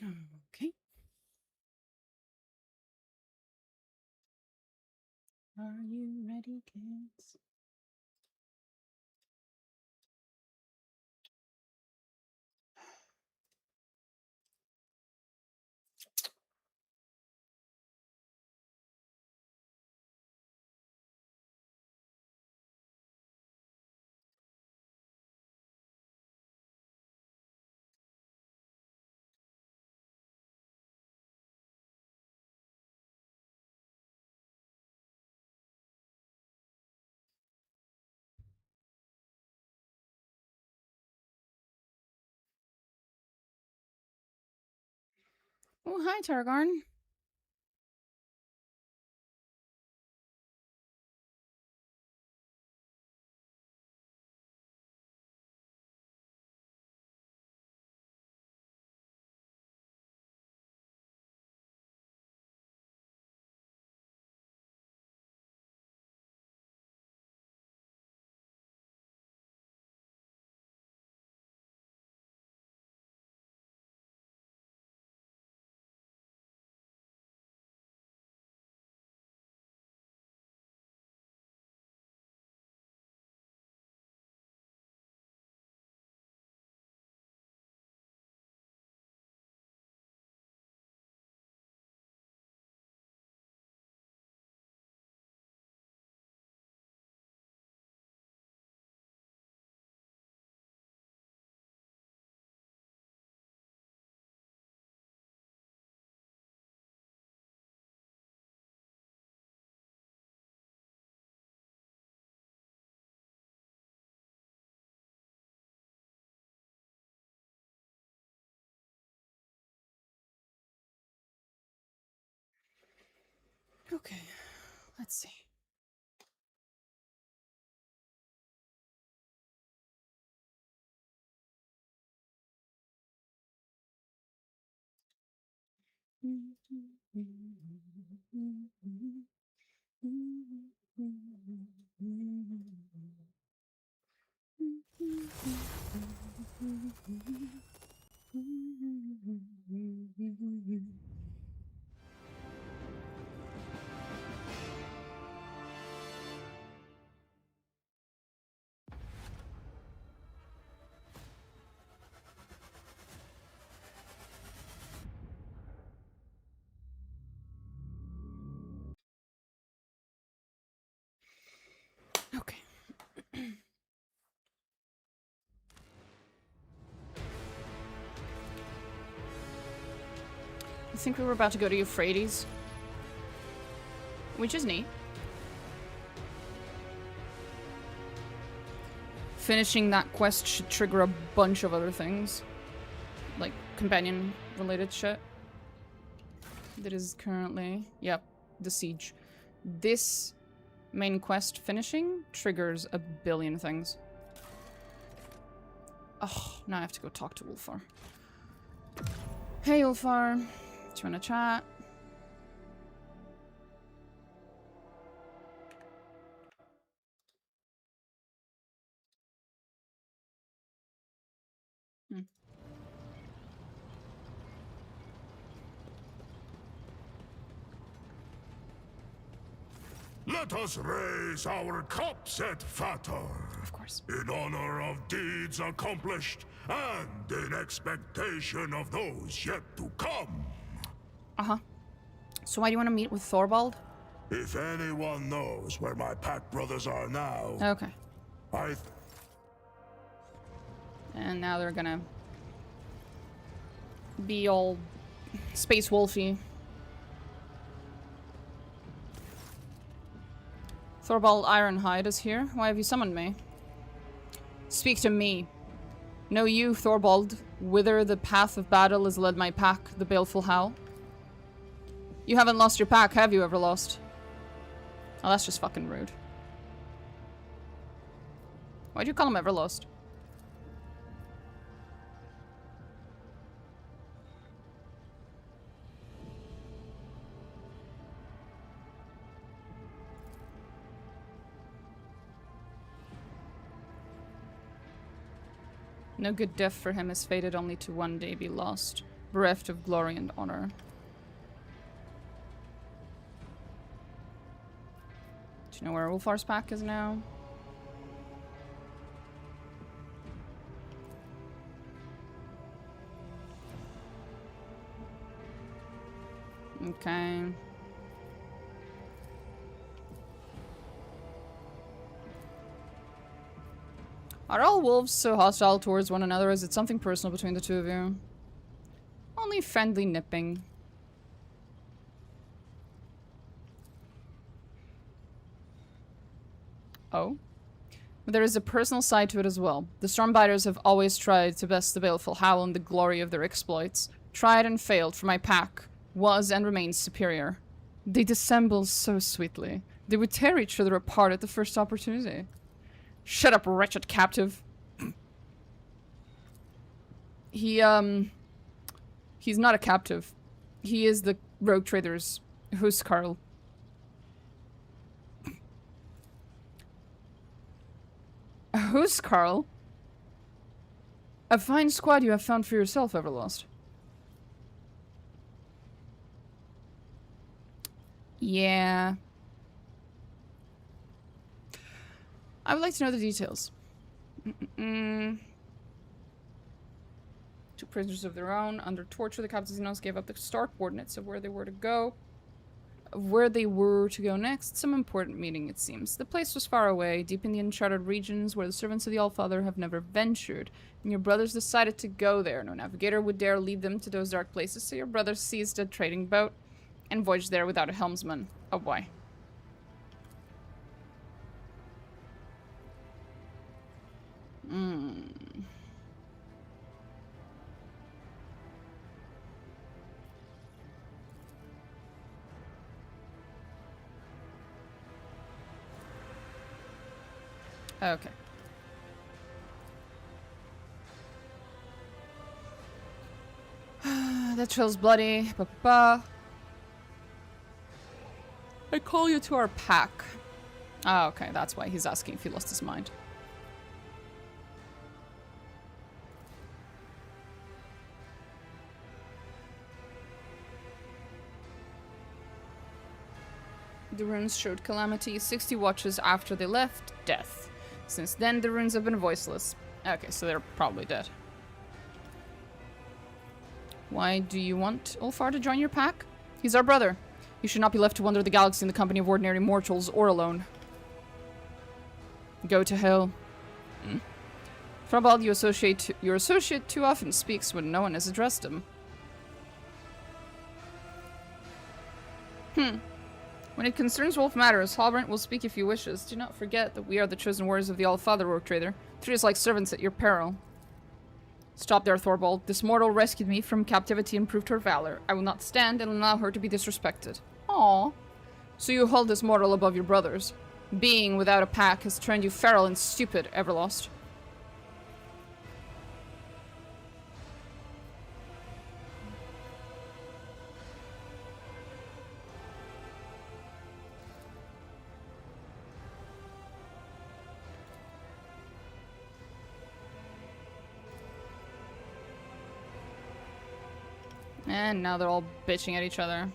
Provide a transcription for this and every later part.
Okay. Are you ready, kids? Oh, hi, Targarn. Okay, let's see. Okay. I think we were about to go to Euphrates, which is neat. Finishing that quest should trigger a bunch of other things, like companion-related shit. That is currently, yep, the siege. This main quest finishing triggers a billion things. Oh, now I have to go talk to Ulfar. Hey, Ulfar. Do you want to chat? Let us raise our cups at Fatar. Of course. In honor of deeds accomplished, and in expectation of those yet to come. Uh-huh. So why do you want to meet with Thorvald? If anyone knows where my pack brothers are now... Okay. I... And now they're gonna be all space wolfy. Thorvald Ironhide is here. Why have you summoned me? Speak to me. Know you, Thorvald, whither the path of battle has led my pack, the baleful howl? You haven't lost your pack, have you, Everlost? Oh, that's just fucking rude. Why'd you call him Everlost? No good death for him is fated only to one day be lost. bereft of glory and honor. Do you know where Ulfar's pack is now? Okay. Are all wolves so hostile towards one another? Is it something personal between the two of you? Only friendly nipping. Oh? But there is a personal side to it as well. The Stormbiters have always tried to best the baleful howl in the glory of their exploits. Tried and failed, for my pack was and remains superior. They dissemble so sweetly. They would tear each other apart at the first opportunity. Shut up, wretched captive. He's not a captive. He is the rogue trader's Huskarl. Huskarl? A fine squad you have found for yourself, Everlost. Yeah. I would like to know the details. Two prisoners of their own. Under torture, the Captazinos gave up the start coordinates of where they were to go. Next. Some important meeting, it seems. The place was far away, deep in the uncharted regions where the servants of the Allfather have never ventured. And your brothers decided to go there. No navigator would dare lead them to those dark places, so your brothers seized a trading boat and voyaged there without a helmsman. Oh boy. Okay. That trail's bloody. Ba-ba-ba. I call you to our pack. Oh, okay. That's why he's asking if he lost his mind. The runes showed calamity. 60 watches after they left, death. Since then, the runes have been voiceless. Okay, so they're probably dead. Why do you want Ulfar to join your pack? He's our brother. You should not be left to wander the galaxy in the company of ordinary mortals or alone. Go to hell. Frabald, your associate too often speaks when no one has addressed him. When it concerns wolf matters, Halbrand will speak if he wishes. Do not forget that we are the chosen warriors of the Allfather, Rogue Trader. Treat us like servants at your peril. Stop there, Thorvald. This mortal rescued me from captivity and proved her valor. I will not stand and allow her to be disrespected. Aww. So you hold this mortal above your brothers. Being without a pack has turned you feral and stupid, Everlost. And now they're all bitching at each other.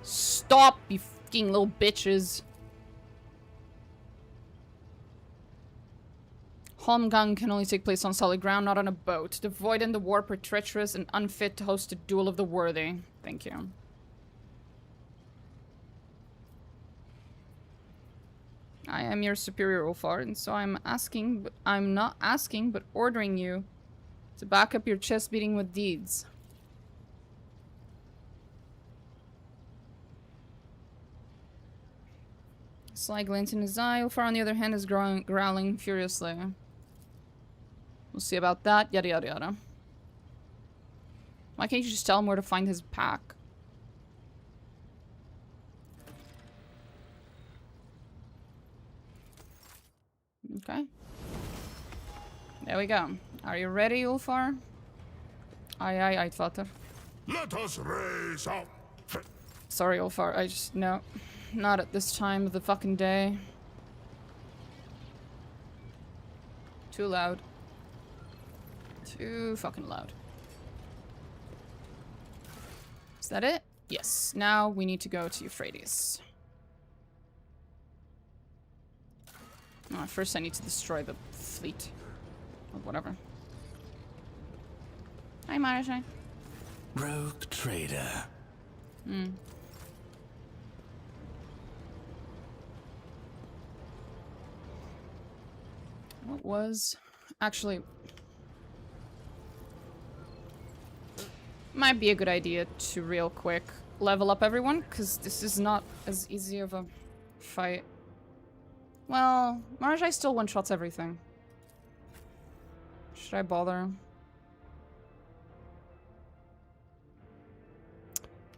Stop, you fucking little bitches. Holmgang can only take place on solid ground, not on a boat. The void and the warp are treacherous and unfit to host a duel of the worthy. Thank you. I am your superior, Ulfar, and so I'm not asking, but ordering you to back up your chest beating with deeds. Sly glint in his eye. Ulfar, on the other hand, is growling furiously. We'll see about that. Yada yada yada. Why can't you just tell him where to find his pack? Okay. There we go. Are you ready, Ulfar? Aye, aye, aye, Vater. Let us raise up. Sorry, Ulfar. No. Not at this time of the fucking day. Too loud. Too fucking loud. Is that it? Yes. Now we need to go to Euphrates. Oh, first I need to destroy the fleet. Or whatever. Hi, Marajai. Rogue trader. Hmm. What was... Actually... Might be a good idea to real quick level up everyone, because this is not as easy of a fight. Well, Marajai still one-shots everything. Should I bother?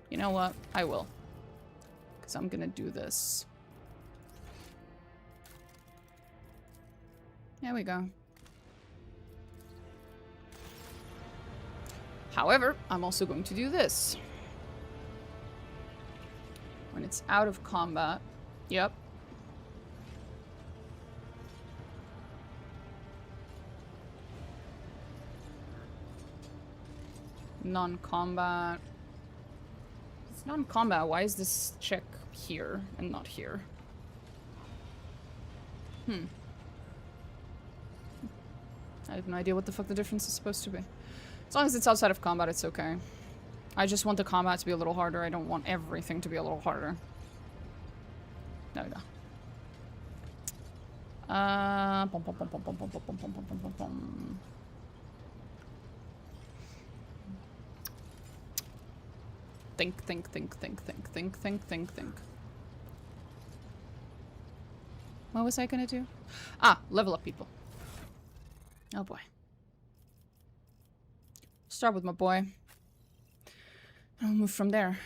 You know what? I will. Because I'm gonna do this. There we go. However, I'm also going to do this. When it's out of combat. Yep. Non-combat. It's non-combat. Why is this check here and not here? I have no idea what the fuck the difference is supposed to be. As long as it's outside of combat, it's okay. I just want the combat to be a little harder. I don't want everything to be a little harder. There we go. Think. What was I gonna do? Ah, level up people. Oh boy. Start with my boy. I'll move from there.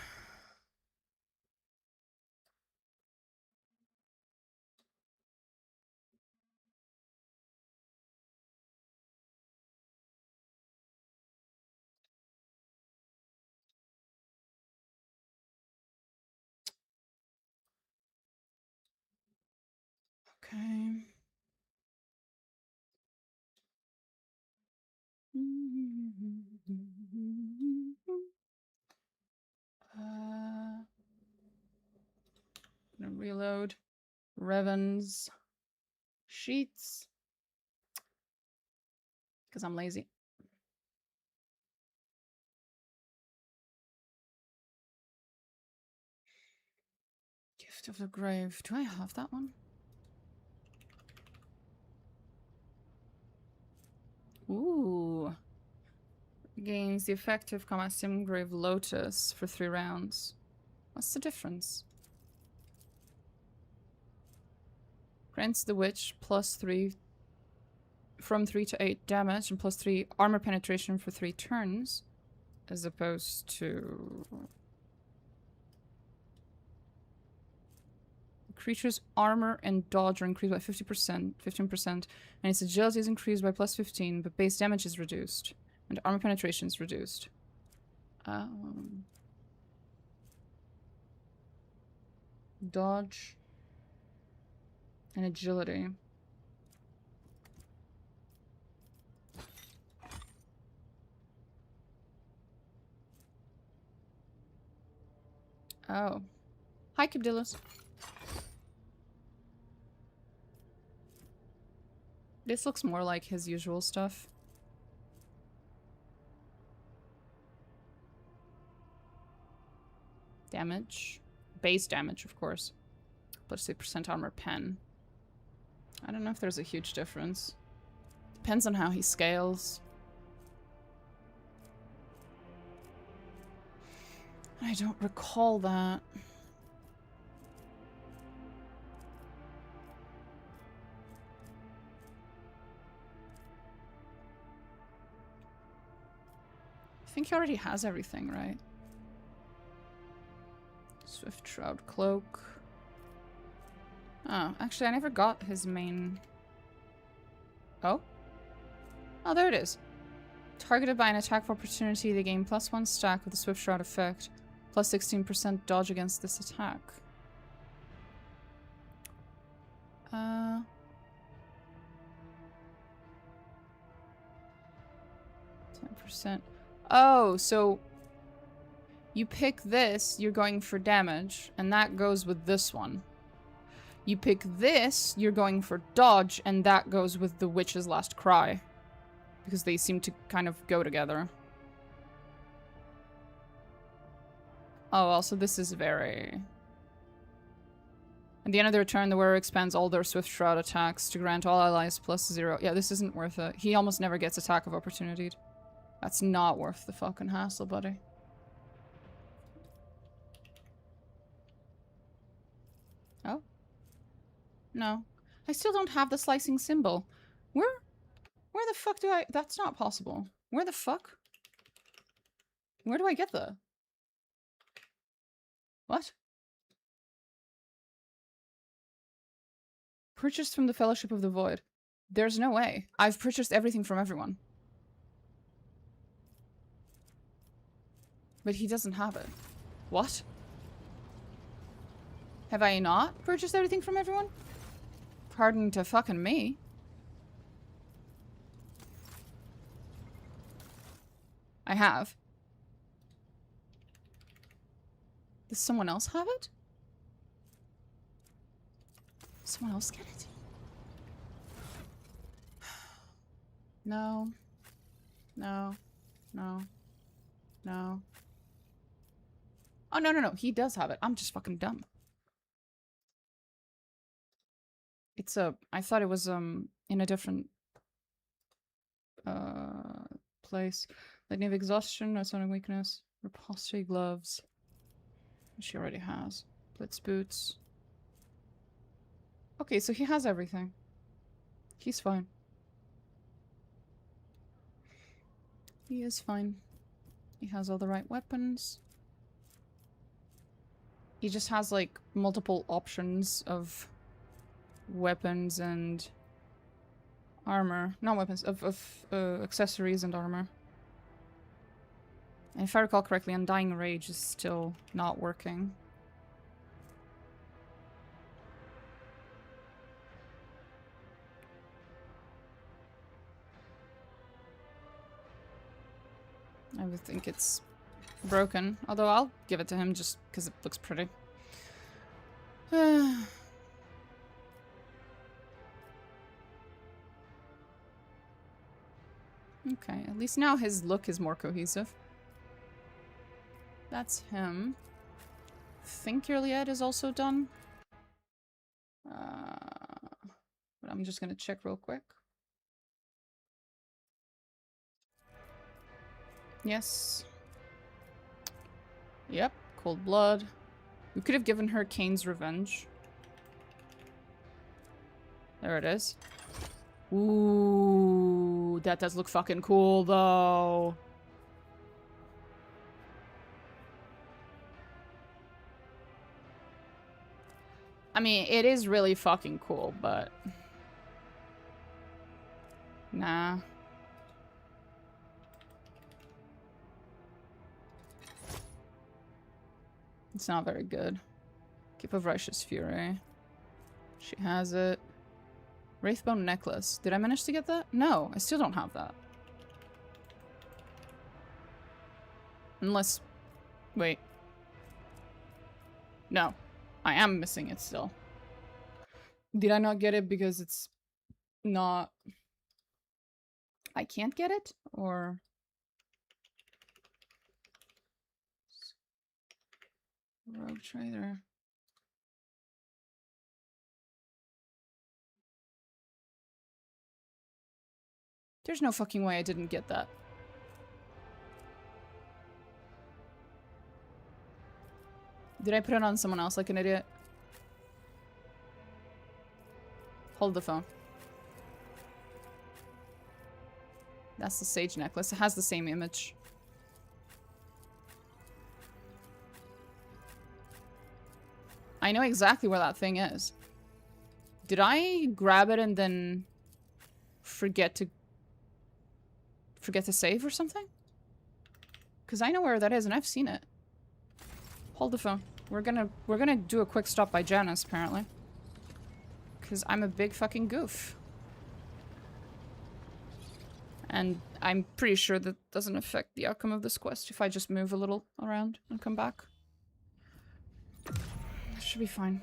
Okay. Gonna reload. Revens. Sheets. Because I'm lazy. Gift of the Grave. Do I have that one? Ooh. Gains the effective combat sim Grave Lotus for 3 rounds. What's the difference? Grants the witch +3 from 3 to 8 damage and +3 armor penetration for 3 turns, as opposed to the creature's armor and dodge are increased by 15%, and its agility is increased by +15, but base damage is reduced and armor penetration is reduced. Dodge and agility. Oh. Hi, Kibdillas. This looks more like his usual stuff. Damage. Base damage, of course. +8% armor pen. I don't know if there's a huge difference. Depends on how he scales. I don't recall that. I think he already has everything, right? Swift Shroud Cloak. Oh, actually I never got his main... Oh? Oh, there it is. Targeted by an attack of opportunity, they gain +1 stack with the Swift Shroud effect. +16% dodge against this attack. 10%. Oh, so you pick this, you're going for damage, and that goes with this one. You pick this, you're going for dodge, and that goes with the Witch's Last Cry. Because they seem to kind of go together. Oh, also this is very... At the end of their turn, the wearer expands all their Swift Shroud attacks to grant all allies +0. Yeah, this isn't worth it. He almost never gets attack of opportunity. That's not worth the fucking hassle, buddy. Oh? No. I still don't have the slicing symbol. Where the fuck do I... That's not possible. Where the fuck? Where do I get that? What? Purchased from the Fellowship of the Void. There's no way. I've purchased everything from everyone. But he doesn't have it. What? Have I not purchased everything from everyone? Pardon to fucking me. I have. Does someone else have it? Someone else get it? No. No. No. No. Oh, no. He does have it. I'm just fucking dumb. It's a... I thought it was, in a different... place. Lightning of Exhaustion, Sonic Weakness, Repository Gloves. She already has. Blitz Boots. Okay, so he has everything. He's fine. He is fine. He has all the right weapons. He just has, like, multiple options of weapons and armor. Not weapons, of accessories and armor. And if I recall correctly, Undying Rage is still not working. I would think it's broken. Although I'll give it to him just because it looks pretty. Okay, at least now his look is more cohesive. That's him. I think your Lied is also done. But I'm just gonna check real quick. Yes. Yep, Cold Blood. We could have given her Kane's Revenge. There it is. Ooh, that does look fucking cool, though. I mean, it is really fucking cool, but... Nah. It's not very good. Keep of Righteous Fury. She has it. Wraithbone Necklace. Did I manage to get that? No, I still don't have that. Unless... Wait. No. I am missing it still. Did I not get it because it's not... I can't get it? Or... Rogue Trader. There's no fucking way I didn't get that. Did I put it on someone else like an idiot? Hold the phone. That's the Sage Necklace. It has the same image. I know exactly where that thing is. Did I grab it and then forget to save or something? Because I know where that is and I've seen it. Hold the phone. We're gonna do a quick stop by Janice, apparently. Because I'm a big fucking goof. And I'm pretty sure that doesn't affect the outcome of this quest if I just move a little around and come back. Should be fine.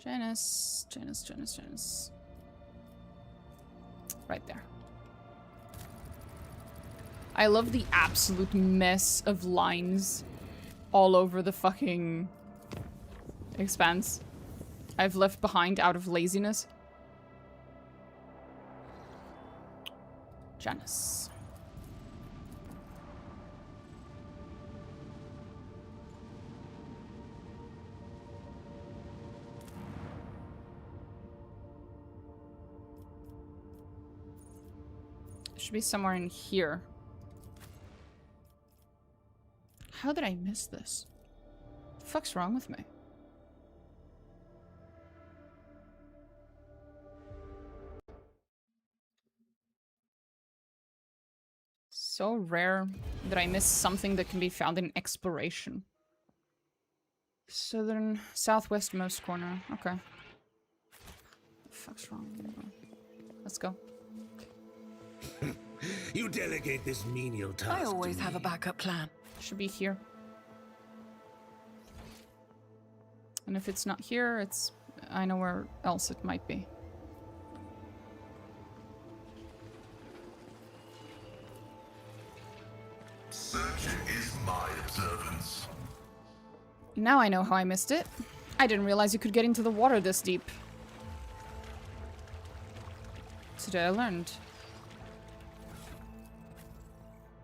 Janice, Janice, Janice, Janice. Right there. I love the absolute mess of lines all over the fucking expanse I've left behind out of laziness. Janice. It should be somewhere in here. How did I miss this? What the fuck's wrong with me? So rare that I miss something that can be found in exploration. Southern, southwestmost corner. Okay. What the fuck's wrong? Let's go. You delegate this menial task. I always to have a me. backup plan. Should be here. And if it's not here, it's... I know where else it might be. Searching is my observance. Now I know how I missed it. I didn't realize you could get into the water this deep. Today I learned.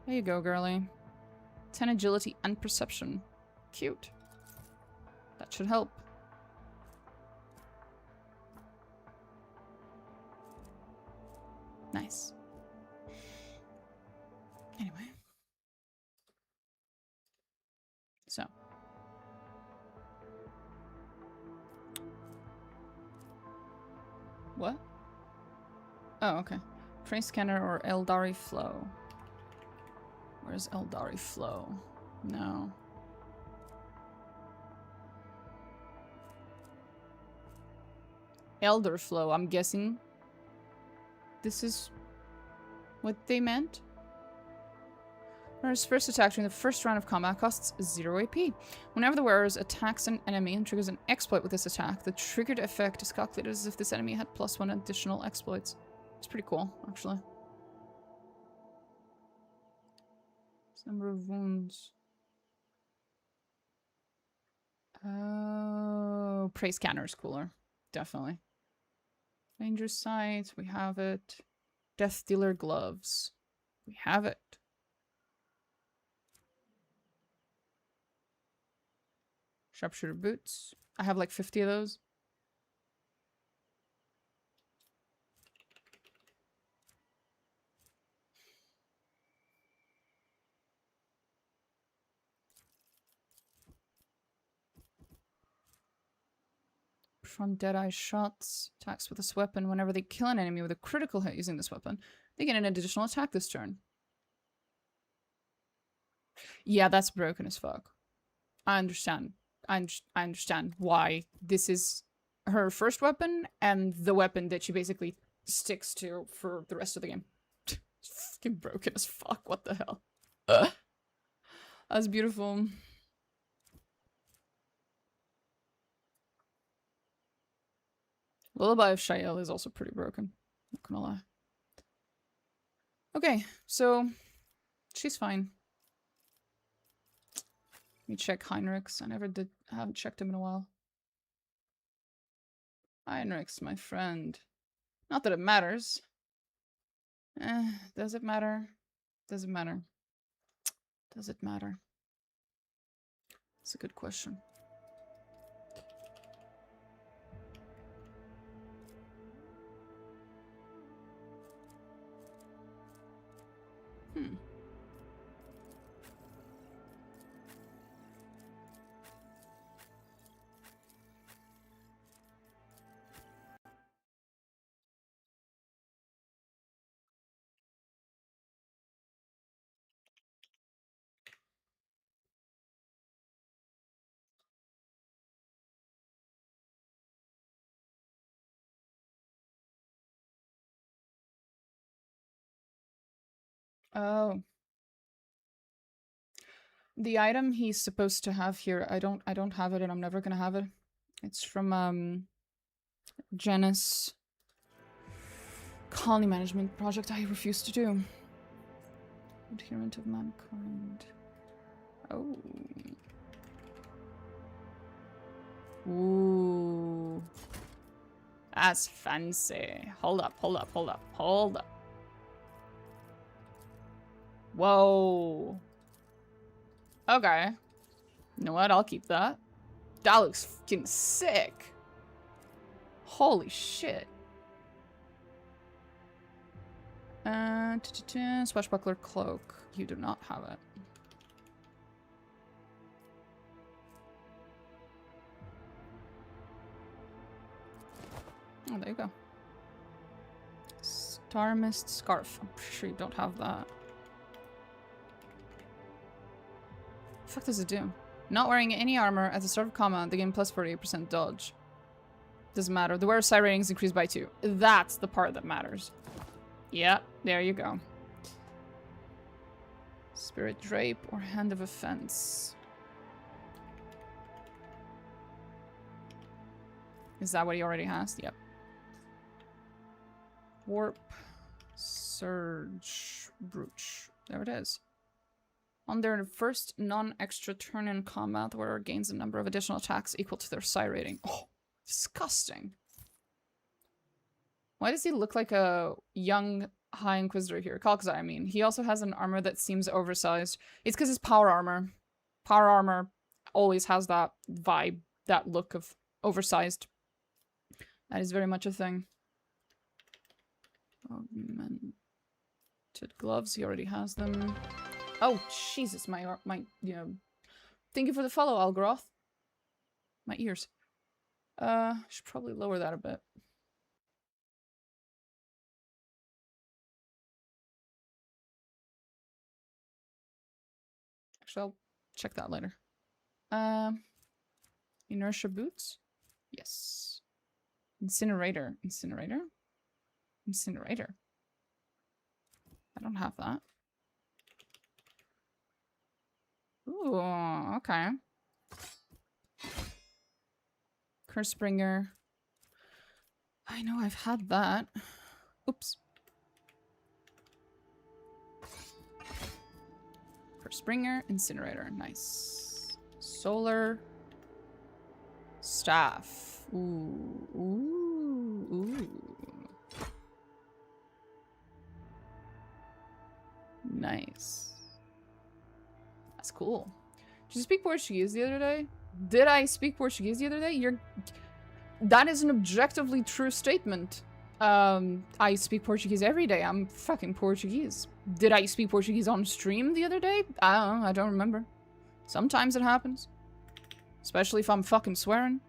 There you go, girly. 10 agility and perception. Cute. That should help. Nice. Anyway. So. What? Oh, okay. Trace scanner or Eldari flow. Where's Eldari flow? No. Elder flow, I'm guessing. This is what they meant? Wearer's first attack during the first round of combat costs 0 AP. Whenever the wearer attacks an enemy and triggers an exploit with this attack, the triggered effect is calculated as if this enemy had +1 additional exploits. It's pretty cool, actually. Number of wounds. Oh, prey scanner is cooler. Definitely. Danger sight, we have it. Death dealer gloves. We have it. Sharpshooter boots. I have like 50 of those. From Deadeye shots. Attacks with this weapon. Whenever they kill an enemy with a critical hit using this weapon, they get an additional attack this turn. Yeah, that's broken as fuck. I understand. I understand why this is her first weapon and the weapon that she basically sticks to for the rest of the game. It's fucking broken as fuck. What the hell? That's beautiful. Lullaby of Shael is also pretty broken. Not gonna lie. Okay, so she's fine. Let me check Heinrichs. I haven't checked him in a while. Heinrichs, my friend. Not that it matters. Does it matter? Does it matter? Does it matter? It's a good question. Oh. The item he's supposed to have here, I don't have it and I'm never gonna have it. It's from Janus colony management project I refuse to do. Adherent of mankind. Oh. Ooh. That's fancy. Hold up, hold up, hold up, hold up. Whoa. Okay. You know what? I'll keep that. That looks fucking sick. Holy shit. Swashbuckler cloak. You do not have it. Oh, there you go. Star Mist Scarf. I'm sure you don't have that. The fuck does it do? Not wearing any armor at the start of combat, they gain plus 48% dodge. Doesn't matter. The wearer's psi rating is increased by 2. That's the part that matters. Yeah, there you go. Spirit Drape or Hand of Offense. Is that what he already has? Yep. Warp. Surge. Brooch. There it is. On their first non-extra turn in combat, the wearer gains a number of additional attacks equal to their psi rating. Oh, disgusting. Why does he look like a young High Inquisitor here? Kalkzai, I mean. He also has an armor that seems oversized. It's because it's power armor. Power armor always has that vibe, that look of oversized. That is very much a thing. Augmented gloves, he already has them. Oh, Jesus, my, you know. Thank you for the follow, Algroth. My ears. Should probably lower that a bit. Actually, I'll check that later. Inertia boots? Yes. Incinerator. Incinerator? Incinerator. I don't have that. Ooh, okay. Cursebringer. I know I've had that. Oops. Cursebringer, Incinerator. Nice. Solar. Staff. Ooh. Ooh. Ooh. Nice. That's cool. Did you speak Portuguese the other day? Did I speak Portuguese the other day? That is an objectively true statement. I speak Portuguese every day. I'm fucking Portuguese. Did I speak Portuguese on stream the other day? I don't know. I don't remember. Sometimes it happens. Especially if I'm fucking swearing.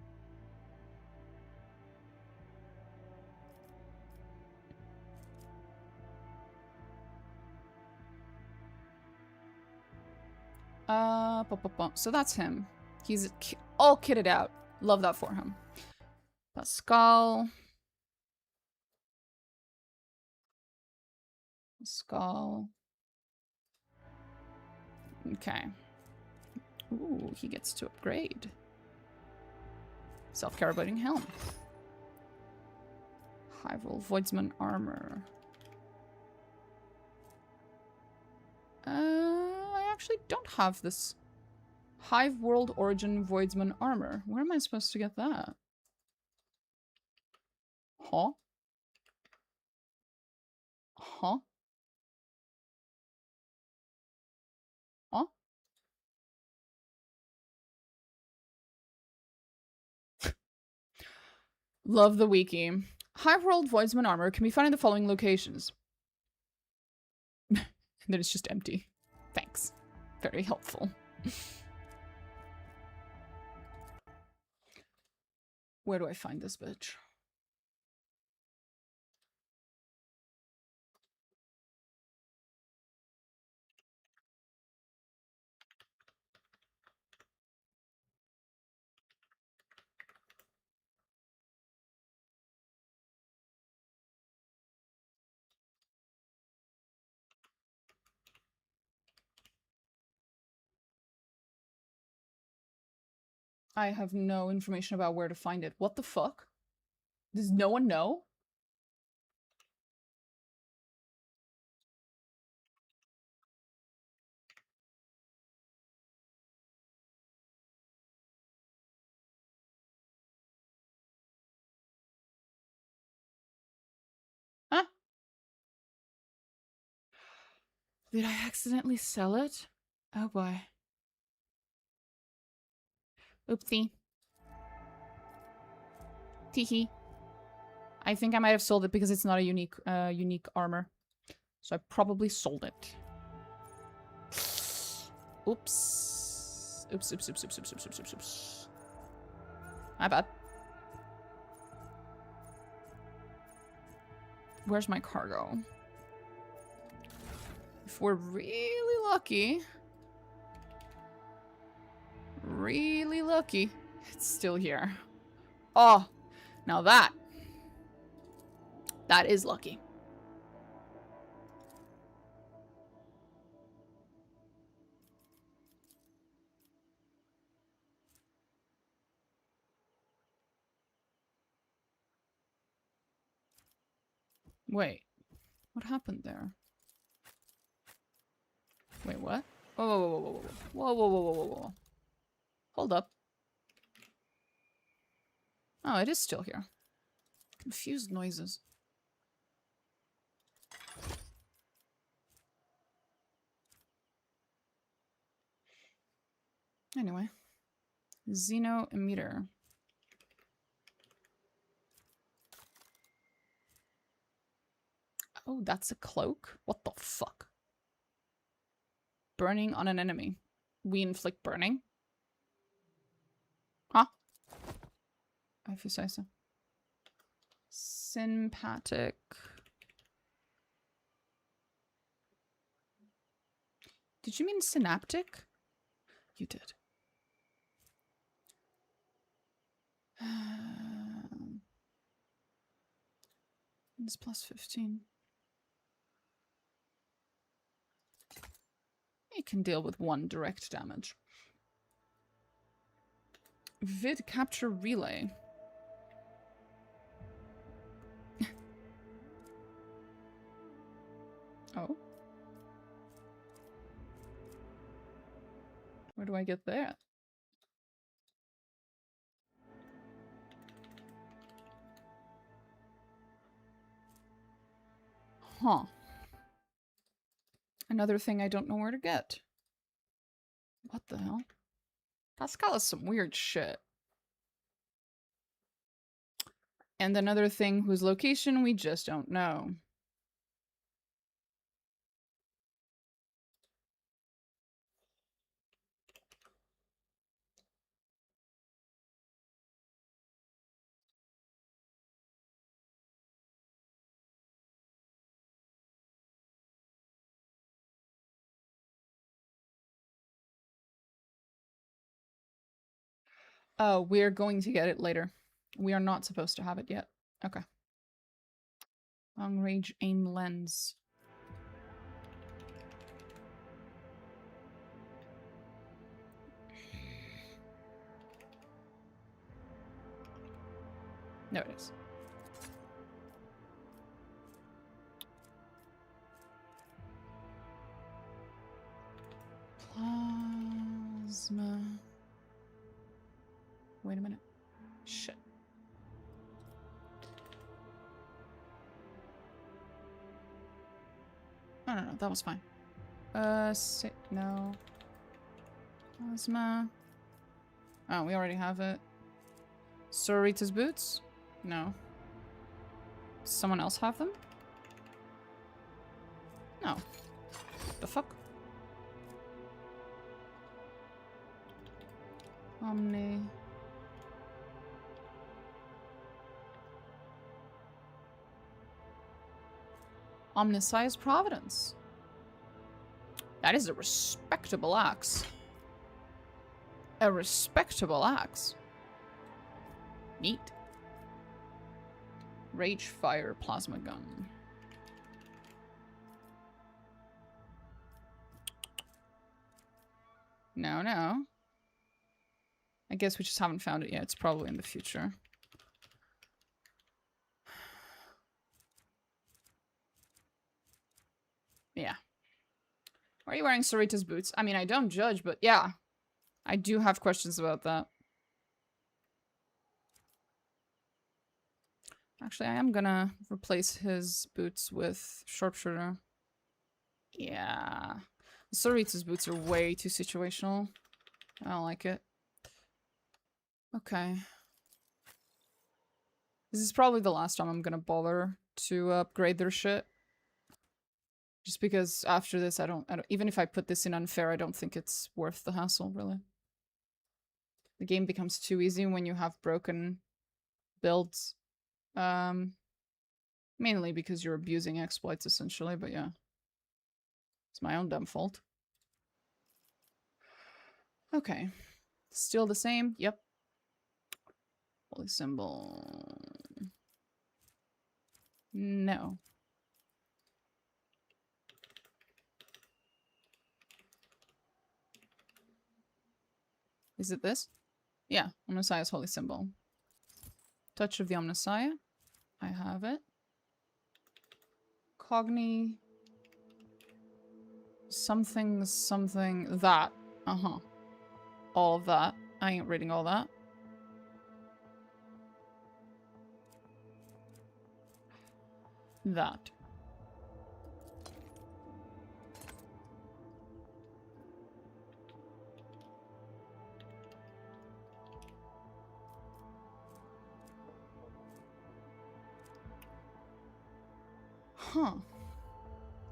So that's him. He's all kitted out. Love that for him. Pascal. Pascal. Okay. Ooh, he gets to upgrade. Self-calibrating helm. High roll Voidsman armor. I actually don't have this Hive World Origin Voidsman armor. Where am I supposed to get that? Huh? Huh? Huh? Love the wiki. Hive World Voidsman armor can be found in the following locations. Then it's just empty. Thanks. Very helpful. Where do I find this bitch? I have no information about where to find it. What the fuck? Does no one know? Huh? Did I accidentally sell it? Oh boy. Oopsie. Teehee. I think I might have sold it because it's not a unique armor. So I probably sold it. Oops. Oops, oops, oops, oops, oops, oops, oops, oops, oops. My bad. Where's my cargo? If we're really lucky, it's still here. Oh, now that is lucky. Wait, what happened there? Wait, what? Whoa, whoa, whoa, whoa, whoa, whoa, whoa, whoa, whoa, whoa, whoa. Hold up. Oh, it is still here. Confused noises. Anyway. Xeno emitter. Oh, that's a cloak? What the fuck? Burning on an enemy. We inflict burning? Huh? If you say so. Sympathetic. Did you mean synaptic? You did. It's plus 15. You can deal with 1 direct damage. Vid capture relay. Oh. Where do I get that? Huh. Another thing I don't know where to get. What the hell? Pascal is some weird shit. And another thing whose location we just don't know. Oh, we're going to get it later. We are not supposed to have it yet. Okay. Long range aim lens. No, it is. Plasma. Wait a minute. Shit. No, that was fine. No. Plasma. Oh, we already have it. Sororita's boots? No. Does someone else have them? No. The fuck? Omni. Omniscience Providence. That is a respectable axe. A respectable axe. Neat. Rage Fire Plasma Gun. No. I guess we just haven't found it yet. It's probably in the future. Yeah. Why are you wearing Sarita's boots? I mean, I don't judge, but yeah. I do have questions about that. Actually, I am gonna replace his boots with sharpshooter. Yeah. Sarita's boots are way too situational. I don't like it. Okay. This is probably the last time I'm gonna bother to upgrade their shit. Just because after this, I don't even if I put this in unfair, I don't think it's worth the hassle, really. The game becomes too easy when you have broken builds. Mainly because you're abusing exploits, essentially, but yeah. It's my own dumb fault. Okay. Still the same? Yep. Holy symbol. No. Is it this? Yeah, Omnissiah's holy symbol. Touch of the Omnissiah. I have it. Cogni. Something, something, that. Uh-huh. All of that. I ain't reading all that. That. Huh.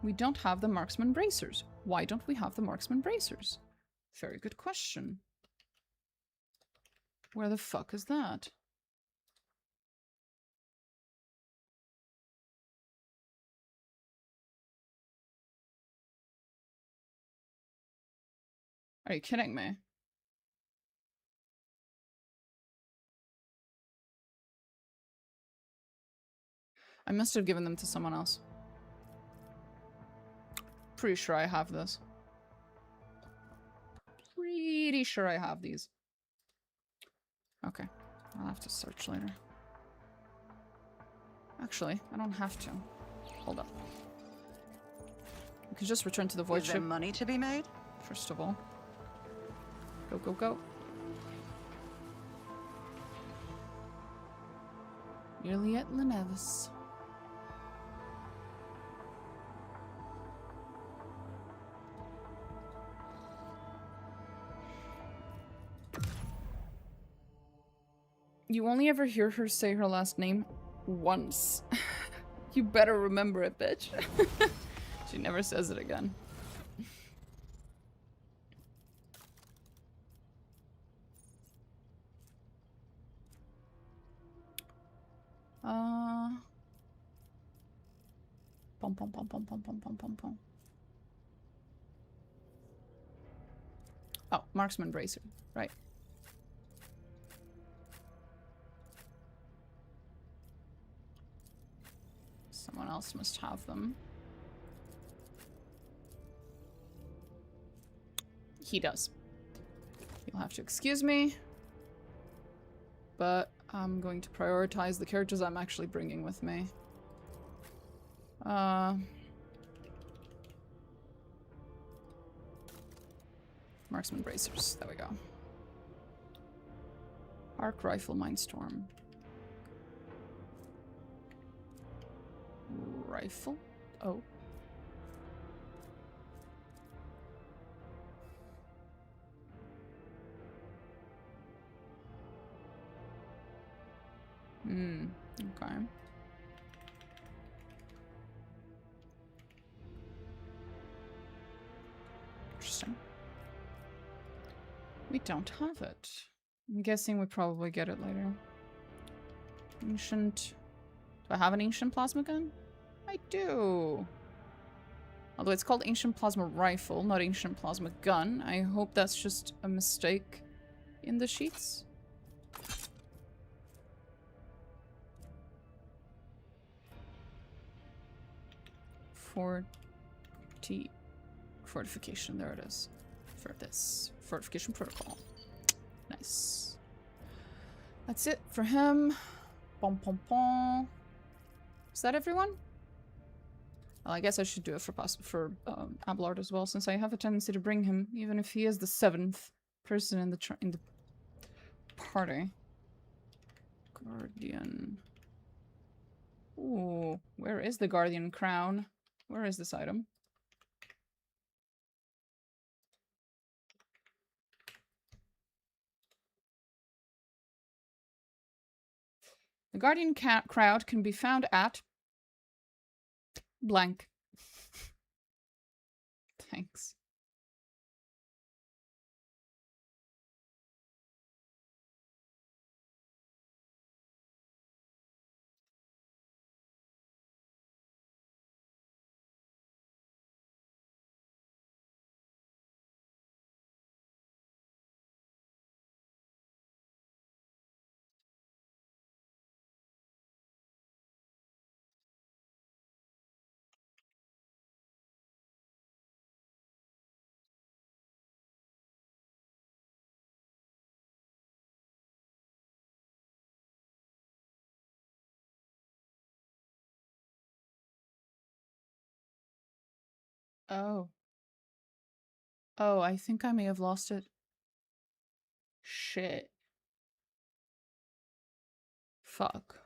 We don't have the marksman bracers. Why don't we have the marksman bracers? Very good question. Where the fuck is that? Are you kidding me? I must have given them to someone else. Pretty sure I have this. Pretty sure I have these. Okay. I'll have to search later. Actually, I don't have to. Hold up. We can just return to the void Is ship. there money to be made? First of all. Go, go, go. Nearly at Lenevis. You only ever hear her say her last name once. You better remember it, bitch. She never says it again. Pom pom pom pom pom pom pom pom pom. Oh, marksman bracer. Right. Someone else must have them. He does. You'll have to excuse me. But I'm going to prioritize the characters I'm actually bringing with me. Marksman bracers. There we go. Arc rifle mindstorm. Rifle? Oh. Okay. Interesting. We don't have it. I'm guessing we probably get it later. Ancient... Do I have an ancient plasma gun? I do. Although it's called ancient plasma rifle, not ancient plasma gun. I hope that's just a mistake in the sheets. Fortification, there it is. For this. Fortification protocol. Nice. That's it for him. Pom pom pom. Is that everyone? Well, I guess I should do it for Abelard as well, since I have a tendency to bring him, even if he is the 7th person in the party. Guardian. Ooh, where is the Guardian crown? Where is this item? The Guardian crowd can be found at blank. Thanks. Oh. Oh, I think I may have lost it. Shit. Fuck.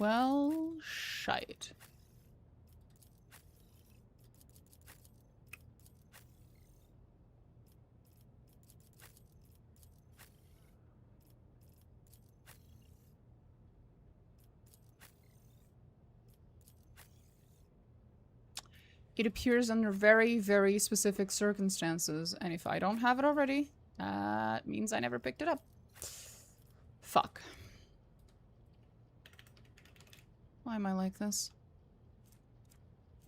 Well, shite. It appears under very, very specific circumstances, and if I don't have it already, that means I never picked it up. Fuck. Why am I like this?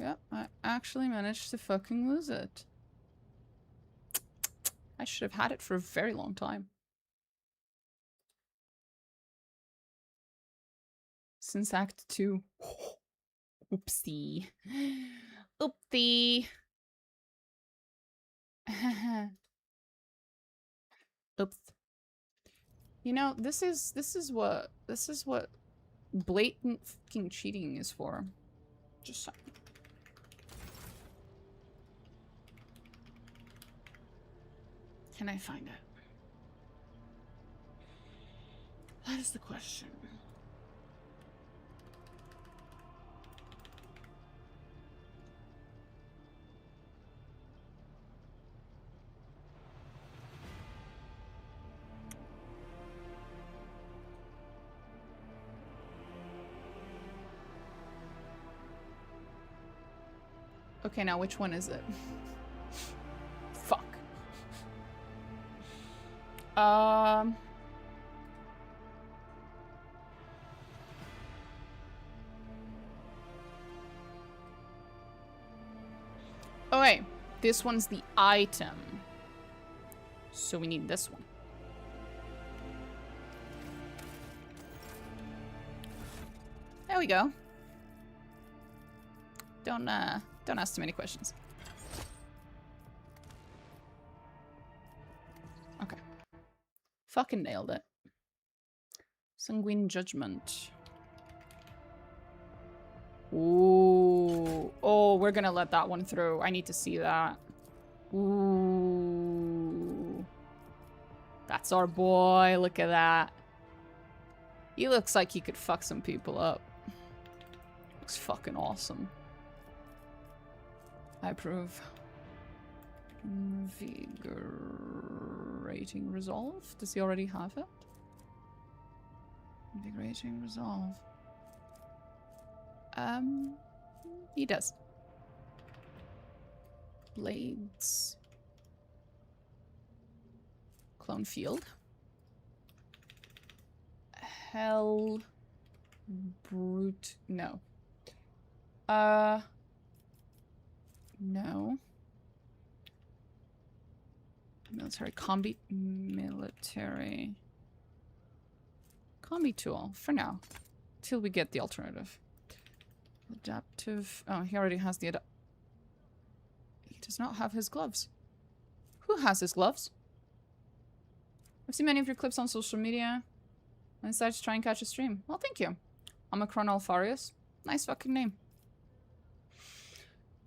Yep, I actually managed to fucking lose it. I should have had it for a very long time. Since Act 2. Oopsie. Oopsie. Oops. You know, this is what blatant fucking cheating is for. Just saying. Can I find it? That is the question. Okay, now which one is it? Fuck. Okay, this one's the item. So we need this one. There we go. Don't ask too many questions. Okay. Fucking nailed it. Sanguine Judgment. Ooh. Oh, we're gonna let that one through. I need to see that. Ooh. That's our boy. Look at that. He looks like he could fuck some people up. Looks fucking awesome. I approve. Invigorating Resolve? Does he already have it? Invigorating Resolve. He does. Blades. Clone Field. Hell. Brute. No. No. Military combi. Military. Combi tool. For now. Till we get the alternative. Adaptive. Oh, he already has the He does not have his gloves. Who has his gloves? I've seen many of your clips on social media. I decided to try and catch a stream. Well, thank you. Omicron Alfarius. Nice fucking name.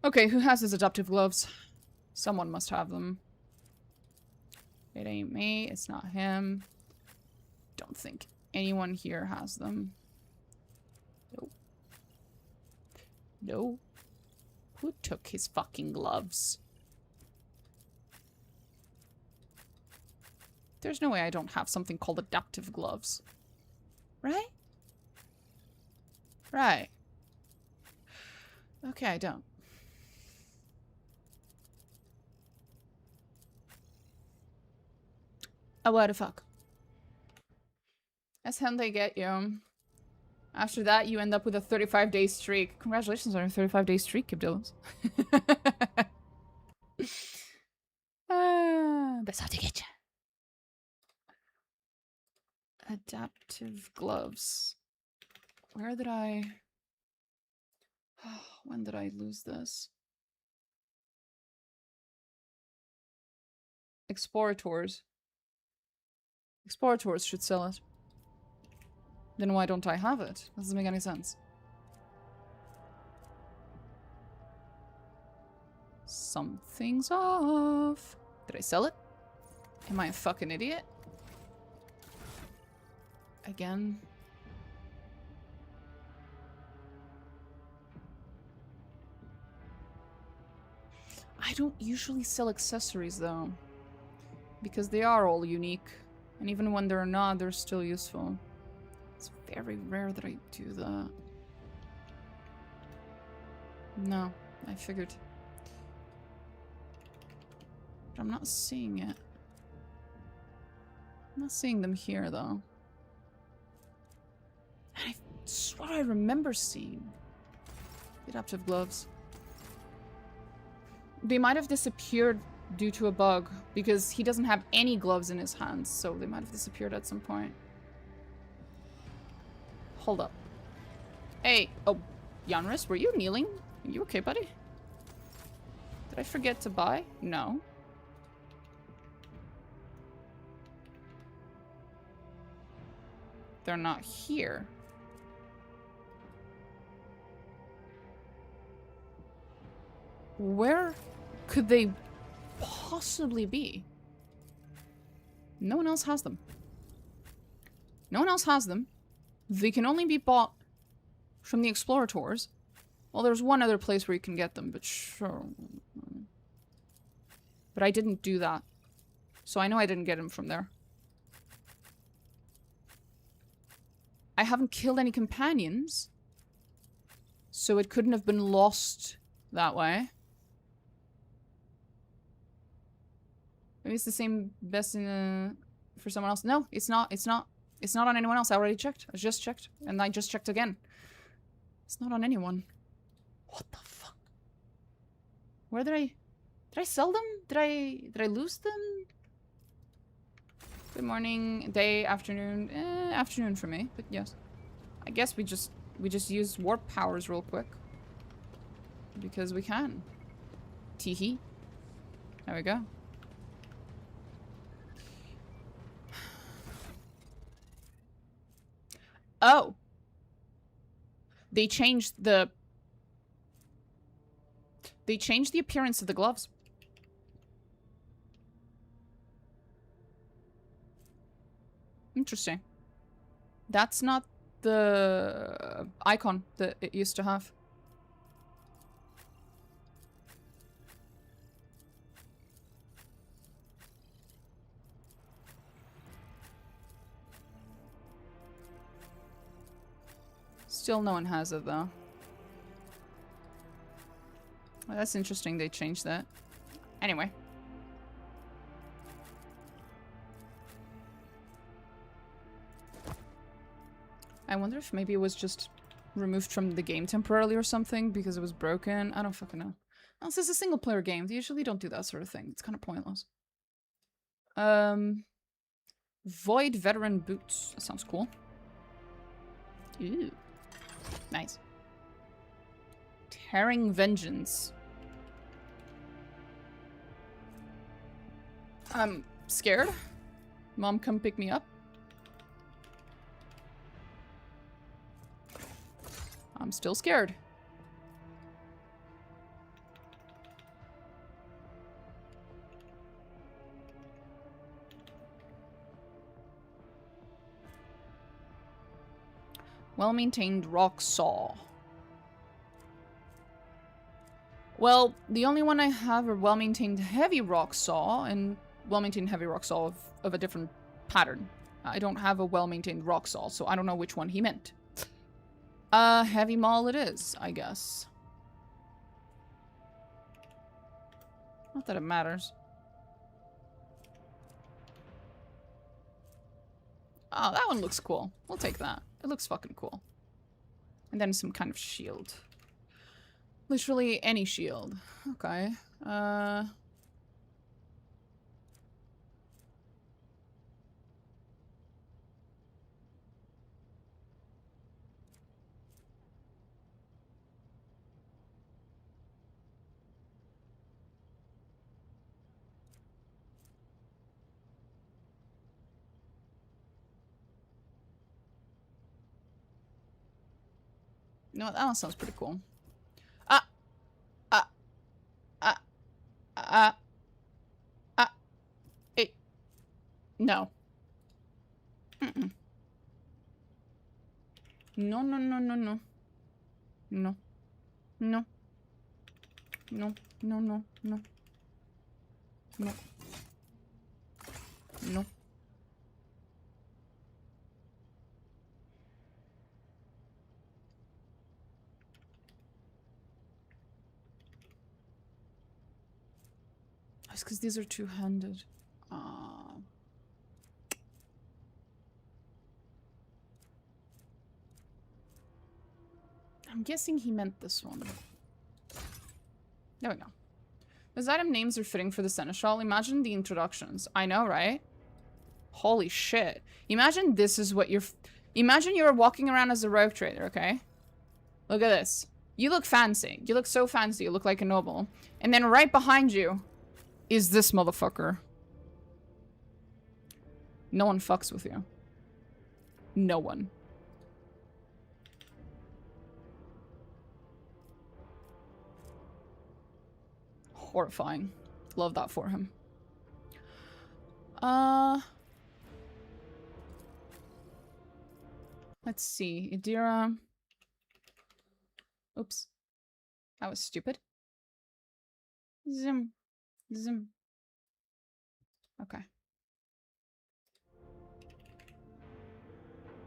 Okay, who has his adaptive gloves? Someone must have them. It ain't me. It's not him. Don't think anyone here has them. Nope. No. Who took his fucking gloves? There's no way I don't have something called adaptive gloves. Right? Right. Okay, I don't. Oh, what the fuck? That's how they get you. After that, you end up with a 35-day streak. Congratulations on your 35-day streak, Kibdillas. That's how they get you. Adaptive gloves. Where did I... when did I lose this? Explorators. Explorators should sell it. Then why don't I have it? Doesn't make any sense. Something's off. Did I sell it? Am I a fucking idiot? Again. I don't usually sell accessories though. Because they are all unique. And even when they're not, they're still useful. It's very rare that I do that. No, I figured. But I'm not seeing it. I'm not seeing them here, though. And I swear I remember seeing adaptive gloves. They might have disappeared due to a bug, because he doesn't have any gloves in his hands, so they might have disappeared at some point. Hold up. Hey, oh, Yanris, were you kneeling? Are you okay, buddy? Did I forget to buy? No. They're not here. Where could they possibly be? No one else has them. No one else has them. They can only be bought from the Explorators. Well, there's one other place where you can get them, but sure. But I didn't do that. So I know I didn't get them from there. I haven't killed any companions. So it couldn't have been lost that way. Maybe it's the same best in for someone else. No, it's not. It's not. It's not on anyone else. I already checked. I just checked. And I just checked again. It's not on anyone. What the fuck? Where did I... Did I sell them? Did I lose them? Good morning, day, afternoon. Afternoon for me, but yes. I guess we just use warp powers real quick. Because we can. Teehee. There we go. Oh. They changed the appearance of the gloves. Interesting. That's not the icon that it used to have. Still no one has it, though. Well, that's interesting they changed that. Anyway. I wonder if maybe it was just removed from the game temporarily or something because it was broken. I don't fucking know. Oh, this is a single player game. They usually don't do that sort of thing. It's kind of pointless. Void veteran boots. That sounds cool. Ooh. Nice. Tearing vengeance. I'm scared. Mom, come pick me up. I'm still scared. Well-maintained rock saw. Well, the only one I have are well-maintained heavy rock saw and well-maintained heavy rock saw of a different pattern. I don't have a well-maintained rock saw, so I don't know which one he meant. Heavy maul it is, I guess. Not that it matters. Oh, that one looks cool. We'll take that. It looks fucking cool. And then some kind of shield. Literally any shield. Okay. You know what? That one sounds pretty cool. No. Mm-mm. No, no, no, no, no. No. No. No. No, no, no. No. No. It's because these are two-handed. I'm guessing he meant this one. There we go. Those item names are fitting for the Seneschal. Imagine the introductions. I know, right? Holy shit. Imagine this is what you're... Imagine you're walking around as a rogue trader, okay? Look at this. You look fancy. You look so fancy. You look like a noble. And then right behind you is this motherfucker. No one fucks with you. No one. Horrifying. Love that for him. Let's see. Idira. Oops. That was stupid. Zim. Zim. Okay.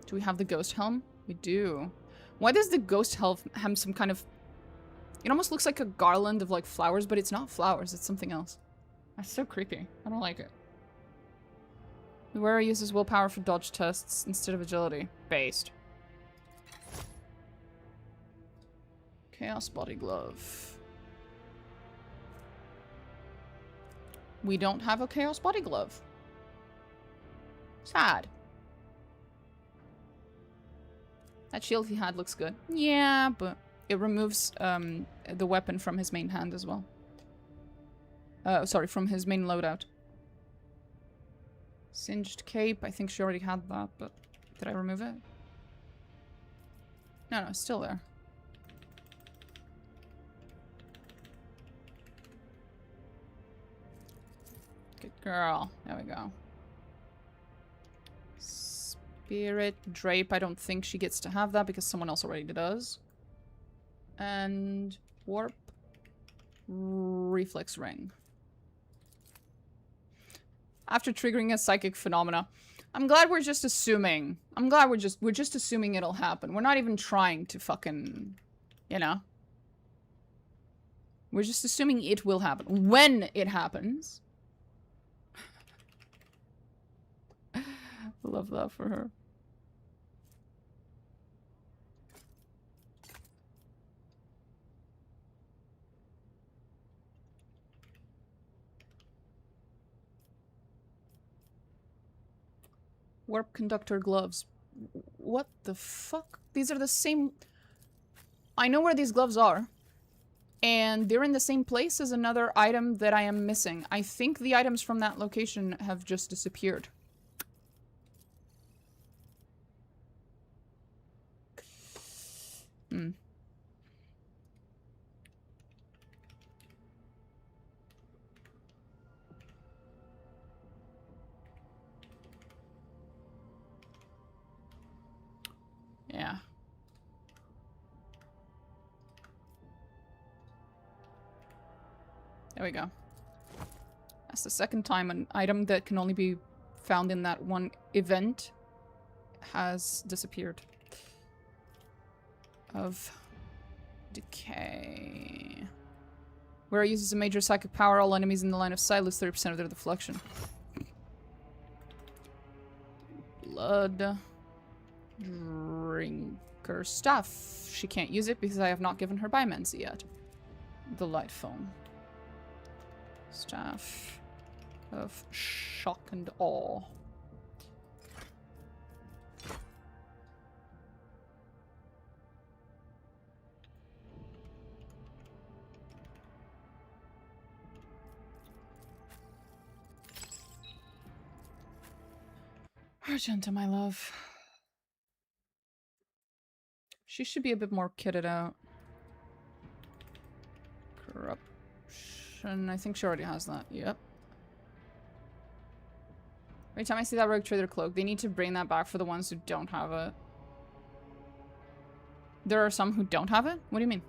Do we have the ghost helm? We do. Why does the ghost helm have some kind of... It almost looks like a garland of like flowers, but it's not flowers, it's something else. That's so creepy. I don't like it. The wearer uses willpower for dodge tests instead of agility. Based. Chaos body glove. We don't have a chaos body glove. Sad. That shield he had looks good. Yeah, but it removes the weapon from his main hand as well. Sorry, from his main loadout. Singed cape. I think she already had that, but did I remove it? No, it's still there. Good girl. There we go. Spirit drape. I don't think she gets to have that because someone else already does. And warp reflex ring. After triggering a psychic phenomena. I'm glad we're just assuming. I'm glad we're just assuming it'll happen. We're not even trying to fucking, you know. We're just assuming it will happen. When it happens. Love that for her. Warp conductor gloves. What the fuck? These are the same... I know where these gloves are. And they're in the same place as another item that I am missing. I think the items from that location have just disappeared. Hmm. Yeah. There we go. That's the second time an item that can only be found in that one event has disappeared. Of decay. Where it uses a major psychic power, all enemies in the line of sight lose 30% of their deflection. Blood drinker stuff. She can't use it because I have not given her Bimens yet. The light foam. Staff of shock and awe. Argenta, my love. She should be a bit more kitted out. Corruption. I think she already has that. Yep. Every time I see that rogue trader cloak, they need to bring that back for the ones who don't have it. There are some who don't have it? What do you mean?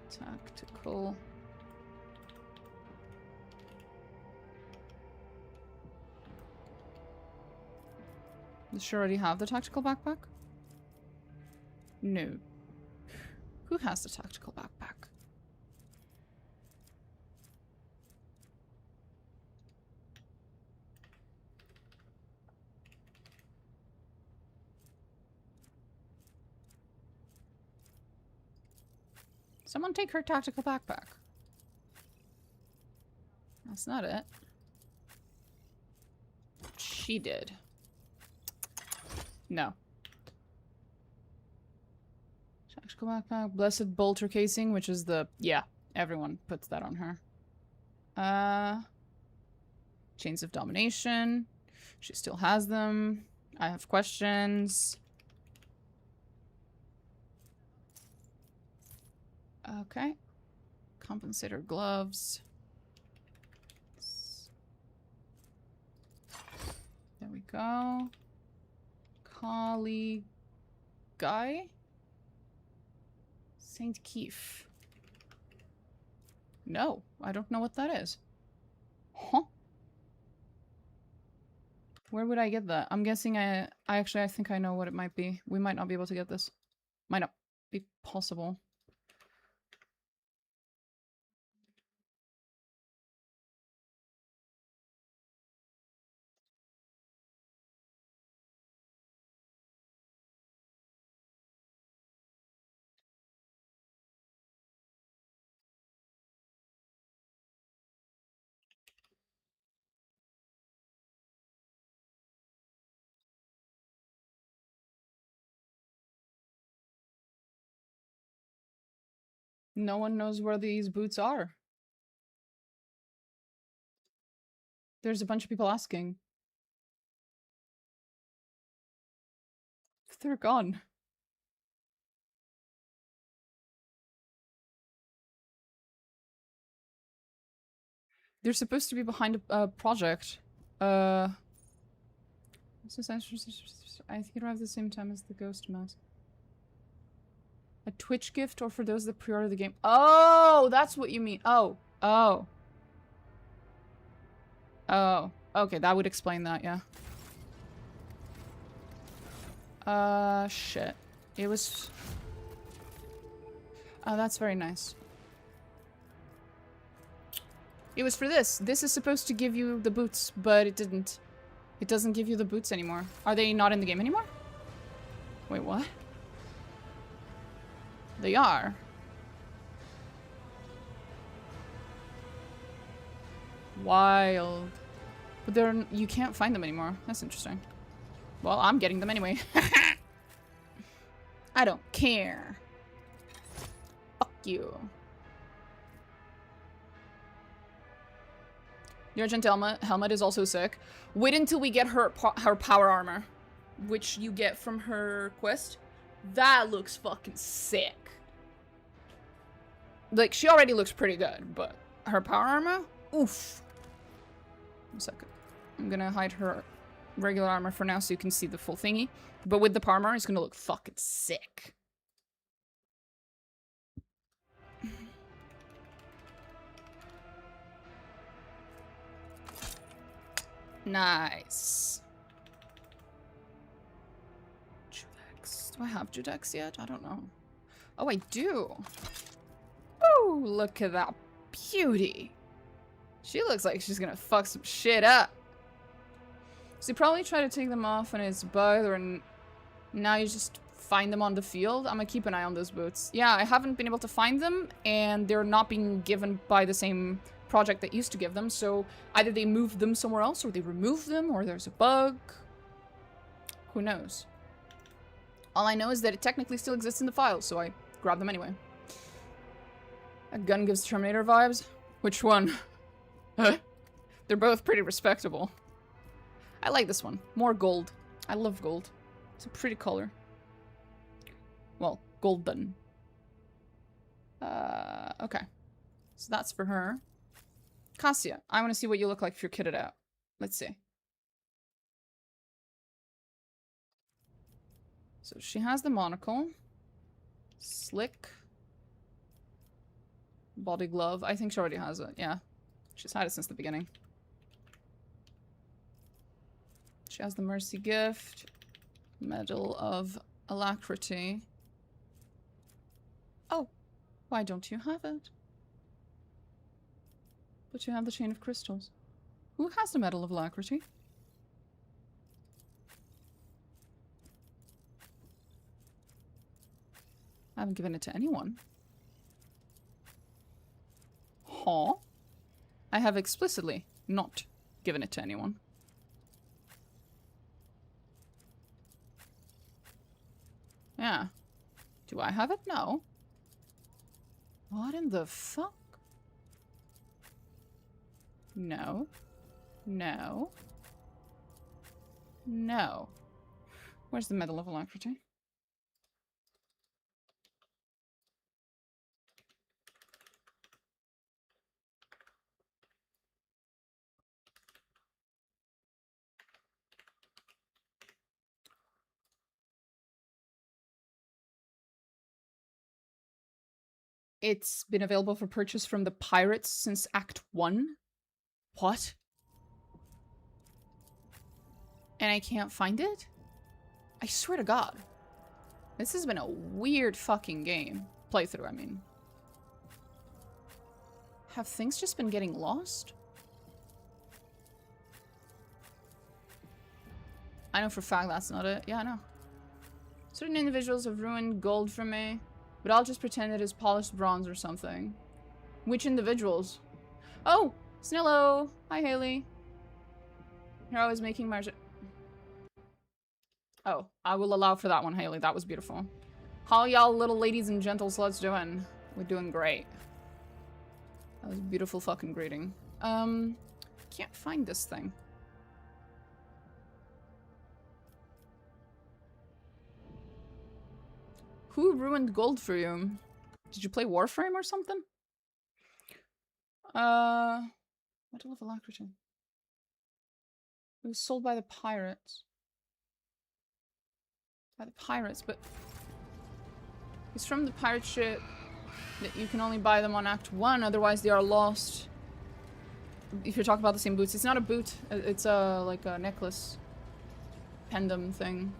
Tactical. Does she already have the tactical backpack? No. Who has the tactical backpack? Someone take her tactical backpack. That's not it. She did. No. Tactical backpack. Blessed bolter casing, which is the... Yeah, everyone puts that on her. Chains of domination. She still has them. I have questions. Okay. Compensator gloves. There we go. Collie guy? Saint Keith. No, I don't know what that is. Huh? Where would I get that? I'm guessing I think I know what it might be. We might not be able to get this. Might not be possible. No one knows where these boots are. There's a bunch of people asking. They're gone. They're supposed to be behind a project. I think it arrived at the same time as the ghost mask. A Twitch gift or for those that pre-order the game. Oh, that's what you mean. Oh. Oh. Oh. Okay, that would explain that, yeah. Shit. It was... Oh, that's very nice. It was for this. This is supposed to give you the boots, but it didn't. It doesn't give you the boots anymore. Are they not in the game anymore? Wait, what? They are. Wild. But you can't find them anymore. That's interesting. Well, I'm getting them anyway. I don't care. Fuck you. The Argent helmet is also sick. Wait until we get her power armor, which you get from her quest. That looks fucking sick. Like, she already looks pretty good, but her power armor? Oof. 1 second. I'm gonna hide her regular armor for now so you can see the full thingy. But with the power armor, it's gonna look fucking sick. Nice. Judex. Do I have Judex yet? I don't know. Oh, I do. Ooh, look at that beauty. She looks like she's gonna fuck some shit up. So you probably try to take them off when it's bugged, or now you just find them on the field. I'm gonna keep an eye on those boots. Yeah, I haven't been able to find them, and they're not being given by the same project that used to give them, so either they moved them somewhere else, or they removed them, or there's a bug. Who knows? All I know is that it technically still exists in the file, so I grabbed them anyway. That gun gives Terminator vibes. Which one? They're both pretty respectable. I like this one. More gold. I love gold. It's a pretty color. Well, golden. Okay. So that's for her. Cassia, I want to see what you look like if you're kitted out. Let's see. So she has the monocle. Slick. Body glove. I think she already has it. Yeah. She's had it since the beginning. She has the Mercy Gift. Medal of Alacrity. Oh. Why don't you have it? But you have the Chain of Crystals. Who has the Medal of Alacrity? I haven't given it to anyone. Huh? I have explicitly not given it to anyone. Yeah. Do I have it? No. What in the fuck? No. No. No. Where's the Medal of Alacrity? It's been available for purchase from the pirates since Act 1? What? And I can't find it? I swear to God. This has been a weird fucking game. Playthrough, I mean. Have things just been getting lost? I know for a fact that's not it. Yeah, I know. Certain individuals have ruined gold from me, but I'll just pretend it is polished bronze or something. Which individuals? Oh! Snillo! Hi, Haley. You're always making margin. Oh, I will allow for that one, Haley. That was beautiful. How y'all little ladies and gentle sluts doing? We're doing great. That was a beautiful fucking greeting. Can't find this thing. Who ruined gold for you? Did you play Warframe or something? Medal of Alacrity. It was sold by the pirates. By the pirates, but it's from the pirate ship that you can only buy them on Act 1, otherwise they are lost. If you're talking about the same boots, it's not a boot, it's a like a necklace pendant thing.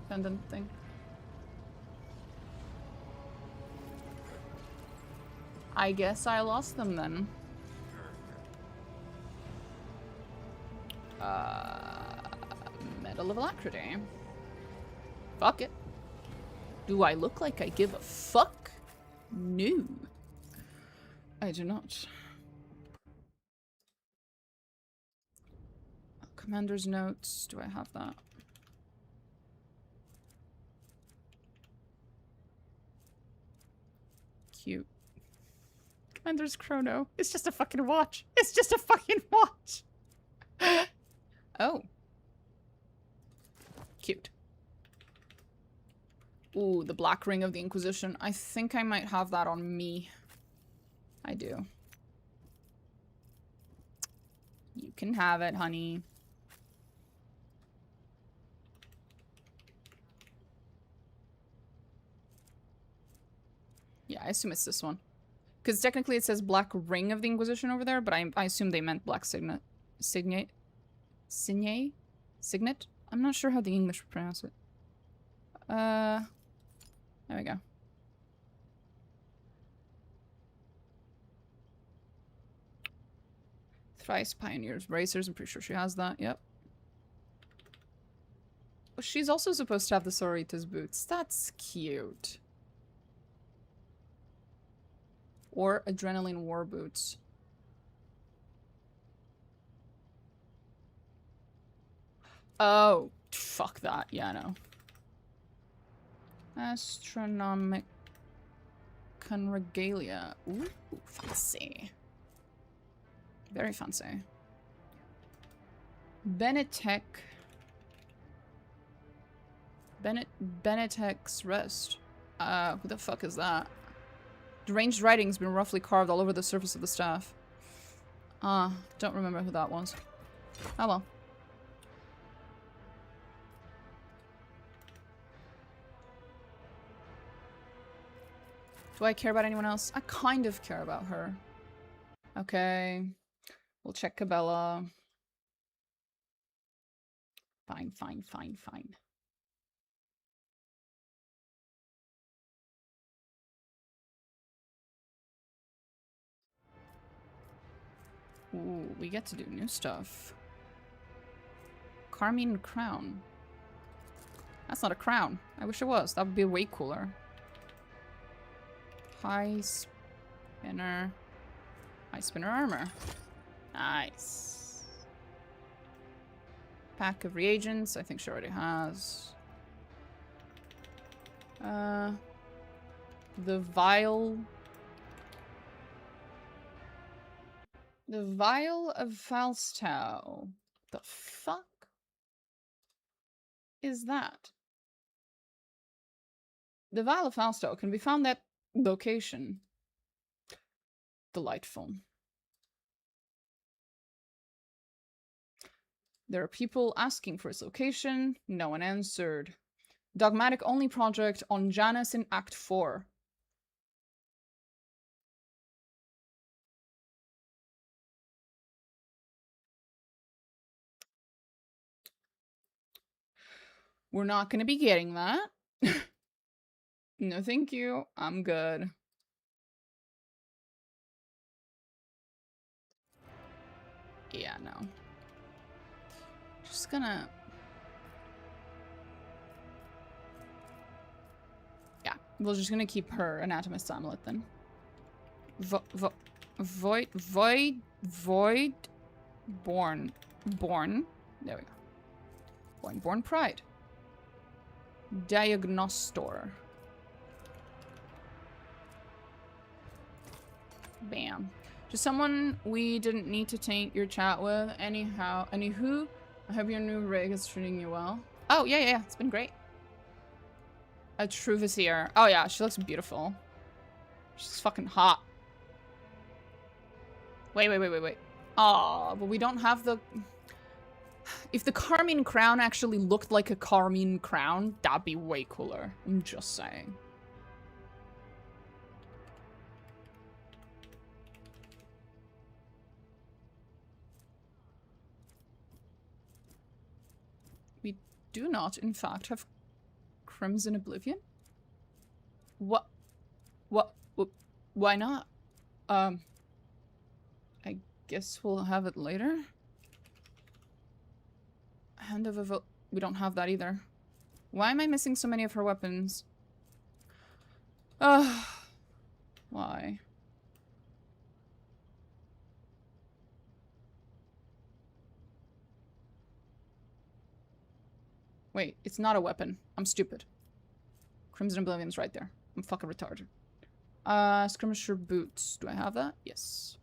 I guess I lost them then. Medal of Alacrity. Fuck it. Do I look like I give a fuck? No. I do not. Oh, come Commander's notes. Do I have that? Cute. Commander's chrono. It's just a fucking watch. It's just a fucking watch. Oh. Cute. Ooh, the Black Ring of the Inquisition. I think I might have that on me. I do. You can have it, honey. Yeah, I assume it's this one. Because technically it says Black Ring of the Inquisition over there, but I assume they meant Black Signet. Signet? Signet? Signet? I'm not sure how the English would pronounce it. There we go. Thrice Pioneers Bracers. I'm pretty sure she has that. Yep. Oh, she's also supposed to have the Sororitas boots. That's cute. Or Adrenaline War boots. Oh, fuck that. Yeah, no. Astronomic Regalia. Ooh, fancy. Very fancy. Benetech. Benetech's Rest. Who the fuck is that? Deranged writing's been roughly carved all over the surface of the staff. Don't remember who that was. Oh well. Do I care about anyone else? I kind of care about her. Okay. We'll check Cabela. Fine, fine, fine, fine. Ooh, we get to do new stuff. Carmine Crown. That's not a crown. I wish it was. That would be way cooler. High spinner. High spinner armor. Nice. Pack of reagents. I think she already has. The vial. The vial of Falstau. The fuck is that? The vial of Falstau can be found at location. Delightful. There are people asking for its location. No one answered. Dogmatic only project on Janus in Act 4. We're not going to be getting that. No, thank you. I'm good. Yeah, no. Just gonna... Yeah, we're just gonna keep her Anatomist's Amulet then. Void... Born. There we go. Born Pride. Diagnostor. Bam. Just someone we didn't need to taint your chat with. Anyhow, anywho, I hope your new rig is treating you well. Oh, yeah. It's been great. A true vizier. Oh, yeah. She looks beautiful. She's fucking hot. Wait. Aw, but we don't have the... If the Carmine Crown actually looked like a Carmine Crown, that'd be way cooler. I'm just saying. We do not, in fact, have Crimson Oblivion? What? Why not? I guess we'll have it later. Hand of a vote. We don't have that either. Why am I missing so many of her weapons? Why? Wait, it's not a weapon. I'm stupid. Crimson Oblivion's right there. I'm fucking retarded. Skirmisher boots. Do I have that? Yes.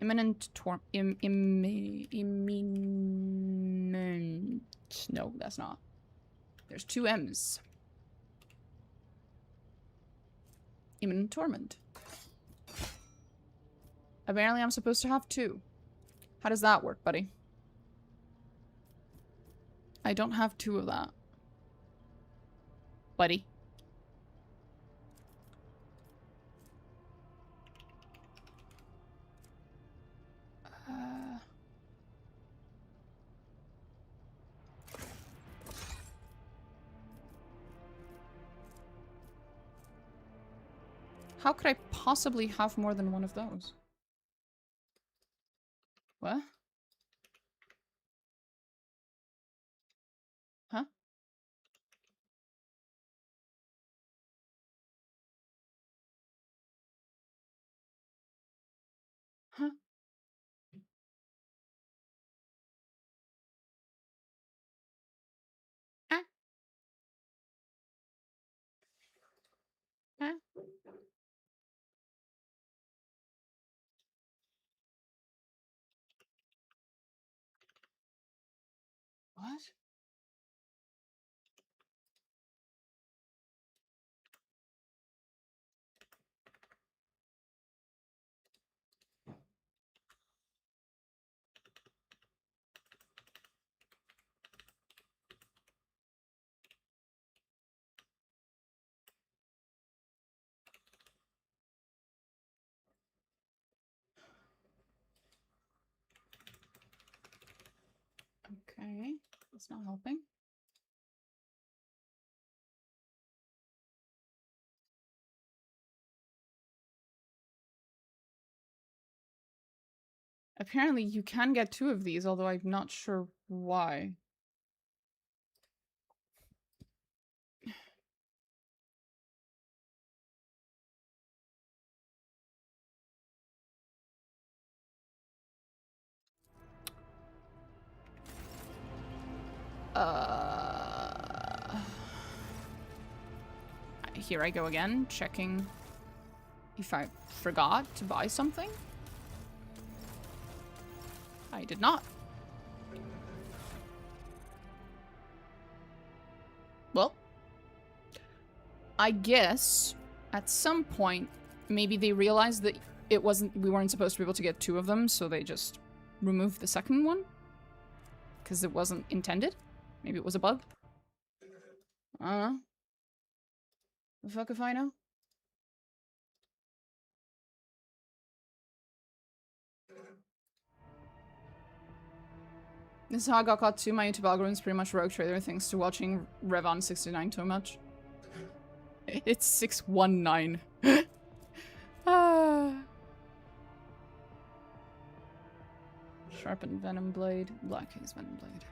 Imminent imminent. No, that's not. There's two M's. Imminent torment. Apparently I'm supposed to have two. How does that work, buddy? I don't have two of that. Buddy. How could I possibly have more than one of those? What? Huh? Huh? Ah. Ah. What? Okay, that's not helping. Apparently you can get two of these, although I'm not sure why. Here I go again, checking if I forgot to buy something. I did not. Well, I guess at some point maybe they realized that we weren't supposed to be able to get two of them, so they just removed the second one because it wasn't intended. Maybe it was a bug. I don't know. The fuck if I know? This is how I got caught too. My YouTube algorithm's pretty much rogue trader thanks to watching Revon69 too much. It's 619. Sharpened Venom Blade. Black Haze Venom Blade.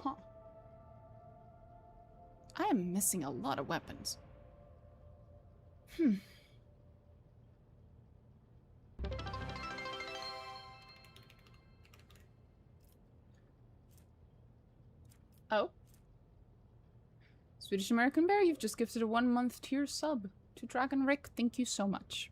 Huh. I am missing a lot of weapons. Oh. Swedish American Bear, you've just gifted a 1-month tier sub to Dragon Rick. Thank you so much.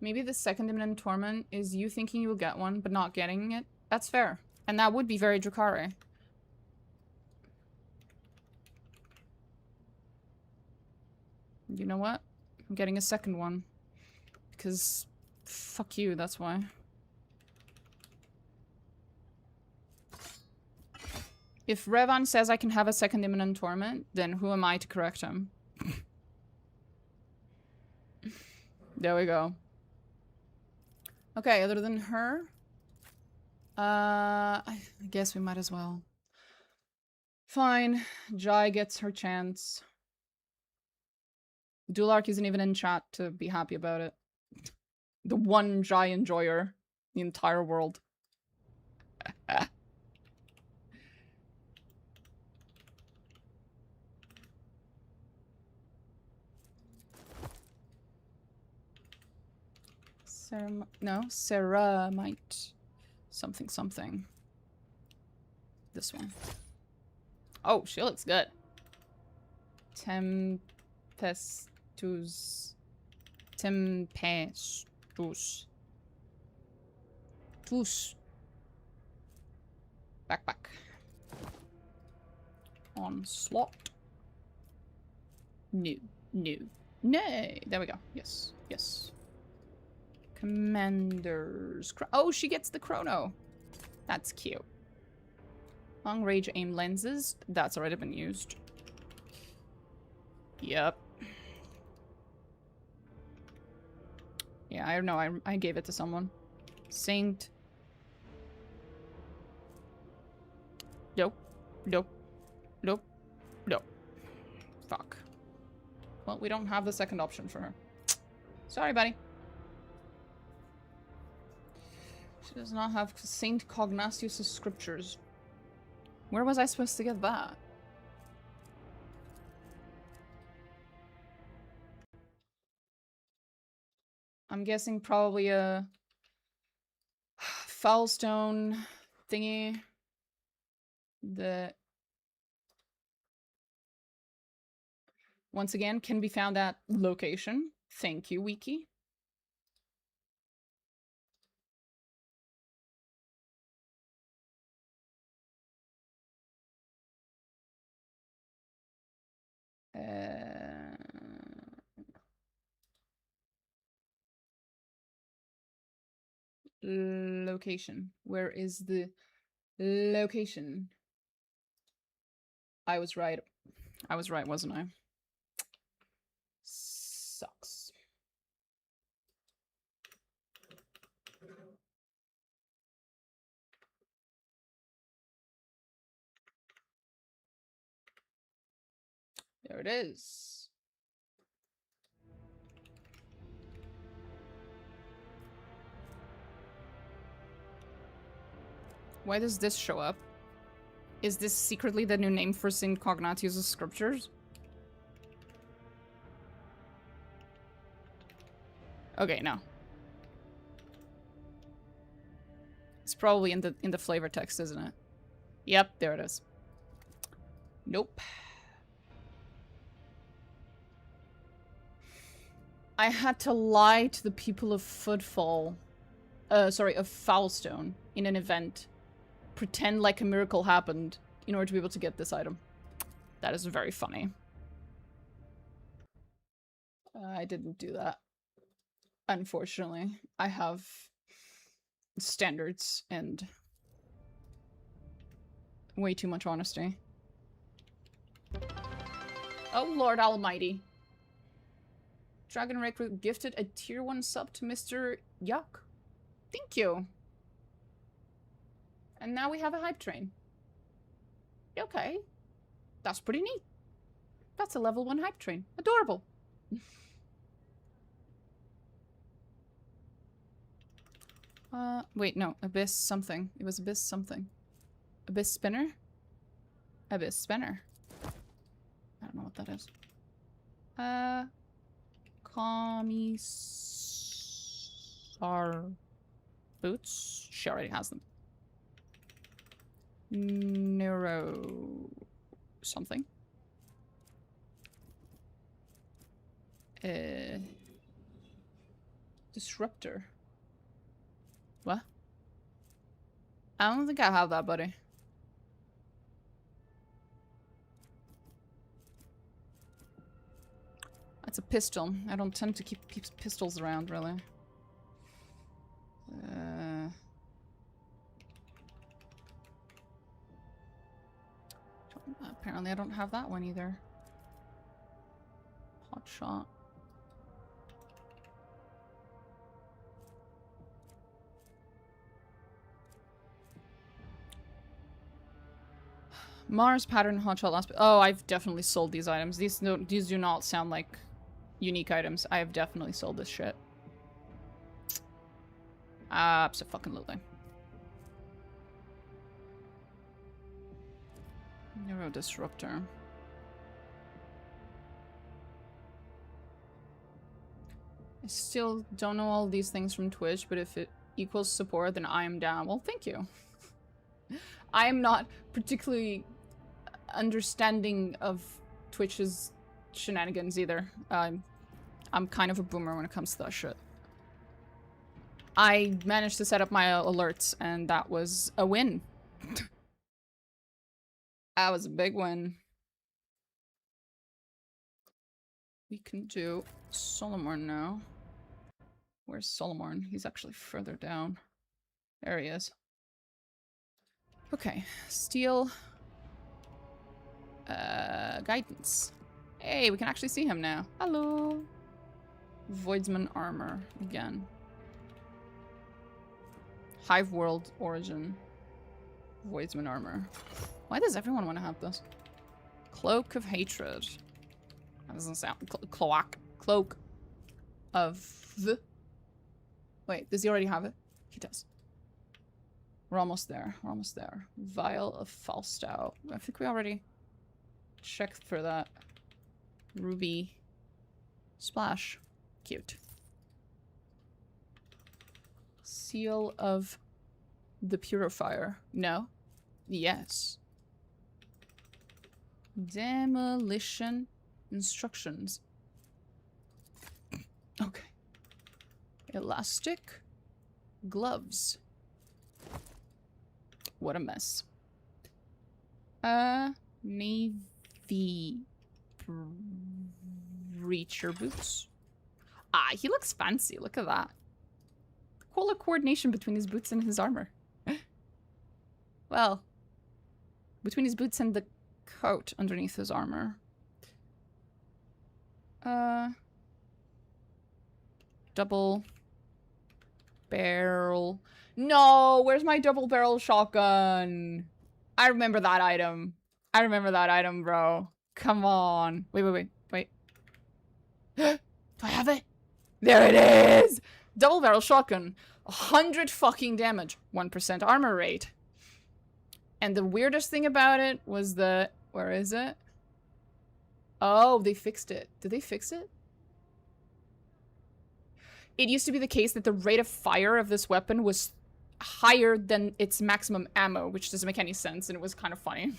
Maybe the second imminent torment is you thinking you will get one, but not getting it. That's fair. And that would be very Drakari. You know what? I'm getting a second one. Because fuck you, that's why. If Revan says I can have a second imminent torment, then who am I to correct him? There we go. Okay, other than her, I guess we might as well. Fine, Jai gets her chance. Dulark isn't even in chat to be happy about it. The one Jai enjoyer. The entire world. Ceramite. Something, something. This one. Oh, she looks good. Tempestus. Tempestus. Tus. Backpack. Onslaught. No. No. No. There we go. Yes. Yes. Commander's... Oh, she gets the chrono. That's cute. Long range aim lenses. That's already been used. Yep. Yeah, I know. I gave it to someone. Saint. Nope. Nope. Nope. Nope. Fuck. Well, we don't have the second option for her. Sorry, buddy. She does not have Saint Cognatius' scriptures. Where was I supposed to get that? I'm guessing probably a Foulstone thingy that once again can be found at location. Thank you, Wiki. Location. Where is the location? I was right. I was right, wasn't I? Sucks. There it is. Why does this show up? Is this secretly the new name for St. Cognatius' scriptures? Okay, no. It's probably in the flavor text, isn't it? Yep, there it is. Nope. I had to lie to the people of Footfall. Sorry, of Foulstone in an event. Pretend like a miracle happened in order to be able to get this item. That is very funny. I didn't do that. Unfortunately. I have standards and way too much honesty. Oh, Lord Almighty. Dragon Recruit gifted a tier 1 sub to Mr. Yuck. Thank you. And now we have a hype train. Okay. That's pretty neat. That's a level 1 hype train. Adorable. Wait, no. Abyss something. It was Abyss something. Abyss Spinner? Abyss Spinner. I don't know what that is. Commissar boots? She already has them. Neuro... something. Disruptor. What? I don't think I have that, buddy. That's a pistol. I don't tend to keep pistols around, really. Apparently I don't have that one either. Hot shot. Mars pattern hotshot last. Oh, I've definitely sold these items. These do not sound like unique items. I have definitely sold this shit. Abso-fucking-lutely. Neurodisruptor. I still don't know all these things from Twitch, but if it equals support, then I am down. Well, thank you. I am not particularly understanding of Twitch's shenanigans either. I'm kind of a boomer when it comes to that shit. I managed to set up my alerts, and that was a win. That was a big win. We can do Solomorn now. Where's Solomorn? He's actually further down. There he is. Okay, steal. Guidance. Hey, we can actually see him now. Hello. Voidsman armor again. Hive world origin. Voidsman armor. Why does everyone want to have this? Cloak of hatred. That doesn't sound cloak of the. Wait, does he already have it? He does. We're almost there. We're almost there. Vial of Falstau. I think we already checked for that. Ruby splash. Cute. Seal of the Purifier. No. Yes. Demolition instructions. Okay. Elastic gloves. What a mess. Navy breacher boots. Ah, he looks fancy. Look at that. Cool coordination between his boots and his armor. Well, between his boots and the coat underneath his armor. Double barrel. No, where's my double barrel shotgun? I remember that item. I remember that item, bro. Come on. Wait. Do I have it? There it is! Double barrel shotgun. 100 fucking damage. 1% armor rate. And the weirdest thing about it was the... Where is it? Oh, they fixed it. Did they fix it? It used to be the case that the rate of fire of this weapon was higher than its maximum ammo, which doesn't make any sense, and it was kind of funny.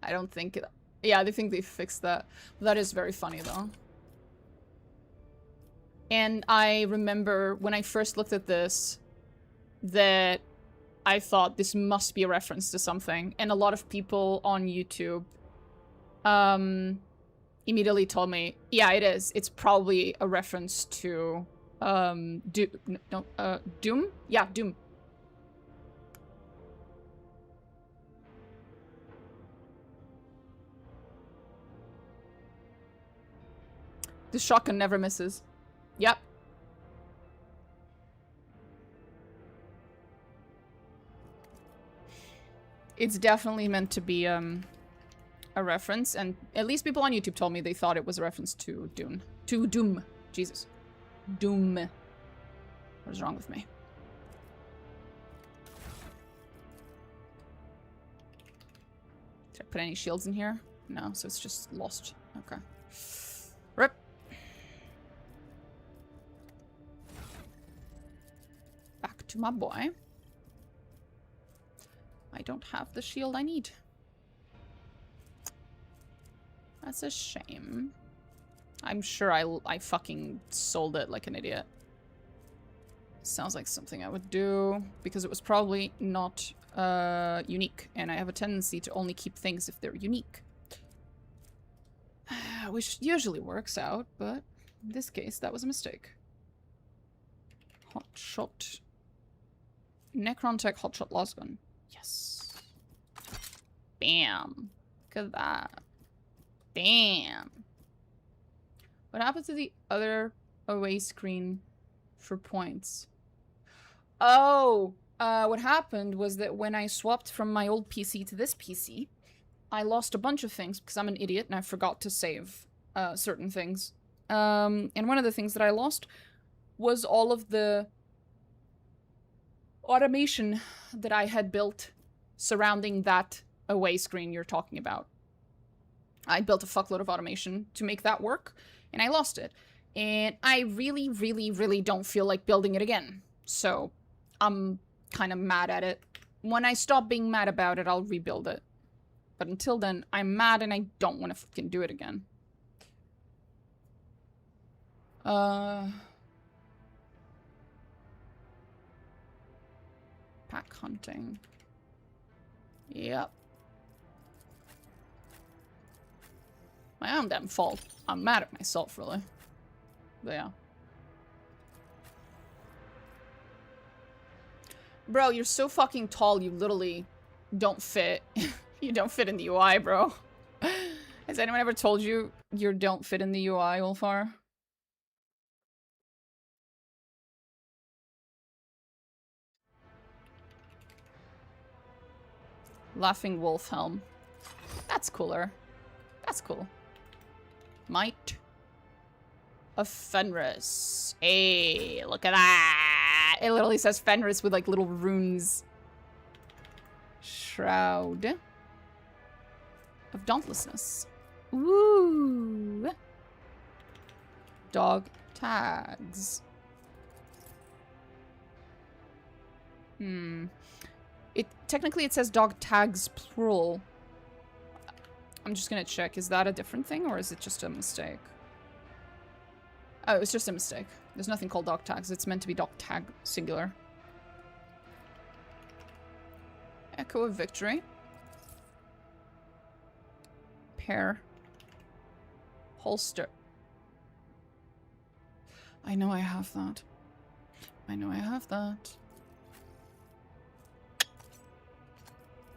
I don't think... Yeah, I think they fixed that. That is very funny, though. And I remember when I first looked at this, that I thought this must be a reference to something. And a lot of people on YouTube immediately told me, yeah, it is. It's probably a reference to Doom? Yeah, Doom. The shotgun never misses. Yep. It's definitely meant to be a reference, and at least people on YouTube told me they thought it was a reference to Doom. To Doom. Jesus. Doom. What is wrong with me? Did I put any shields in here? No, so it's just lost. Okay. Rip. Back to my boy. I don't have the shield I need. That's a shame. I'm sure I fucking sold it like an idiot. Sounds like something I would do, because it was probably not unique, and I have a tendency to only keep things if they're unique. Which usually works out, but in this case, that was a mistake. Hot shot. Necron Tech Hot Shot Lasgun. Yes. Bam. Look at that. Bam. What happened to the other away screen for points? Oh, what happened was that when I swapped from my old PC to this PC, I lost a bunch of things because I'm an idiot and I forgot to save certain things. And one of the things that I lost was all of the automation that I had built surrounding that away screen you're talking about. I built a fuckload of automation to make that work, and I lost it. And I really, really, really don't feel like building it again. So, I'm kind of mad at it. When I stop being mad about it, I'll rebuild it. But until then, I'm mad and I don't want to fucking do it again. Pack hunting. Yep. My own damn fault. I'm mad at myself, really. But yeah. Bro, you're so fucking tall, you literally don't fit. You don't fit in the UI, bro. Has anyone ever told you you don't fit in the UI, Ulfar? Laughing Wolf Helm. That's cooler. That's cool. Might of Fenris. Hey, look at that. It literally says Fenris with like little runes. Shroud of Dauntlessness. Ooh. Dog tags. Technically it says dog tags plural. I'm just gonna check. Is that a different thing or is it just a mistake? Oh, it's just a mistake. There's nothing called dog tags. It's meant to be dog tag singular. Echo of Victory. Pair. Holster. I know I have that. I know I have that.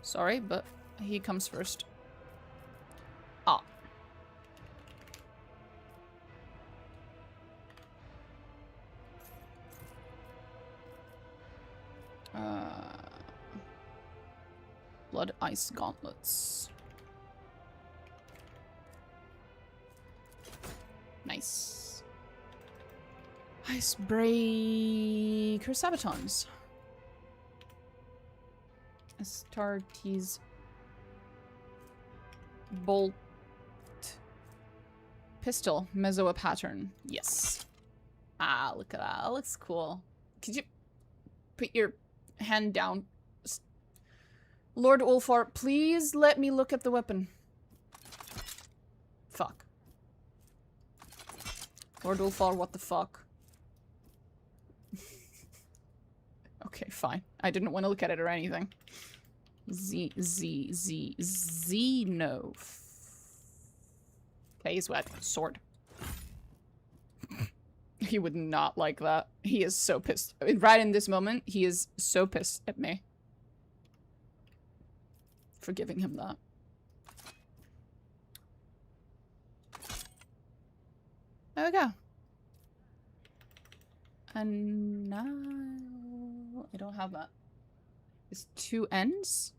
Sorry, but he comes first. Ah. Blood Ice Gauntlets. Nice. Icebreaker Sabatons. Astartes. Bolt. Pistol. Mezzoa pattern. Yes. Ah, look at that. That looks cool. Could you put your hand down? Lord Ulfar, please let me look at the weapon. Fuck. Lord Ulfar, what the fuck? Okay, fine. I didn't want to look at it or anything. Xeno. Okay, he's wet. Sword. He would not like that. He is so pissed. Right in this moment, he is so pissed at me. For giving him that. There we go. And now... I don't have that. It's 2 ends?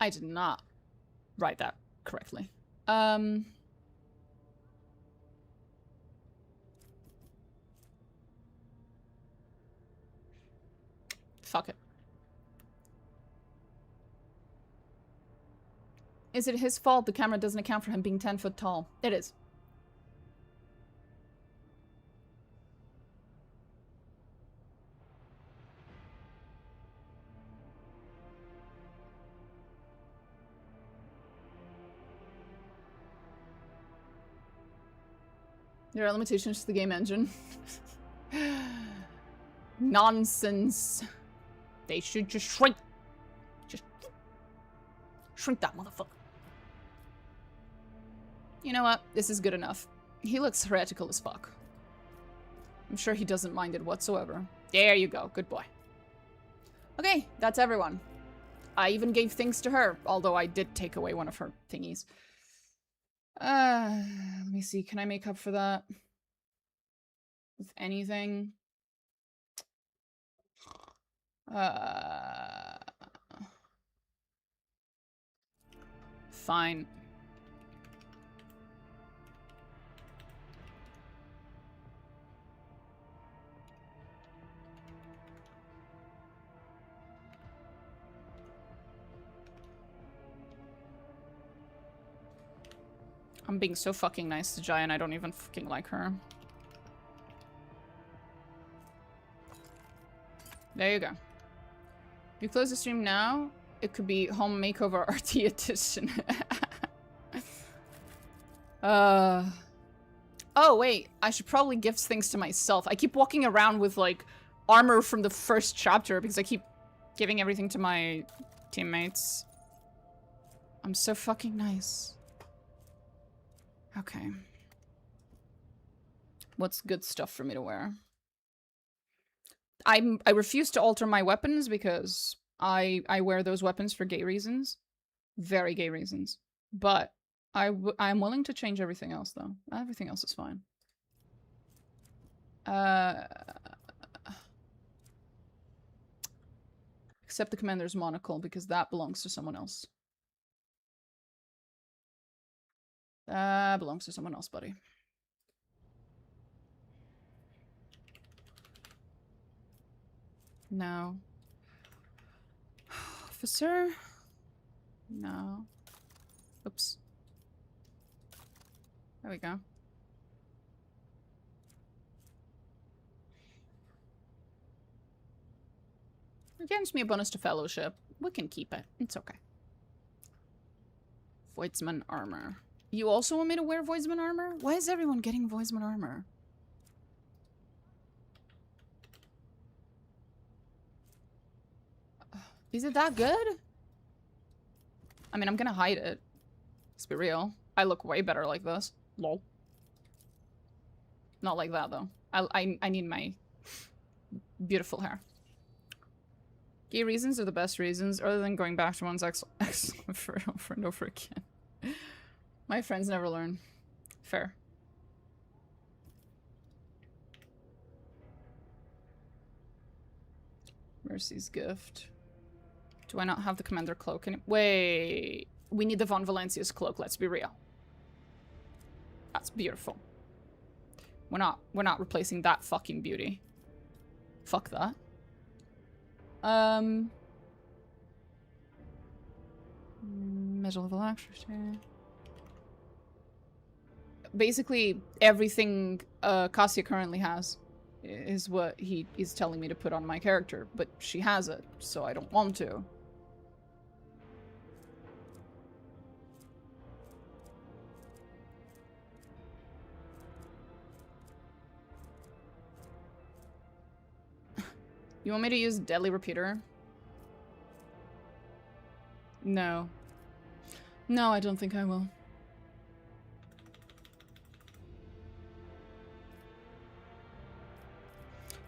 I did not write that correctly. Fuck it. Is it his fault the camera doesn't account for him being 10 foot tall? It is. There are limitations to the game engine. Nonsense. They should just shrink. Just shrink that motherfucker. You know what? This is good enough. He looks heretical as fuck. I'm sure he doesn't mind it whatsoever. There you go. Good boy. Okay, that's everyone. I even gave things to her, although I did take away one of her thingies. Let me see. Can I make up for that? With anything? Fine. I'm being so fucking nice to Jai and I don't even fucking like her. There you go. If you close the stream now, it could be Home Makeover RT Edition. Oh, wait. I should probably give things to myself. I keep walking around with, like, armor from the first chapter because I keep giving everything to my teammates. I'm so fucking nice. Okay. What's good stuff for me to wear? I refuse to alter my weapons because I wear those weapons for gay reasons. Very gay reasons. But I'm willing to change everything else, though. Everything else is fine. Except the commander's monocle, because that belongs to someone else. That belongs to someone else, buddy. No. Officer? No. Oops. There we go. It gives me a bonus to fellowship. We can keep it. It's okay. Voidsman armor. You also want me to wear Voidsman armor? Why is everyone getting Voidsman armor? Is it that good? I mean, I'm gonna hide it. Let's be real. I look way better like this. Lol. Not like that, though. I need my beautiful hair. Gay reasons are the best reasons, other than going back to one's ex for over and over again. My friends never learn. Fair. Mercy's gift. Do I not have the commander cloak? Wait. We need the Von Valencia's cloak, let's be real. That's beautiful. We're not replacing that fucking beauty. Fuck that. Measure level accuracy. Basically, everything Cassia currently has is what he is telling me to put on my character, but she has it, so I don't want to. You want me to use Deadly Repeater? No. No, I don't think I will.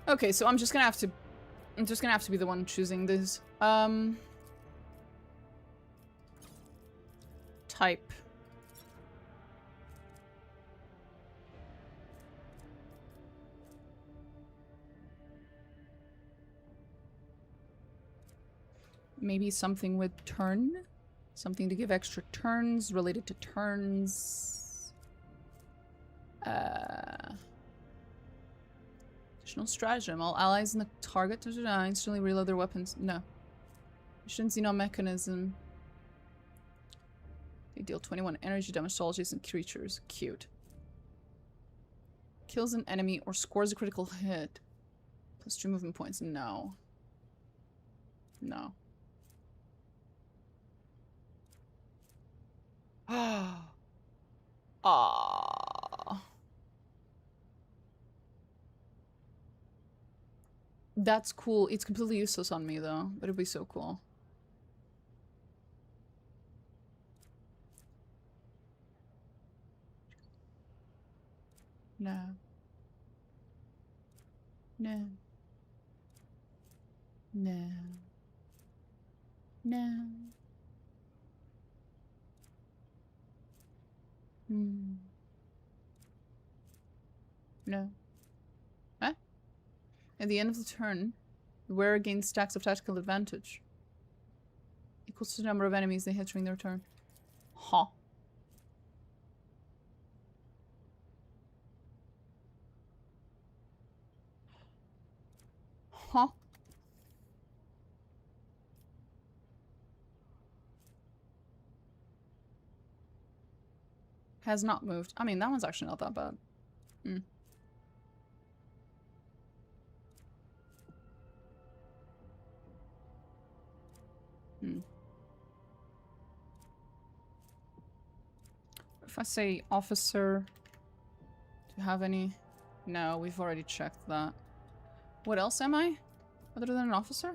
Okay, so I'm just gonna have to be the one choosing this. Type. Maybe something with turn? Something to give extra turns related to turns. Additional stratagem. All allies in the target to instantly reload their weapons. No. Mission Xeno mechanism. They deal 21 energy damage to all adjacent creatures. Cute. Kills an enemy or scores a critical hit. Plus 2 movement points. No. No. Ah. That's cool. It's completely useless on me though, but it'd be so cool. No. No. No. No. No. Huh? At the end of the turn, Wearer gains stacks of tactical advantage. Equals to the number of enemies they hit during their turn. Huh. Huh. Has not moved. I mean, that one's actually not that bad. Hmm. Hmm. If I say officer, do you have any? No, we've already checked that. What else am I? Other than an officer?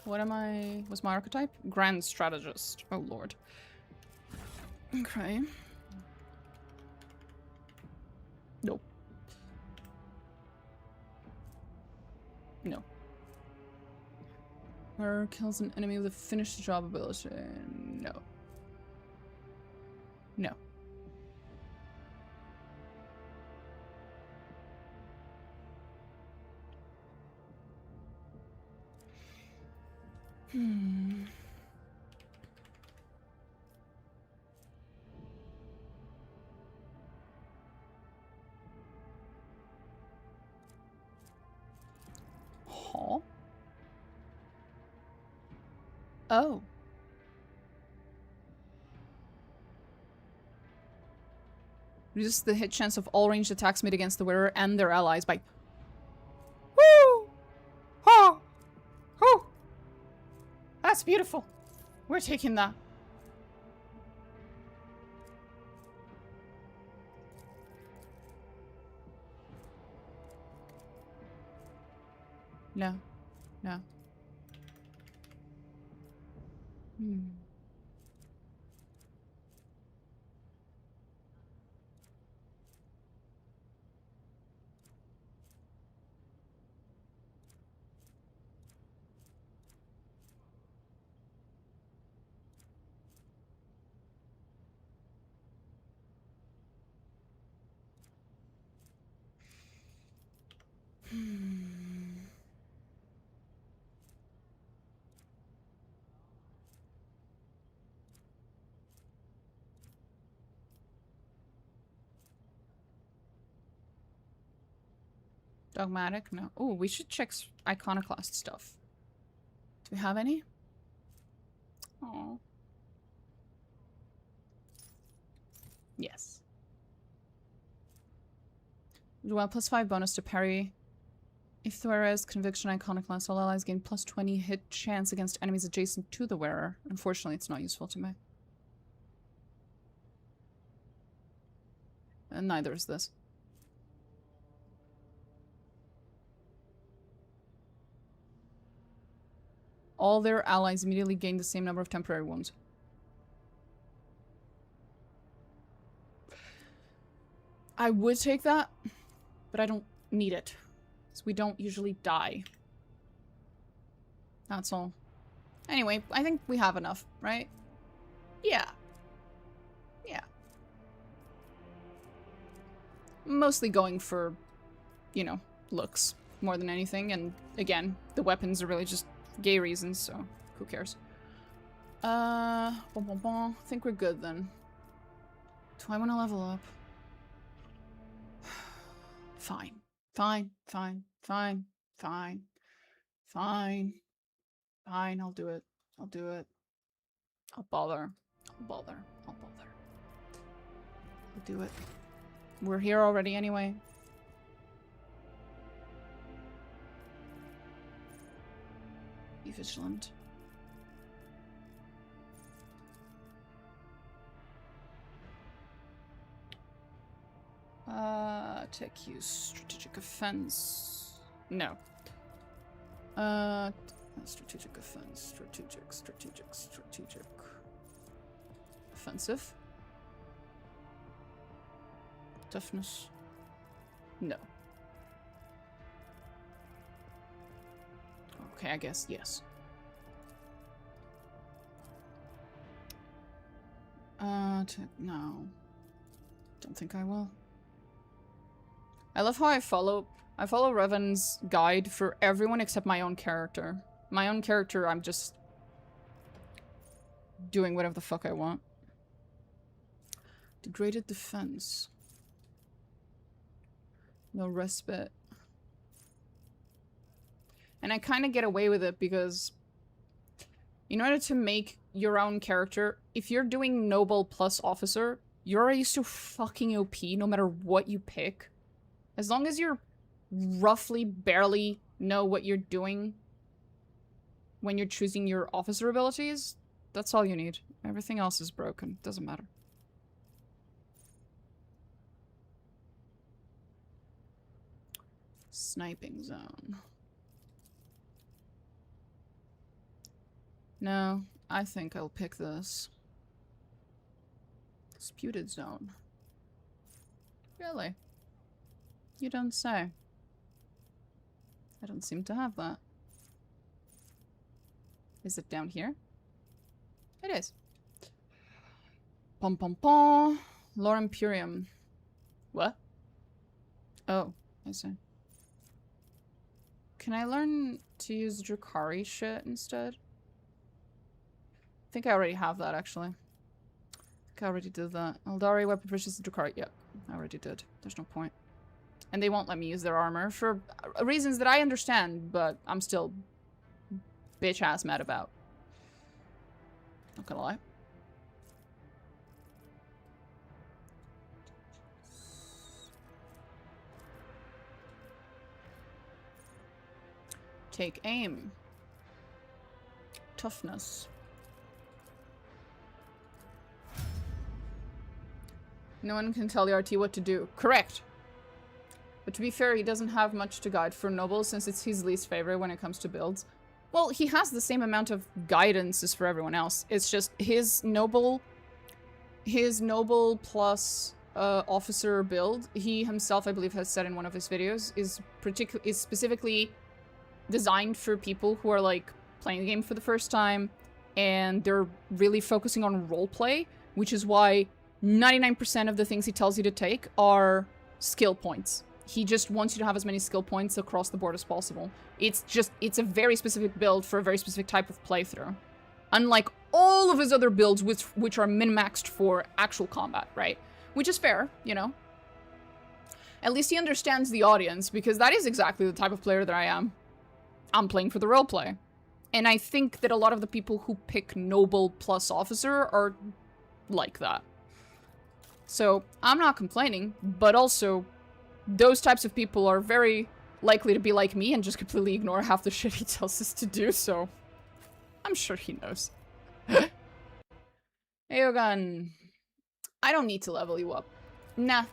What am I? What's my archetype? Grand strategist. Oh lord. Okay. Nope. No. Or kills an enemy with a finish the job ability. No. No. Hmm. Huh? Oh. Reduces the hit chance of all ranged attacks made against the wearer and their allies by... Woo! Ha! Woo! That's beautiful. We're taking that. No. No. Hmm. Dogmatic? No. Oh, we should check iconoclast stuff. Do we have any? Oh. Yes. Well, +5 bonus to parry. If the wearer's conviction iconoclast, all allies gain +20 hit chance against enemies adjacent to the wearer. Unfortunately, it's not useful to me. And neither is this. All their allies immediately gain the same number of temporary wounds. I would take that, but I don't need it. So we don't usually die. That's all. Anyway, I think we have enough, right? Yeah. Yeah. Mostly going for, you know, looks more than anything. And again, the weapons are really just gay reasons, so who cares? I think we're good then. Do I want to level up? Fine. Fine. Fine. Fine. Fine. Fine. Fine, I'll do it. I'll do it. I'll bother. I'll bother. I'll bother. I'll do it. We're here already anyway. Be vigilant. Tech use strategic offense. No. Strategic offense. Strategic. Offensive. Toughness. No. Okay, I guess yes. No. Don't think I will. I love how I follow Revan's guide for everyone except my own character. My own character, I'm just doing whatever the fuck I want. Degraded defense. No respite. And I kind of get away with it because in order to make your own character, if you're doing noble plus officer, you're already so fucking OP no matter what you pick. As long as you're roughly barely know what you're doing when you're choosing your officer abilities, that's all you need. Everything else is broken. Doesn't matter. Sniping zone. No, I think I'll pick this. Disputed zone. Really? You don't say. I don't seem to have that. Is it down here? It is. Pom pom pom. Lore Imperium. What? Oh, I see. Can I learn to use Drakari shit instead? I think I already have that, actually. I think I already did that. Eldari weapon proficiency Drakari. Yep, I already did. There's no point. And they won't let me use their armor for reasons that I understand, but I'm still bitch-ass mad about. Not gonna lie. Take aim. Toughness. No one can tell the RT what to do. Correct. But to be fair, he doesn't have much to guide for noble since it's his least favorite when it comes to builds. Well, he has the same amount of guidance as for everyone else. It's just his noble plus officer build, he himself, I believe, has said in one of his videos, is specifically designed for people who are like playing the game for the first time and they're really focusing on roleplay, which is why 99% of the things he tells you to take are skill points. He just wants you to have as many skill points across the board as possible. It's a very specific build for a very specific type of playthrough. Unlike all of his other builds, which are min-maxed for actual combat, right? Which is fair, you know? At least he understands the audience, because that is exactly the type of player that I am. I'm playing for the roleplay. And I think that a lot of the people who pick Noble plus Officer are like that. So, I'm not complaining, but also, those types of people are very likely to be like me and just completely ignore half the shit he tells us to do, so I'm sure he knows. Aogun, I don't need to level you up. Nah,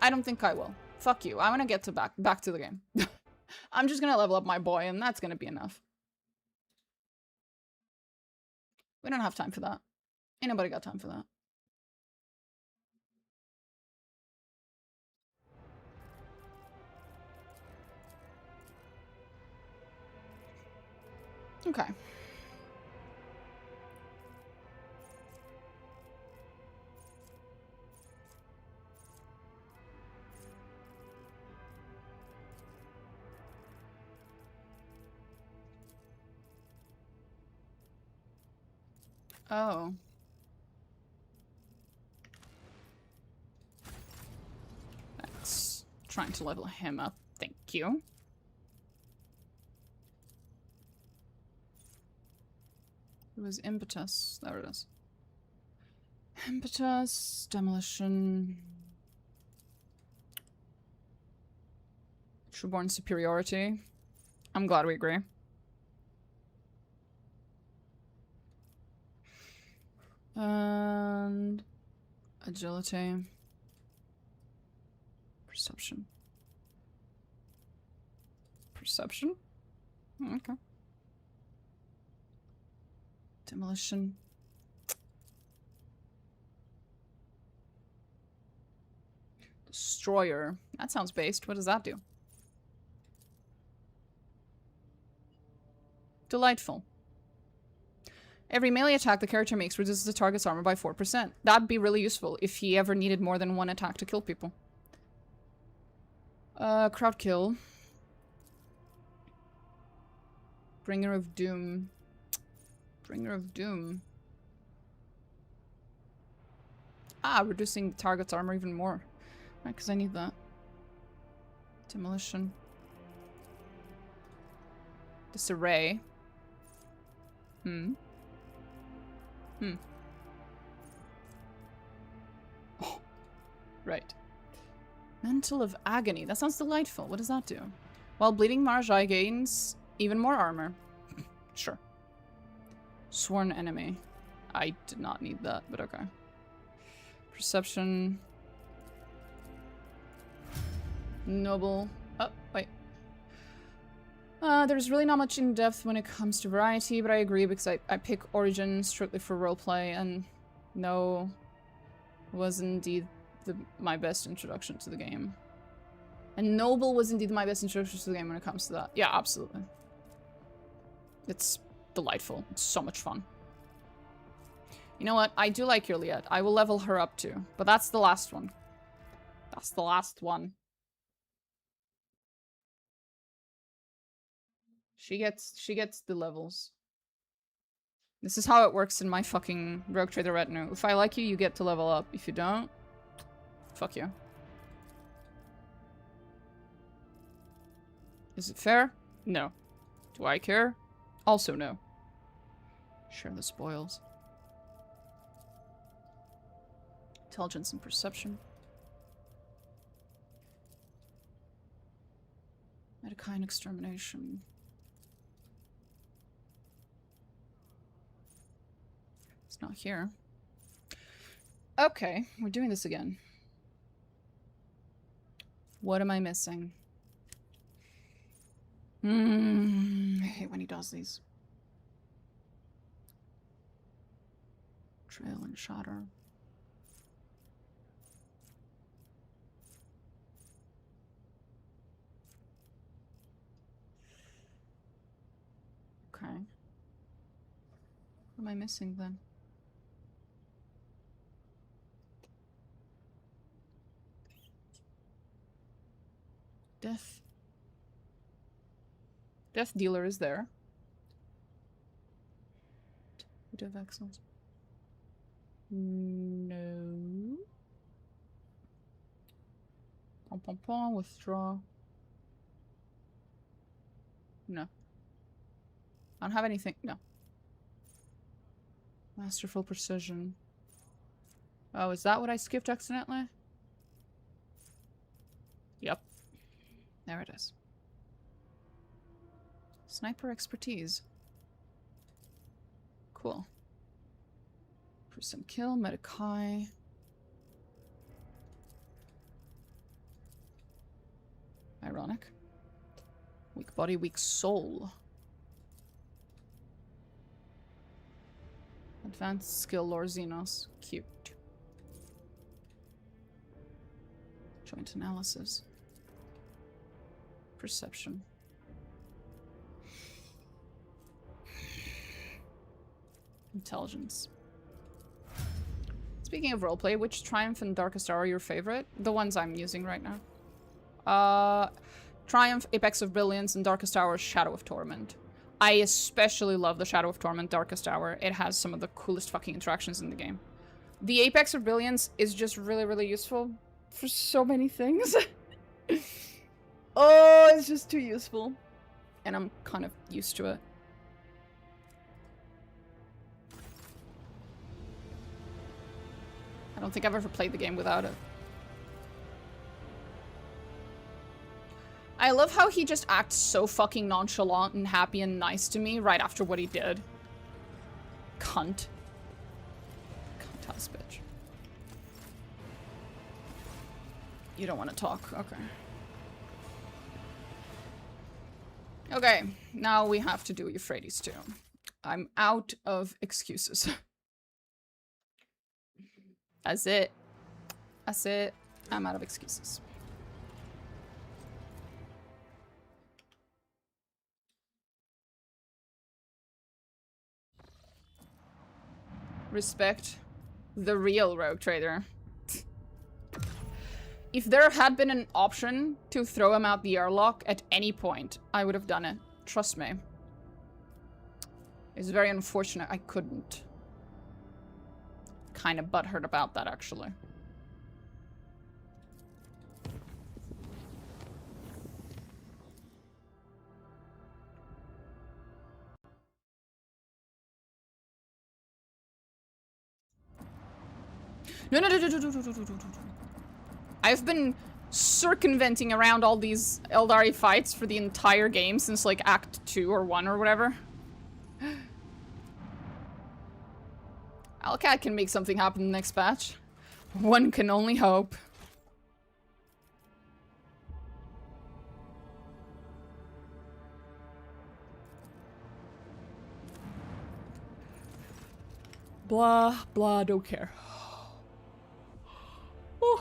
I don't think I will. Fuck you, I want to get to back to the game. I'm just gonna level up my boy and that's gonna be enough. We don't have time for that. Ain't nobody got time for that. Okay. Oh. That's trying to level him up. Thank you. It was impetus. There it is. Impetus, demolition. Trueborn superiority. I'm glad we agree. And agility. Perception. Perception? Okay. Demolition. Destroyer. That sounds based. What does that do? Delightful. Every melee attack the character makes reduces the target's armor by 4%. That'd be really useful if he ever needed more than one attack to kill people. Crowd kill. Bringer of Doom. Bringer of Doom. Ah, reducing the target's armor even more. Right, because I need that. Demolition. Disarray. Oh. Right. Mantle of Agony. That sounds delightful. What does that do? While bleeding, Marjai gains even more armor. Sure. Sworn enemy. I did not need that, but okay. Perception. Noble. Oh, wait. There's really not much in depth when it comes to variety, but I agree because I pick Origin strictly for roleplay, and no was indeed my best introduction to the game. And Noble was indeed my best introduction to the game when it comes to that. Yeah, absolutely. It's delightful. It's so much fun. You know what? I do like Juliet. I will level her up too. But that's the last one. That's the last one. She gets the levels. This is how it works in my fucking Rogue Trader retinue. If I like you, you get to level up. If you don't, fuck you. Is it fair? No. Do I care? Also no. Share the spoils. Intelligence and perception. Medicine extermination. It's not here. Okay, we're doing this again. What am I missing? I hate when he does these. Trail and shatter. Okay. What am I missing then? Death. Death dealer is there. We do have excellence. No. Pom pom pom, withdraw. No. I don't have anything. No. Masterful precision. Oh, is that what I skipped accidentally? Yep. There it is. Sniper expertise. Cool. Percent kill, Medikai. Ironic. Weak body, weak soul. Advanced skill, Lord Xenos. Cute. Joint analysis. Perception. Intelligence. Speaking of roleplay, which Triumph and Darkest Hour are your favorite? The ones I'm using right now. Triumph, Apex of Brilliance, and Darkest Hour, Shadow of Torment. I especially love the Shadow of Torment Darkest Hour. It has some of the coolest fucking interactions in the game. The Apex of Brilliance is just really, really useful for so many things. Oh, it's just too useful. And I'm kind of used to it. I don't think I've ever played the game without it. I love how he just acts so fucking nonchalant and happy and nice to me right after what he did. Cunt. Cunt-ass bitch. You don't want to talk. Okay. Okay, now we have to do Euphrates too. I'm out of excuses. That's it. That's it. I'm out of excuses. Respect the real Rogue Trader. If there had been an option to throw him out the airlock at any point, I would have done it. Trust me. It's very unfortunate I couldn't. Kind of butthurt about that, actually. No. I've been circumventing around all these Eldari fights for the entire game since, like, Act 2 or 1 or whatever. Alcat can make something happen in the next patch. One can only hope. Blah, blah, don't care. Ooh.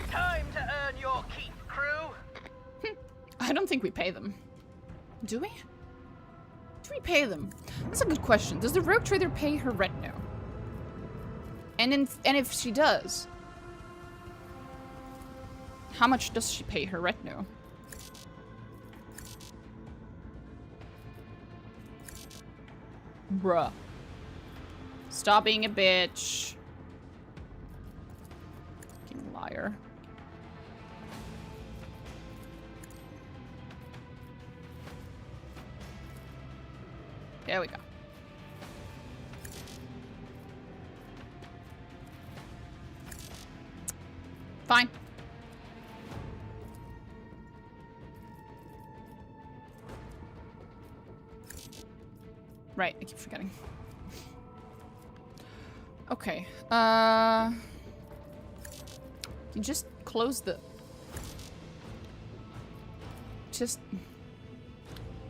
Time to earn your keep, crew. I don't think we pay them. Do we? Do we pay them? That's a good question. Does the rogue trader pay her retinue? And if she does, how much does she pay her retinue? Bruh. Stop being a bitch. Fucking liar. There we go. Fine. Right, I keep forgetting. Okay, you just close the...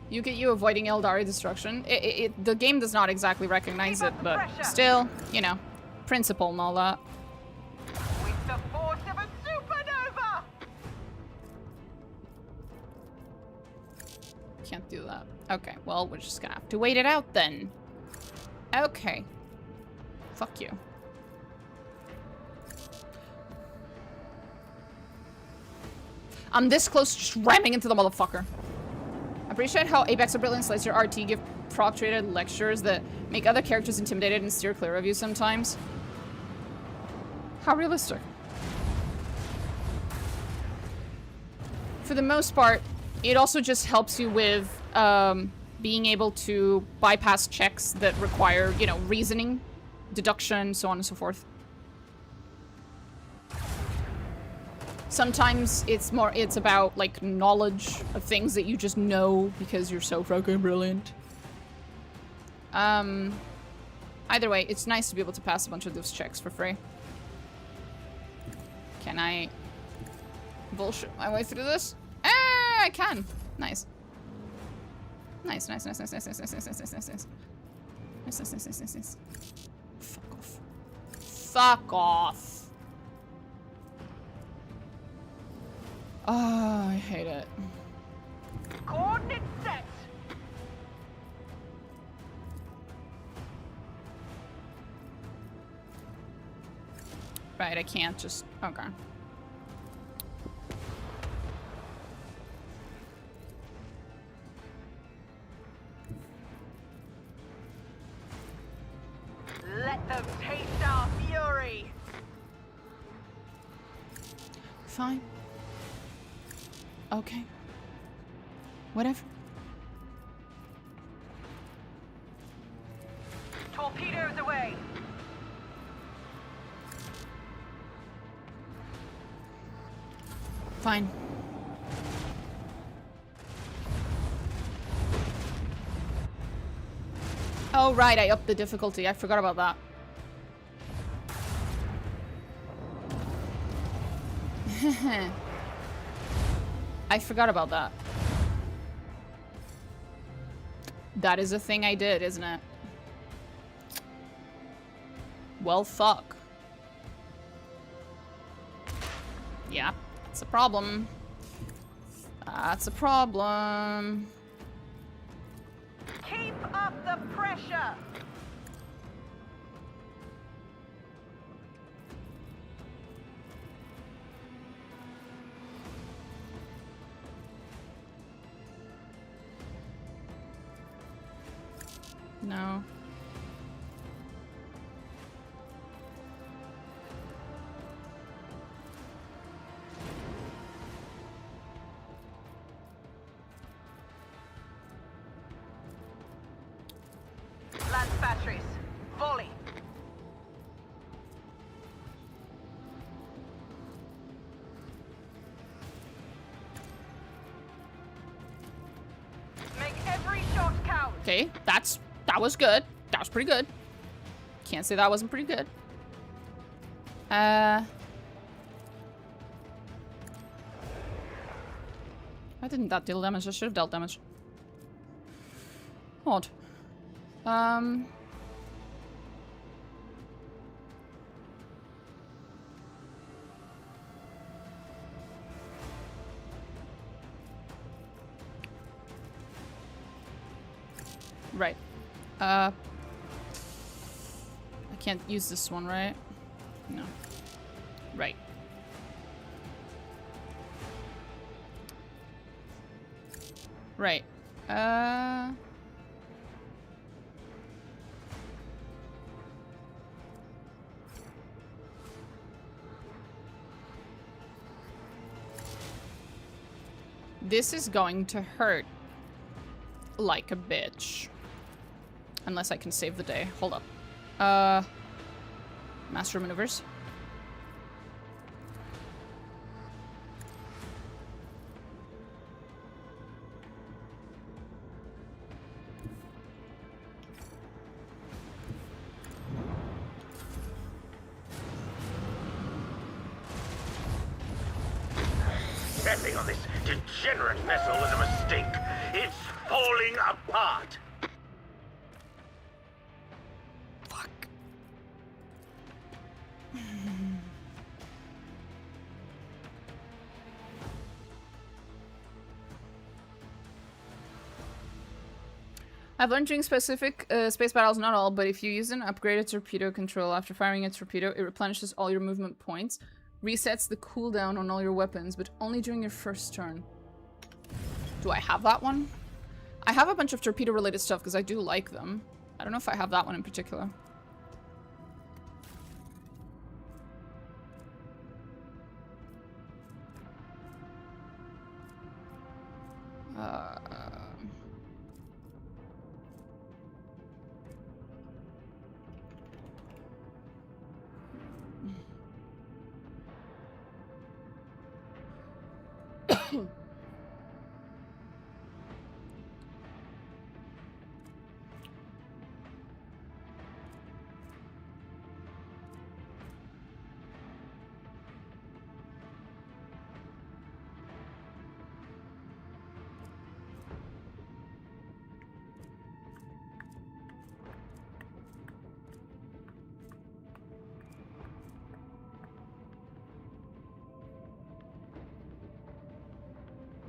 You get you avoiding Eldari destruction. The game does not exactly recognize it, but still, you know, principle and all that. With the force of a supernova! Can't do that. Okay, well, we're just gonna have to wait it out then. Okay. Fuck you. I'm this close to just ramming into the motherfucker. I appreciate how Apex of Brilliance lets your RT give proc-traded lectures that make other characters intimidated and steer clear of you sometimes. How realistic. For the most part, it also just helps you with being able to bypass checks that require, you know, reasoning, deduction, so on and so forth. Sometimes it's about, like, knowledge of things that you just know because you're so fucking brilliant. Either way, it's nice to be able to pass a bunch of those checks for free. Can I bullshit my way through this? Ah, I can. Nice. Nice. Fuck off. Fuck off. Oh, I hate it. Coordinate set. Right, I can't just... Okay. Let them taste our fury. Fine. Okay. Whatever. Torpedoes away. Fine. Oh, right, I upped the difficulty. I forgot about that. I forgot about that. That is a thing I did, isn't it? Well, fuck. Yeah, that's a problem. That's a problem. Keep up the pressure. No. Lance batteries. Volley. Make every shot count. Okay, that was good. That was pretty good. Can't say that wasn't pretty good. Why didn't that deal damage? I should have dealt damage. Odd. Right. I can't use this one, right? No. Right. Right. This is going to hurt like a bitch. Unless I can save the day. Hold up. Master maneuvers. Stepping on this degenerate vessel was a mistake. It's falling apart. Fuck. I've learned during specific space battles, not all, but if you use an upgraded torpedo control after firing a torpedo, it replenishes all your movement points, resets the cooldown on all your weapons, but only during your first turn. Do I have that one? I have a bunch of torpedo-related stuff because I do like them. I don't know if I have that one in particular.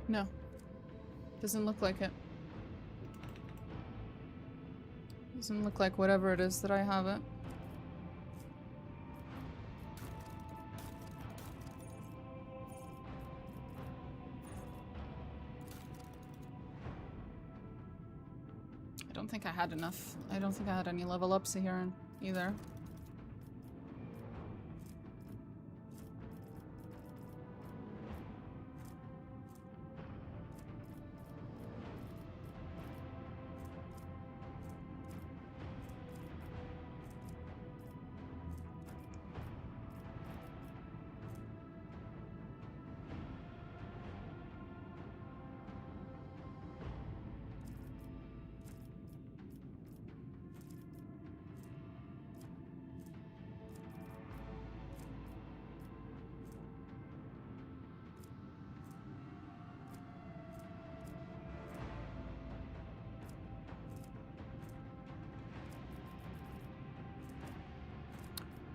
No. Doesn't look like it. Doesn't look like whatever it is that I have it. I don't think I had enough. I don't think I had any level ups here either.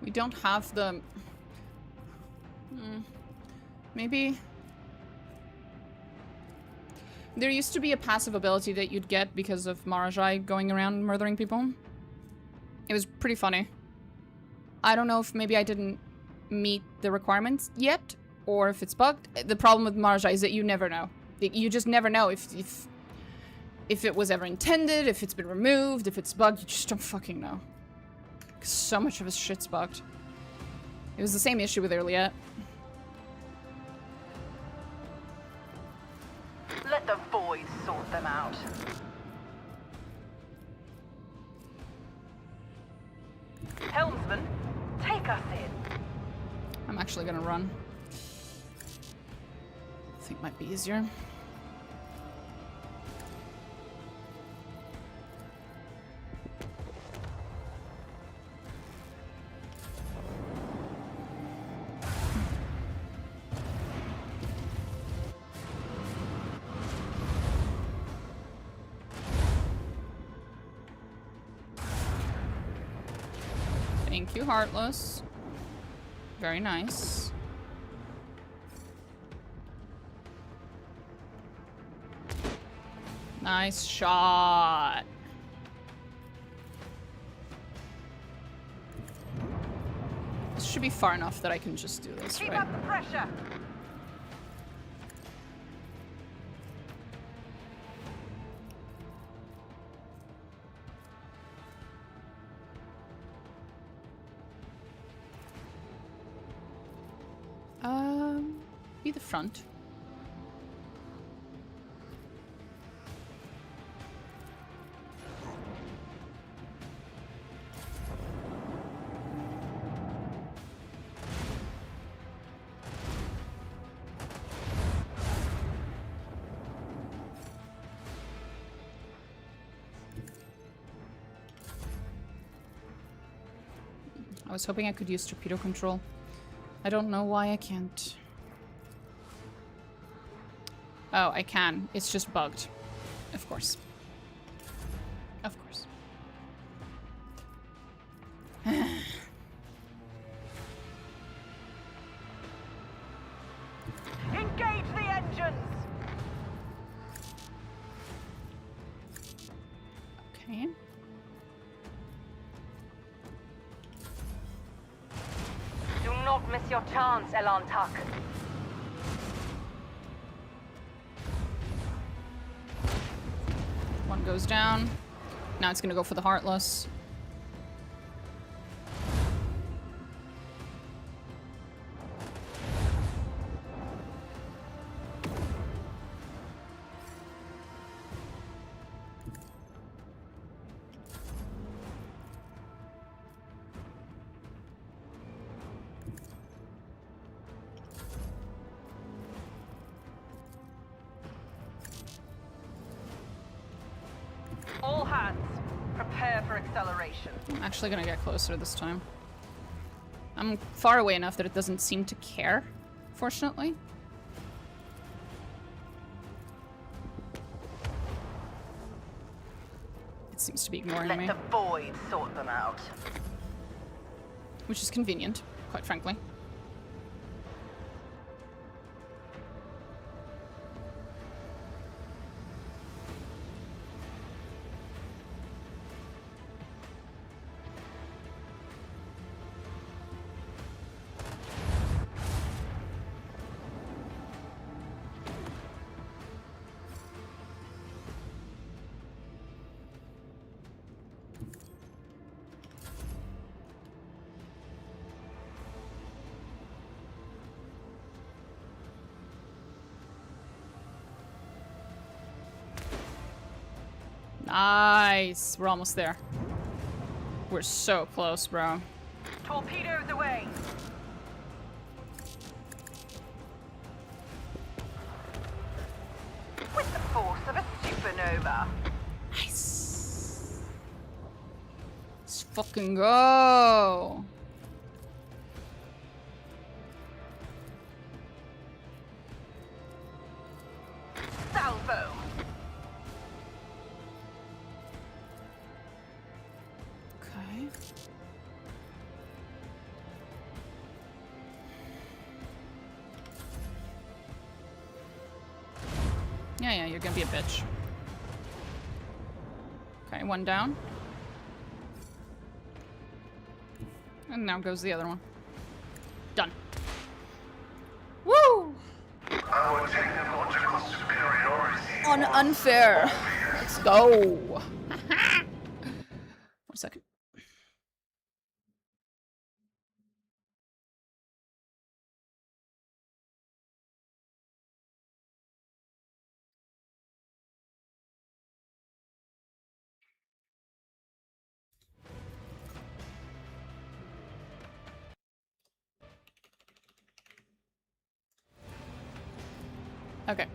We don't have the... Maybe... There used to be a passive ability that you'd get because of Marajai going around murdering people. It was pretty funny. I don't know if maybe I didn't meet the requirements yet, or if it's bugged. The problem with Marajai is that you never know. You just never know if it was ever intended, if it's been removed, if it's bugged. You just don't fucking know. 'Cause so much of his shit's bugged. It was the same issue with Earliet. Let the void sort them out. Helmsman, take us in. I'm actually gonna run. I think might be easier. Thank you, Heartless. Very nice. Nice shot. This should be far enough that I can just do this, Keep right? up the pressure. Be the front. I was hoping I could use torpedo control. I don't know why I can't. Oh, I can. It's just bugged. Of course. Of course. Engage the engines. Okay. Do not miss your chance, Elan Tuck. One goes down. Now it's gonna go for the Heartless. All hands, prepare for acceleration. I'm actually gonna get closer this time. I'm far away enough that it doesn't seem to care, fortunately. It seems to be ignoring Let me, the void sort them out. which is convenient, quite frankly. Nice. We're almost there. We're so close, bro. Torpedoes away. With the force of a supernova. Nice. Let's fucking go. Salvo. Okay. Yeah, Yeah, you're gonna be a bitch. Okay, one down. And now goes the other one. Done. Woo! Our technological superiority. On unfair. Let's go. 1 second. Okay,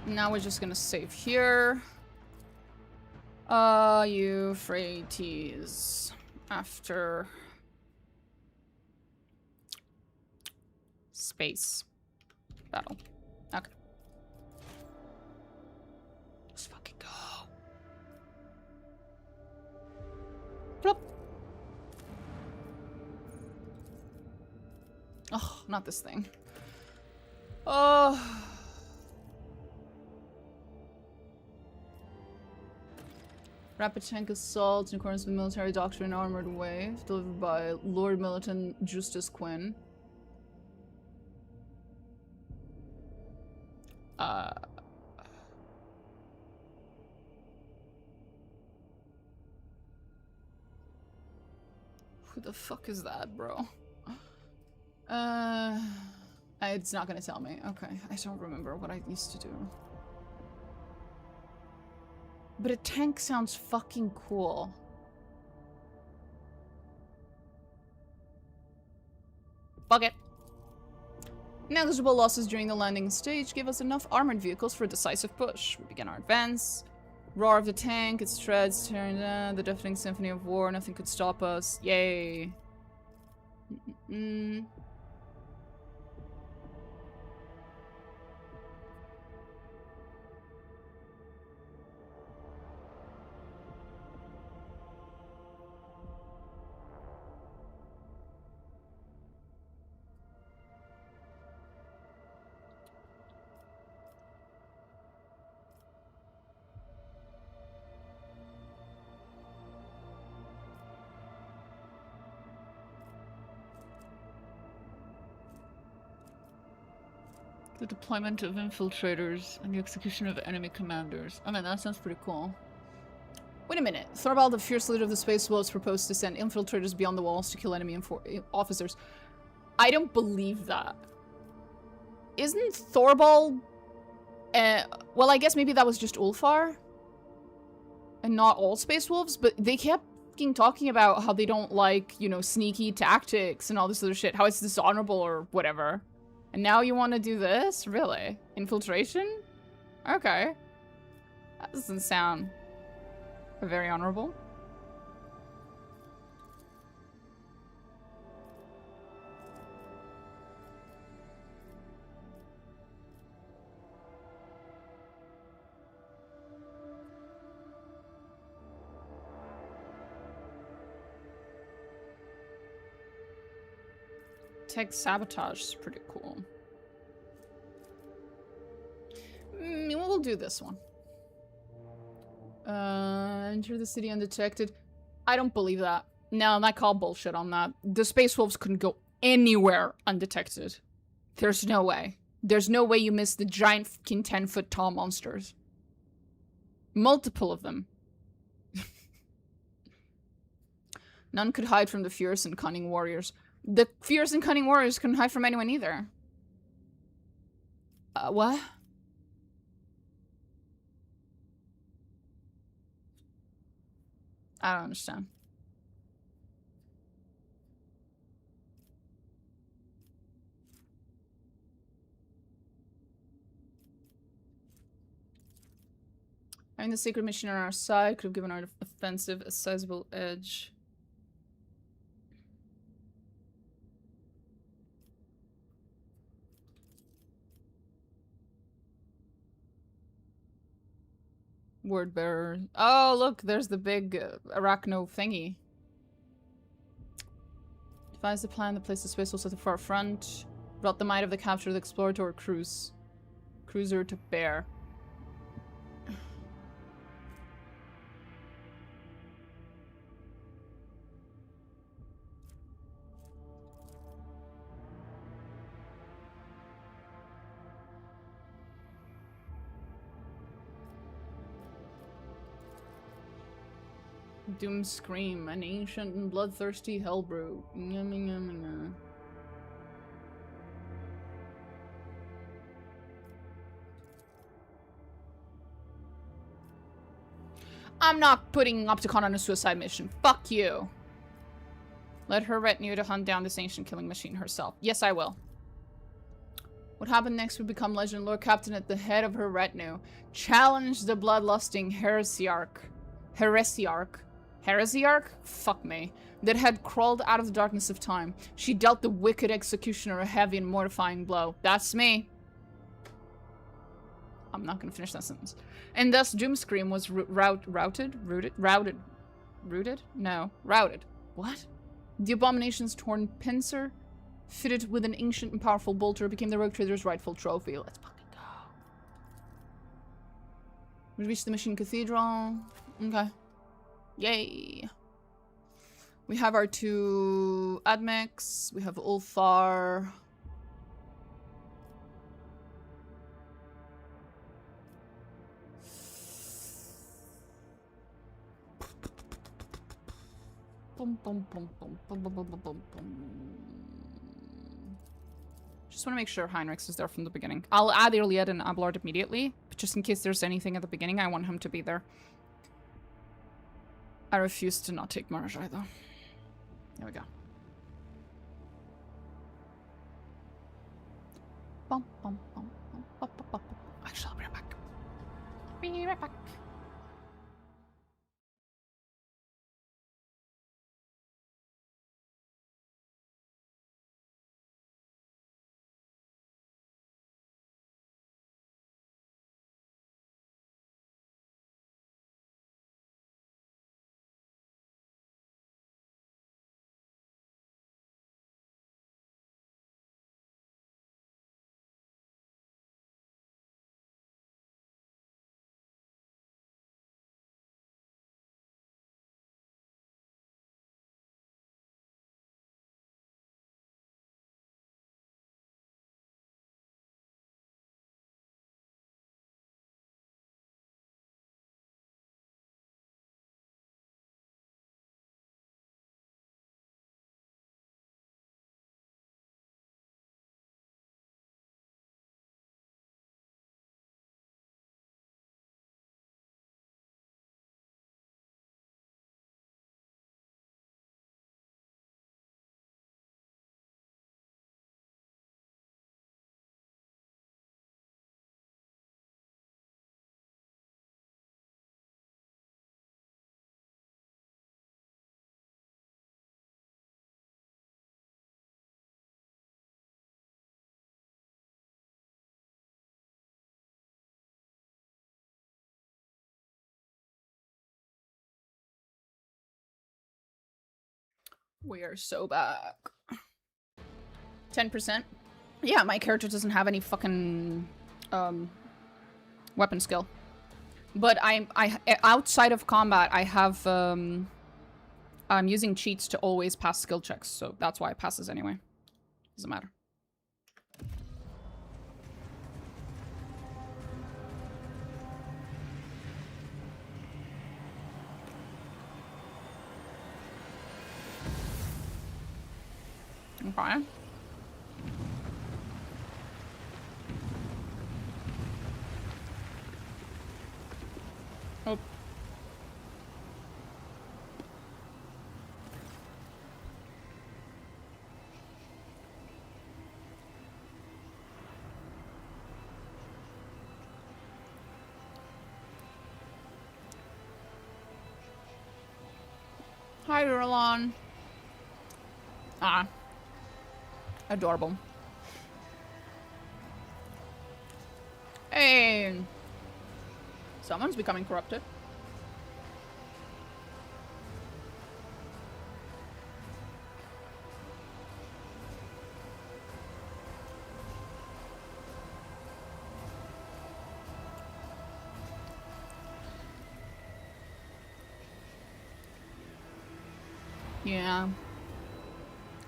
now we're just gonna save here. Euphrates. After... Space. Battle. Okay. Let's fucking go. Plop. Oh, not this thing. Oh... Rapid tank assault in accordance with military doctrine armored wave, delivered by Lord Militant Justice Quinn. Who the fuck is that, bro? It's not gonna tell me. Okay, I don't remember what I used to do. But a tank sounds fucking cool. Fuck it. Negligible losses during the landing stage give us enough armored vehicles for a decisive push. We begin our advance. Roar of the tank, its treads turned down, the deafening symphony of war, nothing could stop us. Yay. The deployment of infiltrators and the execution of enemy commanders. I mean, that sounds pretty cool. Wait a minute. Thorvald, the fierce leader of the Space Wolves, proposed to send infiltrators beyond the walls to kill enemy officers. I don't believe that. Isn't Thorvald... well, I guess maybe that was just Ulfar. And not all Space Wolves, but they kept talking about how they don't like, you know, sneaky tactics and all this other shit. How it's dishonorable or whatever. And now you want to do this? Really? Infiltration? Okay. That doesn't sound very honorable. Tech sabotage is pretty cool. We'll do this one. Enter the city undetected. I don't believe that. No, I call bullshit on that. The Space Wolves couldn't go anywhere undetected. There's no way. There's no way you missed the giant fucking 10-foot tall monsters. Multiple of them. None could hide from the fierce and cunning warriors. The fierce and cunning warriors couldn't hide from anyone either. What? I don't understand. Having the secret mission on our side could have given our offensive a sizable edge. Word bearer. Oh, look, there's the big arachno thingy. Devised a plan to place the Space Wolves at the far front. Brought the might of the capture of the explorator cruiser to bear. Doom Scream, an ancient and bloodthirsty hellbrew. Yummy, yummy, yummy. I'm not putting Opticon on a suicide mission. Fuck you. Let her retinue to hunt down this ancient killing machine herself. Yes, I will. What happened next would become legend. Lord Captain at the head of her retinue. Challenge the bloodlusting heresiarch. Heresiarch? Fuck me. That had crawled out of the darkness of time. She dealt the wicked executioner a heavy and mortifying blow. That's me. I'm not gonna finish that sentence. And thus Doomscream was routed? No. Routed. What? The abomination's torn pincer, fitted with an ancient and powerful bolter, became the rogue trader's rightful trophy. Let's fucking go. We reached the Machine Cathedral. Okay. Yay. We have our 2 admechs. We have Ulfar. Just want to make sure Heinrichs is there from the beginning. I'll add Iliad and Abelard immediately, but just in case there's anything at the beginning, I want him to be there. I refuse to not take Marjai, though. There we go. Actually, I'll be right back. Be right back. We are so back. 10%. Yeah, my character doesn't have any fucking weapon skill. But I outside of combat, I have I'm using cheats to always pass skill checks, so that's why it passes anyway. Doesn't matter. Okay. Oh. Hi, Roland. Ah. Adorable. Hey! Someone's becoming corrupted. Yeah.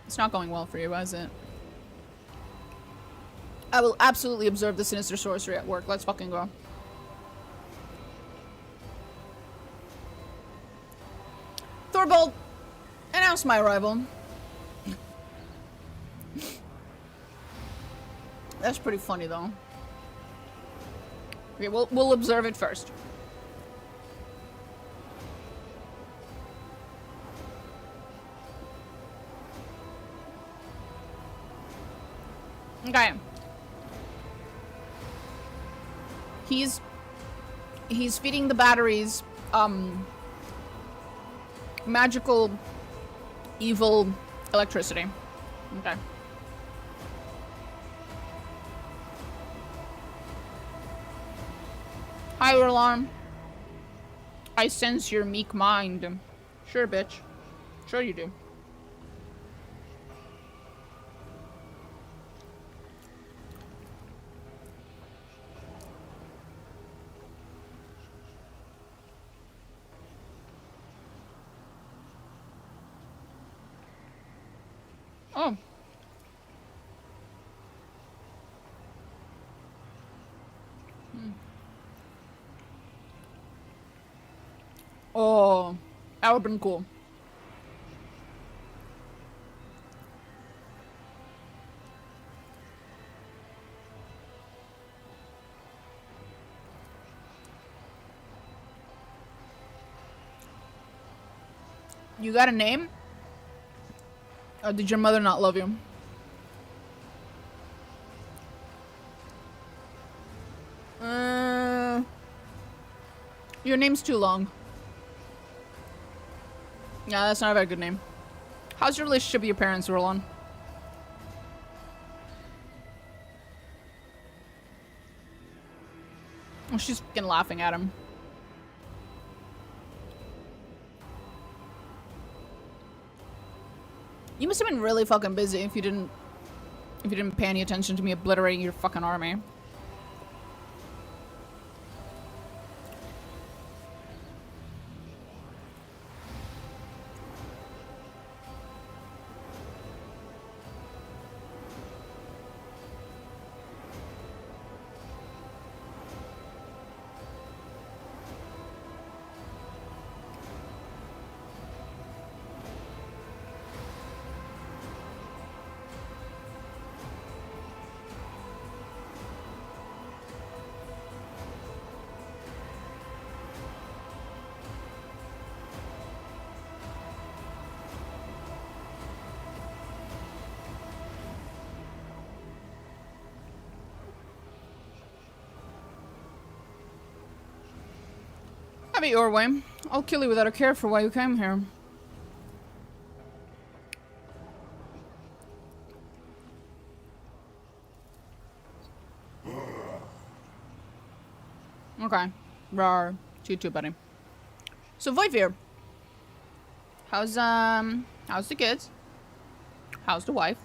It's not going well for you, is it? I will absolutely observe the sinister sorcery at work. Let's fucking go. marks my arrival. That's pretty funny, though. Okay, we'll observe it first. Okay. He's feeding the batteries magical evil electricity. Okay. Hi, alarm. I sense your meek mind. Sure, bitch. Sure you do. Oh. Oh, that would've been cool. You got a name? Or did your mother not love you? Your name's too long. Yeah, that's not a very good name. How's your relationship with your parents, Roland? Oh, she's fucking laughing at him. You must have been really fucking busy if you didn't pay any attention to me obliterating your fucking army. Have it your way. I'll kill you without a care for why you came here. Okay. Rawr. Too, buddy. So, Voivir. How's the kids? How's the wife?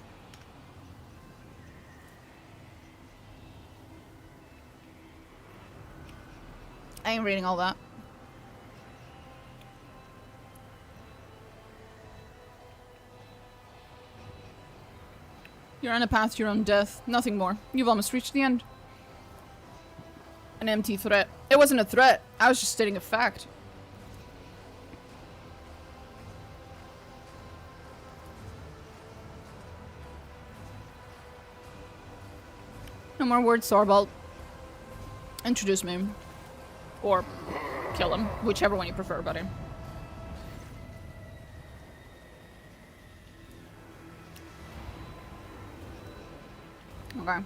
I ain't reading all that. You're on a path to your own death. Nothing more. You've almost reached the end. An empty threat. It wasn't a threat. I was just stating a fact. No more words, Sorbalt. Introduce me. Or kill him. Whichever one you prefer, buddy. Okay.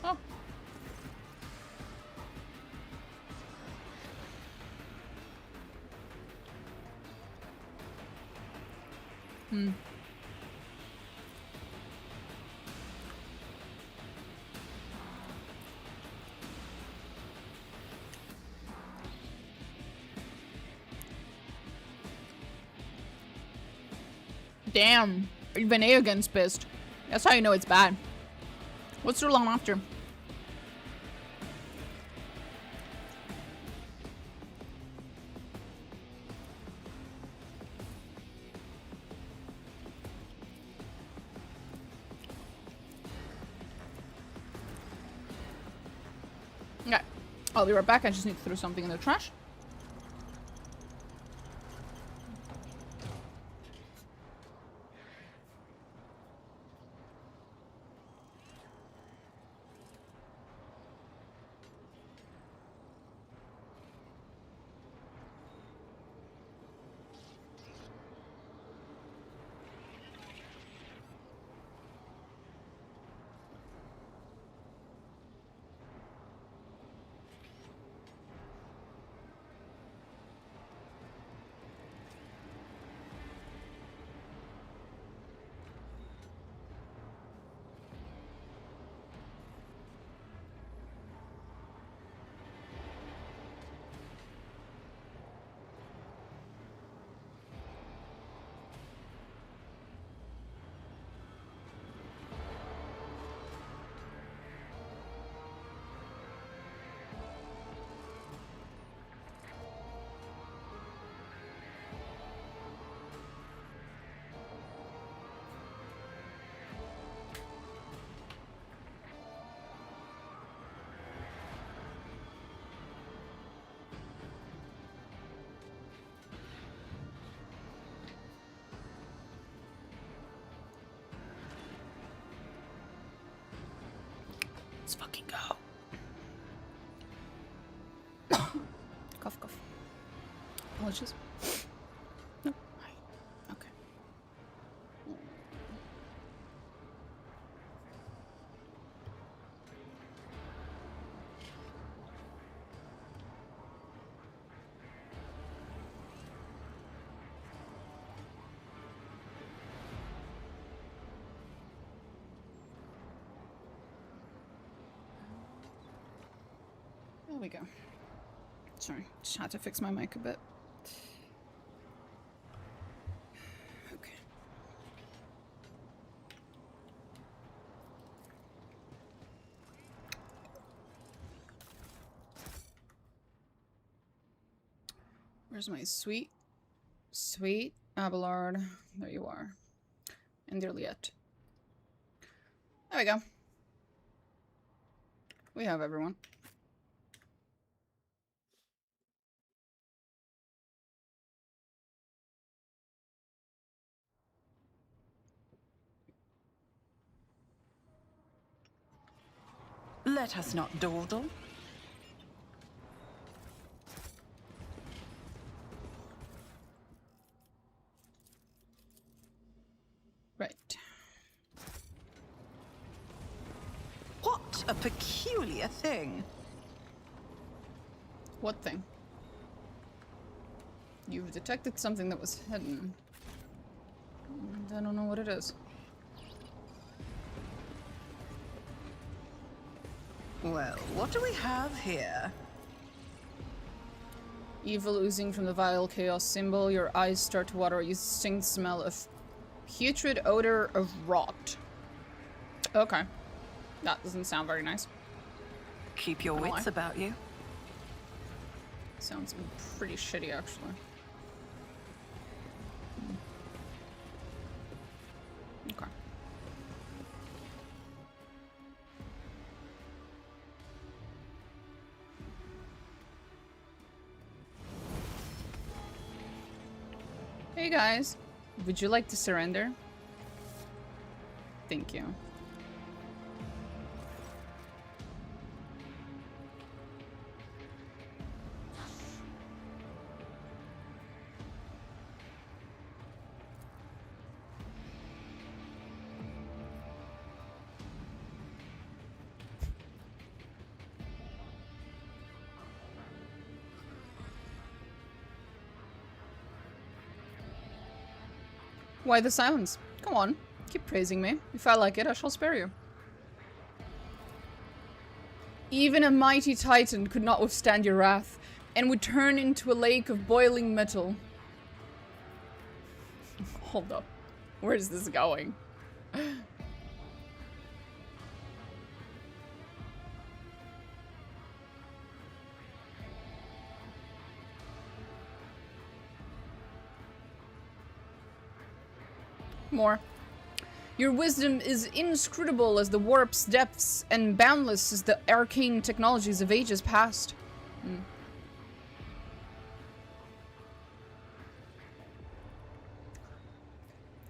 Oh. Damn. Even Aegon's pissed. That's how you know it's bad. What's so long after? Okay, I'll be right back. I just need to throw something in the trash. Let's fucking go. Cough, cough. Apologies. No. Okay. There we go. Sorry, just had to fix my mic a bit. Okay. Where's my sweet Abelard? There you are. And dear Liette. There we go. We have everyone. Let us not dawdle. Right. What a peculiar thing. What thing? You've detected something that was hidden. And I don't know what it is. Well, what do we have here? Evil oozing from the vile chaos symbol. Your eyes start to water. You distinct smell of putrid odor of rot. Okay. That doesn't sound very nice. Keep your wits about you. Sounds pretty shitty, actually. Okay. Hey guys, would you like to surrender? Thank you. Why the silence? Come on, keep praising me. If I like it, I shall spare you. Even a mighty titan could not withstand your wrath, and would turn into a lake of boiling metal. Hold up. Where is this going? More. Your wisdom is inscrutable as the warp's depths and boundless as the arcane technologies of ages past.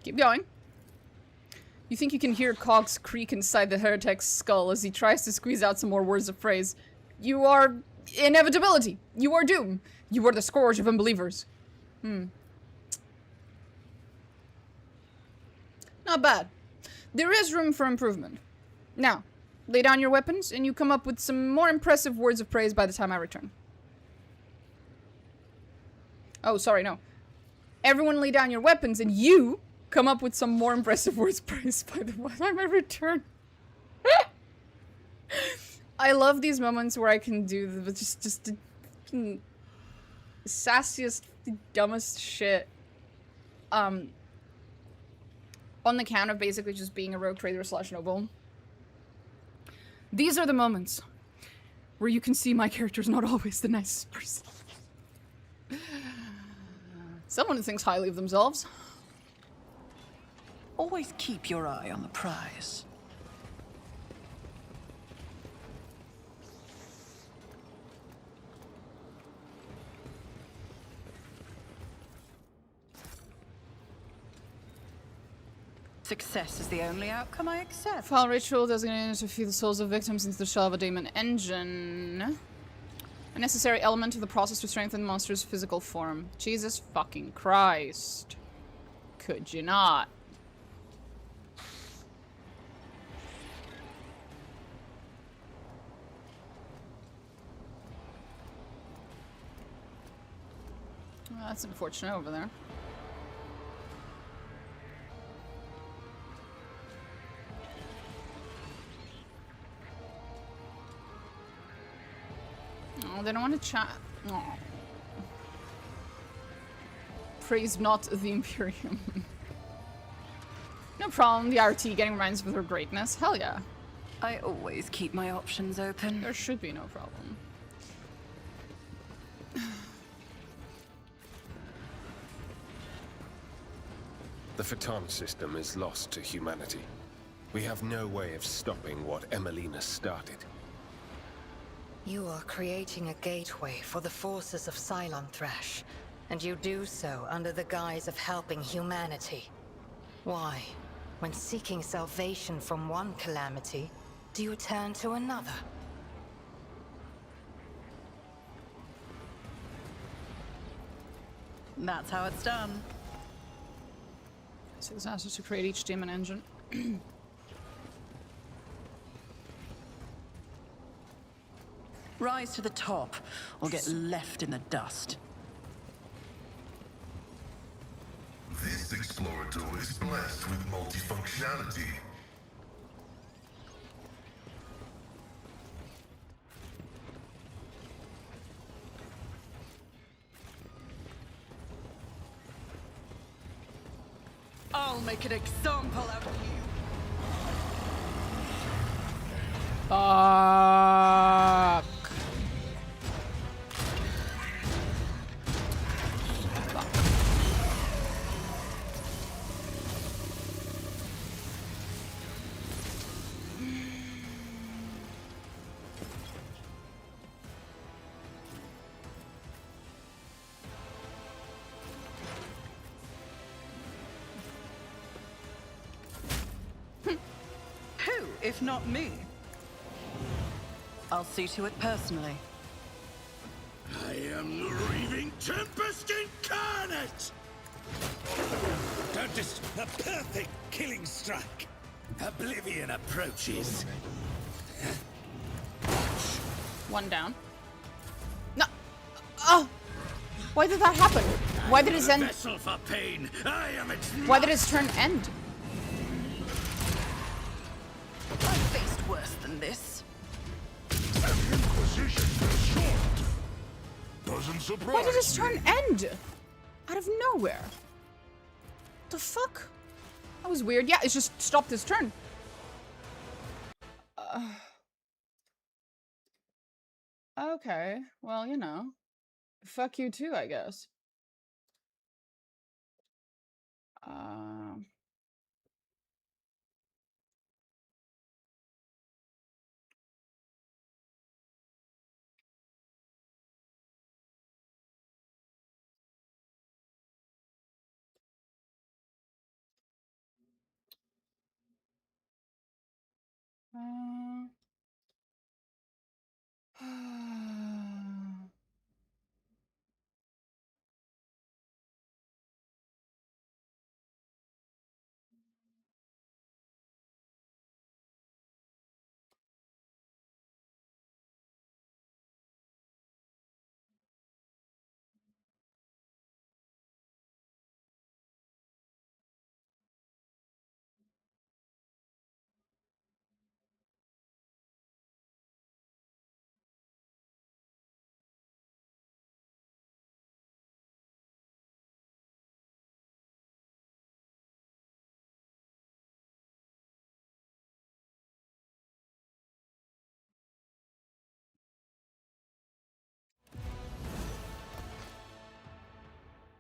Keep going. You think you can hear cogs creak inside the heretic's skull as he tries to squeeze out some more words of praise. You are inevitability. You are doom. You are the scourge of unbelievers. Not bad. There is room for improvement. Now, lay down your weapons and you come up with some more impressive words of praise by the time I return. Oh, sorry, no. Everyone lay down your weapons and you come up with some more impressive words of praise by the time I return. I love these moments where I can do the just the sassiest, dumbest shit. On the count of basically just being a rogue trader / noble. These are the moments where you can see my character's not always the nicest person. Someone who thinks highly of themselves. Always keep your eye on the prize. Success is the only outcome I accept. Foul ritual designated to feed the souls of victims into the shell of a demon engine. A necessary element of the process to strengthen the monster's physical form. Jesus fucking Christ. Could you not? Well, that's unfortunate over there. Oh, they don't want to chat. Oh. Praise not the Imperium. No problem, the RT getting reminds of their greatness. Hell yeah. I always keep my options open. There should be no problem. The Phaton system is lost to humanity. We have no way of stopping what Emelina started. You are creating a gateway for the forces of Cylon Thrash, and you do so under the guise of helping humanity. Why, when seeking salvation from one calamity, do you turn to another? That's how it's done. So this asks us to create each demon engine. Rise to the top, or get left in the dust. This explorator is blessed with multifunctionality. I'll make an example out of you. Fuck. Who, if not me? I'll see to it personally. I am the raving tempest incarnate! Notice a perfect killing strike. Oblivion approaches. One down. No. Oh. Why did that happen? Why did his end? Vessel for pain. I am its. Why did his turn end? I've faced worse than this. Inquisition is short. Doesn't surprise Why did his me. turn end? Out of nowhere. The fuck? That was weird. Yeah, it's just stopped his turn. Okay. Well, you know. Fuck you too, I guess. Uh...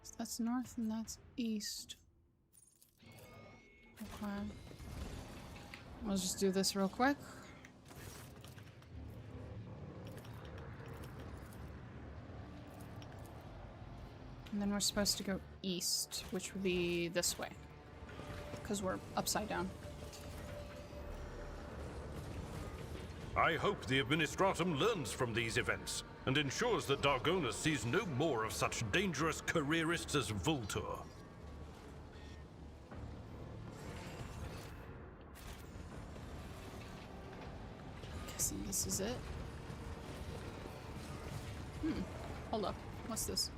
So that's north and that's east. Okay. I'll just do this real quick. And then we're supposed to go east, which would be this way. Because we're upside down. I hope the Administratum learns from these events and ensures that Dargonus sees no more of such dangerous careerists as Vultur. Guessing this is it. Hold up. What's this?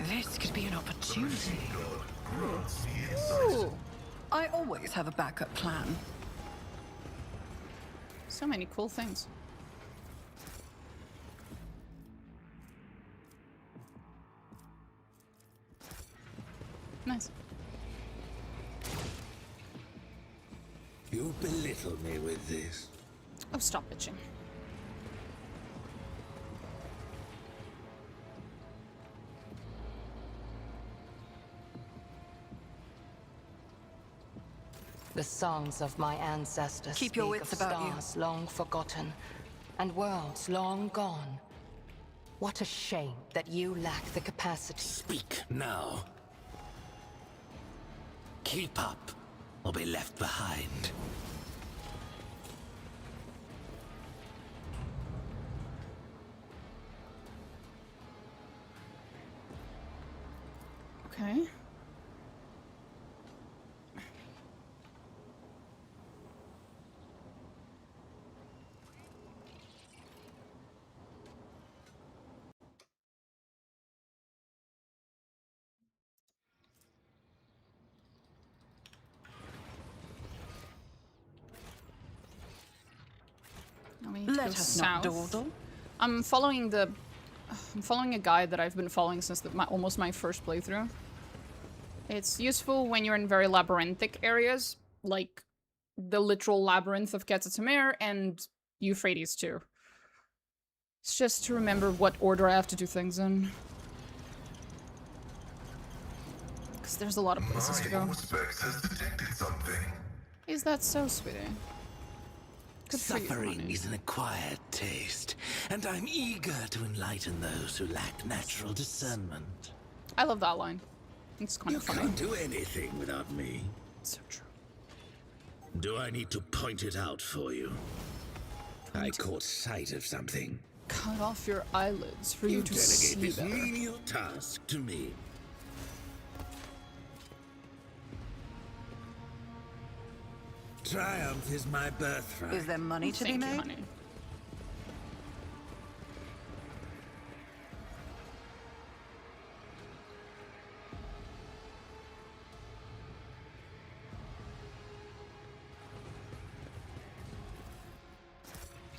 This could be an opportunity. Ooh! I always have a backup plan. So many cool things. Nice. You belittle me with this. Oh, stop bitching. The songs of my ancestors Keep your speak wits of about you. stars long forgotten and worlds long gone. What a shame that you lack the capacity. Speak now. Keep up, or be left behind. Okay. Now we need to Let go us not south. dawdle. I'm following a guide that I've been following since almost my first playthrough. It's useful when you're in very labyrinthic areas, like the literal labyrinth of Ketatamir and Euphrates too. It's just to remember what order I have to do things in. Because there's a lot of places to go. Auspex has detected something. Is that so, sweetie? Good for you, Suffering honey. is an acquired taste, and I'm eager to enlighten those who lack natural discernment. I love that line. It's kind You of funny. can't do anything without me. So true. Do I need to point it out for you? I caught sight of something. Cut off your eyelids for you to Delegate see this better. menial task to me. Triumph is my birthright. Is there money to be Thank you, made? honey.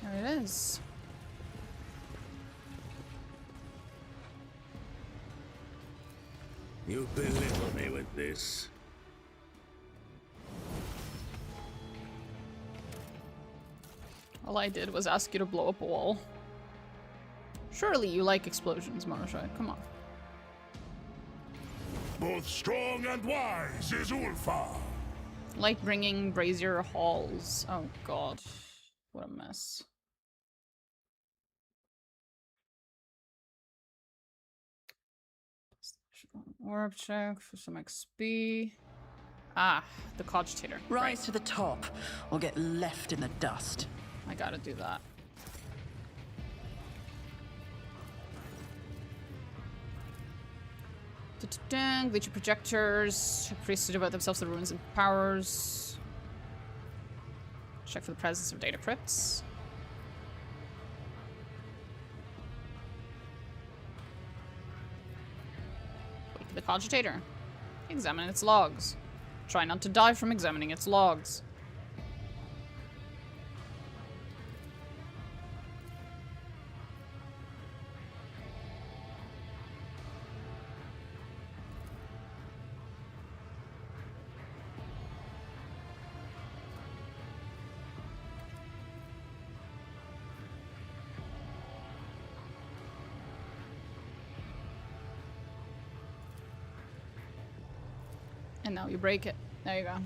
There it is. You belittle me with this. All I did was ask you to blow up a wall. Surely you like explosions, Marshall. Come on. Both strong and wise is Ulfa. Like bringing brazier halls. Oh god. What a mess. Orb check for some XP. Ah, the cogitator. Rise to the top, or get left in the dust. I gotta do that. Glitchy projectors. Priests to devote themselves to the ruins and powers. Check for the presence of data crypts. Wait for the cogitator. Examine its logs. Try not to die from examining its logs. And now you break it. There you go.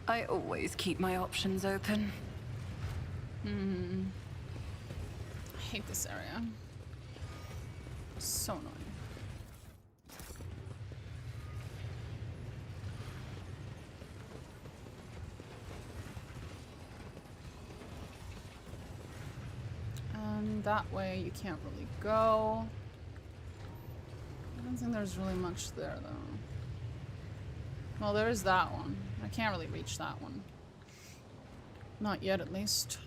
I always keep my options open. I hate this area. So annoying. And that way you can't really go. I don't think there's really much there though. Well, there is that one. I can't really reach that one. Not yet, at least.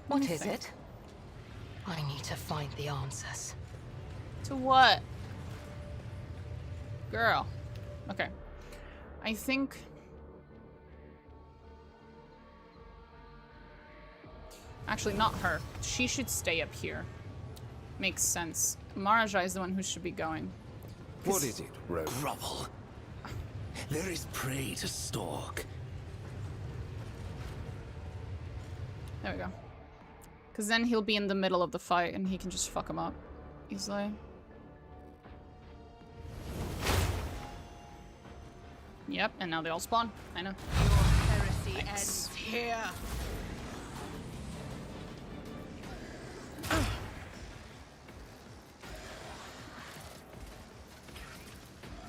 What is it? I need to find the answers. To what? Girl. Okay. I think... Actually, not her. She should stay up here. Makes sense. Maharaja is the one who should be going. What is it, Rogue? Grovel. There is prey to stalk. There we go. Because then he'll be in the middle of the fight and he can just fuck him up easily. Yep, and now they all spawn. I know. Your heresy Thanks. ends here.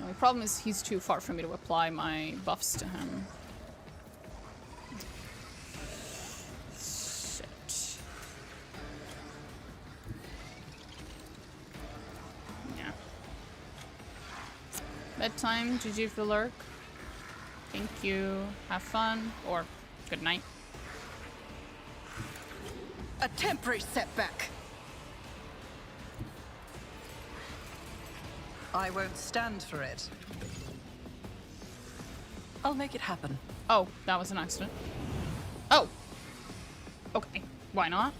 The problem is he's too far for me to apply my buffs to him. Shit. Yeah. Bedtime, GG for the lurk. Thank you. Have fun. Or good night. A temporary setback. I won't stand for it. I'll make it happen. Oh, that was an accident. Oh! Okay, why not?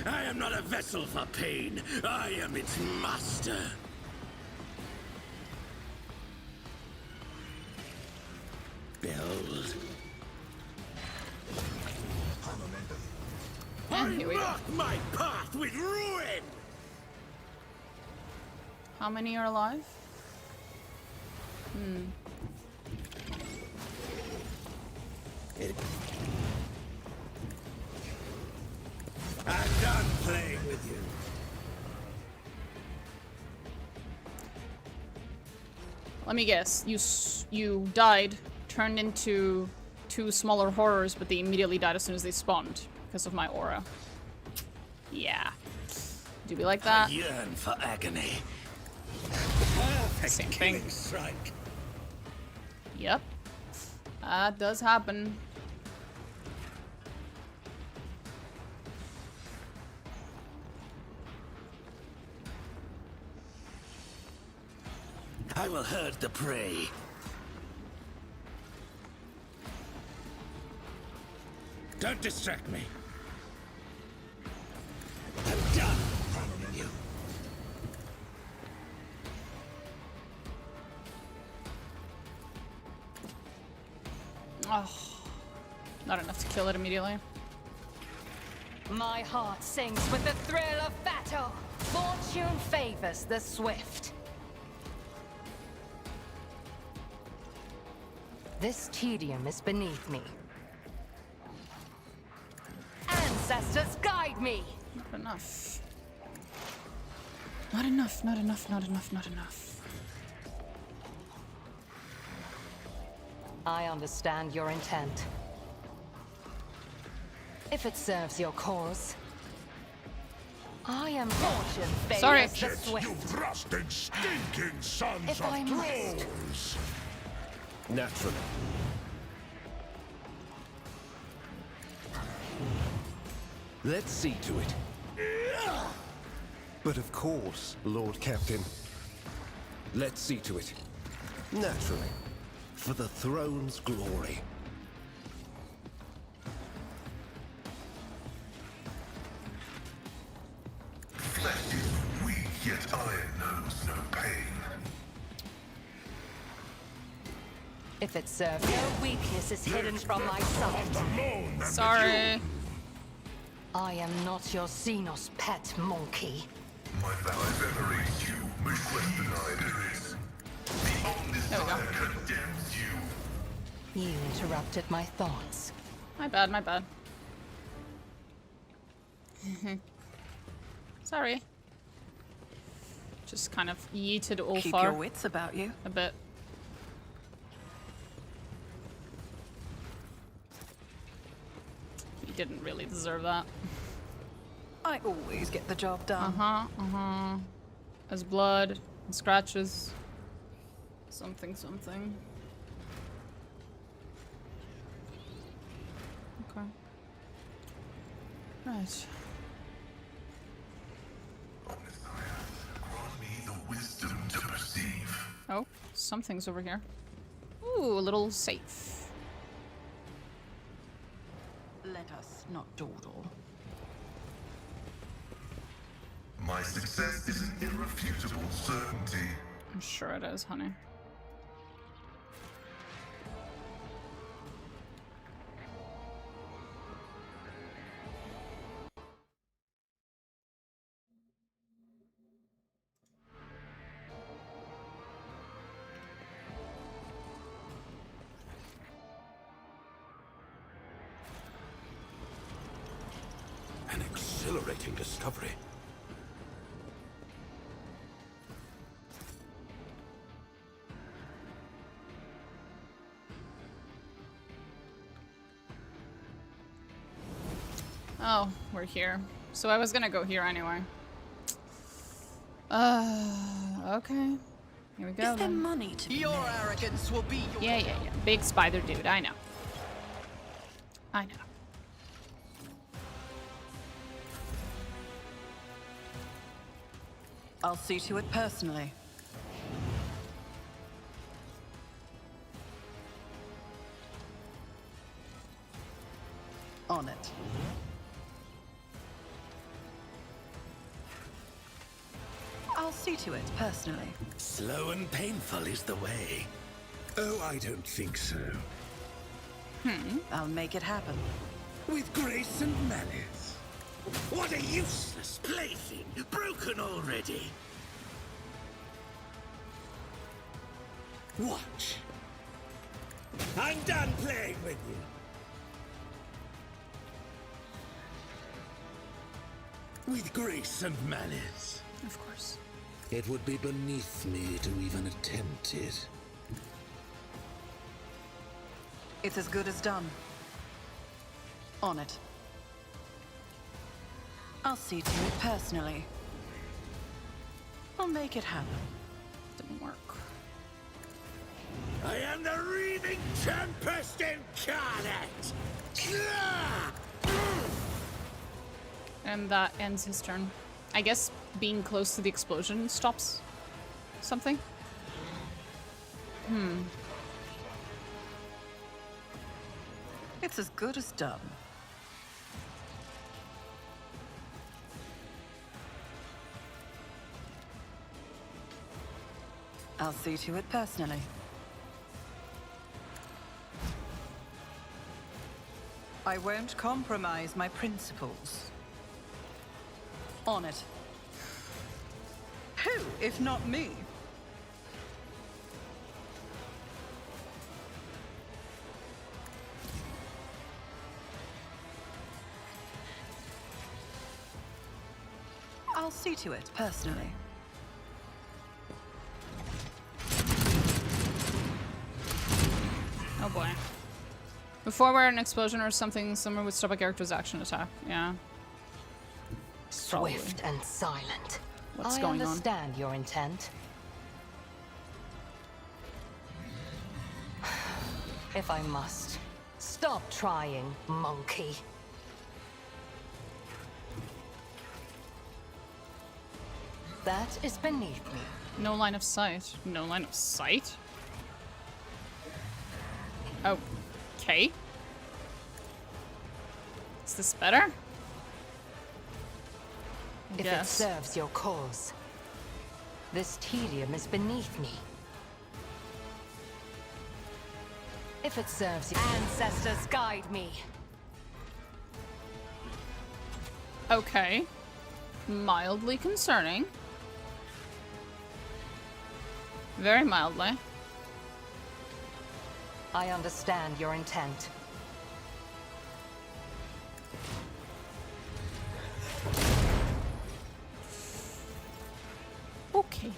I am not a vessel for pain. I am its master. Build. And here we go. Mark my path with ruin! How many are alive? I'm done playing with you. Let me guess. You died, turned into two smaller horrors, but they immediately died as soon as they spawned because of my aura. Yeah. Do we like that? I yearn for agony. Same thing. Killing strike. Yep. That does happen. I will herd the prey. Don't distract me. I'm done following you. Oh, not enough to kill it immediately. My heart sings with the thrill of battle. Fortune favors the swift. This tedium is beneath me. Ancestors guide me! Not enough. Not enough, not enough, not enough, not enough. I understand your intent. If it serves your cause. I am fortune favors Sorry. the Get, you swift. thrusting, stinking sons If of I must. trolls! Naturally. Let's see to it. But of course, Lord Captain. Let's see to it. Naturally. For the throne's glory. Flesh is weak, yet iron knows no pain. If it serves no weakness is hidden from my sight. Alone and Sorry. I am not your Xenos pet monkey. My vow I've ever raised you, may quest denied it is. The only There we go. desire condemns you. You interrupted my thoughts. My bad, my bad. Sorry. Just kind of yeeted Keep Ulfar your wits about you. a bit. He didn't really deserve that. I always get the job done. There's blood and scratches. Something, something. Okay. Right. Grant me the wisdom to perceive. Oh, something's over here. Ooh, a little safe. Let us not dawdle. My success is an irrefutable certainty. I'm sure it is, honey. An exhilarating discovery. Oh, we're here. So I was gonna go here anyway. Okay. Here we go. Is there then. money to be made? arrogance will be your Yeah. Big spider dude, I know. I know. I'll see to it personally. On it. I'll see to it personally. Slow and painful is the way. Oh, I don't think so. I'll make it happen. With grace and malice. What a useless plaything! Broken already! Watch. I'm done playing with you. With grace and malice. Of course. It would be beneath me to even attempt it. It's as good as done. On it. I'll see to it personally. I'll make it happen. Didn't work. I am the Reaving Tempest Incarnate! And that ends his turn. I guess being close to the explosion stops something? It's as good as done. I'll see to it personally. I won't compromise my principles. On it. Who, if not me? I'll see to it personally. Oh boy. Before where an explosion or something similar would stop a character's action attack. Yeah. Probably. Swift and silent. What's I going on? understand your intent. If I must, stop trying, monkey. That is beneath me. No line of sight. No line of sight? Oh. Okay. Is this better? If it serves your cause. This tedium is beneath me. If it serves your ancestors, guide me. Okay. Mildly concerning. Very mildly. I understand your intent. Okay.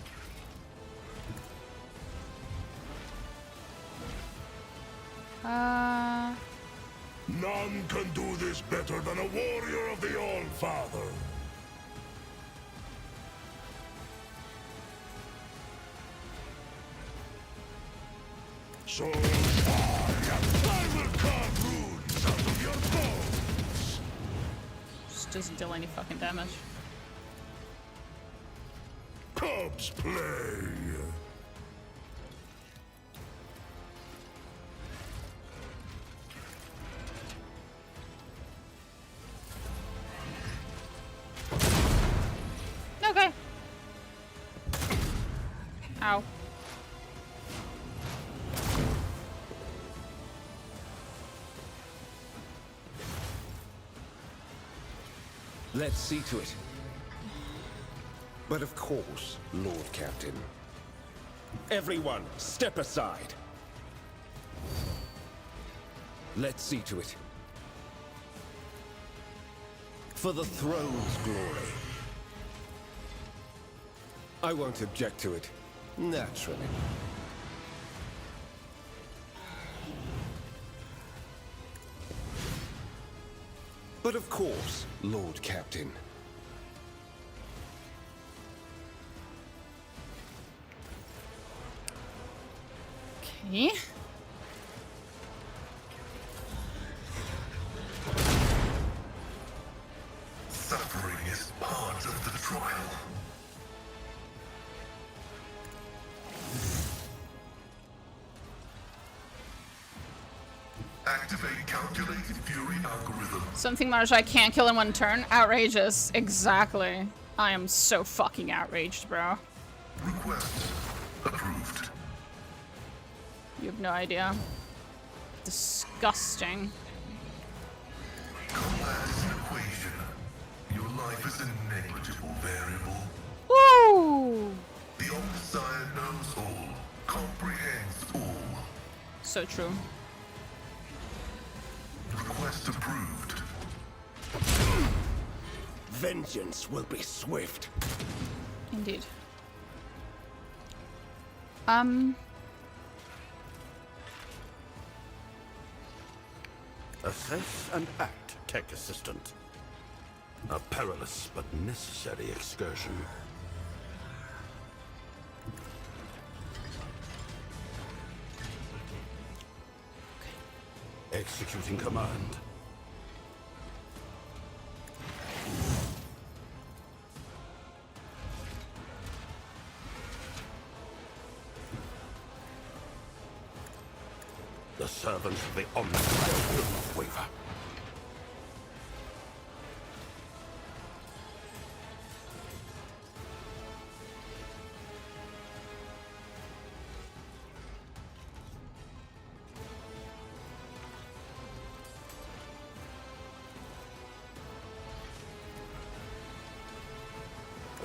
None can do this better than a warrior of the All-Father. So I will carve runes out of your bones. Just doesn't deal any fucking damage. Cubs play. Okay. Ow. Let's see to it. But of course, Lord Captain. Everyone, step aside. Let's see to it. For the throne's glory. I won't object to it, naturally. But of course, Lord Captain. Okay. Suffering is part of the trial. Activate calculated fury algorithm. Something Marge I can't kill in one turn? Outrageous. Exactly. I am so fucking outraged, bro. Request approved. You have no idea. Disgusting. Combat is an equation. Your life is a negligible variable. Woo! The Omnissiah knows all, comprehends all. So true. Request approved. Vengeance will be swift. Indeed. Assess and act, Tech Assistant. A perilous but necessary excursion. Executing command. The servants of the Omnissiah will not waver.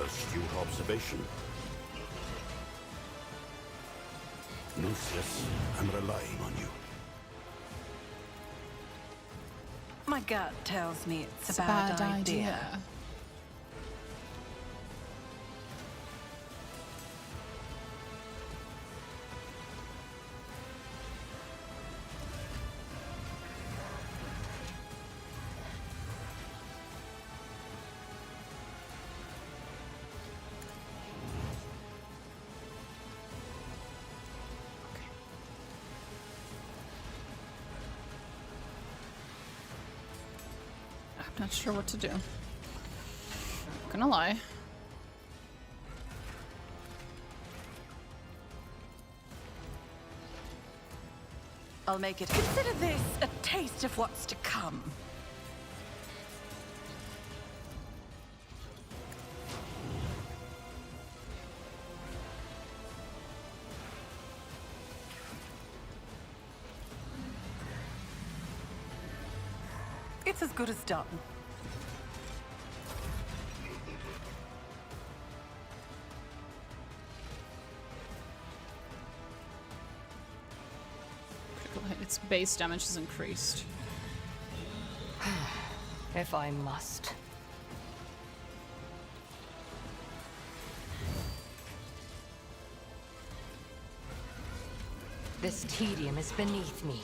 astute observation. Lucius, I'm relying on you. My gut tells me it's a a bad, bad idea. idea. Not sure what to do. Not gonna lie. I'll make it. Consider this a taste of what's to come. It's as good as done. Its base damage is increased. If I must. This tedium is beneath me.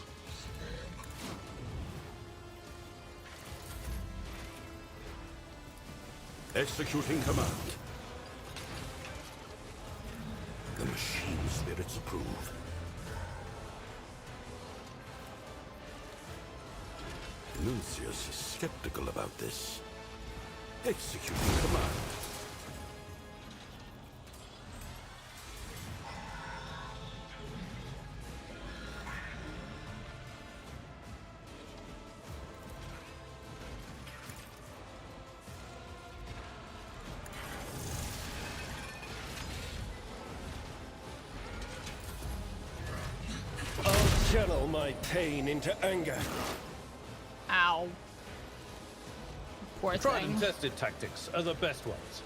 Executing command. The machine spirits approve. Lucius is skeptical about this. Executing command. I'll channel my pain into anger. Ow. Poor Tried thing. and tested tactics are the best ones.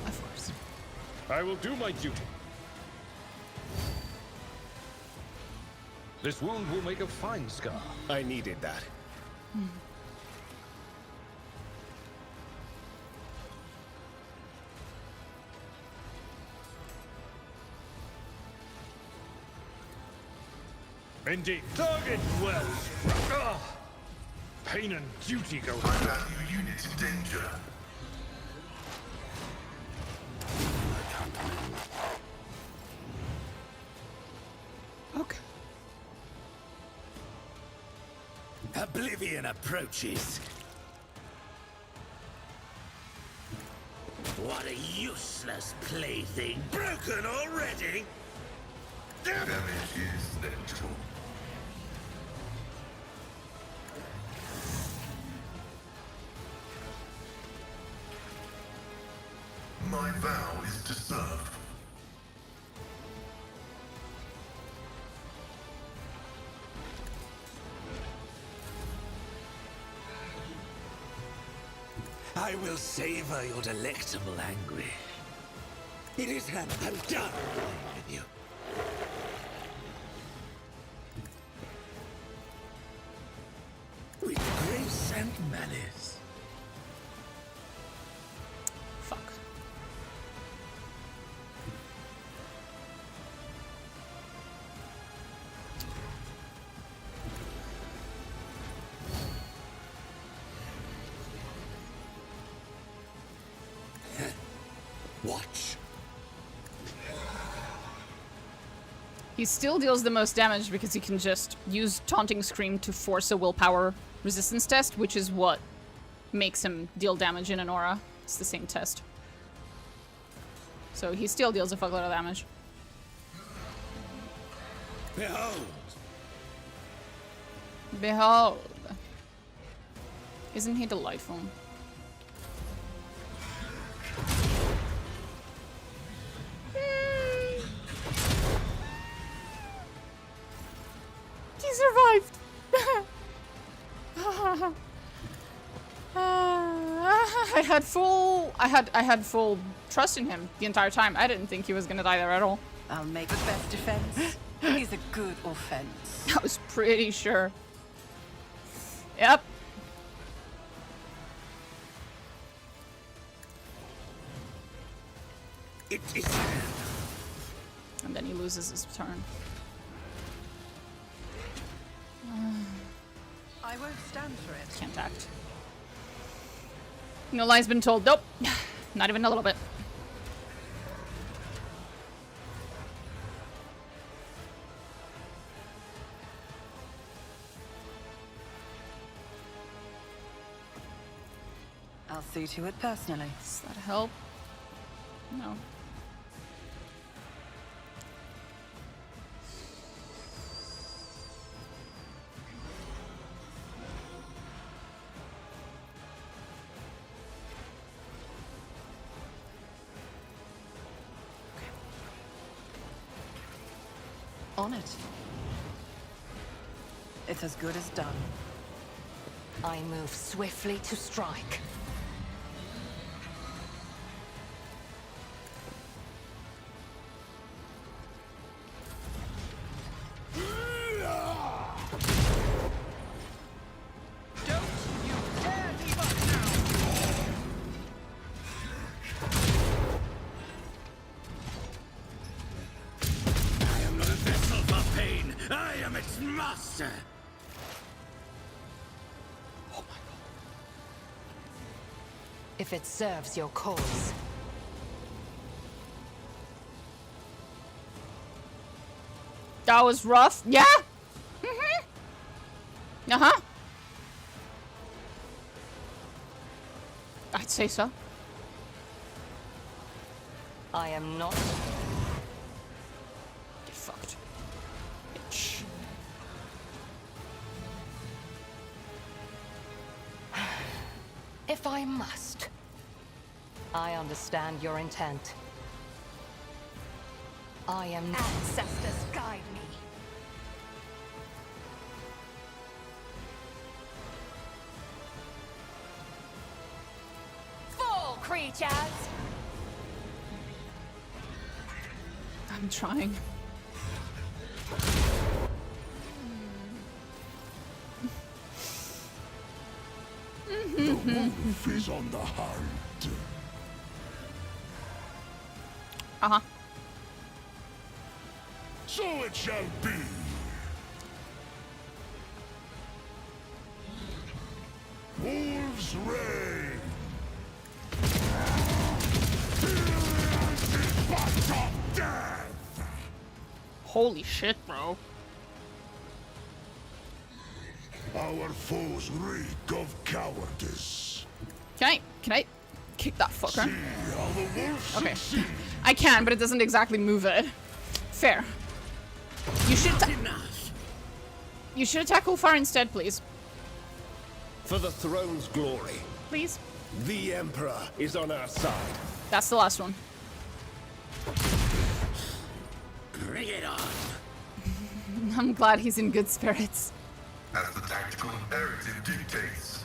Of course. I will do my duty. This wound will make a fine scar. I needed that. Indeed. Target well struck. Ah! Pain and duty go High value unit in danger. Okay. Oblivion approaches. What a useless plaything. Broken already? Damage is negligible. My vow is to serve. I will savor your delectable anguish. It is I'm done with you. With grace and malice. Fuck. Watch. He still deals the most damage because he can just use Taunting Scream to force a willpower resistance test, which is what makes him deal damage in an aura. It's the same test. So he still deals a fuckload of damage. Behold. Behold. Isn't he delightful? He survived! I had full trust in him the entire time. I didn't think he was gonna die there at all. I'll make the best defense is a good offense. I was pretty sure. Yep. It is. And then he loses his turn. I won't stand for it. Can't act. No lie's been told. Nope. Not even a little bit. I'll see to it personally. Does that help? No. On it. It's as good as done. I move swiftly to strike. Master! If it serves your cause. That was rough. Yeah? Mm-hmm. Uh-huh. I'd say so. I am not. Get fucked. Bitch. If I must. I understand your intent. I am. Ancestors guide me. Fall, creatures! I'm trying. The wolf is on the hunt. Uh-huh. So it shall be. Wolves reign. But of death. Holy shit, bro. Our foes reek of cowardice. Can I kick that fucker? See how the wolf Okay. succeeds. I can, but it doesn't exactly move it. Fair. You should You should attack Ulfar instead, please. For the throne's glory, Please. the Emperor is on our side. That's the last one. Bring it on! I'm glad he's in good spirits. As the tactical imperative dictates.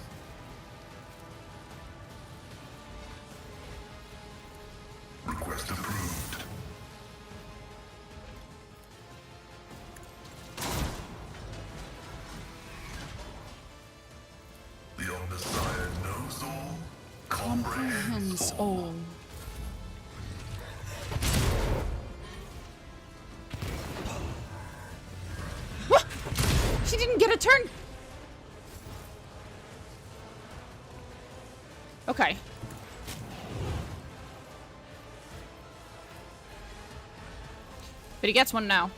Request approved. The Omnissiah knows all, comprehends all. What? She didn't get a turn. Okay. But he gets one now.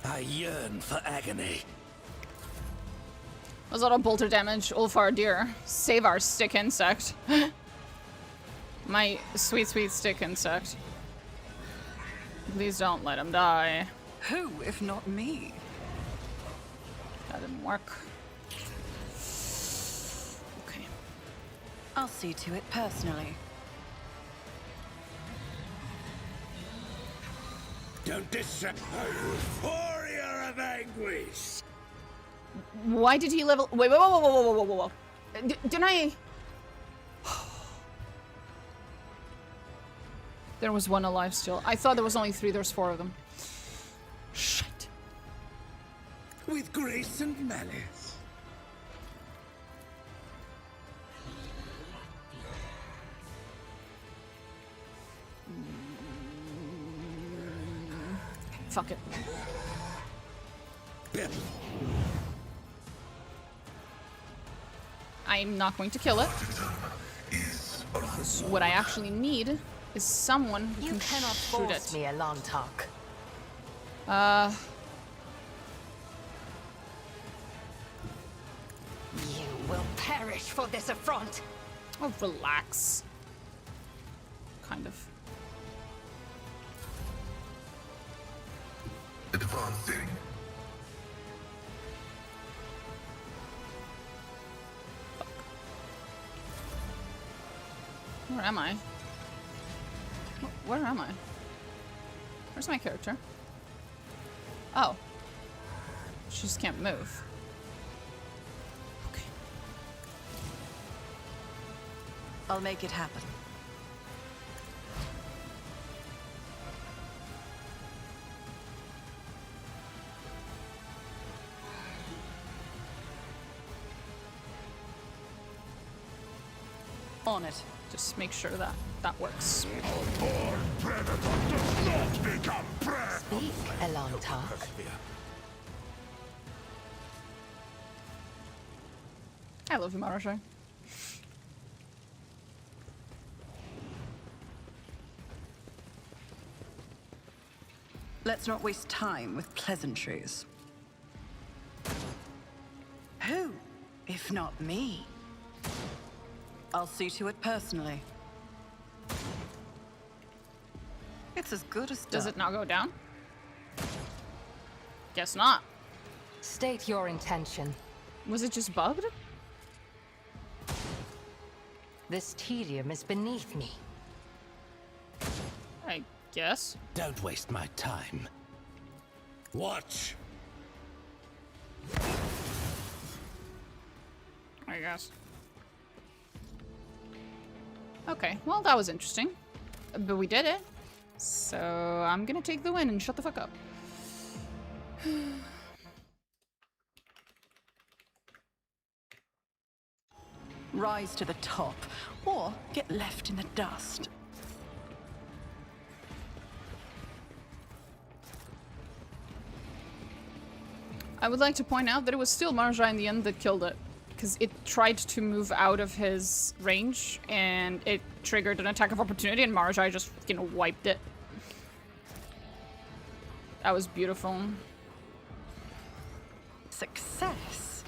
I yearn for agony. Was a lot of bolter damage. Ulfar, dear. Save our stick insect. My sweet, sweet stick insect. Please don't let him die. Who, if not me? That didn't work. Okay. I'll see to it personally. Don't distract. Euphoria of anguish. Why did he level? Wait, whoa, whoa, whoa, whoa, whoa, whoa, whoa. Didn't I? There was one alive still. I thought there was only 3. There's 4 of them. Shit. With grace and malice. Fuck it. I'm not going to kill it. What I actually need is someone who You can cannot shoot force it. me, Alantak. You will perish for this affront. Oh, relax. Kind of. Advancing. Where am I? Where am I? Where's my character? Oh. She just can't move. Okay. I'll make it happen. On it. Just make sure that that works. Born predator does not become prey. Speak, Alantak. I love you, Marajai. Let's not waste time with pleasantries. Who, if not me? I'll see to it personally. It's as good as done. Does it not go down? Guess not. State your intention. Was it just bugged? This tedium is beneath me. I guess. Don't waste my time. Watch. I guess. Okay, well that was interesting. But we did it. So I'm gonna take the win and shut the fuck up. Rise to the top, or get left in the dust. I would like to point out that it was still Marja in the end that killed it. Because it tried to move out of his range, and it triggered an attack of opportunity, and Marja just fucking wiped it. That was beautiful. Success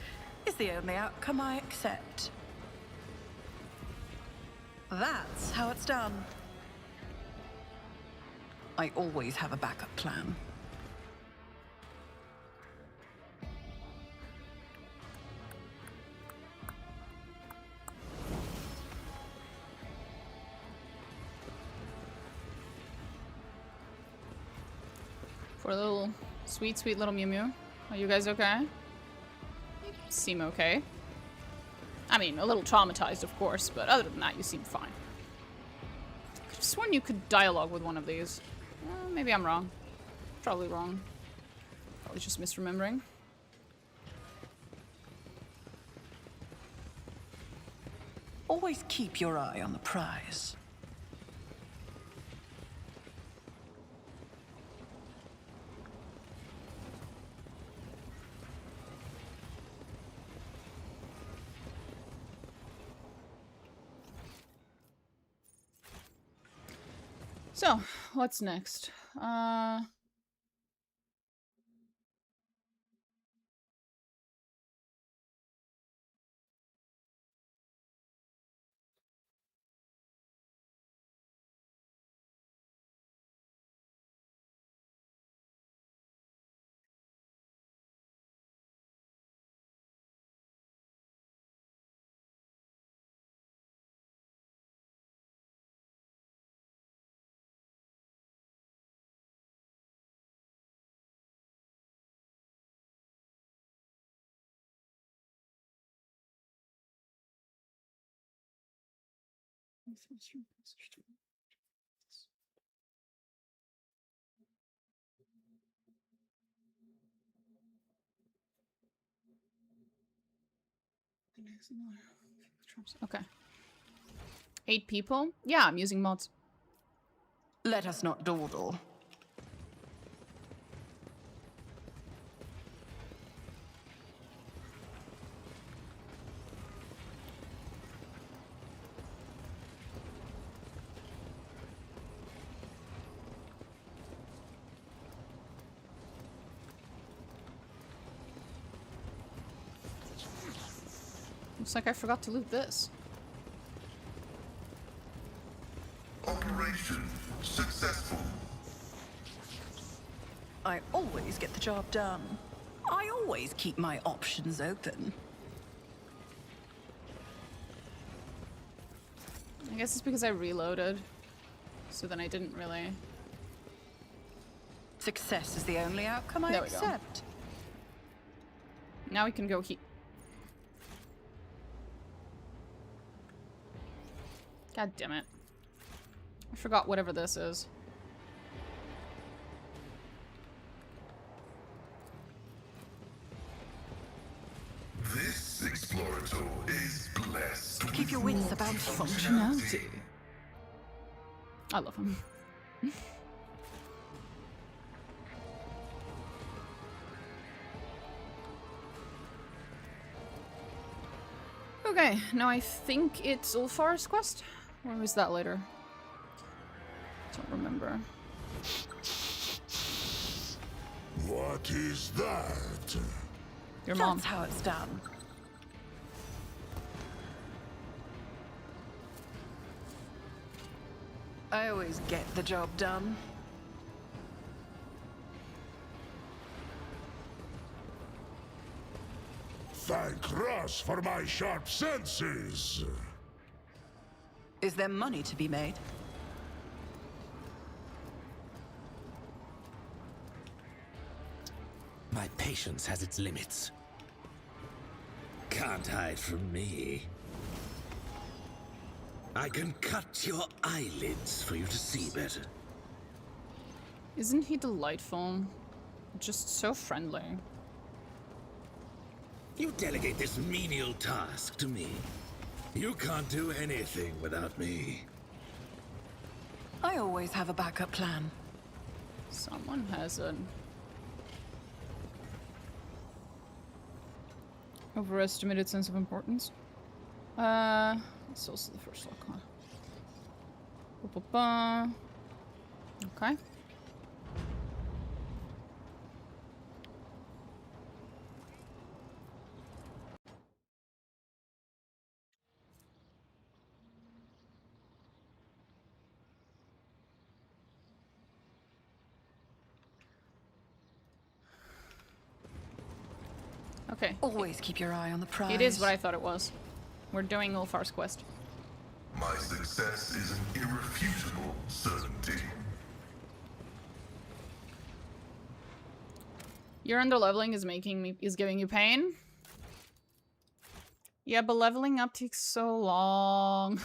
is the only outcome I accept. That's how it's done. I always have a backup plan. For a little sweet, sweet little Mew Mew. Are you guys okay? You seem okay. I mean, a little traumatized, of course, but other than that, you seem fine. I could have sworn you could dialogue with one of these. Maybe I'm wrong. Probably wrong. Probably just misremembering. Always keep your eye on the prize. So, what's next? Okay. 8 people? Yeah, I'm using mods. Let us not dawdle. Looks like I forgot to loot this. Operation successful. I always get the job done. I always keep my options open. I guess it's because I reloaded. So then I didn't really... Success is the only outcome I There we go. accept. Now we can go heat. God damn it. I forgot whatever this is. This explorator is blessed. Keep your wits about you. Functionality. I love him. Okay, now I think it's Ulfar's quest? Or was that later? Don't remember. What is that? Your mom. That's how it's done. I always get the job done. Thank Ross for my sharp senses. Is there money to be made? My patience has its limits. Can't hide from me. I can cut your eyelids for you to see better. Isn't he delightful? Just so friendly. You delegate this menial task to me. You can't do anything without me. I always have a backup plan. Someone has an overestimated sense of importance. It's also the first lock, huh? Ba-ba-ba. Okay. Okay. Always keep your eye on the prize. It is what I thought it was. We're doing Ulfar's quest. My success is an irrefutable certainty. Your underleveling is giving you pain? Yeah, but leveling up takes so long.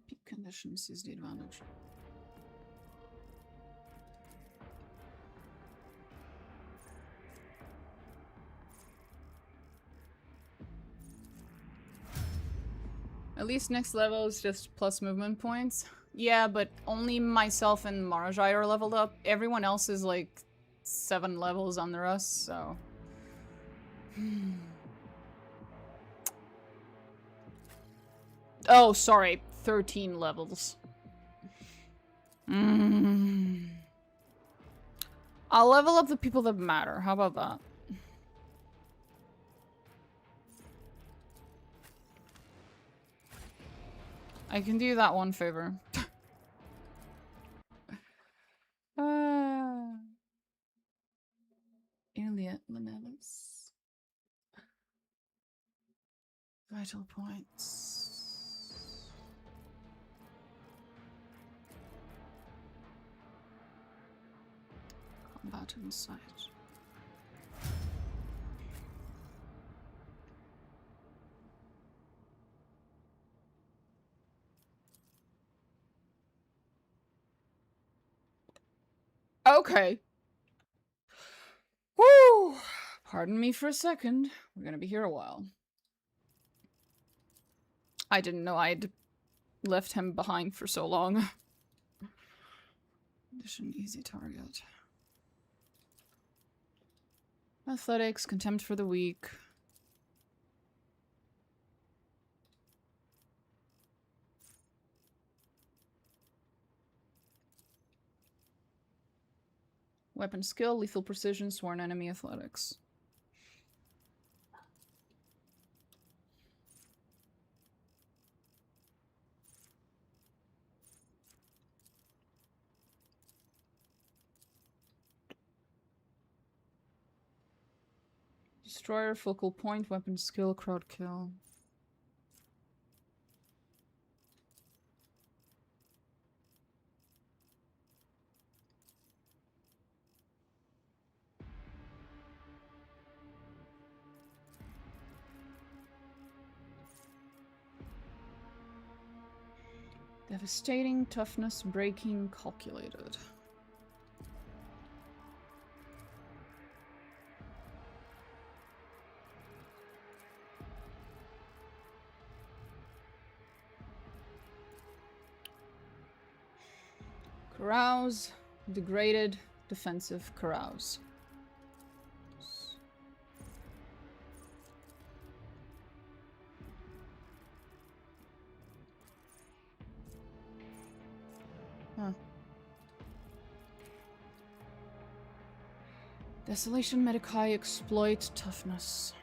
Peak conditions is the advantage. least next level is just plus movement points. Yeah, but only myself and Marajai are leveled up. Everyone else is like 7 levels under us, so... Oh, sorry. 13 levels. I'll level up the people that matter. How about that? I can do that one favor. Iliad Linelis. Vital points. Combat insight. Okay. Woo! Pardon me for a second. We're gonna be here a while. I didn't know I'd left him behind for so long. Mission easy target. Athletics, contempt for the weak. Weapon skill, lethal precision, sworn enemy athletics. Destroyer, focal point, weapon skill, crowd kill. Devastating, toughness, breaking, calculated. Carouse, degraded, defensive, carouse. Huh. Desolation, Medicae, exploit, toughness.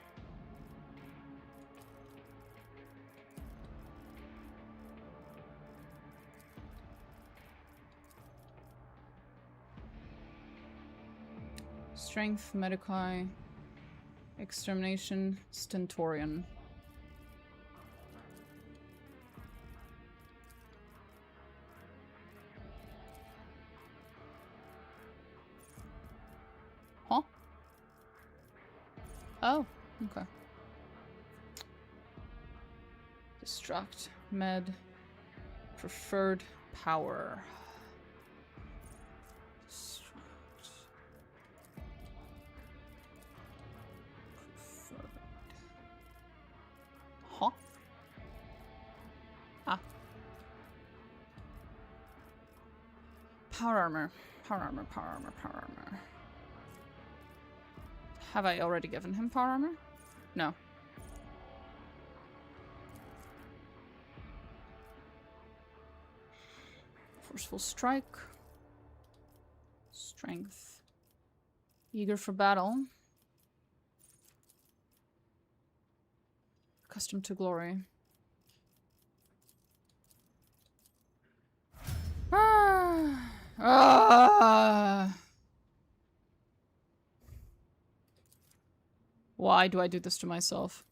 Strength, Medicae, extermination, stentorian. Huh? Oh, okay. Destruct, med, preferred power. Huh? Ah. Power armor. Power armor, power armor, power armor. Have I already given him power armor? No. Forceful strike. Strength. Eager for battle. Accustomed to glory. Why do I do this to myself?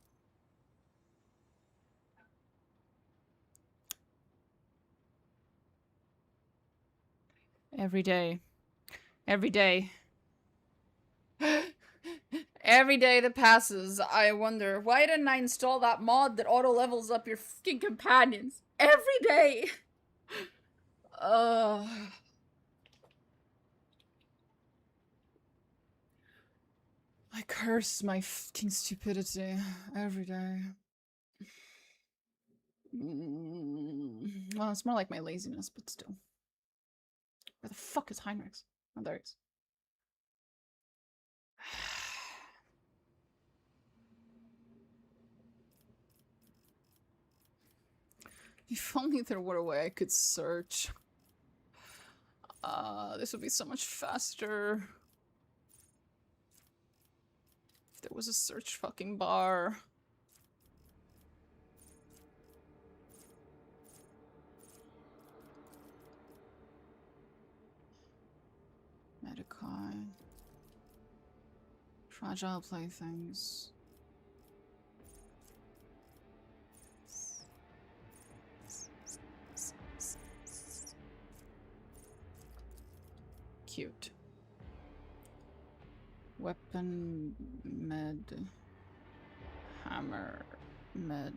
Every day. Every day. Every day that passes, I wonder, why didn't I install that mod that auto levels up your fucking companions? Every day! I curse my fucking stupidity every day. Well, it's more like my laziness, but still. Where the fuck is Heinrichs? Oh, there he is. If only there were a way I could search. This would be so much faster. If there was a search fucking bar. Medici. Fragile playthings. Cute. Weapon med. Hammer med.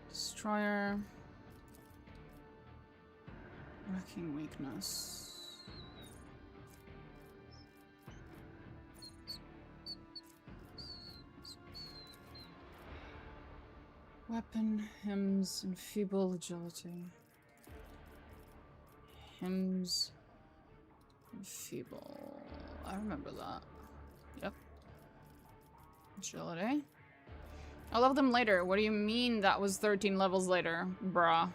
Destroyer. Wrecking weakness. Weapon, hymns, enfeeble agility. Hymns, enfeeble. I remember that. Yep. Agility. I'll level them later. What do you mean that was 13 levels later? Bruh.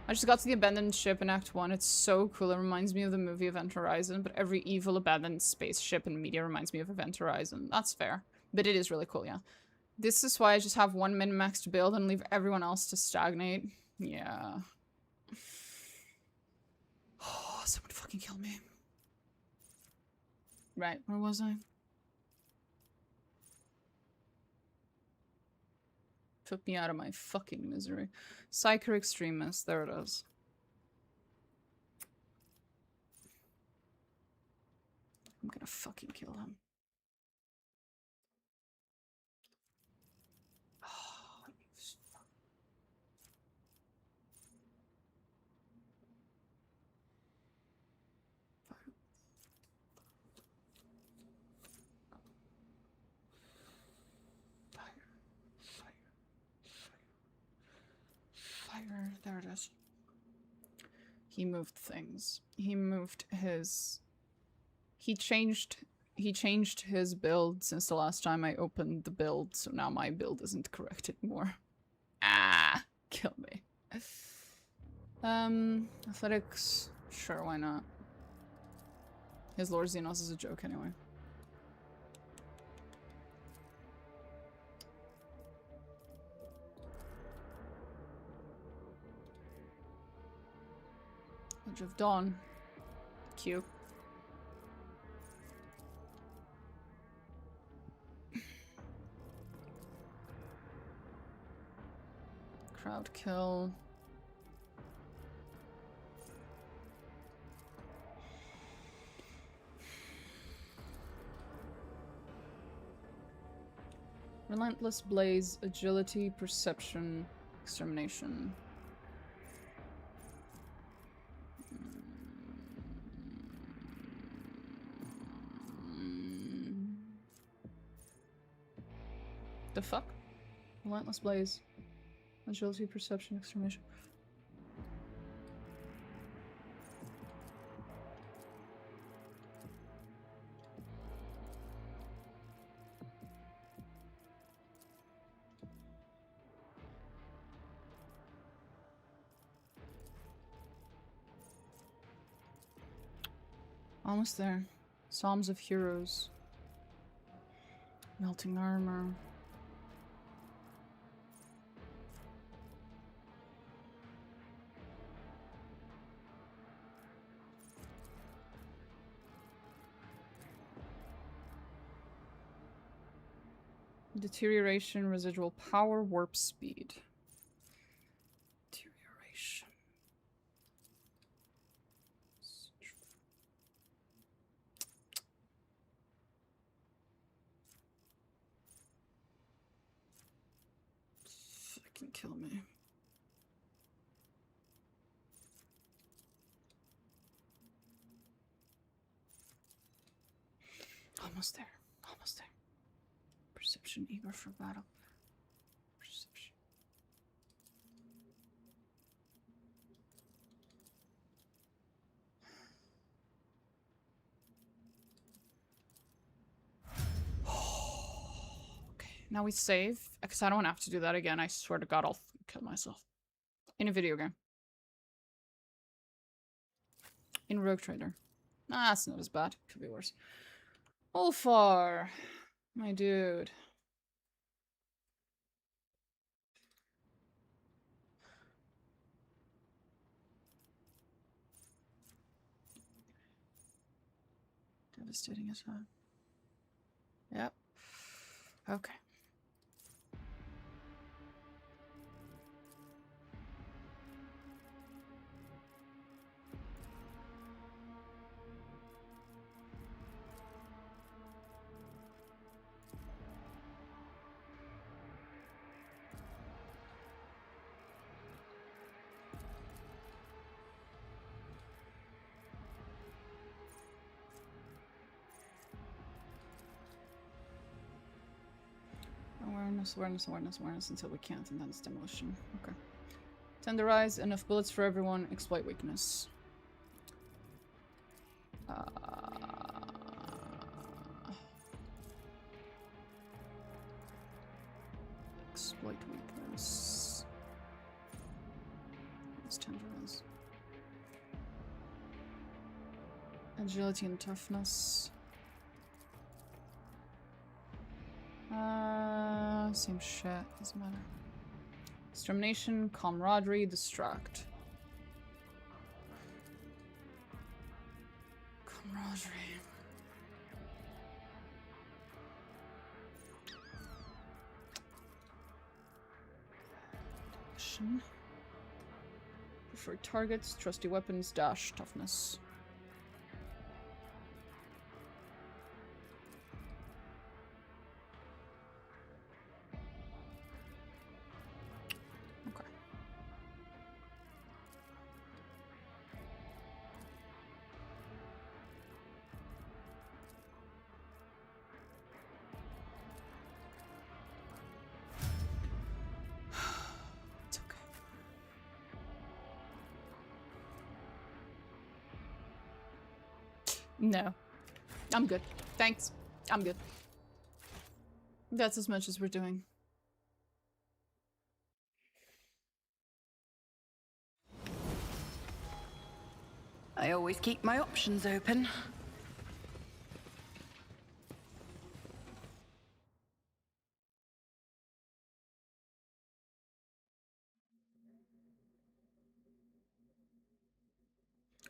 I just got to the abandoned ship in Act 1. It's so cool. It reminds me of the movie Event Horizon, but every evil abandoned spaceship in media reminds me of Event Horizon. That's fair. But it is really cool, yeah. This is why I just have one min-maxed build and leave everyone else to stagnate. Yeah. Oh, someone fucking kill me. Right, where was I? Took me out of my fucking misery. Psyker Extremist, there it is. I'm gonna fucking kill him. Oh, you fuck. Fire, there it is. He moved things. He moved his... He changed his build since the last time I opened the build, so now my build isn't correct anymore. Ah! Kill me. Athletics. Sure, why not? His Lord Xenos is a joke anyway. Edge of Dawn. Cute. Crowd kill. Relentless Blaze, Agility, Perception, Extermination. The fuck? Relentless Blaze. Agility, Perception, Extermination. Almost there. Psalms of Heroes. Melting Armor. Deterioration, residual power, warp speed. Deterioration. Fucking kill me. Almost there. Almost there. Perception, eager for battle. Perception. Okay, now we save. Because I don't have to do that again. I swear to God, I'll kill myself. In a video game. In Rogue Trader. Nah, that's not as bad. Could be worse. Ulfar. My dude. Devastating attack. Yep. Okay. Awareness, awareness, awareness, awareness until we can't, and then it's demolition. Okay. Tenderize, enough bullets for everyone, exploit weakness. Exploit weakness. Let's tenderize. Agility and toughness. Same shit, doesn't matter. Extermination, camaraderie, distract. Camaraderie. Preferred targets, trusty weapons, dash, toughness. No. I'm good. Thanks. I'm good. That's as much as we're doing. I always keep my options open.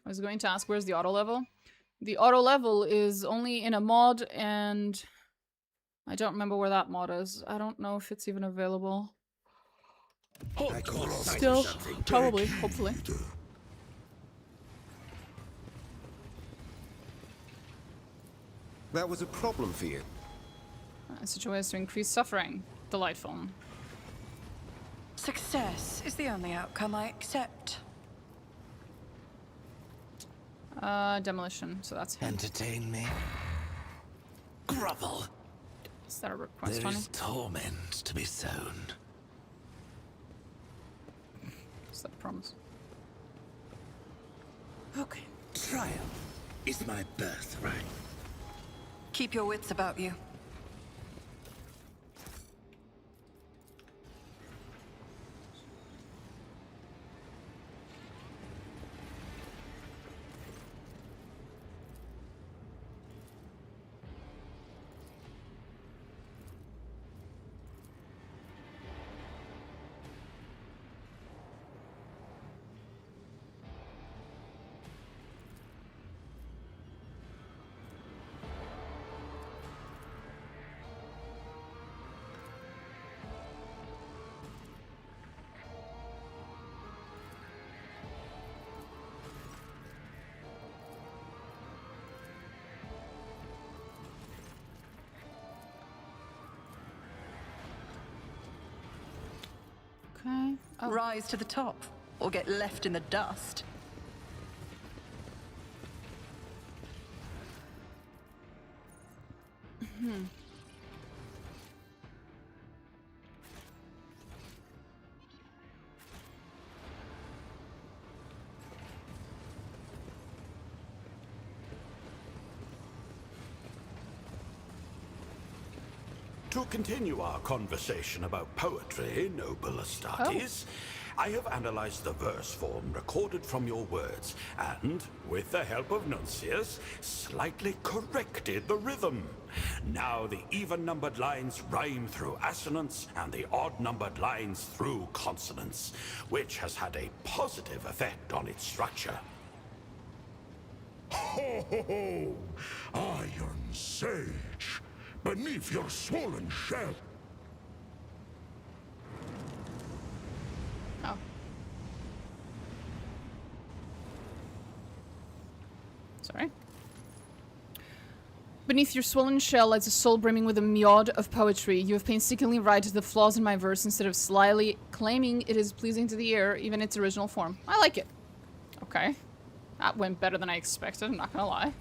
I was going to ask, where's the auto level? The auto level is only in a mod, and I don't remember where that mod is. I don't know if it's even available. Still, probably, hopefully. That was a problem for you. Such a way as to increase suffering. Delightful. Success is the only outcome I accept. Demolition, so that's him. Entertain me. Grovel. Is that a request, There honey? is torment to be sown. Is that a promise? Okay. Triumph is my birthright. Keep your wits about you. Okay. Oh. Rise to the top, or get left in the dust. To continue our conversation about poetry, noble Astartes, I have analyzed the verse form recorded from your words, and, with the help of Nuncius, slightly corrected the rhythm. Now the even-numbered lines rhyme through assonance, and the odd-numbered lines through consonance, which has had a positive effect on its structure. Ho ho ho! Iron Sage! Beneath your swollen shell! Oh. Sorry. Beneath your swollen shell lies a soul brimming with a mead of poetry. You have painstakingly righted the flaws in my verse instead of slyly claiming it is pleasing to the ear, even its original form. I like it. Okay. That went better than I expected, I'm not gonna lie.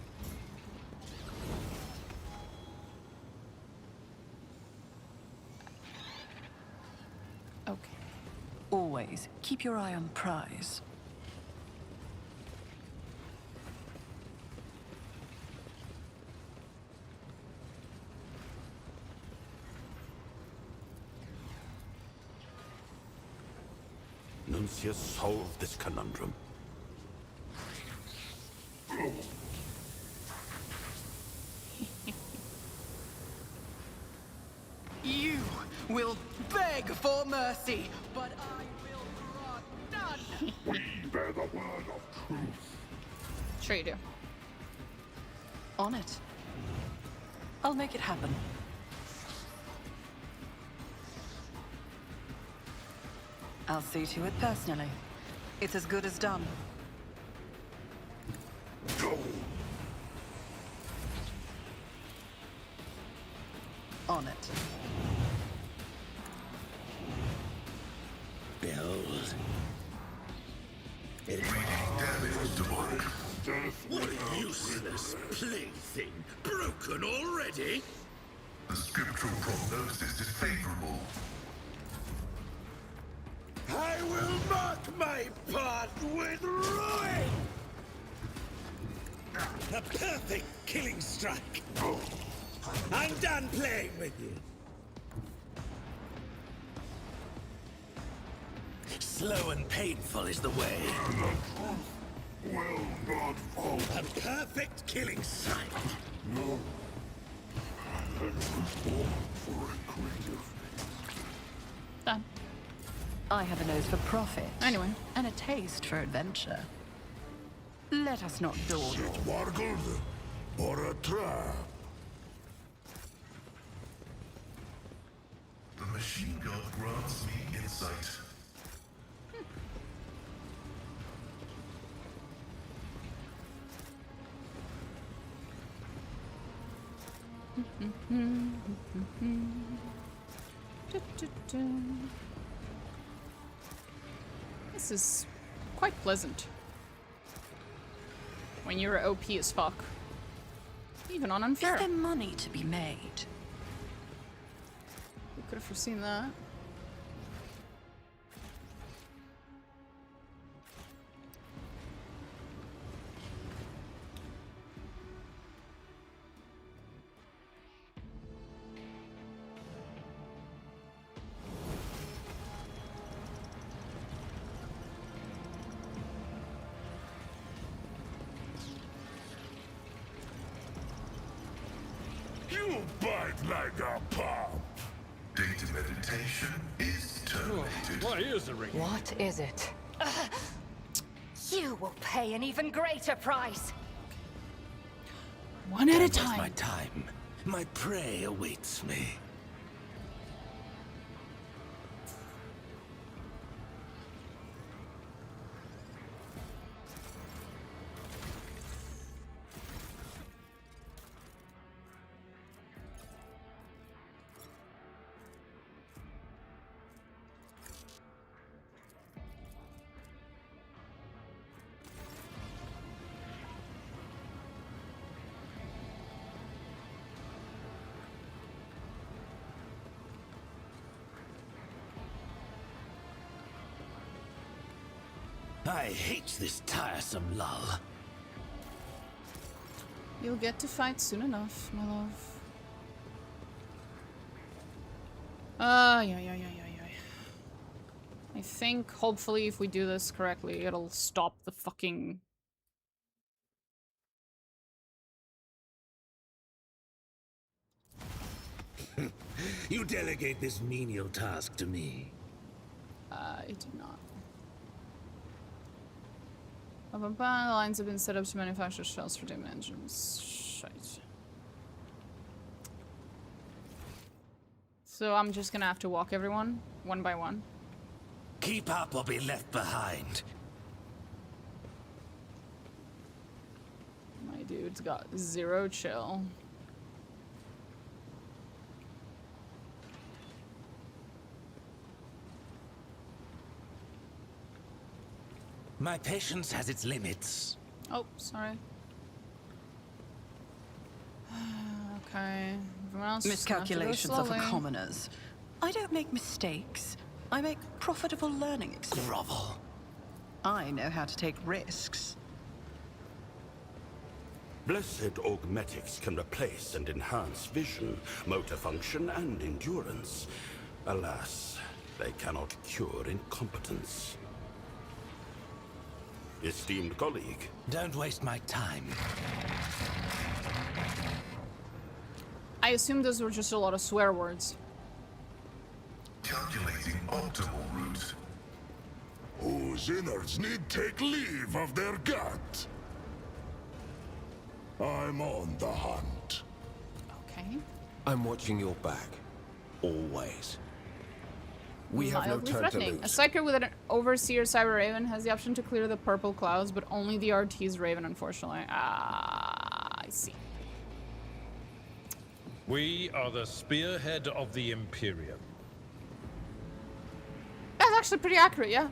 Okay. Always keep your eye on prize. Nuncius solved this conundrum. You will beg for mercy, but I will grant none. We bear the word of truth. Sure you do. On it. I'll make it happen. I'll see to it personally. It's as good as done. Go! On it. Behold. It Damage to mark. What a useless plaything! Broken already? The scriptural prognosis is favorable. I will mark my path with ruin! A perfect killing strike! I'm done playing with you! Slow and painful is the way. Will not fall. A perfect killing strike! No. I was born for a creative. Done. I have a nose for profit. Anyway. And a taste for adventure. Let us not dawdle. It wargled or a trap. The machine god grants me insight. This is quite pleasant. When you're OP as fuck. Even on unfair. Is there money to be made? Who could have foreseen that? You bite like a pump. Data meditation is terminated. My ears are ringing. What is it? You will pay an even greater price. One at a That was my time. time. My prey awaits me. I hate this tiresome lull. You'll get to fight soon enough, my love. Yeah. I think, hopefully, if we do this correctly, it'll stop the fucking... You delegate this menial task to me. I do not. The lines have been set up to manufacture shells for demon engines. Shite. So I'm just gonna have to walk everyone, one by one. Keep up or be left behind. My dude's got 0 chill. My patience has its limits. Oh, sorry. Okay. Everyone else Miscalculations are for slowly. commoners. I don't make mistakes. I make profitable learning experiences. Grovel. I know how to take risks. Blessed augmetics can replace and enhance vision, motor function, and endurance. Alas, they cannot cure incompetence. Esteemed colleague. Don't waste my time. I assume those were just a lot of swear words. Calculating optimal route. Whose innards need take leave of their gut. I'm on the hunt. Okay. I'm watching your back. Always. We have no Mildly time to threatening. A lose. psyker with an overseer cyber raven has the option to clear the purple clouds, but only the RT's raven, unfortunately. Ah, I see. We are the spearhead of the Imperium. That's actually pretty accurate, yeah.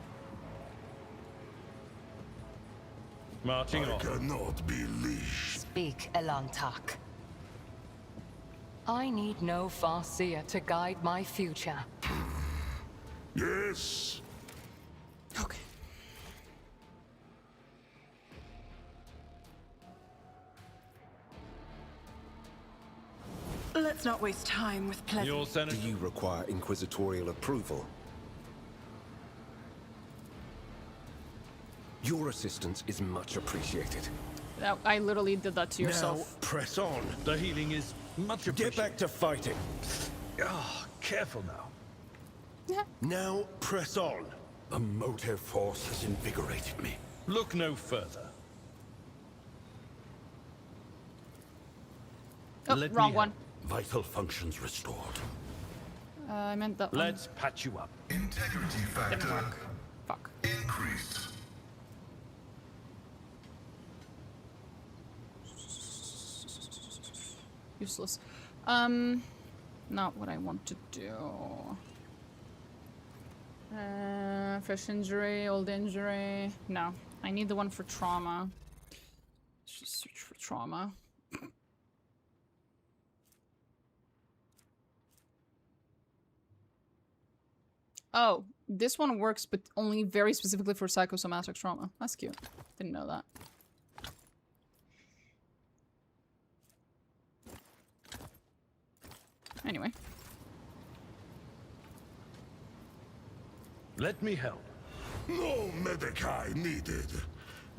Marching I on. cannot be leashed. Speak, Elantak. I need no Farseer to guide my future. Yes. Okay. Let's not waste time with pleasant. Your Do Senator. you require inquisitorial approval? Your assistance is much appreciated. Now, I literally did that to yourself. Now, press on. The healing is much appreciated. Get back to fighting. Ah, careful now. Now, press on. The motive force has invigorated me. Look no further. Oh, Let wrong me one. Vital functions restored. I meant that one. Let's patch you up. Integrity factor Fuck. increased. Useless. Not what I want to do. Fresh injury, old injury. No, I need the one for trauma. Let's just search for trauma. Oh, this one works, but only very specifically for psychosomatic trauma. That's cute. Didn't know that. Anyway. Let me help. No medici needed.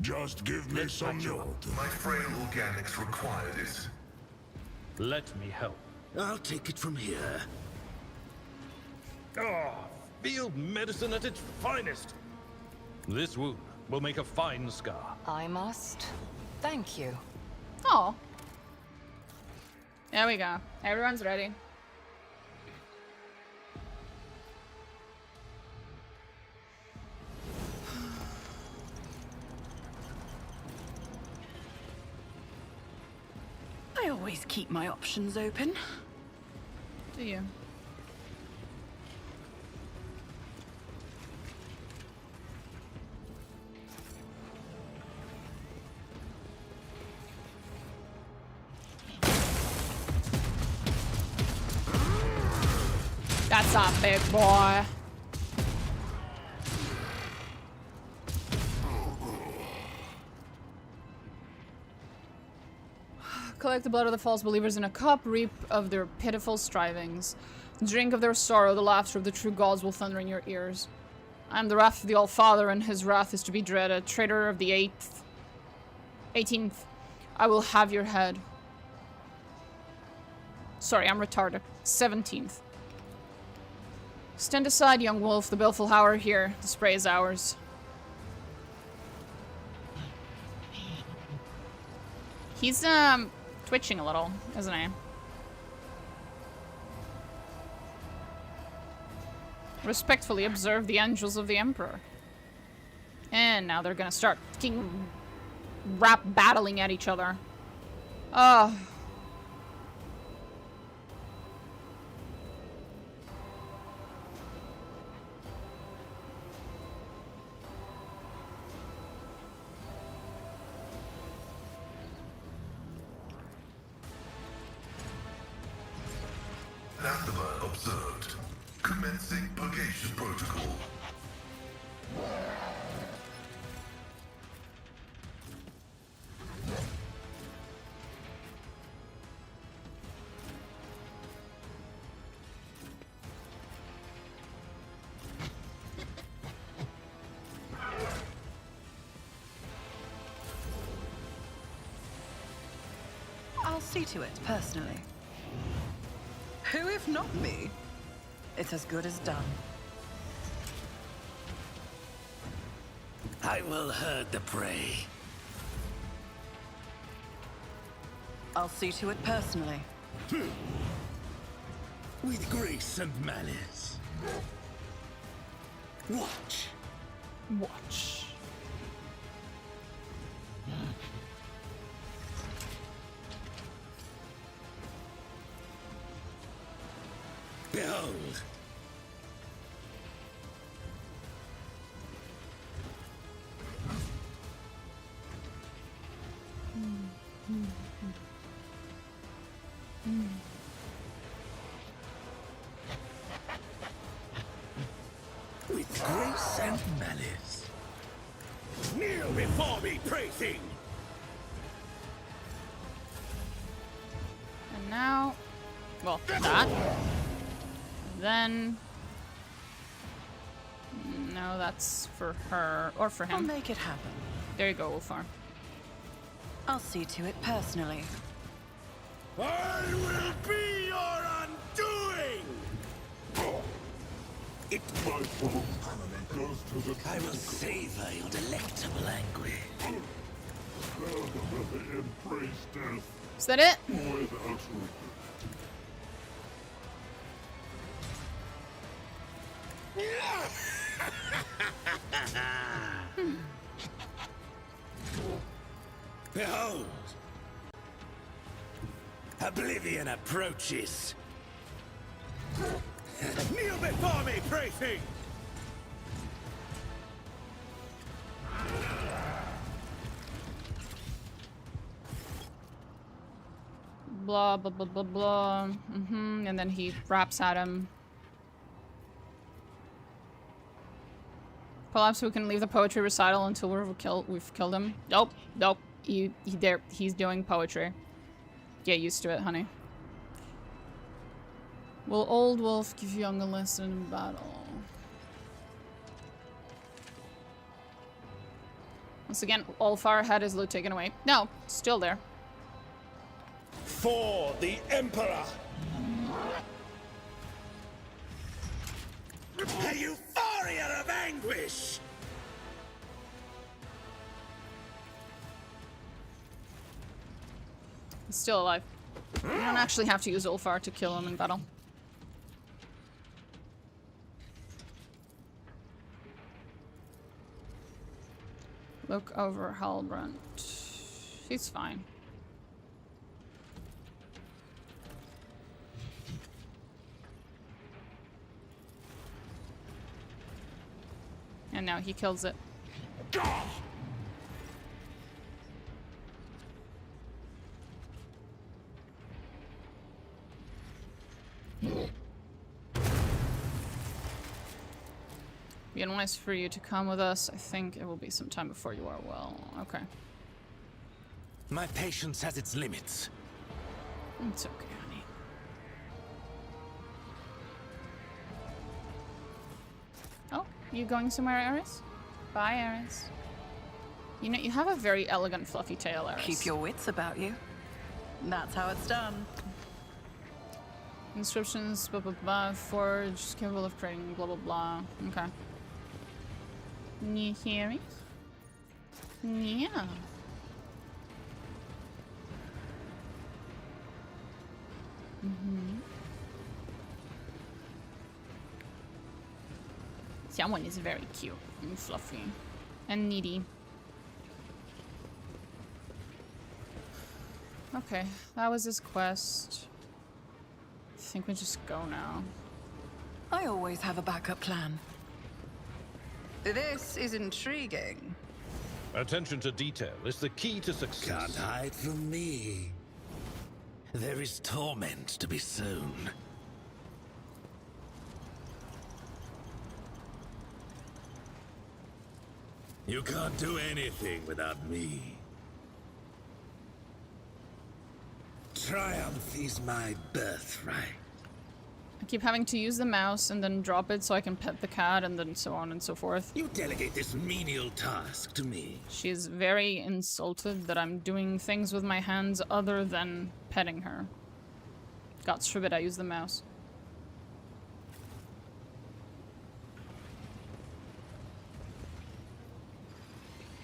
Just give me some node. My frail organics require this. Let me help. I'll take it from here. Ah, field medicine at its finest. This wound will make a fine scar. I must thank you. Oh. There we go. Everyone's ready. I always keep my options open. Do you? That's a big boy. Collect the blood of the false believers in a cup, reap of their pitiful strivings. Drink of their sorrow, the laughter of the true gods will thunder in your ears. I am the wrath of the All-Father, and his wrath is to be dreaded. Traitor of the 18th. I will have your head. Sorry, I'm retarded. 17th. Stand aside, young wolf. The baleful hour here. The spray is ours. He's, twitching a little, isn't he? Respectfully observe the angels of the Emperor. And now they're gonna start battling at each other. Anathema observed. Commencing purgation protocol. I'll see to it, personally. Who if not me? It's as good as done. I will herd the prey. I'll see to it personally. With grace and malice. Watch. Watch. Behold. With grace and malice. Kneel before me, praising. And now, well, that. Then, no, that's for her or for him. I'll make it happen. There you go, Wolfar. I'll see to it personally. I will be your undoing! It I will savor your delectable anguish. Is that it? Behold! Oblivion approaches. Kneel before me, praising! Blah, blah, blah, blah, blah. And then he raps at him. Perhaps we can leave the poetry recital until we've killed him. Nope, nope. He's doing poetry. Get used to it, honey. Will old wolf give young a lesson in battle? Once again, Ulfar had his loot taken away. No, still there. For the Emperor! A euphoria of anguish! He's still alive. You don't actually have to use Ulfar to kill him in battle. Look over Halbrand. He's fine. And now he kills it. Be nice for you to come with us. I think it will be some time before you are well. Okay. My patience has its limits. It's okay, honey. Oh, you going somewhere, Aris? Bye, Aris. You know, you have a very elegant, fluffy tail, Aris. Keep your wits about you. That's how it's done. Inscriptions, blah blah blah, forged, capable of creating, blah blah blah. Okay. You hear me? Yeah. Someone is very cute and fluffy and needy. Okay, that was his quest. I think we just go now. I always have a backup plan. This is intriguing. Attention to detail is the key to success. Can't hide from me. There is torment to be sown. You can't do anything without me. Triumph is my birthright. I keep having to use the mouse and then drop it so I can pet the cat and then so on and so forth. You delegate this menial task to me. She's very insulted that I'm doing things with my hands other than petting her. God forbid I use the mouse.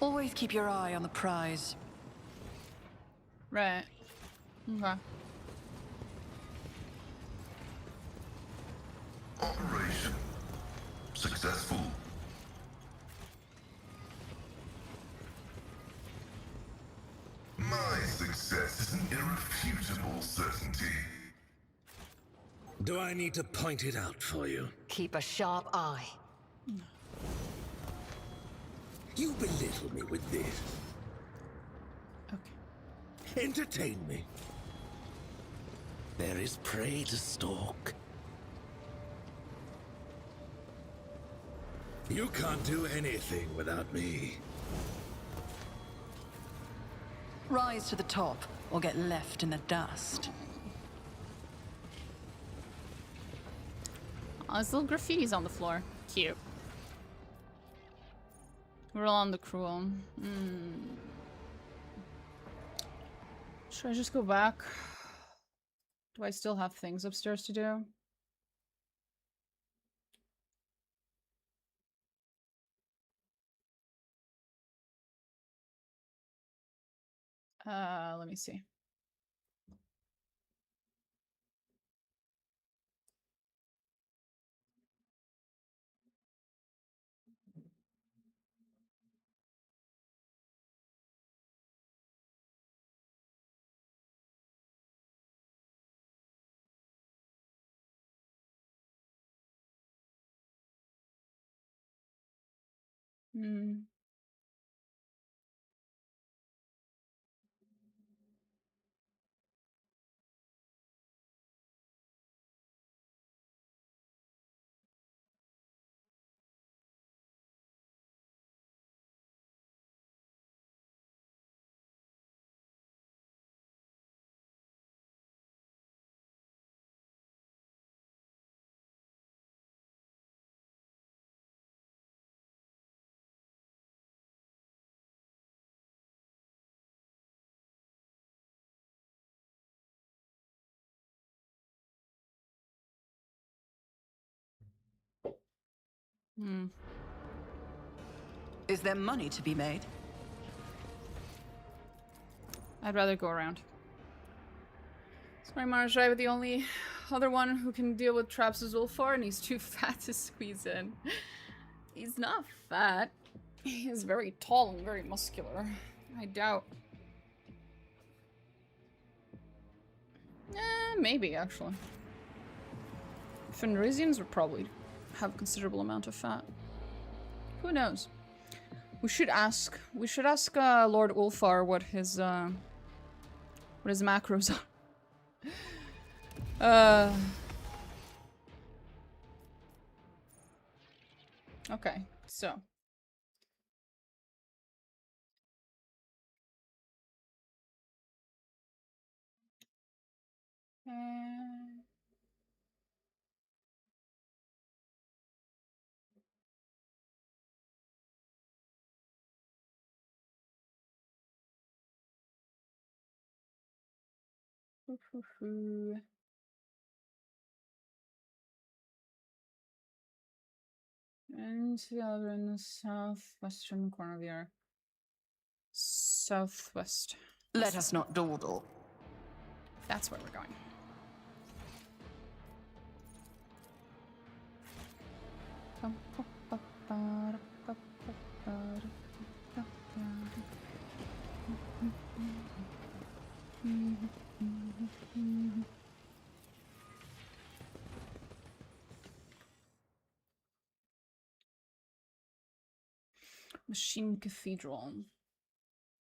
Always keep your eye on the prize. Right. Okay. Operation successful. My success is an irrefutable certainty. Do I need to point it out for you? Keep a sharp eye. You belittle me with this. Okay. Entertain me. There is prey to stalk. You can't do anything without me. Rise to the top, or get left in the dust. Oh, there's little graffitis on the floor. Cute. We're all on the cruel. Should I just go back? Do I still have things upstairs to do? Let me see. Is there money to be made? I'd rather go around. Sorry, Marjai, but the only other one who can deal with traps is Ulfar, and he's too fat to squeeze in. He's not fat. He is very tall and very muscular. I doubt. Maybe, actually. Fenrisians would probably have a considerable amount of fat. Who knows? We should ask. We should ask Lord Ulfar what his macros are. Okay, so. And the other in the southwestern corner of the earth. Southwest. Let us not dawdle. That's where we're going. Machine Cathedral.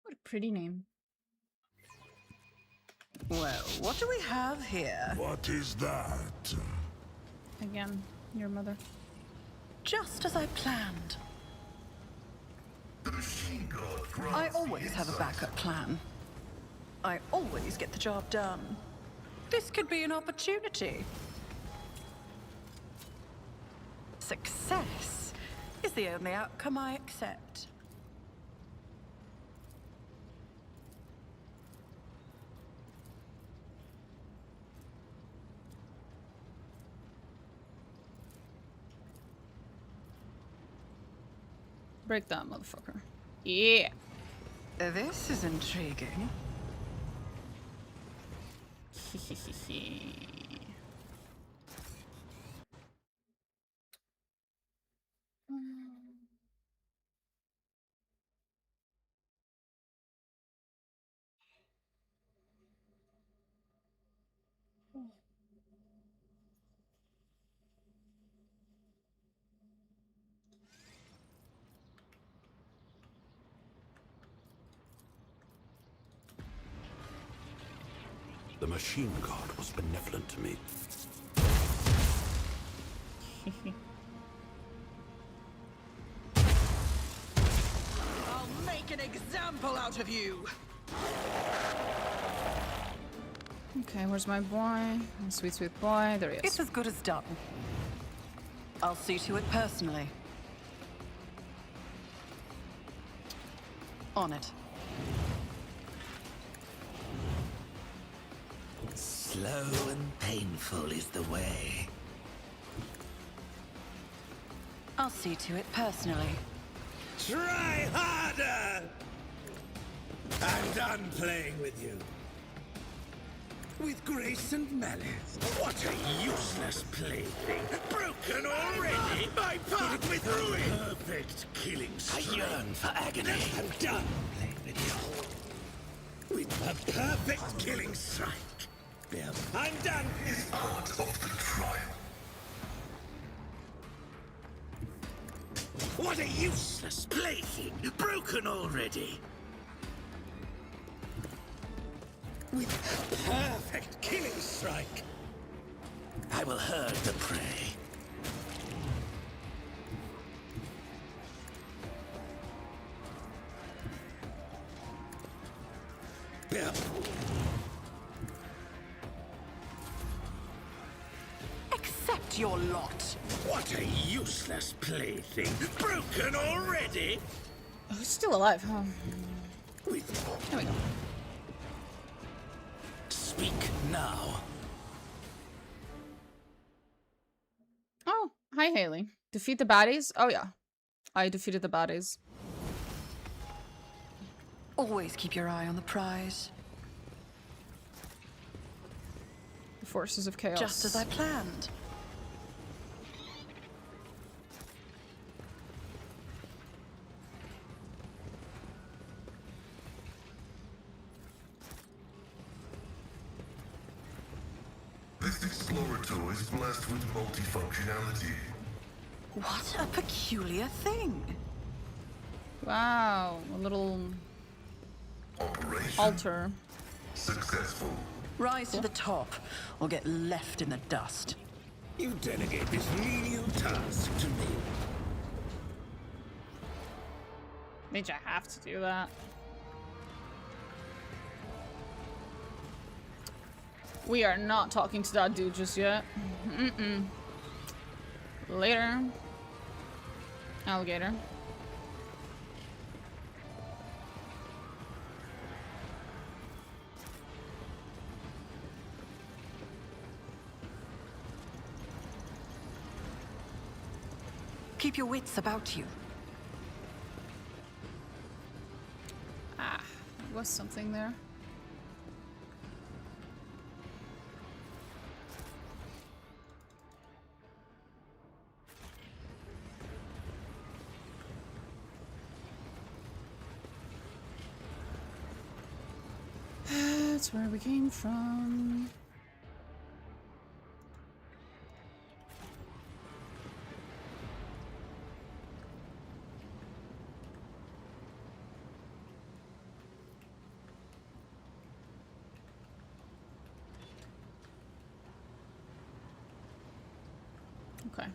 What a pretty name. Well, what do we have here? What is that? Again, your mother. Just as I planned. The machine god I grants always have a backup plan. I always get the job done. This could be an opportunity. Success is the only outcome I accept. Break that motherfucker. Yeah. This is intriguing. The machine god was benevolent to me. I'll make an example out of you. Okay, where's my boy? My sweet, sweet boy. There he is. It's as good as done. I'll see to it personally. On it. Slow and painful is the way. I'll see to it personally. Try harder! I'm done playing with you. With grace and malice. What a useless plaything. Broken already? My path with ruin! Perfect killing strike. I yearn for agony. I'm done playing with you. With a perfect killing strike. I'm done! is part of the trial. What a useless plaything! Broken already! With perfect killing strike, I will herd the prey. Accept your lot. What a useless plaything! Broken already? Oh, he's still alive, huh? With There we go. speak now. Oh, hi, Haley. Defeat the baddies? Oh, yeah. I defeated the baddies. Always keep your eye on the prize. The forces of chaos. Just as I planned. This Explorator is blessed with multifunctionality. What a peculiar thing. Wow, a little Operation altar. successful. Rise to the top, or get left in the dust. You delegate this menial task to me. Made you have to do that. We are not talking to that dude just yet. Mm-mm. Later. Alligator. Keep your wits about you. Ah, there was something there. That's where we came from. Okay.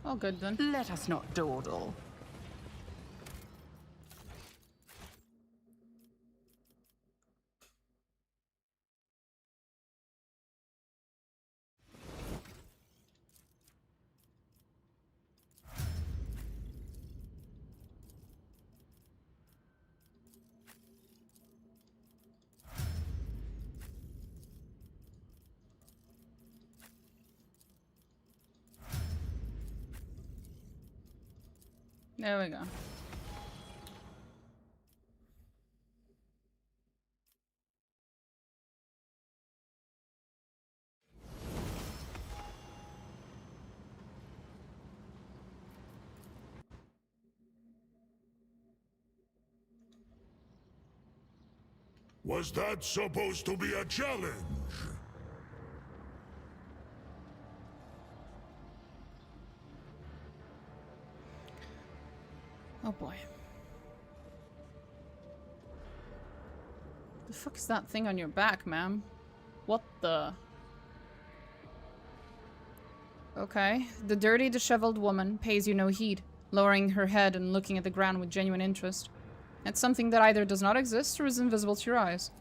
All good then. Let us not dawdle. There we go. Was that supposed to be a challenge? Oh boy. The fuck is that thing on your back, ma'am? What the? Okay. The dirty, disheveled woman pays you no heed, lowering her head and looking at the ground with genuine interest. It's something that either does not exist or is invisible to your eyes.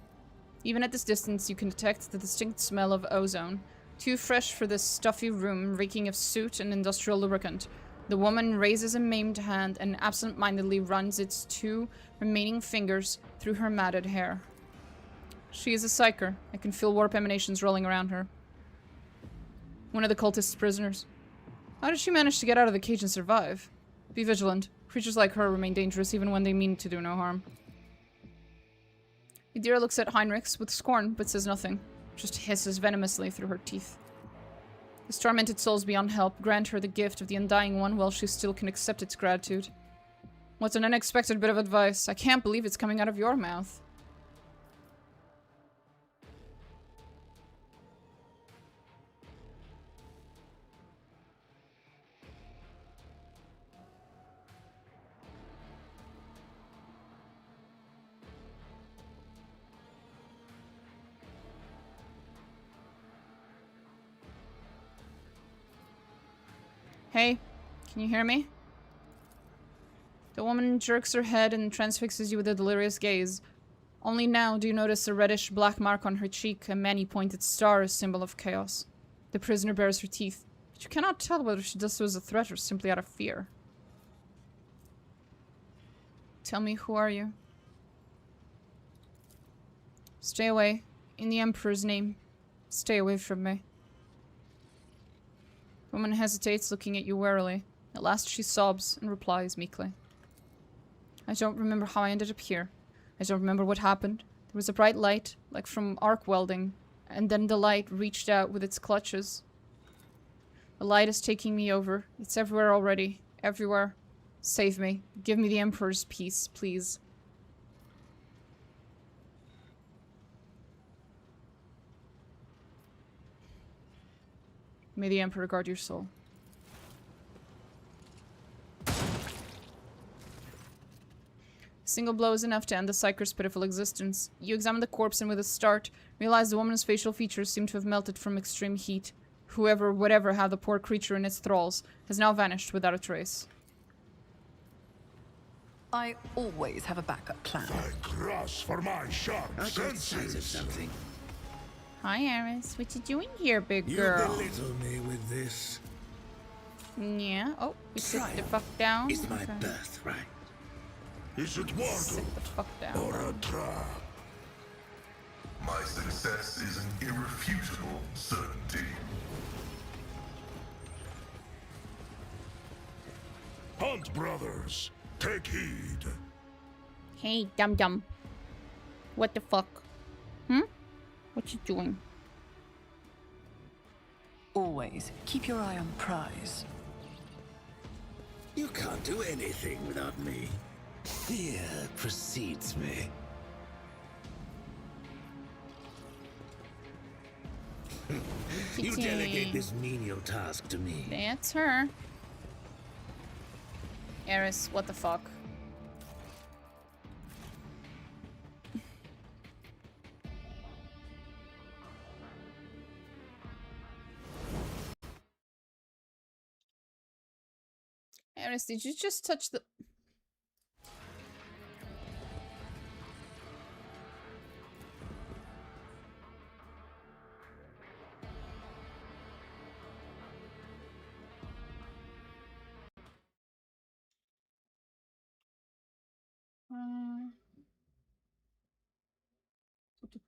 Even at this distance, you can detect the distinct smell of ozone, too fresh for this stuffy room reeking of soot and industrial lubricant. The woman raises a maimed hand and absent-mindedly runs its 2 remaining fingers through her matted hair. She is a psyker. I can feel warp emanations rolling around her. One of the cultists' prisoners. How did she manage to get out of the cage and survive? Be vigilant. Creatures like her remain dangerous even when they mean to do no harm. Idira looks at Heinrichs with scorn, but says nothing. Just hisses venomously through her teeth. This tormented soul's beyond help. Grant her the gift of the Undying One while she still can accept its gratitude. What an unexpected bit of advice. I can't believe it's coming out of your mouth. Hey, can you hear me? The woman jerks her head and transfixes you with a delirious gaze. Only now do you notice a reddish black mark on her cheek, a many-pointed star, a symbol of chaos. The prisoner bares her teeth, but you cannot tell whether she does so as a threat or simply out of fear. Tell me, who are you? Stay away. In the Emperor's name, stay away from me. The woman hesitates, looking at you warily. At last she sobs and replies meekly. I don't remember how I ended up here. I don't remember what happened. There was a bright light, like from arc welding, and then the light reached out with its clutches. The light is taking me over. It's everywhere already. Everywhere. Save me. Give me the Emperor's peace, please. May the Emperor guard your soul. A single blow is enough to end the psyker's pitiful existence. You examine the corpse and with a start, realize the woman's facial features seem to have melted from extreme heat. Whoever, whatever had the poor creature in its thralls has now vanished without a trace. I always have a backup plan. Thank grass for my sharp senses. Something. Hi, Eris. What you doing here, big You girl? belittle me with this. Yeah. Oh, you sit Triumph the fuck down. Is my Okay. birthright. Is it mortal Sit the fuck down. or a trap? My success is an irrefutable certainty. brothers, take heed. Hey, dum-dum. What the fuck? What you doing? Always keep your eye on the prize. You can't do anything without me. Fear precedes me. You delegate this menial task to me. That's her. Eris, what the fuck? Eris, did you just touch the...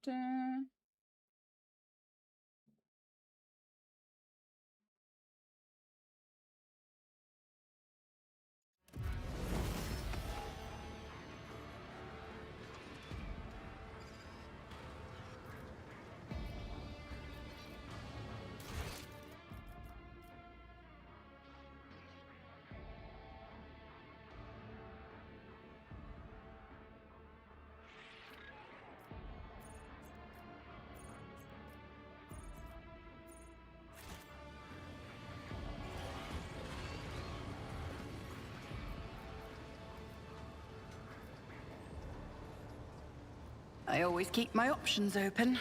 Da-da-da. I always keep my options open.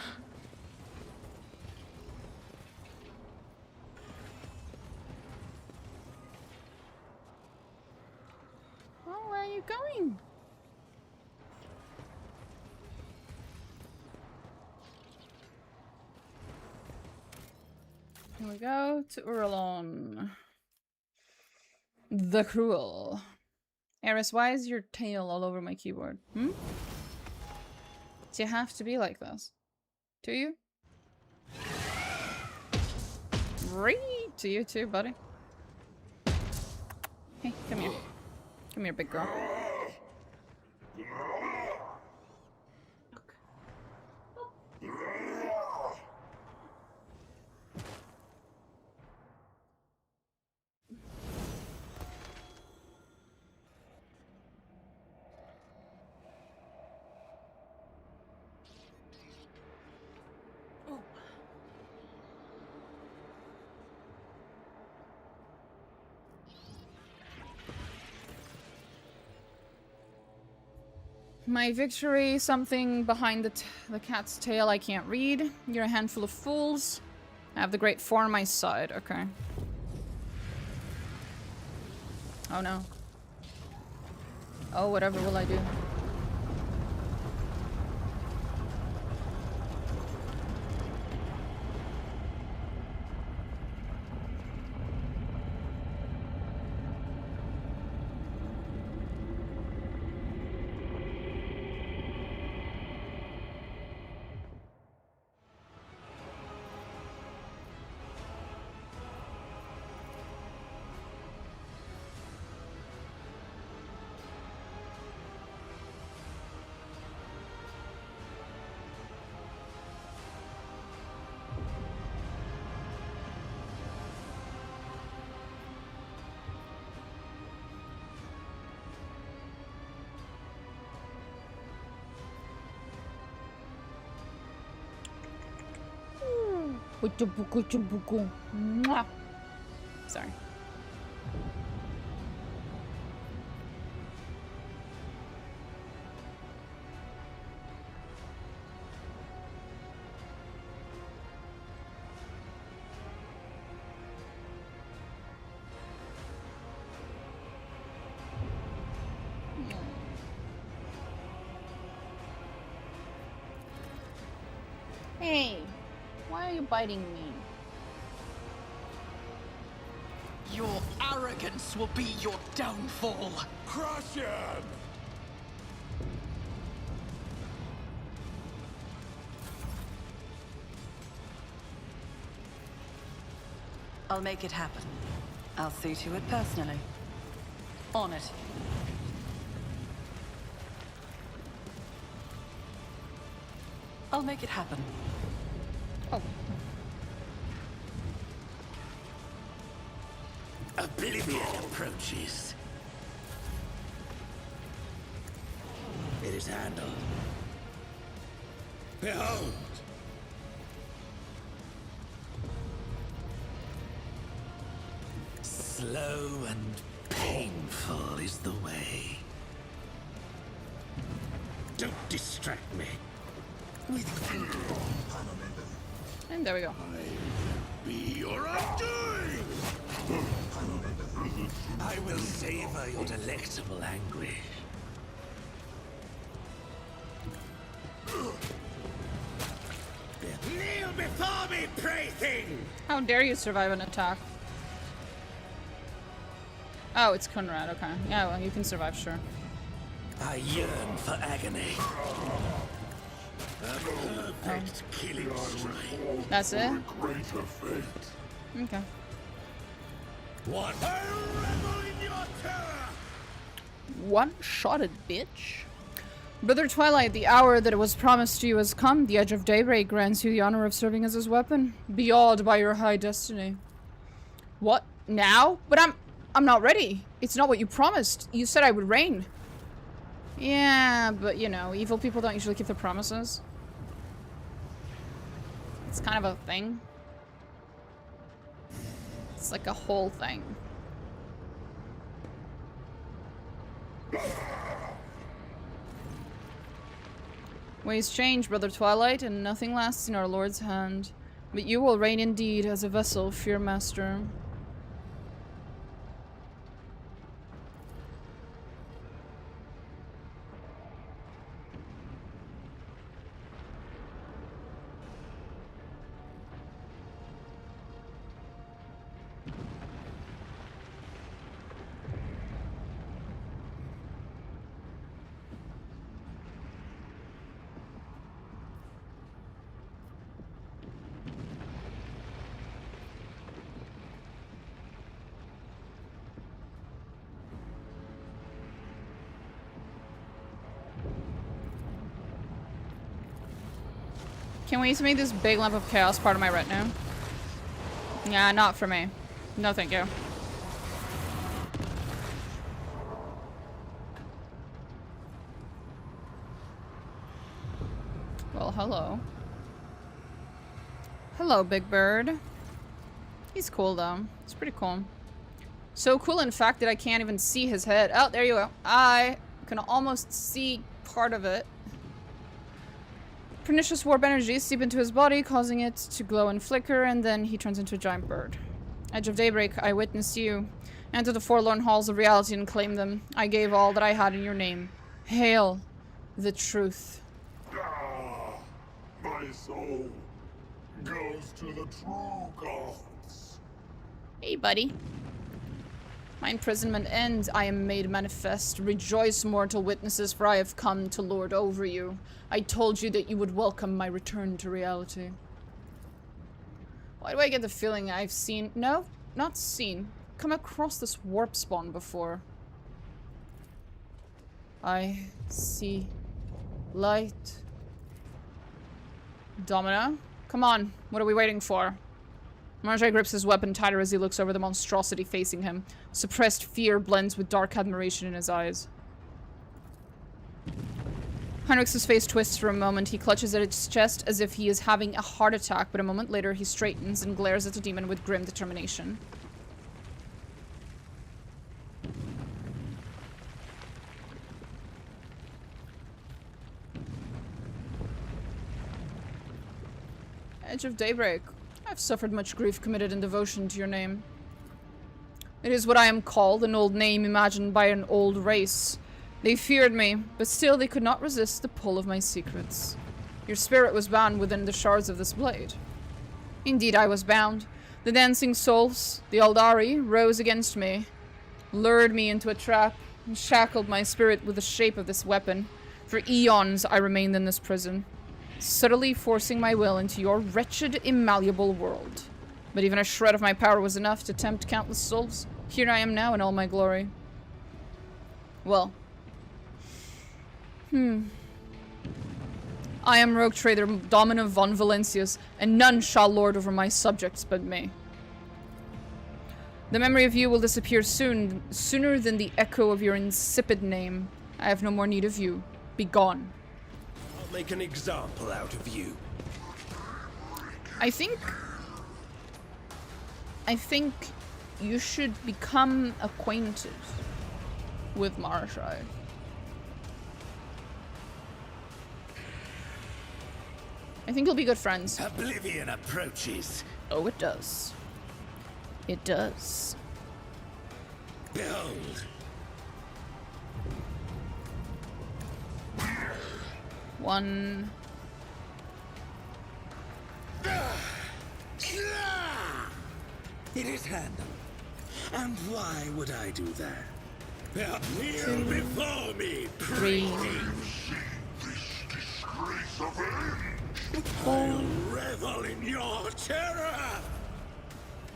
Oh, where are you going? Here we go to Urlon. The Cruel. Eris, why is your tail all over my keyboard? Do you have to be like this? Do you? Read to you too, buddy. Hey, come here. Come here, big girl. My victory, something behind the cat's tail I can't read. You're a handful of fools. I have the great four on my side, okay. Oh no. Oh, whatever will I do? Sorry. Hey, why are you biting me? Your arrogance will be your downfall. Crush him! I'll make it happen. I'll see to it personally. On it. I'll make it happen. Oh. Oblivion approaches. It is handled. Behold! Slow and painful is the way. Don't distract me. And there we go. Be your undoing! I will savor your delectable anguish. Kneel before me, prey thing! How dare you survive an attack? Oh, it's Conrad, okay. Yeah, well, you can survive, sure. I yearn for agony. A perfect killing strike. That's it? Greater fate. Okay. What? I revel in your terror! One-shotted, bitch. Brother Twilight, the hour that was promised to you has come. The edge of daybreak grants you the honor of serving as his weapon. Be awed by your high destiny. What? Now? But I'm not ready. It's not what you promised. You said I would reign. Yeah, but you know, evil people don't usually keep their promises. It's kind of a thing. It's like a whole thing. Ways change, Brother Twilight, and nothing lasts in our Lord's hand. But you will reign indeed as a vessel of your master. Can we make this big lump of chaos part of my retinue? Yeah, not for me. No, thank you. Well, hello. Hello, Big Bird. He's cool, though. It's pretty cool. So cool, in fact, that I can't even see his head. Oh, there you go. I can almost see part of it. Pernicious warp energies seep into his body, causing it to glow and flicker, and then he turns into a giant bird. Edge of daybreak, I witnessed you. Enter the forlorn halls of reality and claim them. I gave all that I had in your name. Hail the truth. Ah, my soul goes to the true gods. Hey, buddy. My imprisonment ends. I am made manifest. Rejoice, mortal witnesses, for I have come to lord over you. I told you that you would welcome my return to reality. Why do I get the feeling I've seen... No, not seen. Come across this warp spawn before. I see light. Domina? Come on. What are we waiting for? Marjay grips his weapon tighter as he looks over the monstrosity facing him. Suppressed fear blends with dark admiration in his eyes. Heinrich's face twists for a moment. He clutches at its chest as if he is having a heart attack, but a moment later he straightens and glares at the demon with grim determination. Edge of daybreak. I've suffered much grief committed in devotion to your name. It is what I am called, an old name imagined by an old race. They feared me, but still they could not resist the pull of my secrets. Your spirit was bound within the shards of this blade. Indeed, I was bound. The dancing souls, the Aldari, rose against me, lured me into a trap, and shackled my spirit with the shape of this weapon. For eons I remained in this prison, subtly forcing my will into your wretched, immalleable world. But even a shred of my power was enough to tempt countless souls. Here I am now in all my glory. Well. I am rogue trader Domino von Valencius, and none shall lord over my subjects but me. The memory of you will disappear sooner than the echo of your insipid name. I have no more need of you. Be gone. I'll make an example out of you. I think you should become acquainted with Marshai. I think you'll be good friends. Oblivion approaches. Oh, it does. It does. Behold. One. It is handled. And why would I do that? Kneel before me, Three. I'll revel in your terror.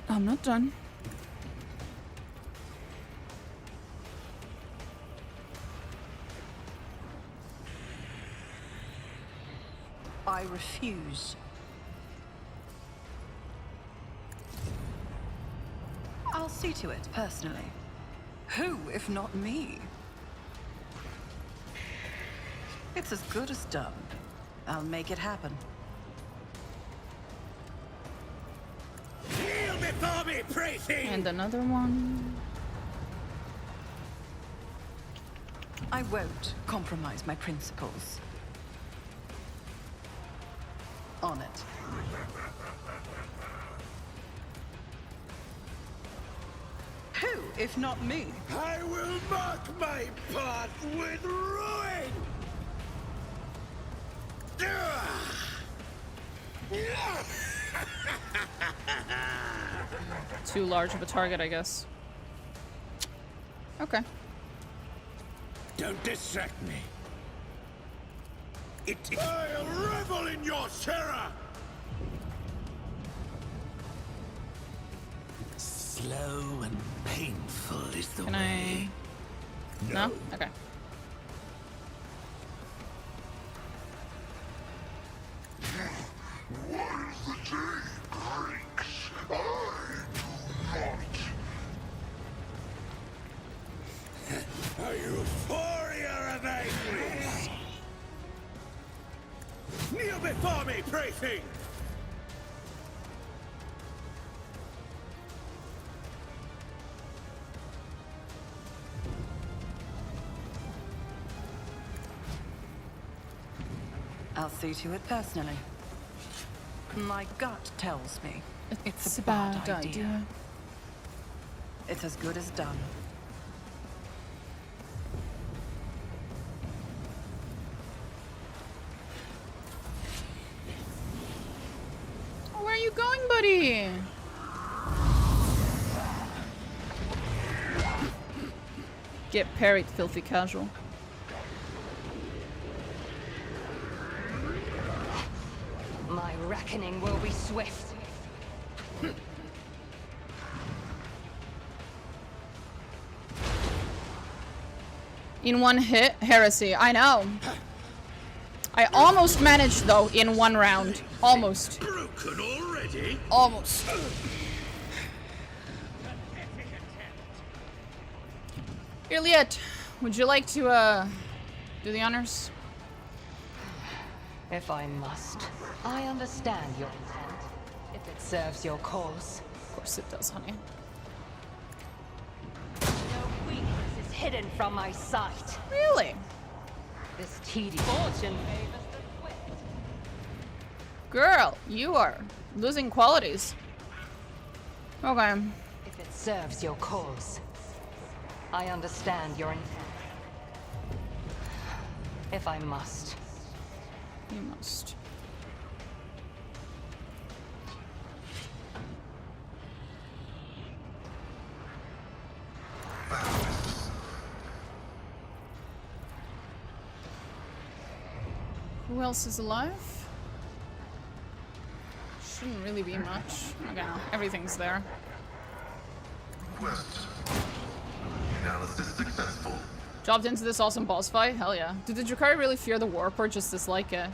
I'm not done. I refuse. I'll see to it, personally. Who, if not me? It's as good as done. I'll make it happen. Kneel before me, pray thing! And another one. I won't compromise my principles. On it. Who, if not me? I will mark my path with ruin! Too large of a target, I guess. Okay. Don't distract me. I'll revel in your terror! Slow and painful is the Can way. I? No? Okay. What is the day breaks? I do not. A euphoria of anguish! Kneel before me, pray thing! I'll see to it personally. My gut tells me It's a bad idea. It's as good as done. Oh, where are you going, buddy? Get parried, filthy casual. My reckoning will be swift. In one hit? Heresy. I know. I almost managed, though, in one round. Almost. Broken already? Almost. Iliet, would you like to, do the honors? If I must. I understand your intent. If it serves your cause. Of course it does, honey. No weakness is hidden from my sight. Really? This tedious fortune favors the swift. Girl, you are losing qualities. Okay. If it serves your cause. I understand your intent. If I must. You must. Who else is alive? Shouldn't really be much. Okay, no, everything's there. Quest. Analysis successful. Dropped into this awesome boss fight? Hell yeah. Do the Drukhari really fear the warp or just dislike it?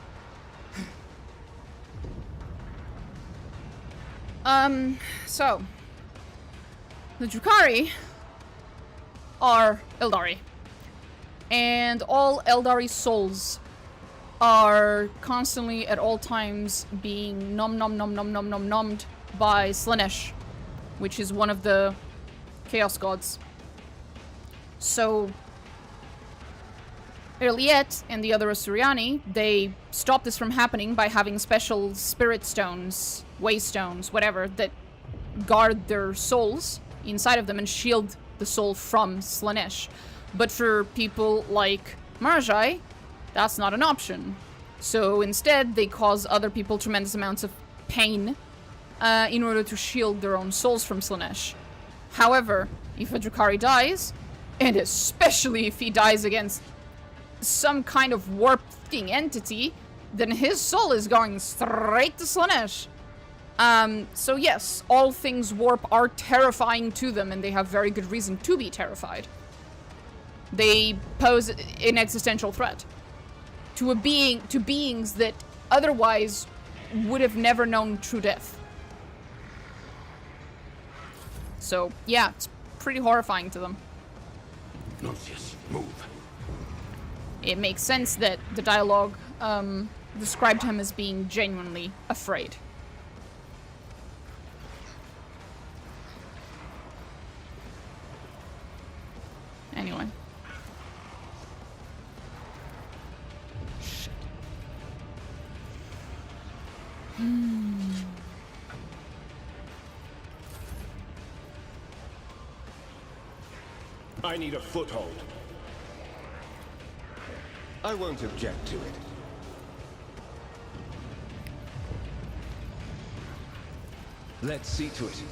So. The Drukhari are Eldari. And all Eldari souls are constantly at all times being nommed by Slaanesh, which is one of the Chaos Gods. So Erliet and the other Asuriani, they stop this from happening by having special spirit stones, way stones, whatever, that guard their souls inside of them and shield the soul from Slaanesh. But for people like Marjai, that's not an option. So instead, they cause other people tremendous amounts of pain in order to shield their own souls from Slaanesh. However, if a Drukhari dies, and especially if he dies against some kind of warping entity, then his soul is going straight to Slaanesh. So yes, all things warp are terrifying to them, and they have very good reason to be terrified. They pose an existential threat to beings that otherwise would have never known true death. So yeah, it's pretty horrifying to them. Nonsius, move. It makes sense that the dialogue described him as being genuinely afraid. Anyway. Shit. I need a foothold. I won't object to it. Let's see to it.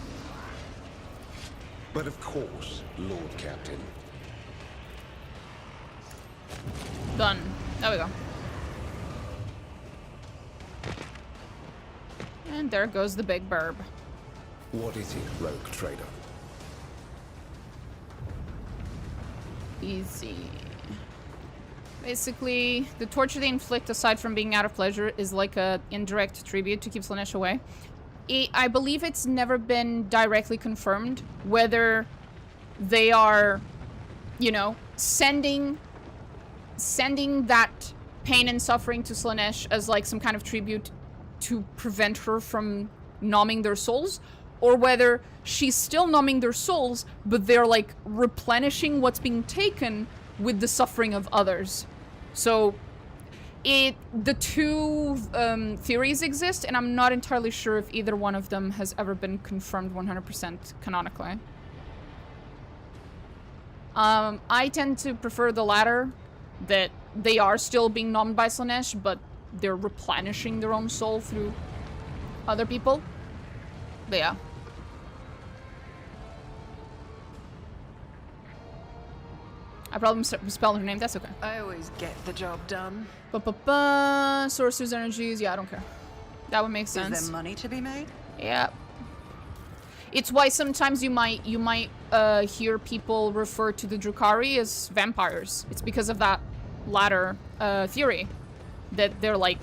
But of course, Lord Captain. Done. There we go. And there goes the big burb. What is it, rogue trader? Easy. Basically, the torture they inflict, aside from being out of pleasure, is like a indirect tribute to keep Slaanesh away. I believe it's never been directly confirmed whether they are, you know, sending that pain and suffering to Slaanesh as like some kind of tribute to prevent her from numbing their souls, or whether she's still numbing their souls, but they're like replenishing what's being taken with the suffering of others. So the two theories exist, and I'm not entirely sure if either one of them has ever been confirmed 100% canonically. I tend to prefer the latter, that they are still being numbed by Slaanesh, but they're replenishing their own soul through other people. But yeah. I probably misspelled her name, that's okay. I always get the job done. Sorcerer's energies, yeah, I don't care. That would make sense. Is there money to be made? Yeah. It's why sometimes you might hear people refer to the Drukhari as vampires. It's because of that latter theory. That they're like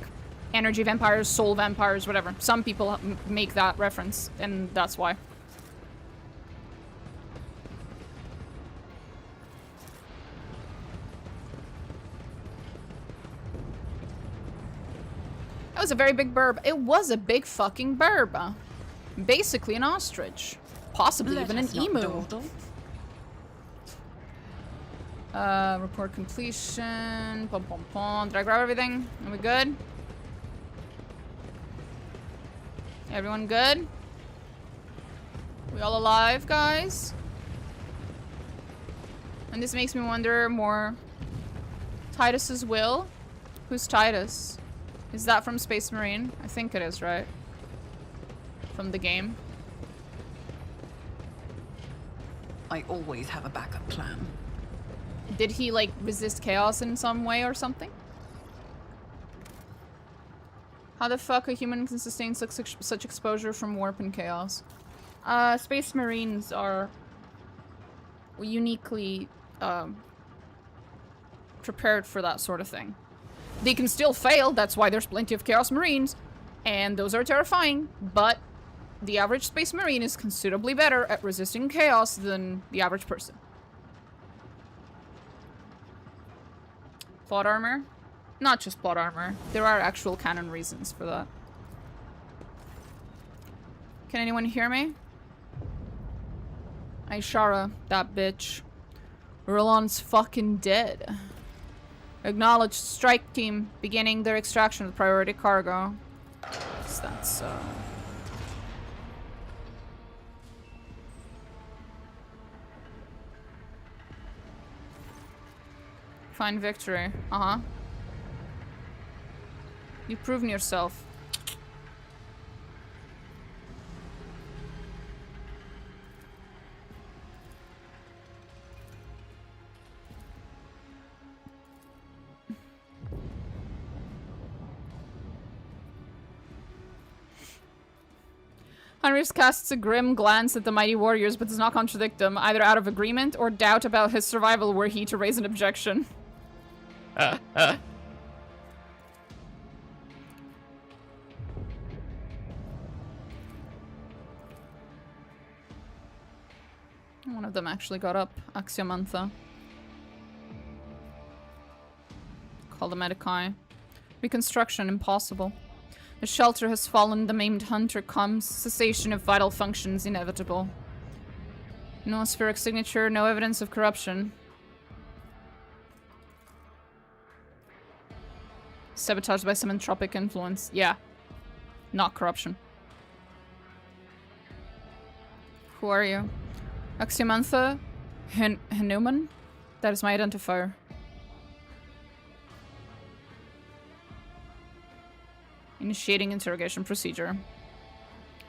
energy vampires, soul vampires, whatever. Some people make that reference, and that's why. That was a very big burb. It was a big fucking burb. Basically an ostrich. Possibly even an emu. Report completion. Pom pom pom. Did I grab everything? Are we good? Everyone good? We all alive, guys? And this makes me wonder more. Titus's will? Who's Titus? Is that from Space Marine? I think it is, right? From the game. I always have a backup plan. Did he, like, resist chaos in some way or something? How the fuck a human can sustain such exposure from warp and chaos? Space Marines are uniquely prepared for that sort of thing. They can still fail, that's why there's plenty of Chaos Marines, and those are terrifying, but the average Space Marine is considerably better at resisting chaos than the average person. Plot armor? Not just plot armor. There are actual canon reasons for that. Can anyone hear me? Aishara, that bitch. Rulon's fucking dead. Acknowledged strike team beginning their extraction of priority cargo. So that's, Find victory. Uh-huh. You've proven yourself. Henry's casts a grim glance at the mighty warriors, but does not contradict them, either out of agreement or doubt about his survival were he to raise an objection. One of them actually got up. Axiomantha. Call the Medicae. Reconstruction impossible. The shelter has fallen, the maimed hunter comes, cessation of vital functions inevitable. No spheric signature, no evidence of corruption. Sabotaged by some entropic influence. Yeah. Not corruption. Who are you? Axiomantha Hanuman? That is my identifier. Initiating interrogation procedure.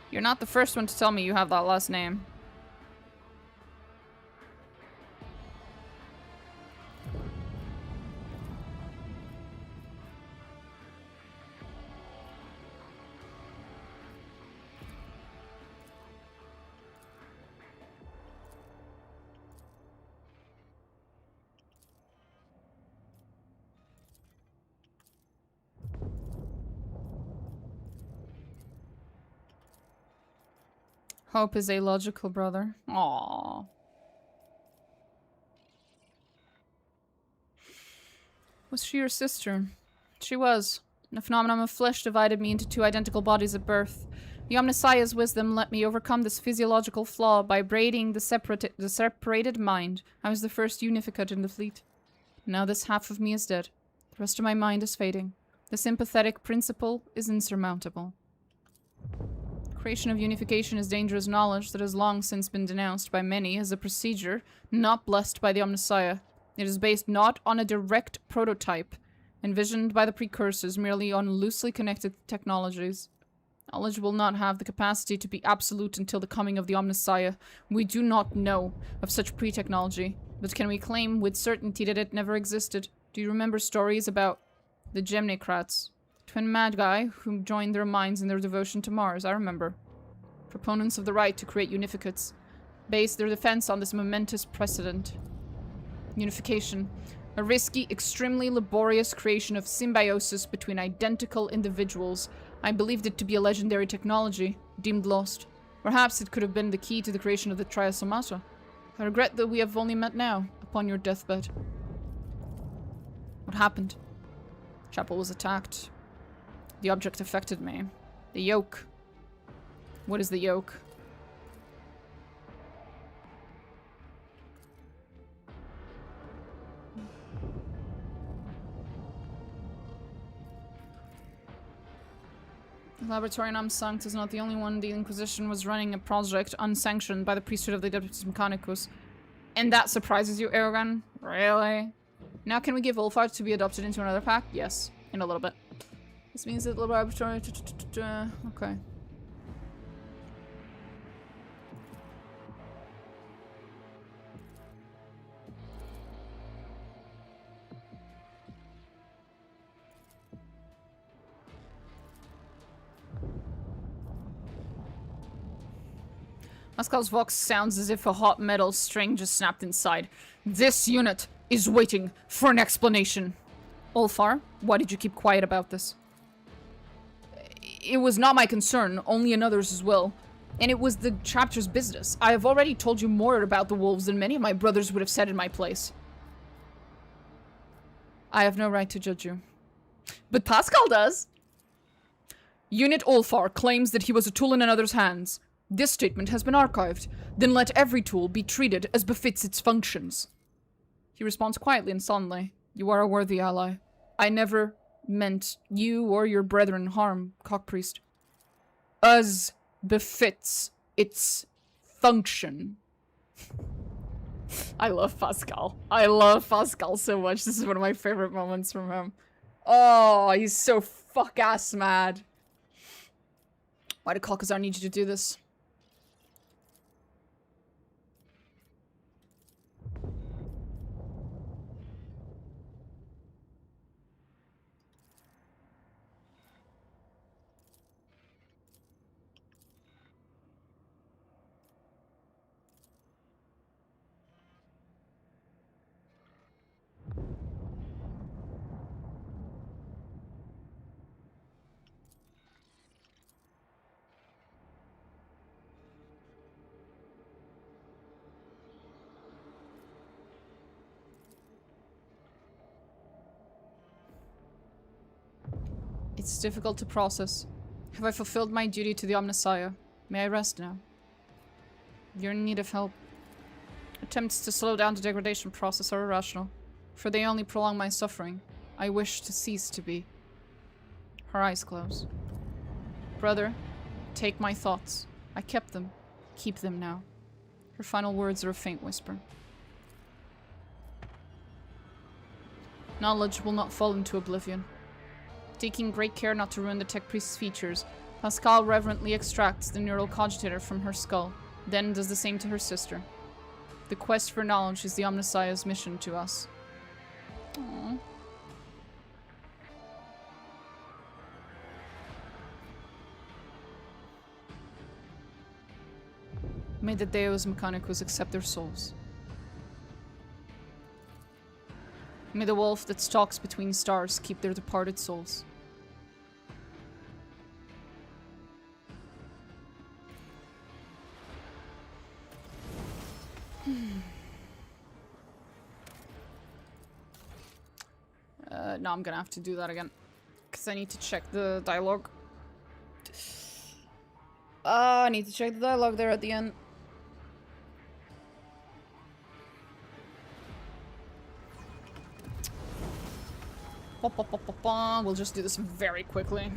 You're not the first one to tell me you have that last name. Hope is a logical brother. Aww. Was she your sister? She was. The phenomenon of flesh divided me into two identical bodies at birth. The Omnissiah's wisdom let me overcome this physiological flaw by braiding the separated mind. I was the first unificate in the fleet. Now this half of me is dead. The rest of my mind is fading. The sympathetic principle is insurmountable. Creation of unification is dangerous knowledge that has long since been denounced by many as a procedure not blessed by the Omnissiah. It is based not on a direct prototype, envisioned by the precursors, merely on loosely connected technologies. Knowledge will not have the capacity to be absolute until the coming of the Omnissiah. We do not know of such pre-technology, but can we claim with certainty that it never existed? Do you remember stories about the Gemnicrats? Twin Magi who joined their minds in their devotion to Mars, I remember. Proponents of the right to create unificates based their defense on this momentous precedent. Unification. A risky, extremely laborious creation of symbiosis between identical individuals. I believed it to be a legendary technology, deemed lost. Perhaps it could have been the key to the creation of the Triasomata. I regret that we have only met now, upon your deathbed. What happened? Chapel was attacked. The object affected me. The yoke. What is the yoke? The laboratory in Amsankt is not the only one. The Inquisition was running a project unsanctioned by the priesthood of the Adeptus Mechanicus. And that surprises you, Aragon? Really? Now can we give Ulfar to be adopted into another pack? Yes, in a little bit. This means that the laboratory... Okay. Pascal's vox sounds as if a hot metal string just snapped inside. This unit is waiting for an explanation. Ulfar, why did you keep quiet about this? It was not my concern, only another's as well. And it was the chapter's business. I have already told you more about the wolves than many of my brothers would have said in my place. I have no right to judge you. But Pascal does. Unit Ulfar claims that he was a tool in another's hands. This statement has been archived. Then let every tool be treated as befits its functions. He responds quietly and solemnly. You are a worthy ally. I never meant you or your brethren harm, Cockpriest. As befits its function. I love Pascal. I love Pascal so much. This is one of my favorite moments from him. Oh, he's so fuck-ass mad. Why did Kalkazar need you to do this? It's difficult to process. Have I fulfilled my duty to the Omnissiah? May I rest now? You're in need of help. Attempts to slow down the degradation process are irrational, for they only prolong my suffering. I wish to cease to be. Her eyes close. Brother, take my thoughts. I kept them. Keep them now. Her final words are a faint whisper. Knowledge will not fall into oblivion. Taking great care not to ruin the tech priest's features, Pascal reverently extracts the neural cogitator from her skull, then does the same to her sister. The quest for knowledge is the Omnissiah's mission to us. Aww. May the Deus Mechanicus accept their souls. May the wolf that stalks between stars keep their departed souls. No, I'm gonna have to do that again. Because I need to check the dialogue. I need to check the dialogue there at the end. We'll just do this very quickly.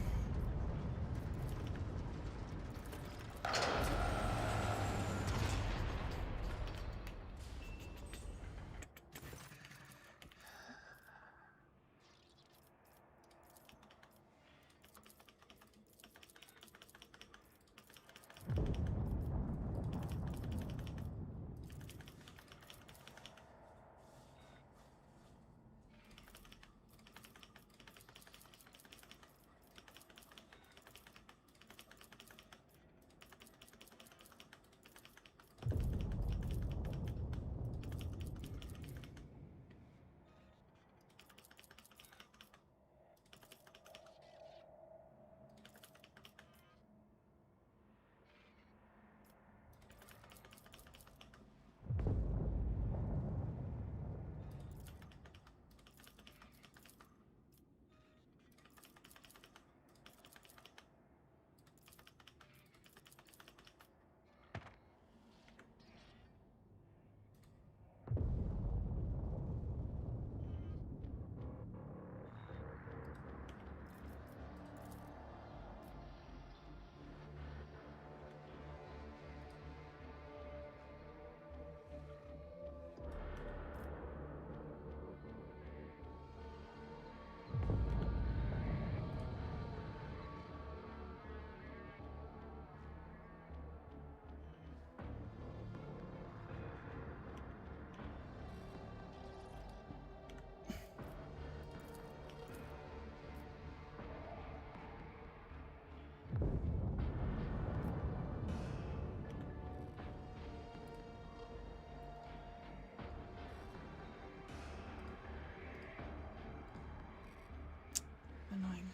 Annoying.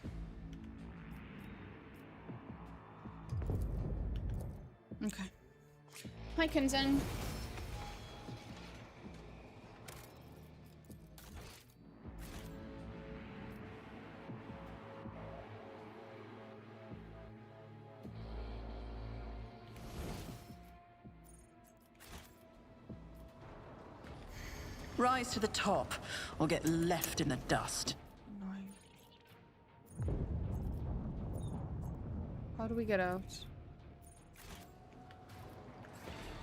Okay. Hi, Kinzen. Rise to the top, or get left in the dust. Annoying. How do we get out?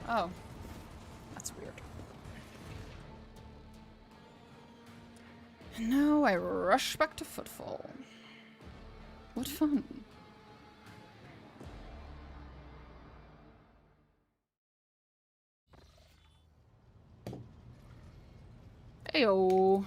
Oh. That's weird. And now I rush back to Footfall. What fun. Heyo.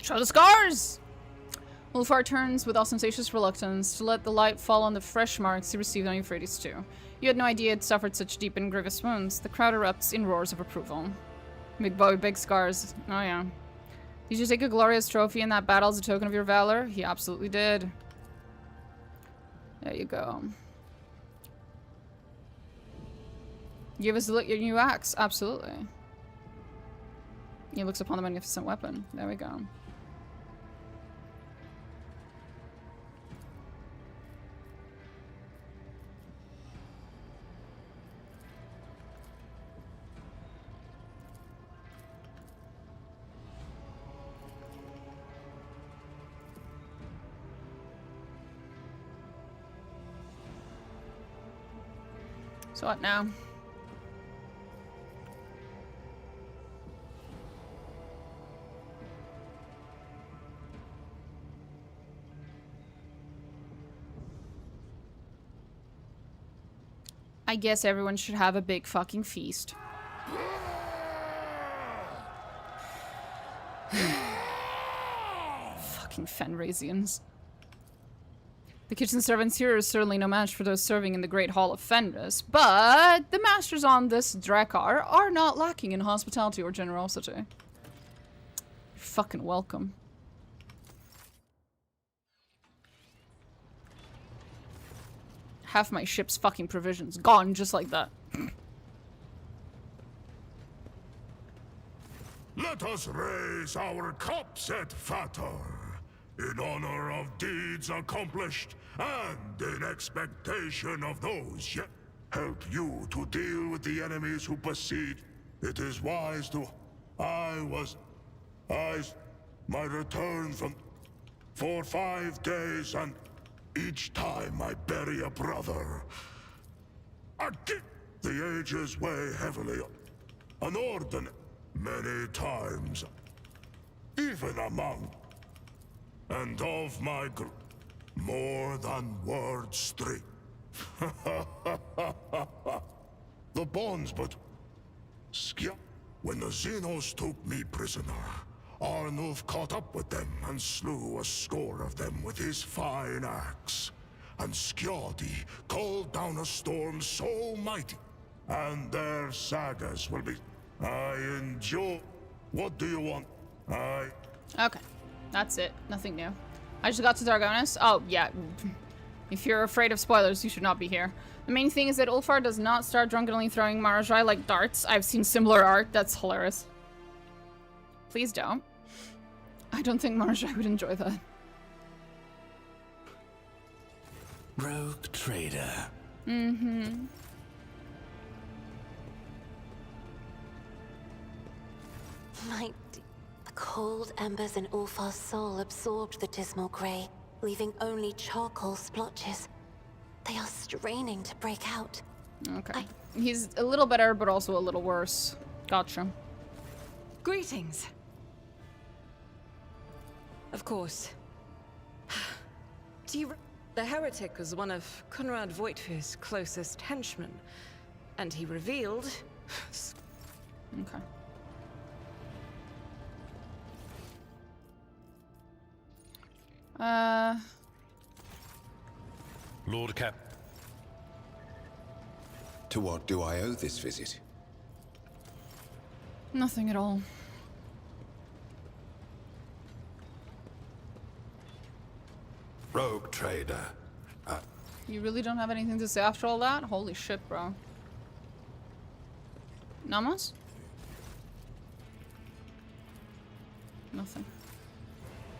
Show the scars! Ulfar turns with ostentatious reluctance to let the light fall on the fresh marks he received on Euphrates II. You had no idea it suffered such deep and grievous wounds. The crowd erupts in roars of approval. Big boy, big scars. Oh yeah. Did you take a glorious trophy in that battle as a token of your valor? He absolutely did. There you go. Give us a look at your new axe. Absolutely. He looks upon the magnificent weapon. There we go. So what now? I guess everyone should have a big fucking feast. Fucking Fenrisians. The kitchen servants here are certainly no match for those serving in the Great Hall of Fenris, but the masters on this Drakkar are not lacking in hospitality or generosity. You're fucking welcome. Half my ship's fucking provisions gone just like that. Let us raise our cups at Fator, in honor of deeds accomplished and in expectation of those yet. Help you to deal with the enemies who besiege. It is wise to... my return from... for 5 days, and each time I bury a brother. The ages weigh heavily. An ordin... many times. Even among... and of my more than words straight. The bonds, but... When the Xenos took me prisoner, Arnulf caught up with them and slew a score of them with his fine axe. And Skjoti called down a storm so mighty, and their sagas will be... I enjoy... What do you want? Okay. That's it. Nothing new. I just got to Dargonis. Oh, yeah. If you're afraid of spoilers, you should not be here. The main thing is that Ulfar does not start drunkenly throwing Marajai like darts. I've seen similar art. That's hilarious. Please don't. I don't think Marajai would enjoy that. Rogue trader. Mm-hmm. The cold embers in Ulfar's soul absorbed the dismal grey, leaving only charcoal splotches. They are straining to break out. Okay. He's a little better, but also a little worse. Gotcha. Greetings. Of course. Do you... The heretic was one of Conrad Voigtfir's closest henchmen, and he revealed... Okay. Lord Cap. To what do I owe this visit? Nothing at all. Rogue trader. You really don't have anything to say after all that? Holy shit, bro. Namos? Nothing.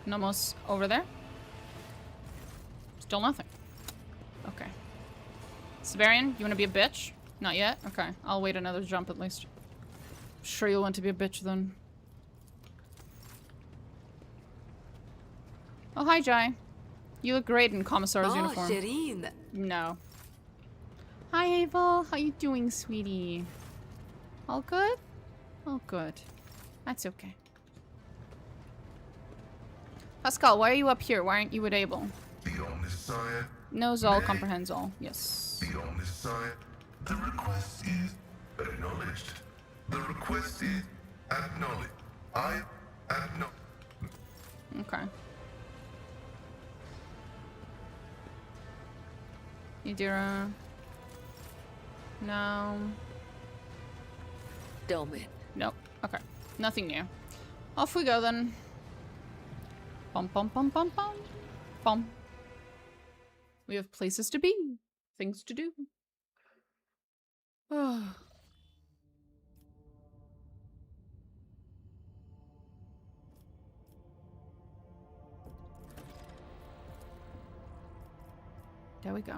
Namos over there? Still nothing. Okay. Siberian, you wanna be a bitch? Not yet? Okay. I'll wait another jump at least. Sure you'll want to be a bitch then. Oh, hi, Jai. You look great in Commissar's uniform. Shireen. No. Hi, Ava. How you doing, sweetie? All good? All good. That's okay. Pascal, why are you up here? Why aren't you at Abel? The Omniscient. Knows all, comprehends all. Yes. The Omniscient. The request is acknowledged. The request is acknowledged. I acknowledge. Okay. Yadira. No. Dolmen. Nope. Okay. Nothing new. Off we go then. Pum pum pum pum pum. Pum. We have places to be. Things to do. There we go.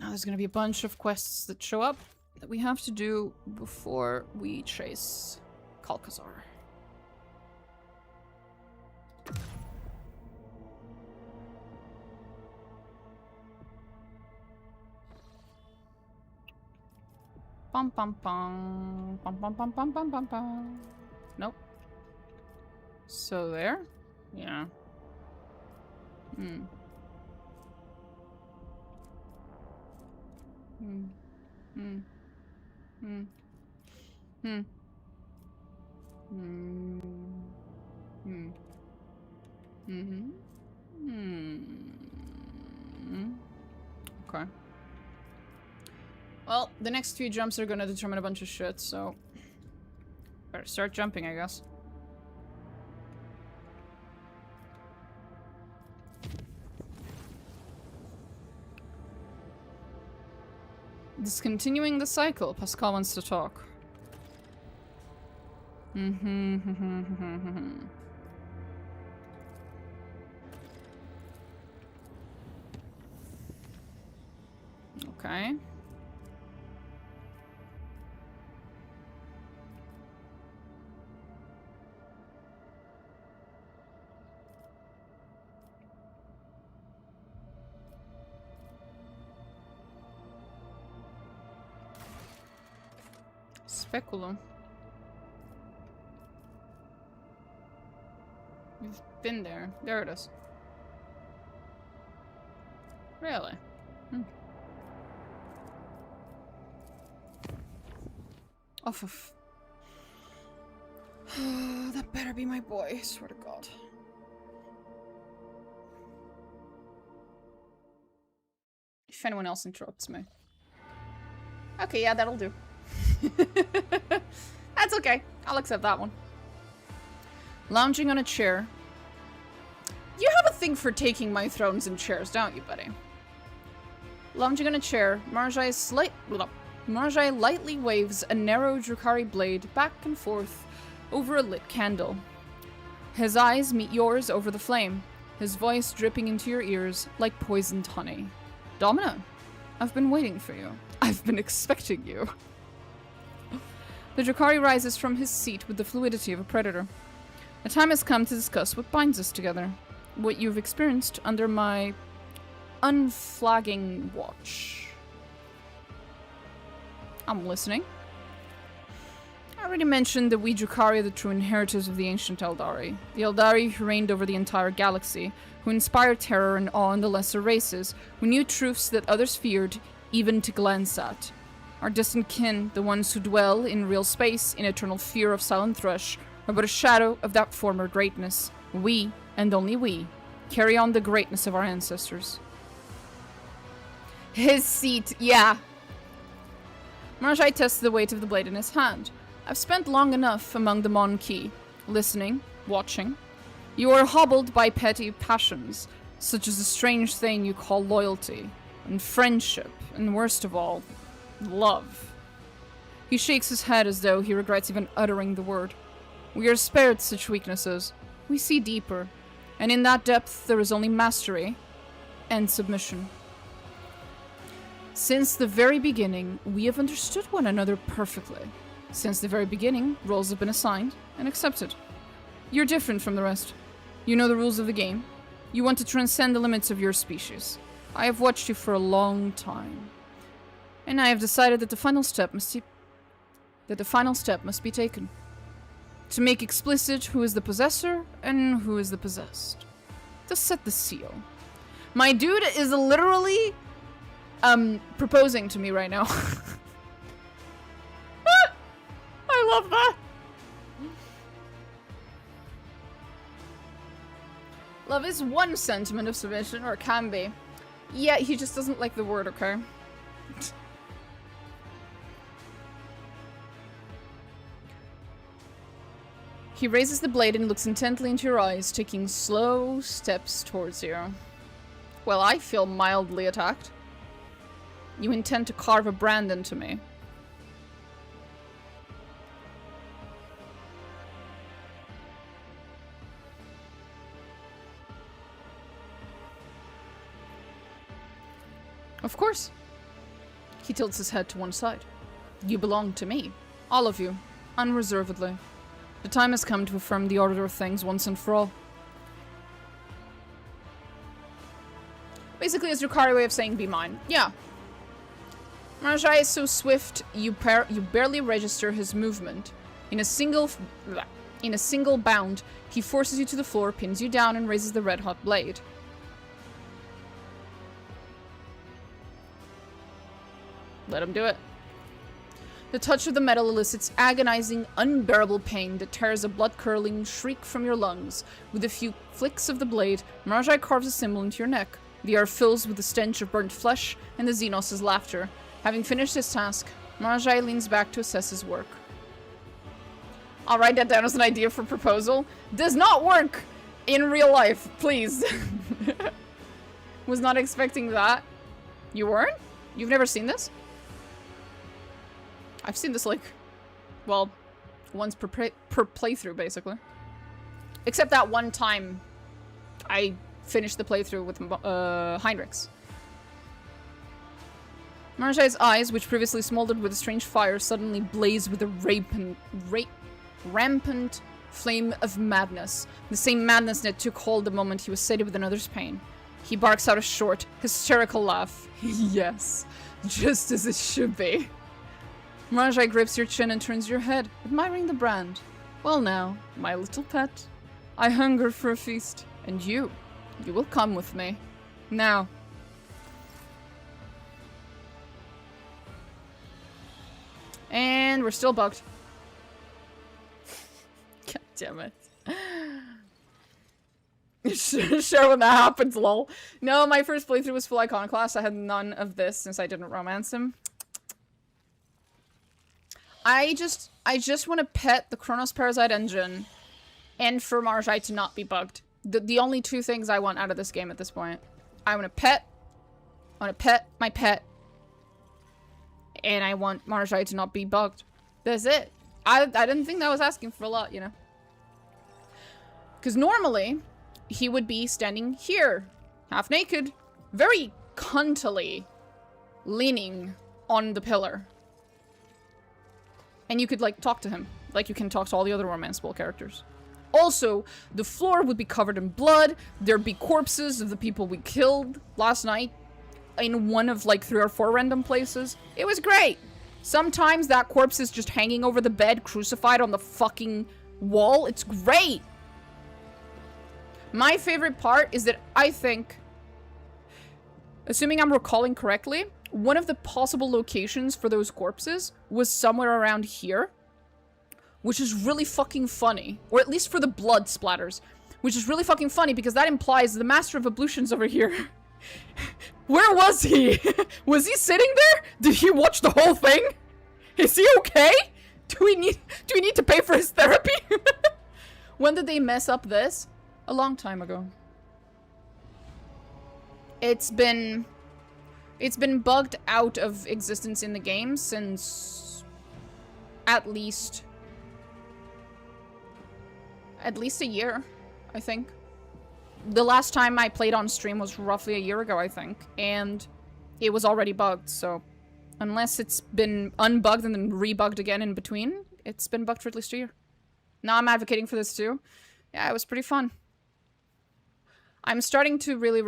Now there's gonna be a bunch of quests that show up that we have to do before we chase Kalkazar. Bum bum bum bum bum bum bum bum bum bum. Nope. So there? Yeah. Hmm. Hmm. Hmm. Hmm. Hmm. Hmm. Hmm. Mm-hmm. Hmm. Okay. Well, the next few jumps are gonna determine a bunch of shit, so... better start jumping, I guess. Discontinuing the cycle. Pascal wants to talk. Okay. Speculum. You've been there. There it is. Really? Hmm. Off of. That better be my boy, I swear to God. If anyone else interrupts me. Okay, yeah, that'll do. That's okay. I'll accept that one. Lounging on a chair. You have a thing for taking my thrones and chairs, don't you, buddy? Lounging on a chair, Marjai lightly waves a narrow Drukhari blade back and forth over a lit candle. His eyes meet yours over the flame, his voice dripping into your ears like poisoned honey. Domino, I've been waiting for you. I've been expecting you. The Drukhari rises from his seat with the fluidity of a predator. The time has come to discuss what binds us together. What you've experienced under my unflagging watch. I'm listening. I already mentioned that we Drukhari are the true inheritors of the ancient Eldari. The Eldari who reigned over the entire galaxy, who inspired terror and awe in the lesser races, who knew truths that others feared even to glance at. Our distant kin, the ones who dwell in real space in eternal fear of Silent Thrush, are but a shadow of that former greatness. We, and only we, carry on the greatness of our ancestors. His seat, yeah. Marjai tests the weight of the blade in his hand. I've spent long enough among the Mon-Ki, listening, watching. You are hobbled by petty passions, such as the strange thing you call loyalty, and friendship, and worst of all, love. He shakes his head as though he regrets even uttering the word. We are spared such weaknesses. We see deeper, and in that depth there is only mastery and submission. Since the very beginning, we have understood one another perfectly. Since the very beginning, roles have been assigned and accepted. You're different from the rest. You know the rules of the game. You want to transcend the limits of your species. I have watched you for a long time. And I have decided that the final step must be taken. To make explicit who is the possessor and who is the possessed. To set the seal. My dude is literally proposing to me right now. I love that. Love is one sentiment of submission, or it can be. Yeah, he just doesn't like the word, okay? He raises the blade and looks intently into your eyes, taking slow steps towards you. Well, I feel mildly attacked. You intend to carve a brand into me. Of course. He tilts his head to one side. You belong to me. All of you. Unreservedly. The time has come to affirm the order of things once and for all. Basically, it's Drukhari way of saying be mine. Yeah. Marjai is so swift, you barely register his movement. In a single bound, he forces you to the floor, pins you down, and raises the red-hot blade. Let him do it. The touch of the metal elicits agonizing, unbearable pain that tears a blood-curdling shriek from your lungs. With a few flicks of the blade, Marjai carves a symbol into your neck. The air fills with the stench of burnt flesh and the Xenos' laughter. Having finished his task, Marjai leans back to assess his work. I'll write that down as an idea for proposal. Does not work in real life, please. Was not expecting that. You weren't? You've never seen this? I've seen this, like, well, once per playthrough, basically. Except that one time I finished the playthrough with Heinrichs. Marjai's eyes, which previously smoldered with a strange fire, suddenly blaze with a rampant flame of madness. The same madness that took hold the moment he was sated with another's pain. He barks out a short, hysterical laugh. Yes, just as it should be. Marjai grips your chin and turns your head, admiring the brand. Well now, my little pet, I hunger for a feast, and you will come with me. Now. And we're still bugged. God damn it. Sure when that happens, lol. No, my first playthrough was full Iconoclast. I had none of this since I didn't romance him. I just want to pet the Chronos Parasite engine and for Marjai to not be bugged. The only two things I want out of this game at this point. I want to pet my pet, and I want Marjai to not be bugged. That's it. I didn't think that was asking for a lot, you know. Because normally, he would be standing here, half naked, very cuntily, leaning on the pillar. And you could, like, talk to him, like you can talk to all the other romance ball characters. Also, the floor would be covered in blood. There'd be corpses of the people we killed last night in one of like 3 or 4 random places. It was great. Sometimes that corpse is just hanging over the bed, crucified on the fucking wall. It's great. My favorite part is that I think, assuming I'm recalling correctly, one of the possible locations for those corpses was somewhere around here, which is really fucking funny. Or at least for the blood splatters, which is really fucking funny because that implies the Master of Ablutions over here. Where was he? Was he sitting there? Did he watch the whole thing? Is he okay? Do we need to pay for his therapy? When did they mess up this? A long time ago. It's been bugged out of existence in the game since at least a year, I think. The last time I played on stream was roughly a year ago, I think, and it was already bugged, so unless it's been unbugged and then rebugged again in between, it's been bugged for at least a year. Now I'm advocating for this too. Yeah, it was pretty fun. I'm starting to really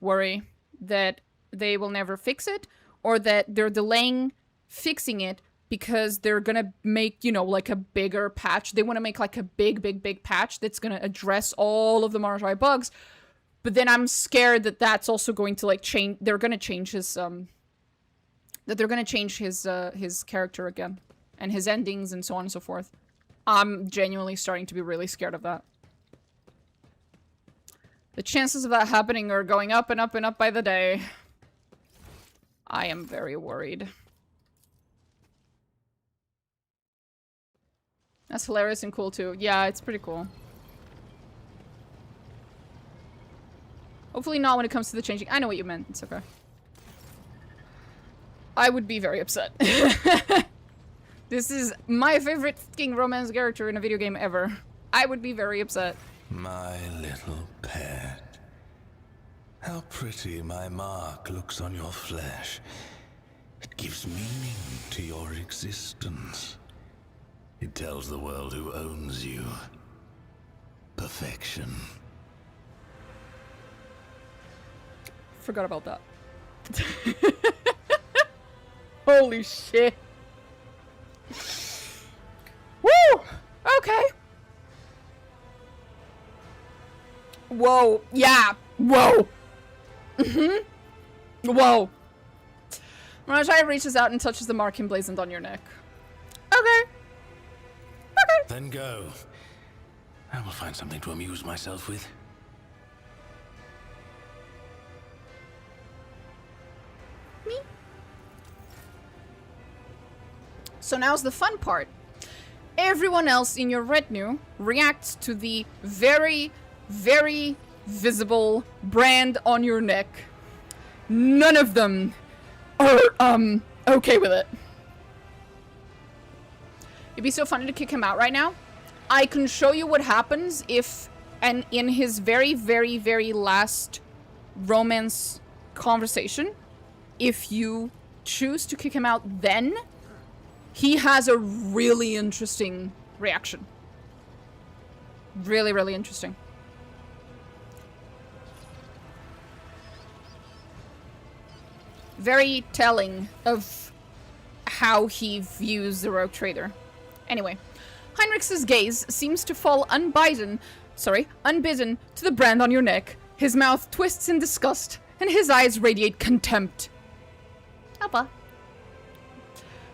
worry that they will never fix it, or that they're delaying fixing it because they're gonna make, you know, like a bigger patch. They want to make like a big patch that's gonna address all of the Marjai bugs. But then I'm scared that that's also going to like change. They're gonna change his his character again, and his endings and so on and so forth. I'm genuinely starting to be really scared of that. The chances of that happening are going up and up and up by the day. I am very worried. That's hilarious and cool too. Yeah, it's pretty cool. Hopefully not when it comes to the changing. I know what you meant. It's okay. I would be very upset. This is my favorite fucking romance character in a video game ever. I would be very upset. My little pet. How pretty my mark looks on your flesh. It gives meaning to your existence. It tells the world who owns you. Perfection. Forgot about that. Holy shit. Woo! Okay. Whoa. Yeah. Whoa. Whoa. Marjai reaches out and touches the mark emblazoned on your neck. Okay. Okay. Then go. I will find something to amuse myself with. Me? So now's the fun part. Everyone else in your retinue reacts to the very visible brand on your neck. None of them are, okay with it. It'd be so funny to kick him out right now. I can show you what happens if, and in his very last romance conversation, if you choose to kick him out then, he has a really interesting reaction. Really interesting. Very telling of how he views the rogue trader. Anyway, Heinrich's gaze seems to fall unbidden to the brand on your neck. His mouth twists in disgust, and his eyes radiate contempt. Alpha.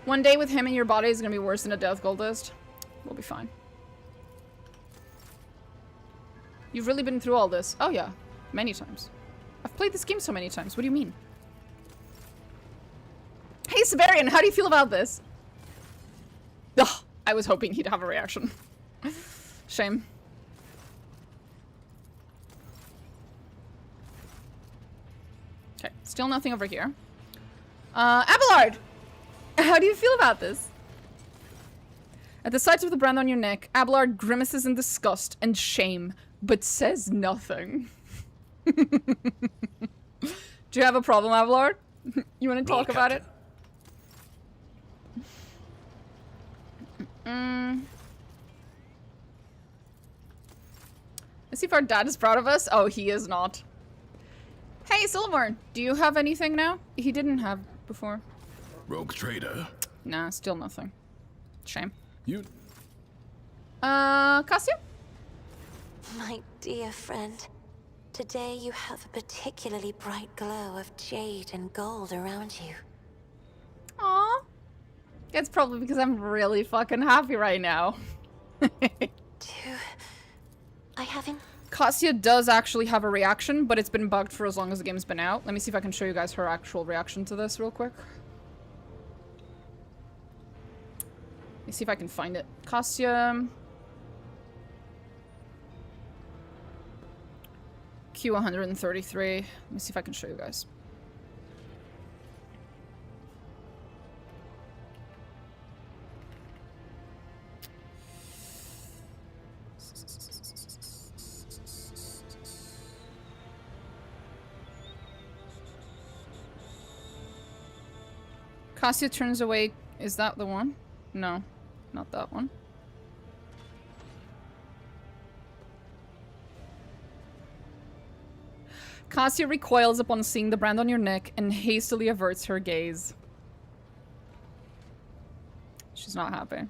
One day with him in your body is gonna be worse than a death cultist. We'll be fine. You've really been through all this. Oh yeah, many times. I've played this game so many times. What do you mean? Hey Siberian, how do you feel about this? Ugh, I was hoping he'd have a reaction. Shame. Okay, still nothing over here. Abelard! How do you feel about this? At the sight of the brand on your neck, Abelard grimaces in disgust and shame, but says nothing. Do you have a problem, Abelard? You want to talk about it? Let's see if our dad is proud of us. Oh, he is not. Hey, Silverborn, do you have anything now? He didn't have before. Rogue trader. Nah, still nothing. Shame. You... Cassia? My dear friend, today you have a particularly bright glow of jade and gold around you. Aww. It's probably because I'm really fucking happy right now. I haven't... Cassia does actually have a reaction, but it's been bugged for as long as the game's been out. Let me see if I can show you guys her actual reaction to this real quick. Let me see if I can find it. Cassia... Q133. Let me see if I can show you guys. Cassia turns away. Is that the one? No, not that one. Cassia recoils upon seeing the brand on your neck and hastily averts her gaze. She's not happy.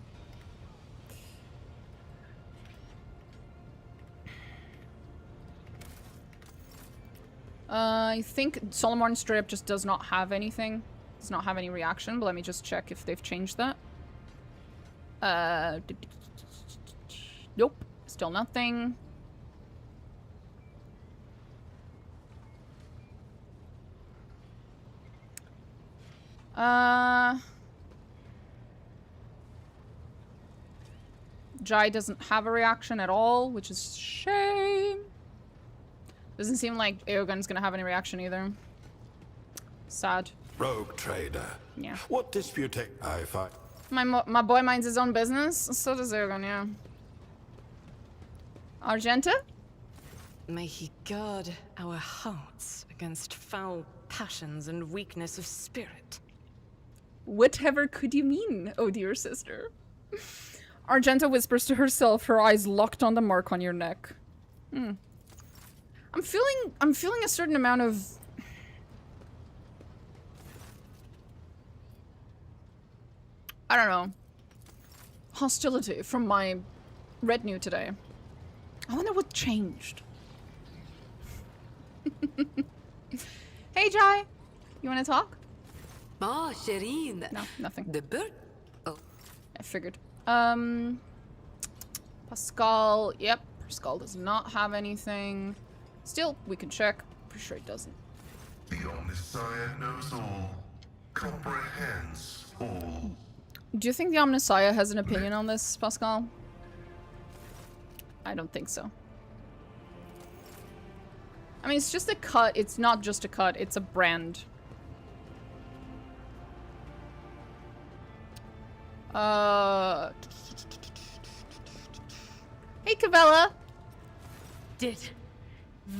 I think Solomon straight up just does not have anything. Does not have any reaction, but let me just check if they've changed that. Nope. Still nothing. Jai doesn't have a reaction at all, which is a shame. Doesn't seem like Aogun's gonna have any reaction either. Sad. Rogue trader. Yeah. What dispute I fight? My boy minds his own business. So does Aogun, yeah. Argenta? May he guard our hearts against foul passions and weakness of spirit. Whatever could you mean, oh dear sister? Argenta whispers to herself, her eyes locked on the mark on your neck. I'm feeling a certain amount of... I don't know. Hostility from my retinue today. I wonder what changed. Hey, Jai. You want to talk? Ah, Shireen. No, nothing. The bird? Oh. I figured. Pascal. Yep. Pascal does not have anything. Still, we can check. Pretty sure he doesn't. The Omnissiah knows all. Comprehends all. Do you think the Omnissiah has an opinion on this, Pascal? I don't think so. I mean, it's just a cut. It's not just a cut. It's a brand. Hey, Cavella. Did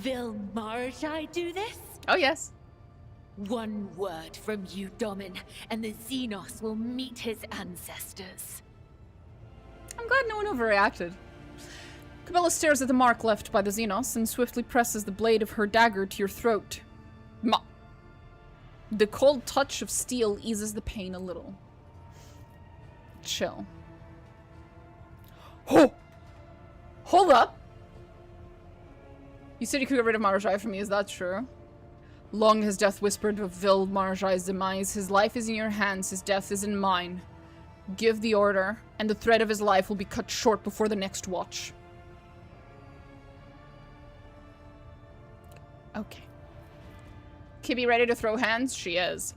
Vilmarjai do this? Oh, yes. One word from you, Domin, and the Xenos will meet his ancestors. I'm glad no one overreacted. Cabela stares at the mark left by the Xenos and swiftly presses the blade of her dagger to your throat. The cold touch of steel eases the pain a little. Chill. Oh! Hold up! You said you could get rid of Marjai for me, is that true? Long has death whispered of Vilmarjai's demise. His life is in your hands, his death is in mine. Give the order, and the thread of his life will be cut short before the next watch. Okay. Kibby ready to throw hands? She is.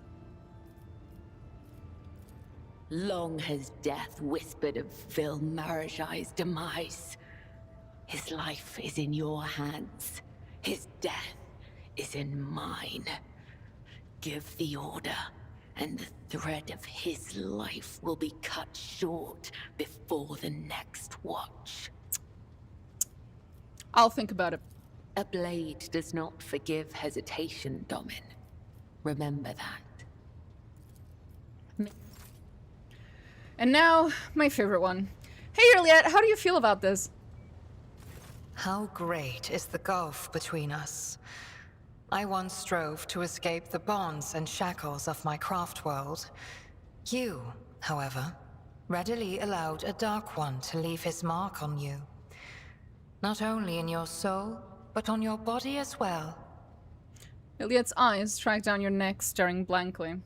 Long has death whispered of Vilmarjai's demise. His life is in your hands. His death is in mine. Give the order, and the thread of his life will be cut short before the next watch. I'll think about it. A blade does not forgive hesitation, Domin. Remember that. And now, my favorite one. Hey, Juliet, how do you feel about this? How great is the gulf between us? I once strove to escape the bonds and shackles of my craft world. You, however, readily allowed a Dark One to leave his mark on you. Not only in your soul, but on your body as well. Iliad's eyes track down your neck, staring blankly.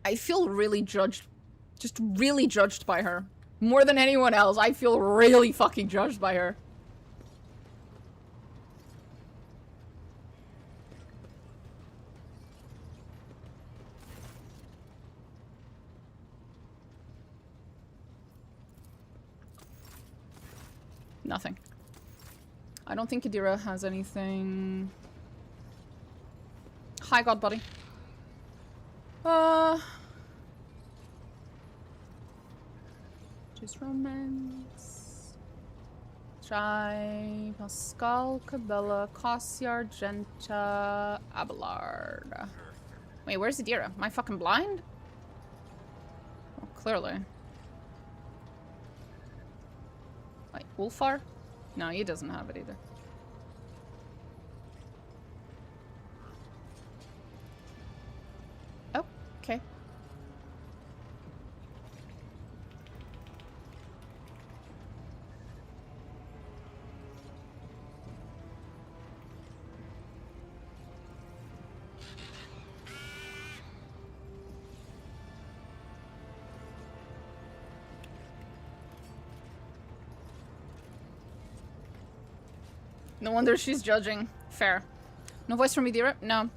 I feel really judged. Just really judged by her. More than anyone else, I feel really fucking judged by her. Nothing. I don't think Adira has anything. Hi, God buddy. Just romance. Try Pascal, Cabela, Cossiar, Genta, Abelard. Wait, where's Adira? Am I fucking blind? Oh, clearly. Wait, Wolfar? No, he doesn't have it either. Oh, okay. No wonder she's judging. Fair. No voice from Adira? No.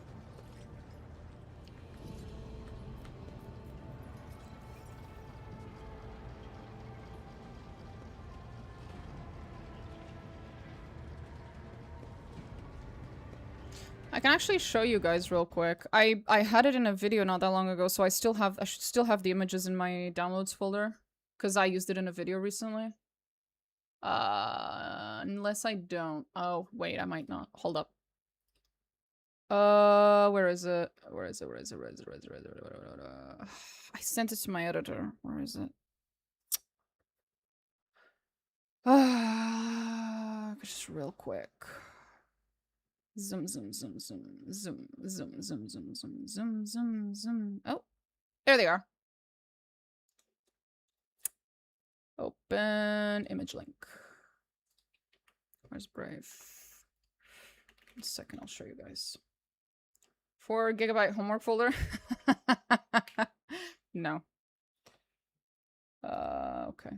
I can actually show you guys real quick. I had it in a video not that long ago, so I should still have the images in my downloads folder. Because I used it in a video recently. Unless I don't. Oh, wait, I might not. Hold up. Where is it? Where is it? I sent it to my editor. Where is it? Just real quick. Zoom. Oh, there they are. Open image link. Where's Brave? 1 second, I'll show you guys. 4 GB homework folder? No. Okay.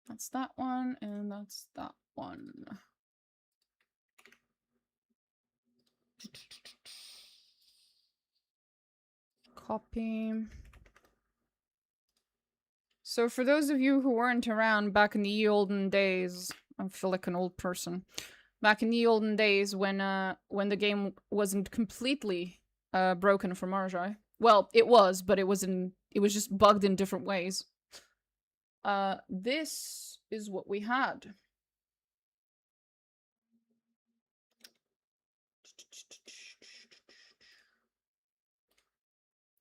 That's that one, and that's that one. Copy. So for those of you who weren't around back in the olden days, I feel like an old person. Back in the olden days when the game wasn't completely broken for Marjai. Well, it was, but it was just bugged in different ways. This is what we had.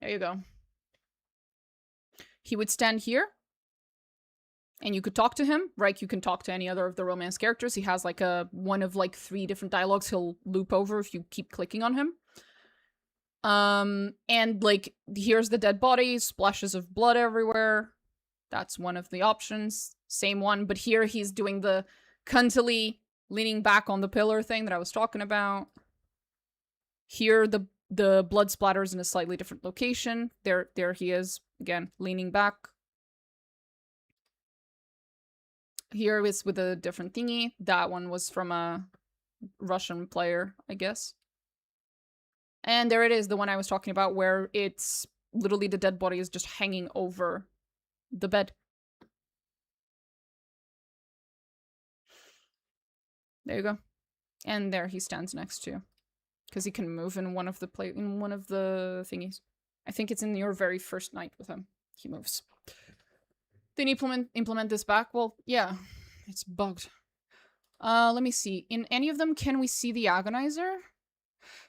There you go. He would stand here, and you could talk to him, right? You can talk to any other of the romance characters. He has like one of like 3 different dialogues he'll loop over if you keep clicking on him. And like, here's the dead body, splashes of blood everywhere. That's one of the options. Same one, but here he's doing the cuntily leaning back on the pillar thing that I was talking about. Here, the blood splatters in a slightly different location. There he is, again, leaning back. Here is with a different thingy. That one was from a Russian player, I guess. And there it is, the one I was talking about, where it's literally the dead body is just hanging over the bed. There you go. And there he stands next to Because he can move in one of the thingies. I think it's in your very first night with him. He moves. Then implement this back. Well, yeah, it's bugged. Let me see. In any of them, can we see the agonizer?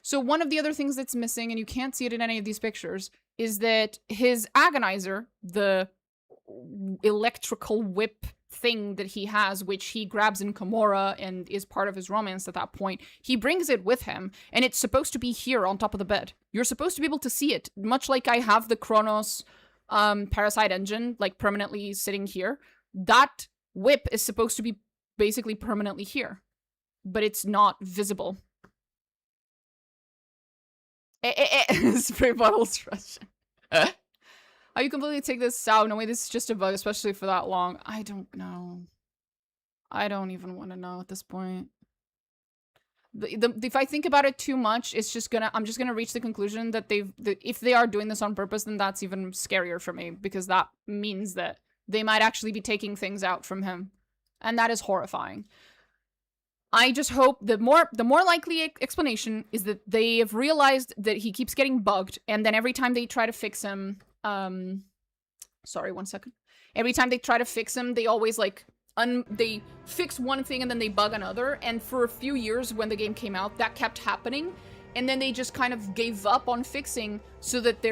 So one of the other things that's missing, and you can't see it in any of these pictures, is that his agonizer, the electrical whip thing that he has, which he grabs in Kimura and is part of his romance at that point, he brings it with him, and it's supposed to be here on top of the bed. You're supposed to be able to see it, much like I have the Kronos Parasite engine, like, permanently sitting here. That whip is supposed to be basically permanently here, but it's not visible. Spray bottles Russian. How you completely take this out? No way, this is just a bug, especially for that long. I don't know. I don't even want to know at this point. If I think about it too much, it's just gonna. I'm just gonna reach the conclusion that if they are doing this on purpose, then that's even scarier for me, because that means that they might actually be taking things out from him, and that is horrifying. I just hope the more likely explanation is that they have realized that he keeps getting bugged, and then every time they try to fix him, sorry, 1 second. Every time they try to fix him, they always like they fix one thing and then they bug another. And for a few years when the game came out, that kept happening, and then they just kind of gave up on fixing, so that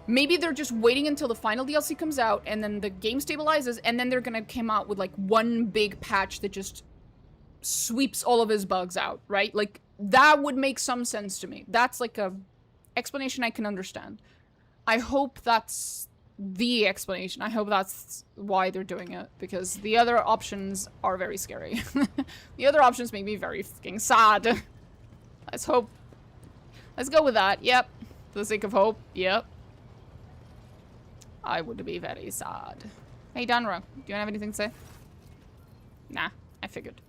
maybe they're just waiting until the final DLC comes out and then the game stabilizes, and then they're gonna come out with like one big patch that just sweeps all of his bugs out, right? Like, that would make some sense to me. That's like a explanation I can understand. I hope that's the explanation. I hope that's why they're doing it, because the other options are very scary. The other options make me very fucking sad. Let's hope. Let's go with that. Yep. For the sake of hope. Yep. I would be very sad. Hey, Danro, do you have anything to say? Nah, I figured.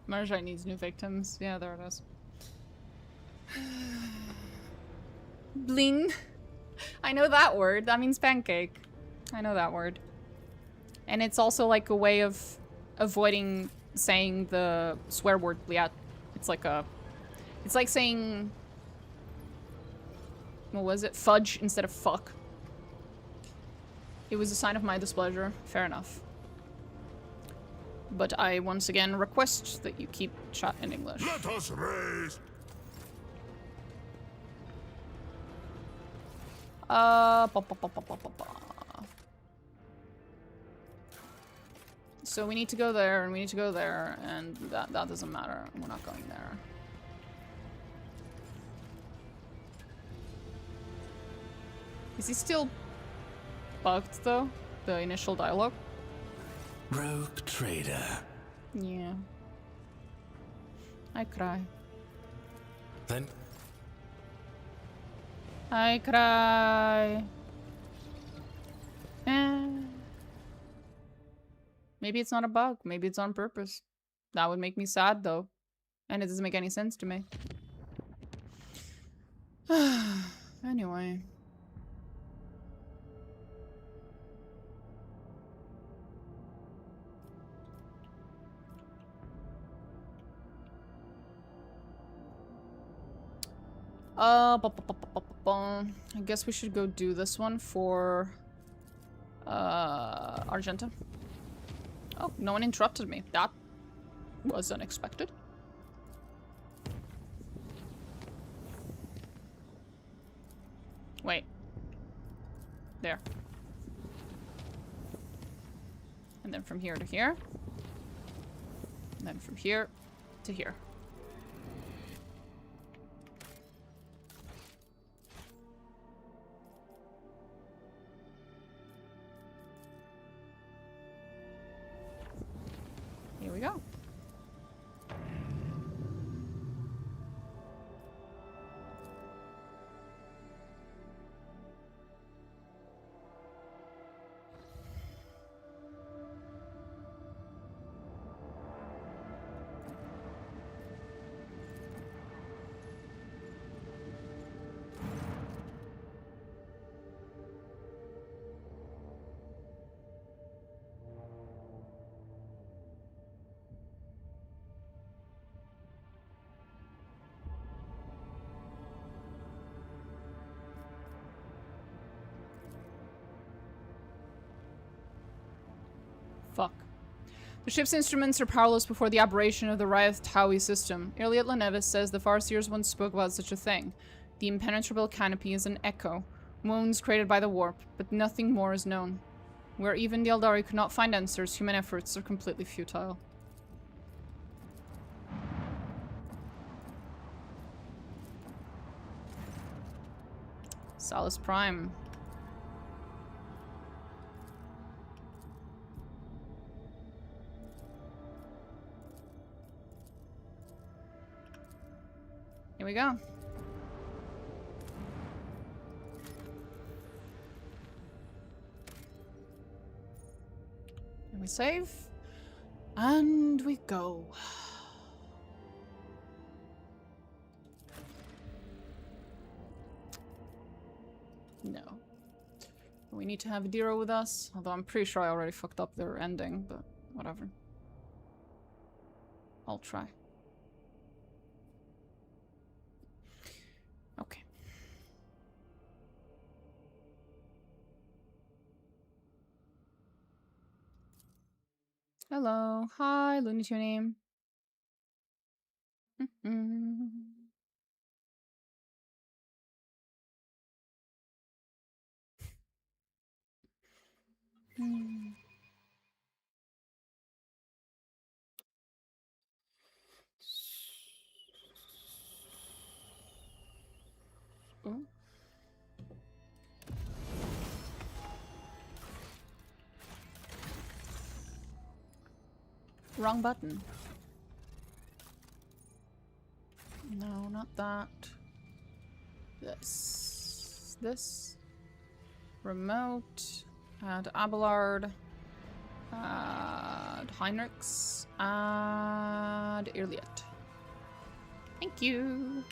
Marjai needs new victims. Yeah, there it is. Bling. I know that word. That means pancake. I know that word. And it's also like a way of avoiding saying the swear word bliat. It's like saying, what was it? Fudge instead of fuck. It was a sign of my displeasure. Fair enough. But I once again request that you keep chat in English. Let us raise. So we need to go there, and we need to go there, and that doesn't matter. We're not going there. Is he still bugged though? The initial dialogue? Rogue trader. Yeah. I cry. Then I cry. Maybe it's not a bug. Maybe it's on purpose. That would make me sad though. And it doesn't make any sense to me. Anyway. I guess we should go do this one for Argenta. Oh, no one interrupted me. That was unexpected. Wait. There. And then from here to here. And then from here to here. Here we go. Fuck. The ship's instruments are powerless before the aberration of the Riot Taui system. Iliad Lenevis says the Farseers once spoke about such a thing. The impenetrable canopy is an echo, wounds created by the warp, but nothing more is known. Where even the Eldari could not find answers, human efforts are completely futile. Salus Prime. Here we go. And we save. And we go. No. We need to have Adira with us, although I'm pretty sure I already fucked up their ending, but whatever. I'll try. Okay. Hello. Hi, Looney Tuning. Oh. Wrong button. No, not that. This. This. Remote. Add Abelard. Add Heinrichs. Add Irliet. Thank you.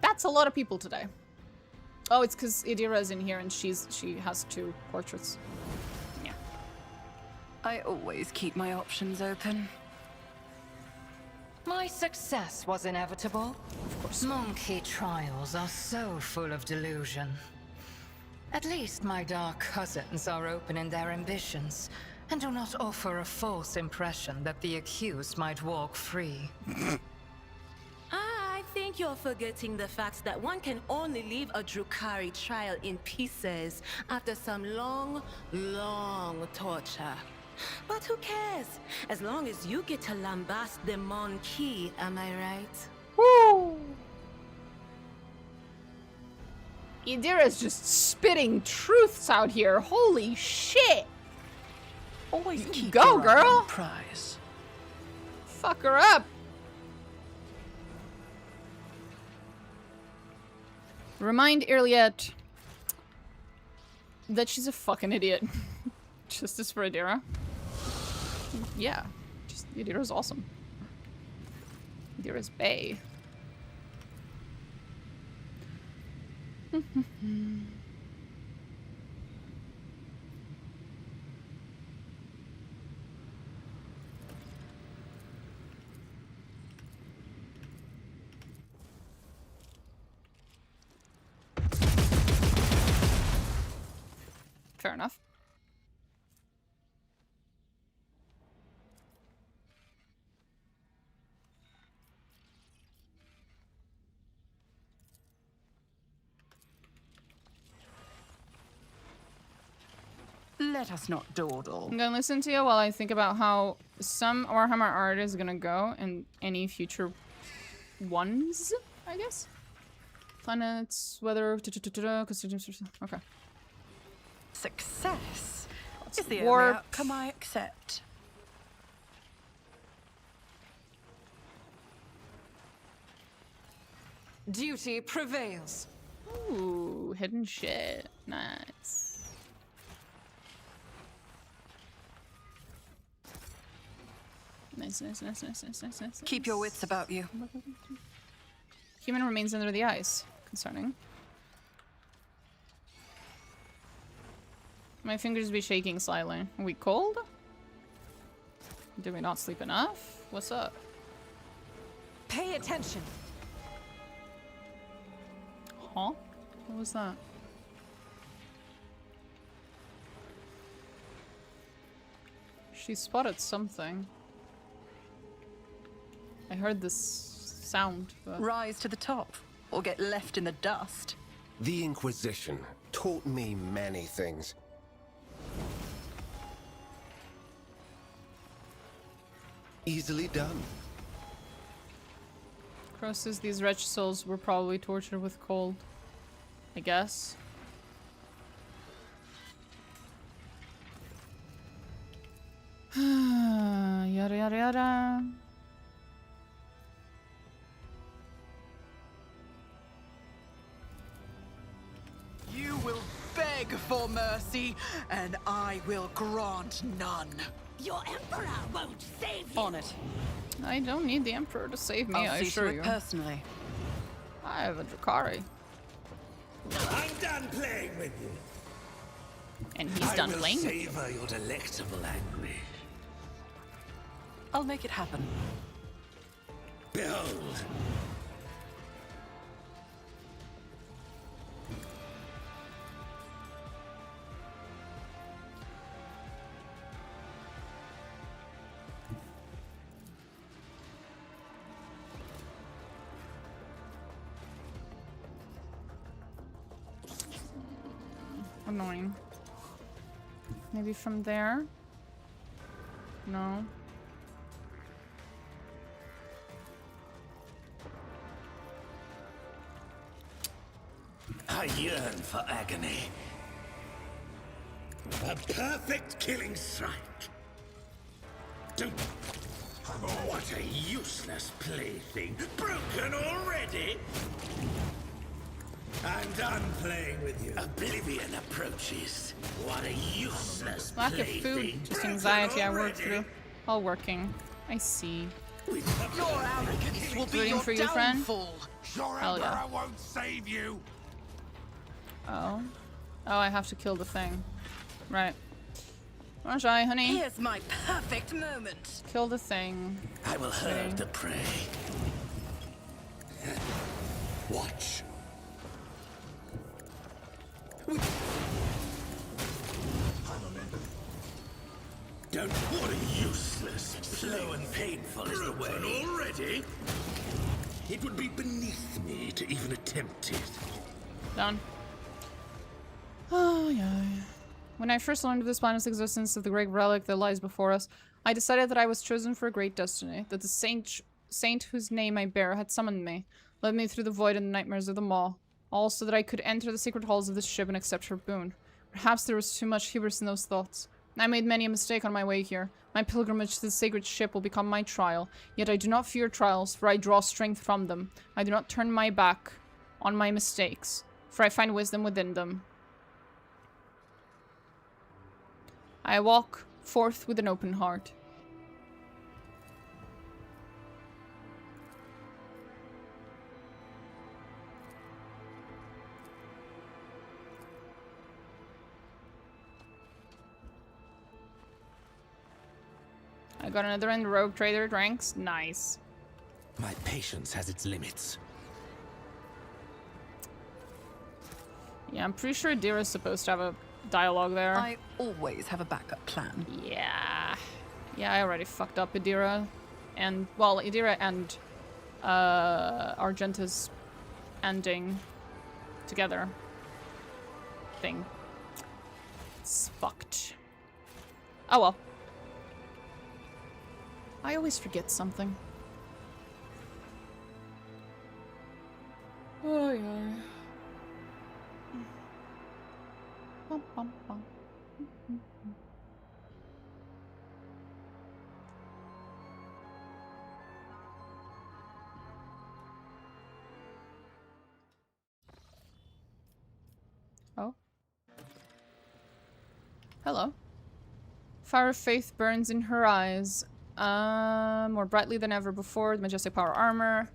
That's a lot of people today. Oh, it's because Idira's in here and she has 2 portraits. Yeah. I always keep my options open. My success was inevitable. Of course. Monkey trials are so full of delusion. At least my dark cousins are open in their ambitions and do not offer a false impression that the accused might walk free. I think you're forgetting the fact that one can only leave a Drukhari trial in pieces after some long, long torture. But who cares? As long as you get to lambast the Monkey, am I right? Woo! Idira's just spitting truths out here. Holy shit! Always keep go, your eye on girl! the prize. Fuck her up! Remind Irliet that she's a fucking idiot. Justice for Idira. Yeah. Just, Idira's awesome. Idira's bae. Fair enough. Let us not dawdle. I'm gonna listen to you while I think about how some Warhammer art is gonna go in any future ones, I guess. Planets, weather, okay. Success is the warp. only outcome I accept. Duty prevails. Ooh, hidden shit. Nice. Nice. Keep your wits about you. Human remains under the ice. Concerning. My fingers be shaking slightly. Are we cold? Did we not sleep enough? What's up? Pay attention. Huh? What was that? She spotted something. I heard this sound, but... Rise to the top, or get left in the dust. The Inquisition taught me many things. Easily done. Crow says these wretched souls were probably tortured with cold. I guess. Yada yada yada. You will beg for mercy, and I will grant none. Your Emperor won't save you. On it. I don't need the Emperor to save me, I'll I see assure to you. it personally. I have a Drakari. I'm done playing with you. And he's done playing. I will savor your delectable anguish. I'll make it happen. Behold. Annoying. Maybe from there? No. I yearn for agony. A perfect killing strike. Don't... What a useless plaything. Broken already? I'm done playing with you. Oblivion approaches. What a useless Lack of plaything. food, just anxiety I work through. All working. I see. Your arrogance will be Rooting your for you, friend? downfall. Your Hell yeah. Emperor won't save you. Oh. Oh, I have to kill the thing. Right. Wanna try, honey? Here's my perfect moment. Kill the thing. I will herd the prey. Watch. Don't. What a useless, slow and painful is the way. Already? It would be beneath me to even attempt it. Down. Oh, yeah. When I first learned of this planet's existence, of the great relic that lies before us, I decided that I was chosen for a great destiny, that the saint whose name I bear had summoned me, led me through the void and the nightmares of the maw, all so that I could enter the secret halls of this ship and accept her boon. Perhaps there was too much hubris in those thoughts. I made many a mistake on my way here. My pilgrimage to the sacred ship will become my trial, yet I do not fear trials, for I draw strength from them. I do not turn my back on my mistakes, for I find wisdom within them. I walk forth with an open heart. I got another in rogue trader ranks. Nice. My patience has its limits. Yeah, I'm pretty sure Adira's supposed to have a dialogue there. I always have a backup plan. Yeah. Yeah, I already fucked up Adira. And, well, Adira and Argenta's ending together thing. It's fucked. Oh well. I always forget something. Oh yeah. Bum, bum, bum. Oh. Hello. Fire of faith burns in her eyes. More brightly than ever before. The majestic power armor.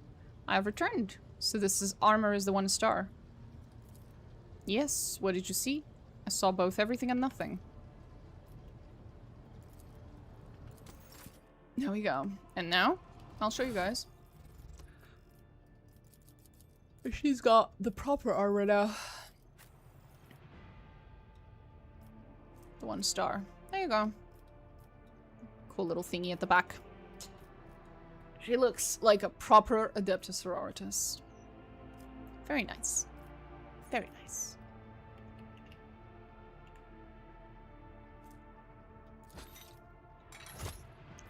I have returned. So this is armor is the 1 star. Yes, what did you see? I saw both everything and nothing. There we go. And now, I'll show you guys. She's got the proper armor now. The 1 star. There you go. Cool little thingy at the back. She looks like a proper Adeptus Sororitas. Very nice. Very nice.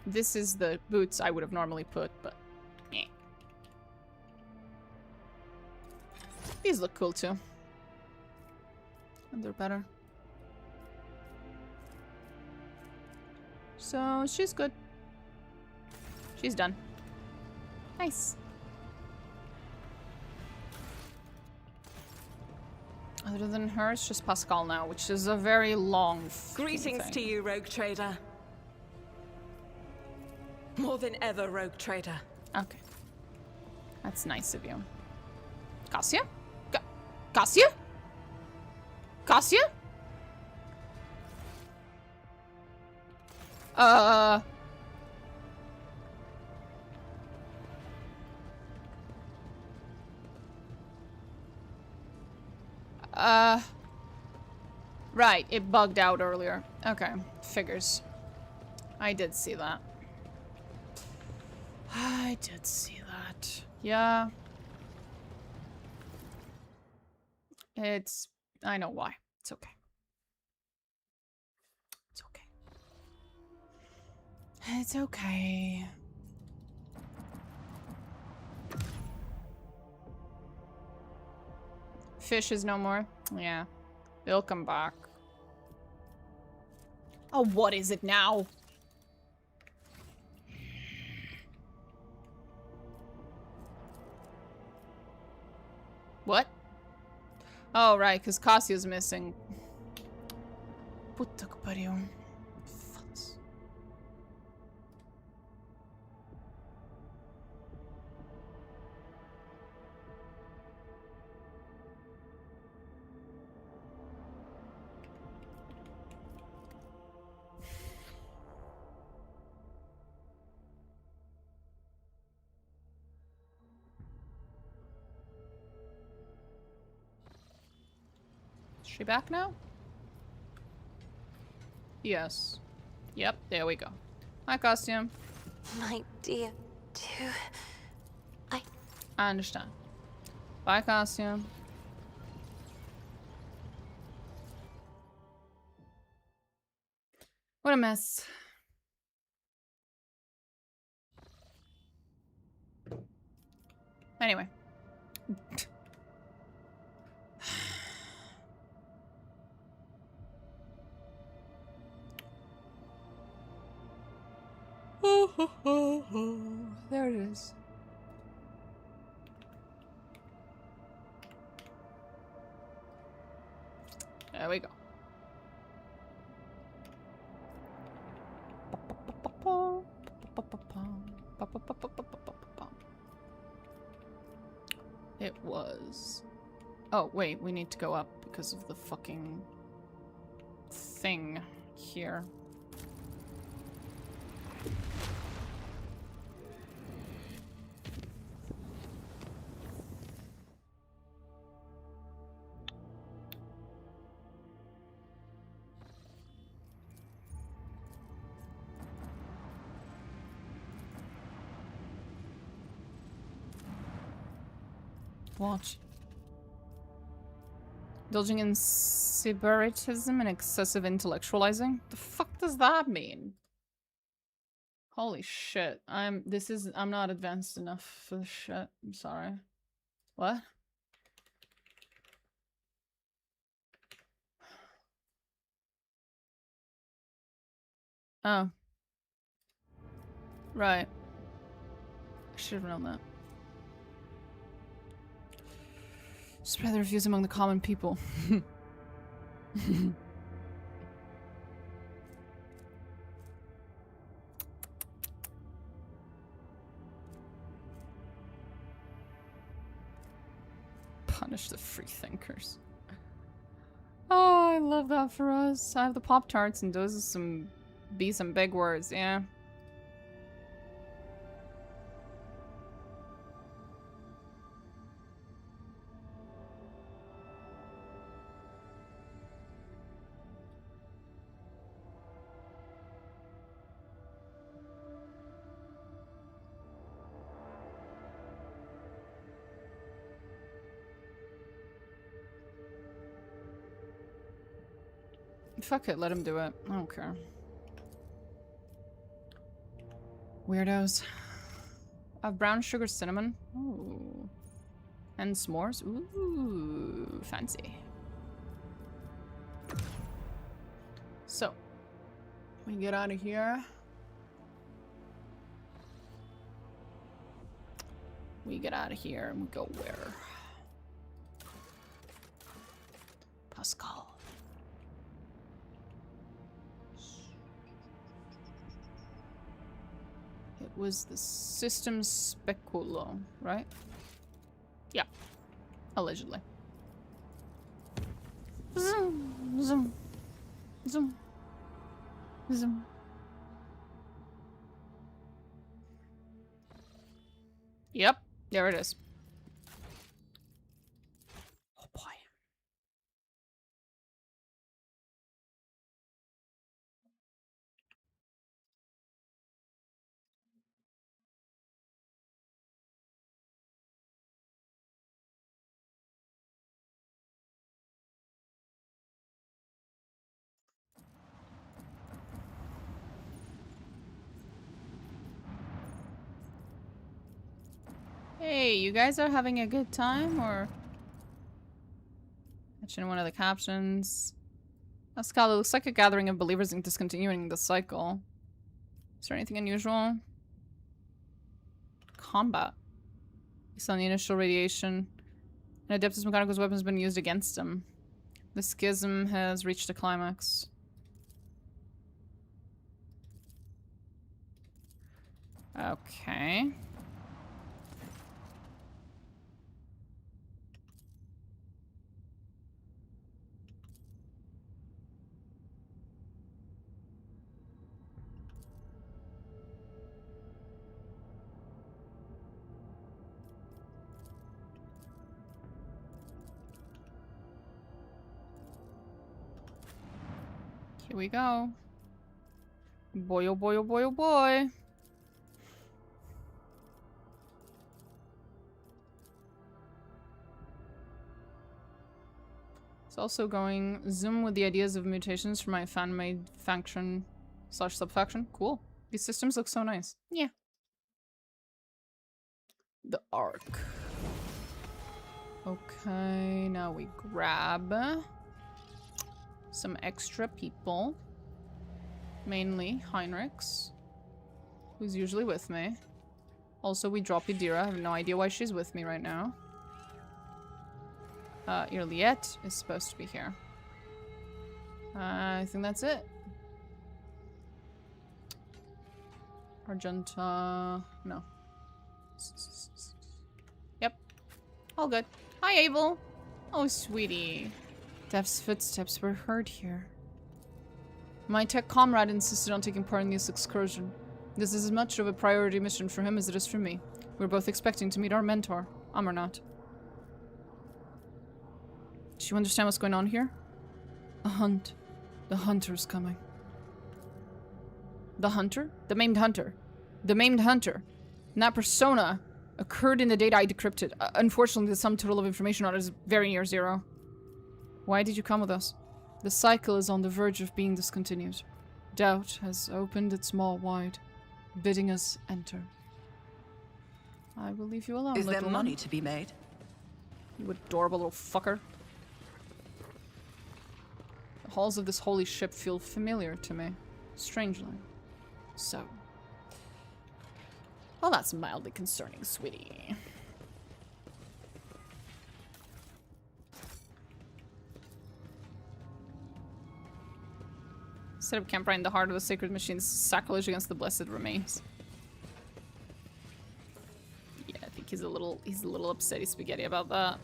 This is the boots I would have normally put, but eh. These look cool too. And they're better. So she's good. She's done. Nice. Other than her, it's just Pascal now, which is a very long Greetings thing. to you, Rogue Trader. More than ever, Rogue Trader. Okay. That's nice of you. Cassia? Cassia? Cassia? Right, it bugged out earlier. Okay, figures. I did see that. I did see that. Yeah. I know why. It's okay. It's okay. It's okay. Fish is no more? Yeah. They'll come back. Oh, what is it now? What? Oh, right, because Cassia's missing. Puta que pariu. Foda-se. Is she back now? Yes. Yep, there we go. Hi, costume. My dear, too. I understand. Bye, costume. What a mess. Anyway. There it is. There we go. It was... Oh, wait, we need to go up because of the fucking thing here. Watch. Indulging in sybaritism and excessive intellectualizing? The fuck does that mean? Holy shit. I'm not advanced enough for this shit. I'm sorry. What? Oh. Right. I should have known that. Spread the reviews among the common people. Punish the free thinkers. Oh, I love that for us. I have the Pop-Tarts and those are some big words, yeah. Fuck it, let him do it. I don't care. Weirdos. I have brown sugar cinnamon. Ooh. And s'mores. Ooh, fancy. So, we get out of here. We get out of here and we go where? Pascal. It was the system speculo, right? Yeah. Allegedly. Zoom, zoom, zoom, zoom. Yep, there it is. Oh boy. Hey, you guys are having a good time, or? Mention one of the captions. Pascal, it looks like a gathering of believers in discontinuing the cycle. Is there anything unusual? Combat. Based on the initial radiation, an Adeptus Mechanicus weapon has been used against him. The schism has reached a climax. Okay. Here we go. Boy, oh boy, oh boy, oh boy. It's also going zoom with the ideas of mutations for my fan-made faction / subfaction. Cool. These systems look so nice. Yeah. The Ark. Okay, now we grab some extra people. Mainly Heinrichs, who's usually with me. Also, we drop Yadira. I have no idea why she's with me right now. Irliet is supposed to be here. I think that's it. Argenta... no. Yep. All good. Hi, Abel. Oh, sweetie. Dev's footsteps were heard here. My tech comrade insisted on taking part in this excursion. This is as much of a priority mission for him as it is for me. We're both expecting to meet our mentor, Amarnat. Do you understand what's going on here? A hunt. The hunter's coming. The hunter? The maimed hunter. The maimed hunter. And that persona occurred in the data I decrypted. Unfortunately, the sum total of information on it is very near 0. Why did you come with us? The cycle is on the verge of being discontinued. Doubt has opened its maw wide, bidding us enter. I will leave you alone, Is there little money one. to be made? You adorable little fucker. The halls of this holy ship feel familiar to me. Strangely. So. Well, that's mildly concerning, sweetie. Set up camp right in the heart of the sacred machines. Sacrilege against the blessed remains. Yeah, I think he's a little upsetty spaghetti about that.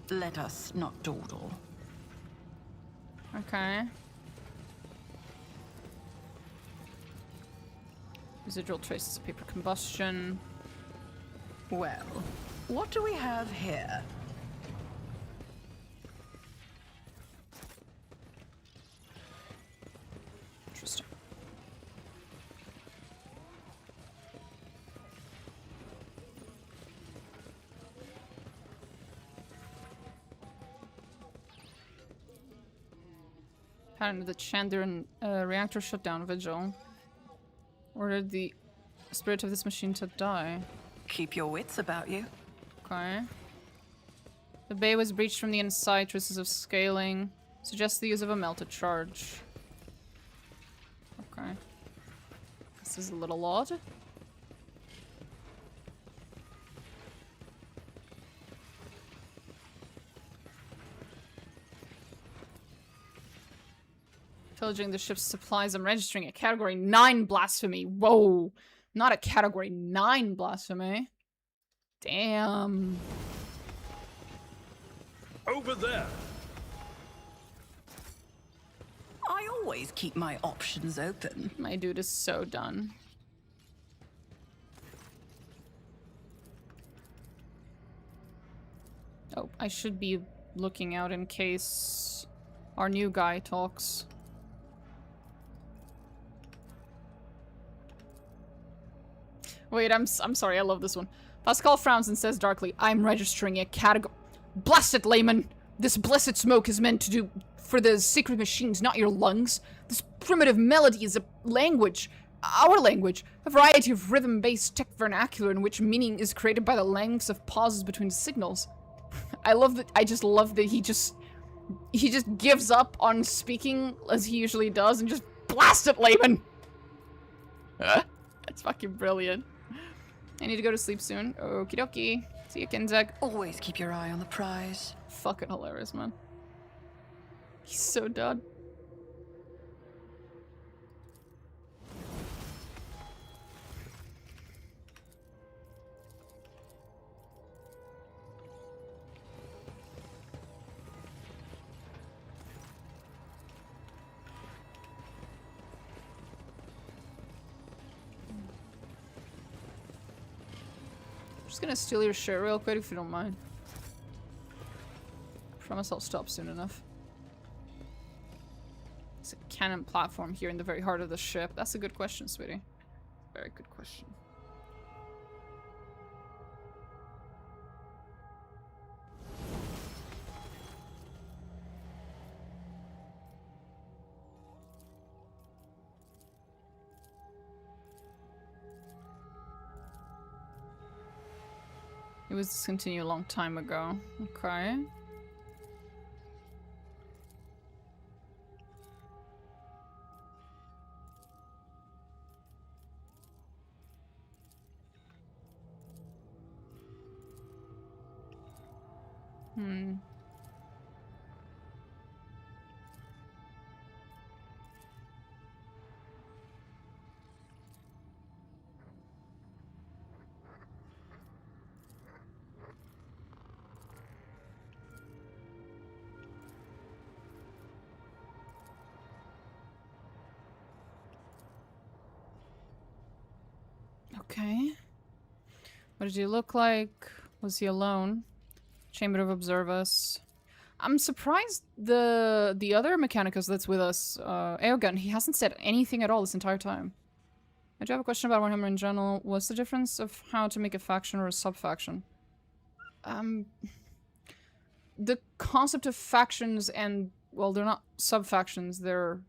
Let us not dawdle. Okay. Residual traces of paper combustion. Well, what do we have here? Interesting. Pattern of the Chandran reactor shutdown vigil. Ordered the spirit of this machine to die. Keep your wits about you. Okay. The bay was breached from the inside. Traces of scaling. Suggests the use of a melted charge. Okay. This is a little odd. Pillaging the ship's supplies. I'm registering a Category 9 blasphemy. Whoa. Not a Category 9 blasphemy. Damn. Over there. I always keep my options open. My dude is so done. Oh, I should be looking out in case our new guy talks. Wait, I'm sorry, I love this one. Pascal frowns and says darkly, I'm registering a category. Blast it, layman! This blessed smoke is meant to do for the secret machines, not your lungs. This primitive melody is a language. Our language. A variety of rhythm-based tech vernacular in which meaning is created by the lengths of pauses between signals. I just love that he just gives up on speaking as he usually does and just blast it, layman! That's fucking brilliant. I need to go to sleep soon. Okie dokie. See you, Kenzek. Always keep your eye on the prize. Fucking hilarious, man. He's so done. Just gonna steal your shirt real quick if you don't mind. Promise I'll stop soon enough. It's a cannon platform here in the very heart of the ship. That's a good question, sweetie. Very good question. It was discontinued a long time ago. Okay. Okay. What did he look like? Was he alone? Chamber of Observers. I'm surprised the other Mechanicus that's with us, Aogun, he hasn't said anything at all this entire time. I do have a question about Warhammer in general. What's the difference of how to make a faction or a sub-faction? the concept of factions and, well, they're not sub-factions, they're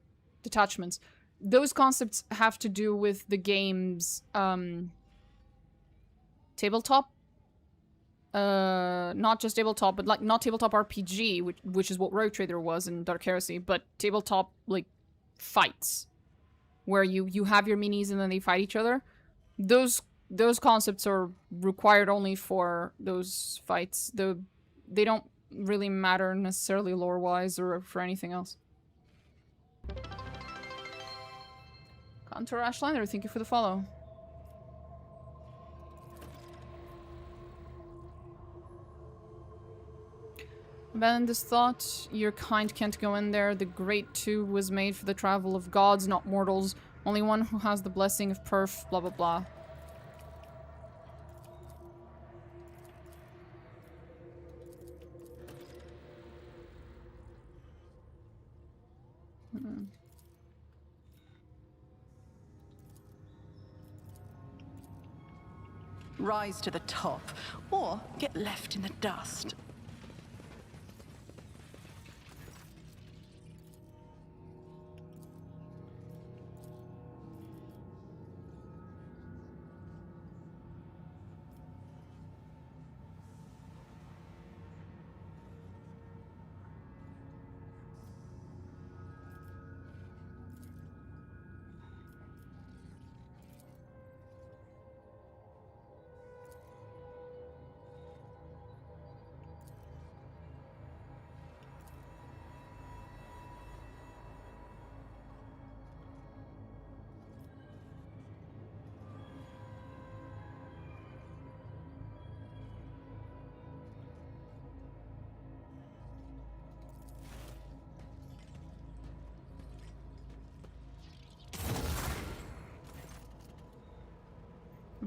detachments. Those concepts have to do with the game's tabletop. Not just tabletop, but like not tabletop RPG, which is what Rogue Trader was in Dark Heresy, but tabletop like fights, where you have your minis and then they fight each other. Those concepts are required only for those fights. They don't really matter necessarily lore-wise or for anything else. Contour Ashliner, thank you for the follow. Abandon this thought. Your kind can't go in there. The Great Two was made for the travel of gods, not mortals. Only one who has the blessing of perf, blah blah blah. Rise to the top, or get left in the dust.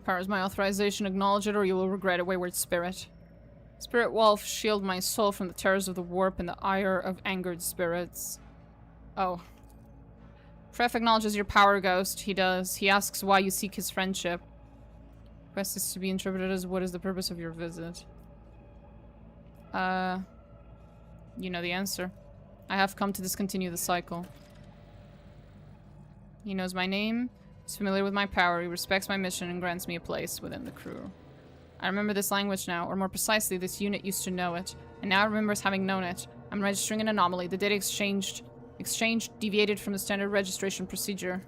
Powers my authorization, acknowledge it or you will regret it, wayward spirit. Spirit Wolf, shield my soul from the terrors of the warp and the ire of angered spirits. Oh. Fref acknowledges your power, Ghost. He does. He asks why you seek his friendship. Request is to be interpreted as what is the purpose of your visit. You know the answer. I have come to discontinue the cycle. He knows my name. He's familiar with my power, he respects my mission, and grants me a place within the crew. I remember this language now, or more precisely, this unit used to know it, and now remembers having known it. I'm registering an anomaly. The data exchange deviated from the standard registration procedure.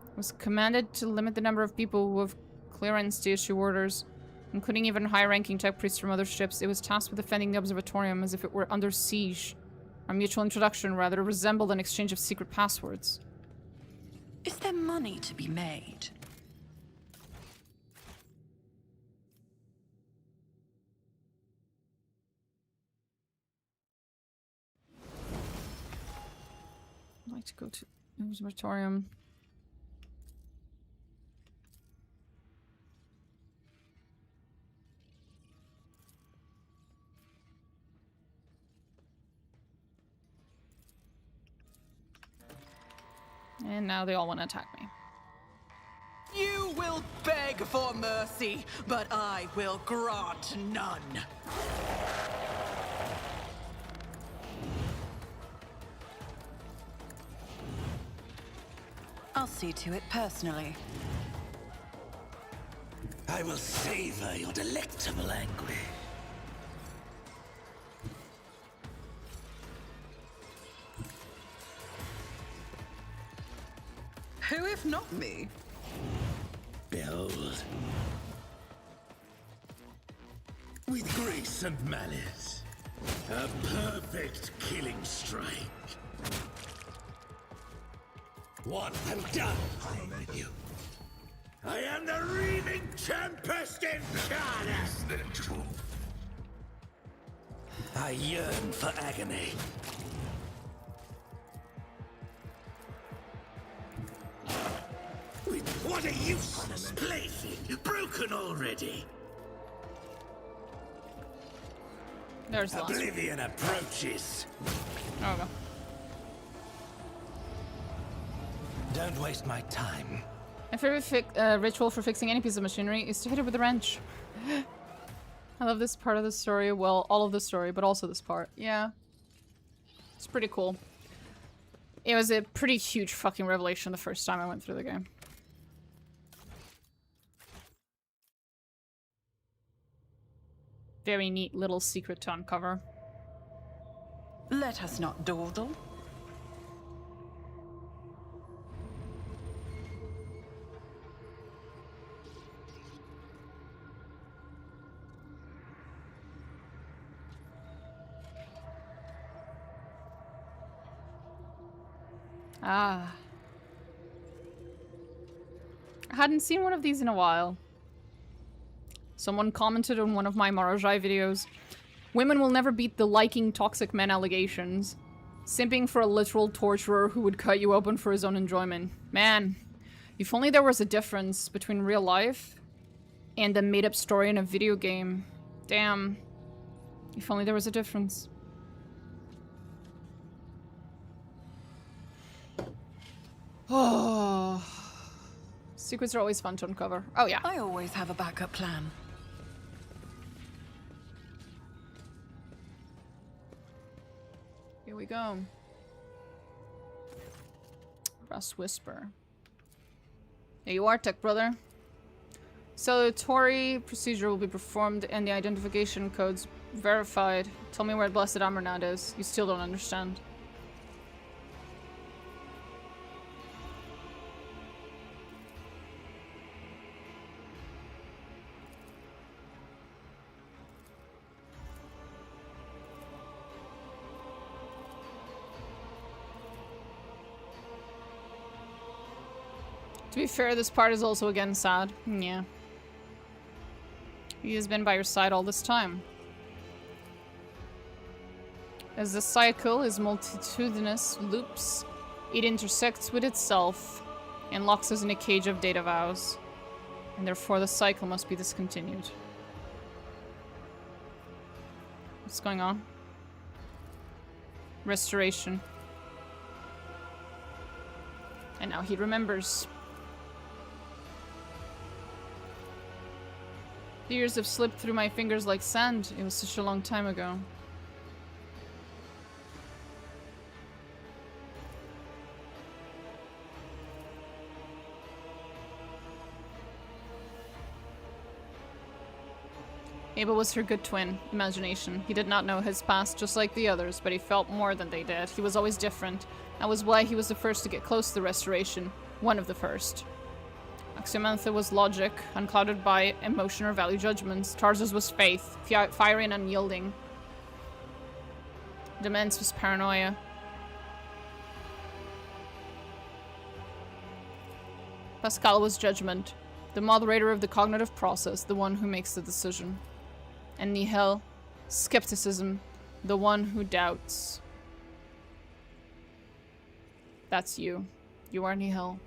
I was commanded to limit the number of people who have clearance to issue orders, including even high-ranking tech priests from other ships. It was tasked with defending the observatorium as if it were under siege. Our mutual introduction, rather, resembled an exchange of secret passwords. Is there money to be made? I'd like to go to the observatorium. And now they all want to attack me. You will beg for mercy, but I will grant none. I'll see to it personally. I will savor your delectable anguish. Who if not me? Behold. With grace and malice, a perfect killing strike. What have done with you? I am the reaving tempest incarnate! I yearn for agony. What a useless plaything! Broken already! There's the last one. Oblivion approaches! Oh, go. Don't waste my time. My favorite ritual for fixing any piece of machinery is to hit it with a wrench. I love this part of the story. Well, all of the story, but also this part. Yeah. It's pretty cool. It was a pretty huge fucking revelation the first time I went through the game. Very neat little secret to uncover. Let us not dawdle. Ah. I hadn't seen one of these in a while. Someone commented on one of my Marajai videos. Women will never beat the liking toxic men allegations. Simping for a literal torturer who would cut you open for his own enjoyment. Man, if only there was a difference between real life and a made-up story in a video game. Damn. If only there was a difference. Oh. Secrets are always fun to uncover. Oh, yeah. I always have a backup plan. Here we go. Rust Whisper. There you are, tech brother. Salutatory procedure will be performed and the identification codes verified. Tell me where Blessed Amernad is. You still don't understand. To be fair, this part is also again sad. Yeah. He has been by your side all this time. As the cycle is multitudinous loops, it intersects with itself and locks us in a cage of data vows. And therefore the cycle must be discontinued. What's going on? Restoration. And now he remembers. The years have slipped through my fingers like sand. It was such a long time ago. Abel was her good twin, Imagination. He did not know his past just like the others, but he felt more than they did. He was always different. That was why he was the first to get close to the Restoration. One of the first. Axiomantha was logic, unclouded by emotion or value judgments. Tarsus was faith, fiery and unyielding. Demence was paranoia. Pascal was judgment, the moderator of the cognitive process, the one who makes the decision. And Nihil, skepticism, the one who doubts. That's you. You are Nihil.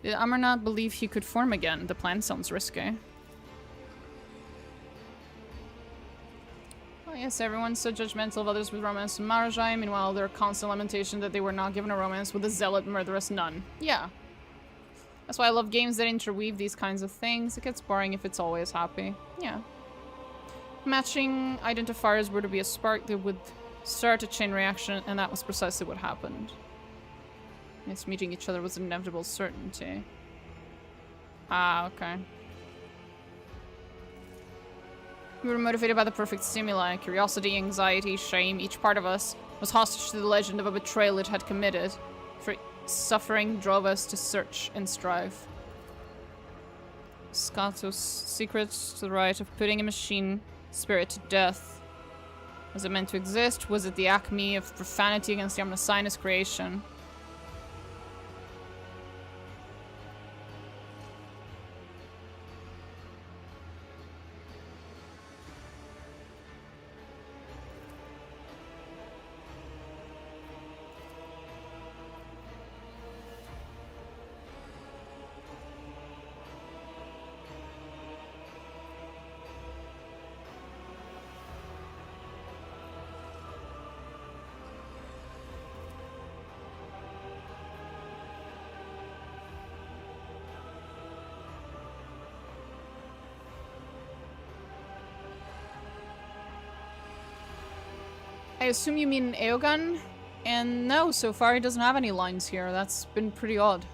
Did Amarnath believe he could form again? The plan sounds risky. Oh yes, everyone's so judgmental of others with romance and Marajai. Meanwhile, their constant lamentation that they were not given a romance with a zealot, murderous nun. Yeah. That's why I love games that interweave these kinds of things. It gets boring if it's always happy. Yeah. Matching identifiers were to be a spark that would start a chain reaction, and that was precisely what happened. Yes, meeting each other was an inevitable certainty. Ah, okay. We were motivated by the perfect stimuli. Curiosity, anxiety, shame. Each part of us was hostage to the legend of a betrayal it had committed. For suffering drove us to search and strive. Scato's secret to the right of putting a machine spirit to death. Was it meant to exist? Was it the acme of profanity against the Omnisinus creation? I assume you mean Eogan? And no, so far he doesn't have any lines here. That's been pretty odd.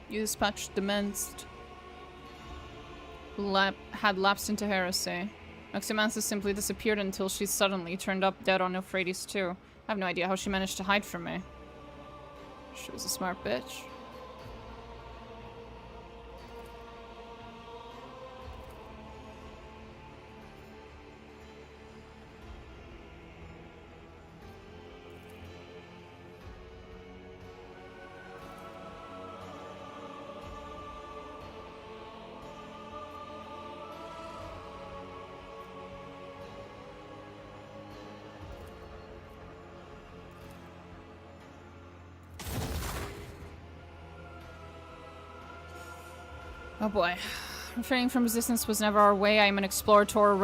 You dispatched the Menst, who had lapsed into heresy. Oxymanthus simply disappeared until she suddenly turned up dead on Euphrates too. I have no idea how she managed to hide from me. She was a smart bitch. Oh boy. Refraining from resistance was never our way. I am an explorator,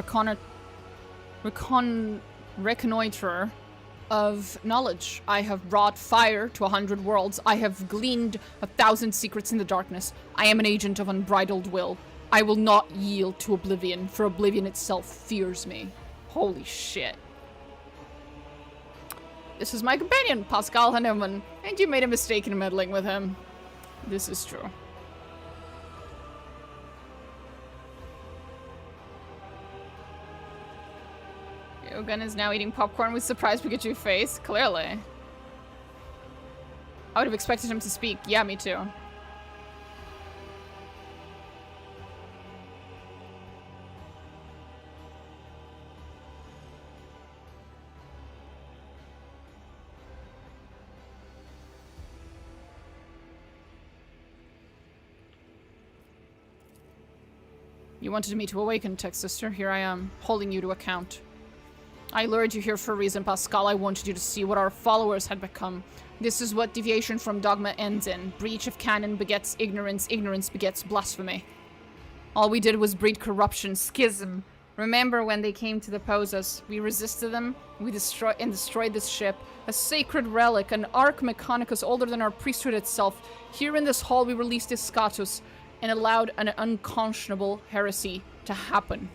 reconnoiterer of knowledge. I have brought fire to 100 worlds. I have gleaned 1,000 secrets in the darkness. I am an agent of unbridled will. I will not yield to oblivion, for oblivion itself fears me. Holy shit. This is my companion, Pascal Hanneman, and you made a mistake in meddling with him. This is true. Yogan is now eating popcorn with surprised Pikachu face. Clearly. I would have expected him to speak. Yeah, me too. You wanted me to awaken, Tech Sister. Here I am, holding you to account. I lured you here for a reason, Pascal. I wanted you to see what our followers had become. This is what deviation from dogma ends in. Breach of canon begets ignorance. Ignorance begets blasphemy. All we did was breed corruption, schism. Remember when they came to depose us? We resisted them. We destroyed this ship. A sacred relic, an arc mechanicus older than our priesthood itself. Here in this hall we released this scatus and allowed an unconscionable heresy to happen.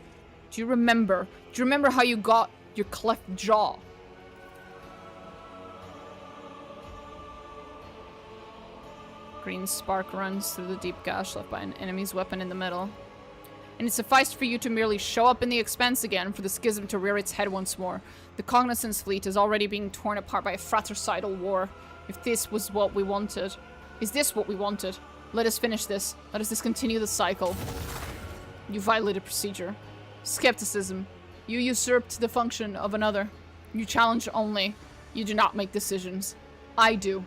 Do you remember? Do you remember how you got your cleft jaw? Green spark runs through the deep gash left by an enemy's weapon in the middle. And it sufficed for you to merely show up in the Expanse again for the schism to rear its head once more. The Cognizance fleet is already being torn apart by a fratricidal war. If this was what we wanted... Is this what we wanted? Let us finish this. Let us discontinue the cycle. You violated procedure. Skepticism. You usurped the function of another. You challenge only. You do not make decisions. I do.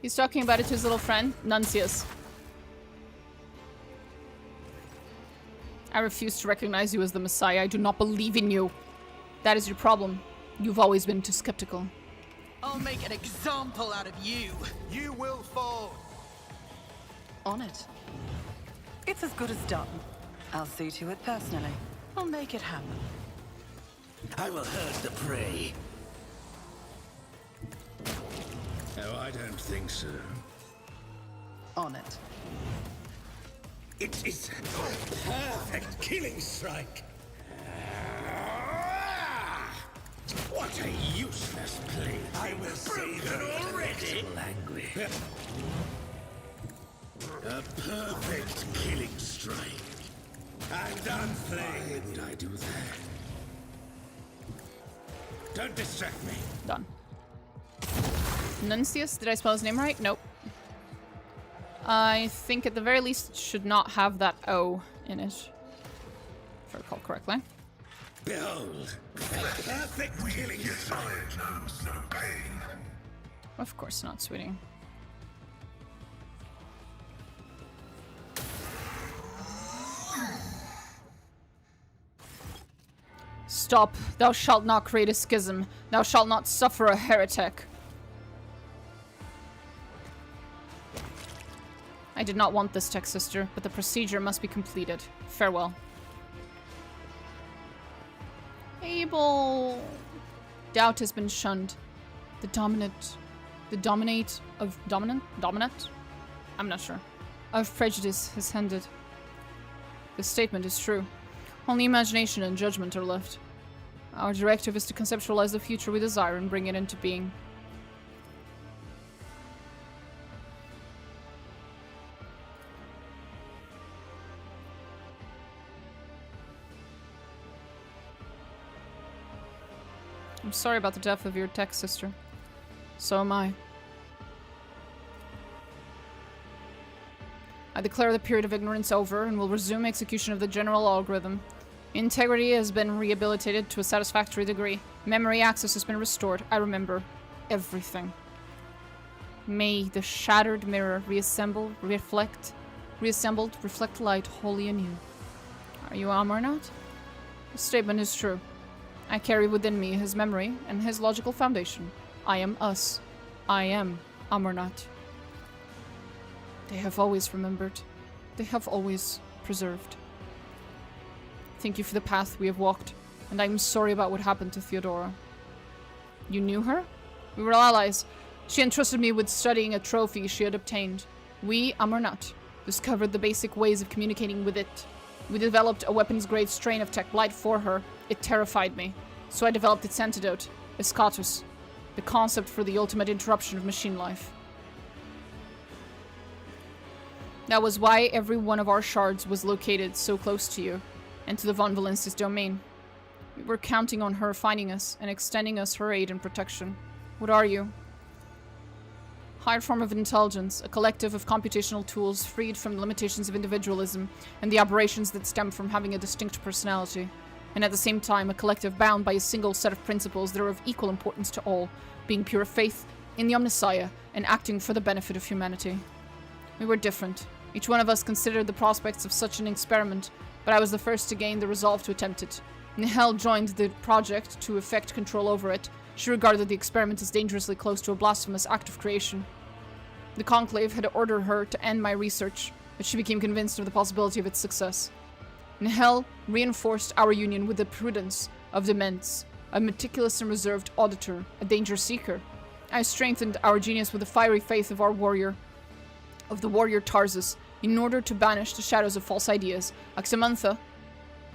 He's talking about it to his little friend, Nuncius. I refuse to recognize you as the Messiah. I do not believe in you. That is your problem. You've always been too skeptical. I'll make an example out of you. You will fall. On it. It's as good as done. I'll see to it personally. I'll make it happen. I will herd the prey. Oh, I don't think so. On it. It is a perfect killing strike. What a useless play. I will say that already. Angry. A perfect killing strike. I'm done playing. Why would I do that? Don't distract me. Done. Nuncius, did I spell his name right? Nope. I think at the very least it should not have that O in it. If I recall correctly. Behold, perfect killing science knows no pain. Of course not, sweetie. Stop. Thou shalt not create a schism. Thou shalt not suffer a heretic. I did not want this, tech sister, but the procedure must be completed. Farewell. Abel. Doubt has been shunned. The dominant of I'm not sure. Of prejudice has ended. This statement is true. Only imagination and judgment are left. Our directive is to conceptualize the future we desire and bring it into being. I'm sorry about the death of your tech sister. So am I. I declare the period of ignorance over and will resume execution of the general algorithm. Integrity has been rehabilitated to a satisfactory degree. Memory access has been restored. I remember everything. May the shattered mirror reassembled, reflect light wholly anew. Are you Amarnat? The statement is true. I carry within me his memory and his logical foundation. I am us. I am Amarnat. They have always remembered. They have always preserved. Thank you for the path we have walked, and I am sorry about what happened to Theodora. You knew her? We were allies. She entrusted me with studying a trophy she had obtained. We, Amarnat, discovered the basic ways of communicating with it. We developed a weapons-grade strain of tech blight for her. It terrified me. So I developed its antidote, Escatus, the concept for the ultimate interruption of machine life. That was why every one of our shards was located so close to you, and to the Von Valensis domain. We were counting on her finding us and extending us her aid and protection. What are you? Higher form of intelligence, a collective of computational tools freed from the limitations of individualism and the aberrations that stem from having a distinct personality, and at the same time a collective bound by a single set of principles that are of equal importance to all, being pure faith in the Omnissiah and acting for the benefit of humanity. We were different. Each one of us considered the prospects of such an experiment, but I was the first to gain the resolve to attempt it. Nihel joined the project to effect control over it. She regarded the experiment as dangerously close to a blasphemous act of creation. The Conclave had ordered her to end my research, but she became convinced of the possibility of its success. Nihel reinforced our union with the prudence of Dements, a meticulous and reserved auditor, a danger seeker. I strengthened our genius with the fiery faith of the warrior Tarzus, in order to banish the shadows of false ideas. Aximantha,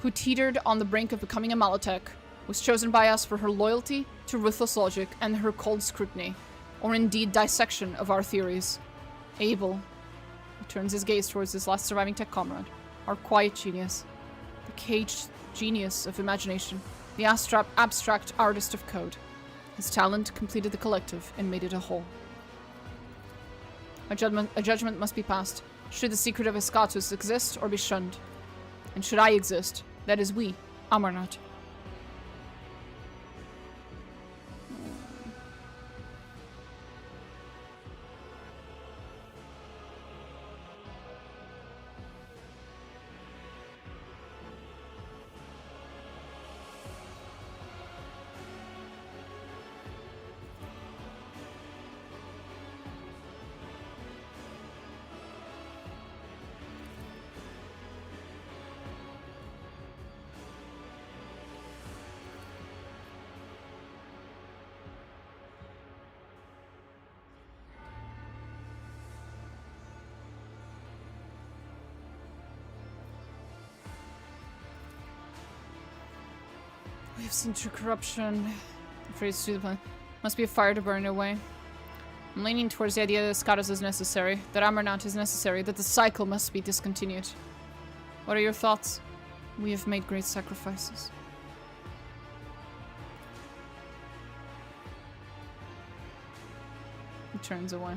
who teetered on the brink of becoming a Malatek, was chosen by us for her loyalty to ruthless logic and her cold scrutiny, or indeed dissection of our theories. Abel, he turns his gaze towards his last surviving tech comrade, our quiet genius, the caged genius of imagination, the abstract artist of code. His talent completed the collective and made it a whole. A judgment must be passed. Should the secret of Escatus exist or be shunned? And should I exist, that is we, Amarnat. We have seen true corruption. Afraid to do the plan. Must be a fire to burn it away. I'm leaning towards the idea that Escatus is necessary, that Amarnat is necessary, that the cycle must be discontinued. What are your thoughts? We have made great sacrifices. He turns away.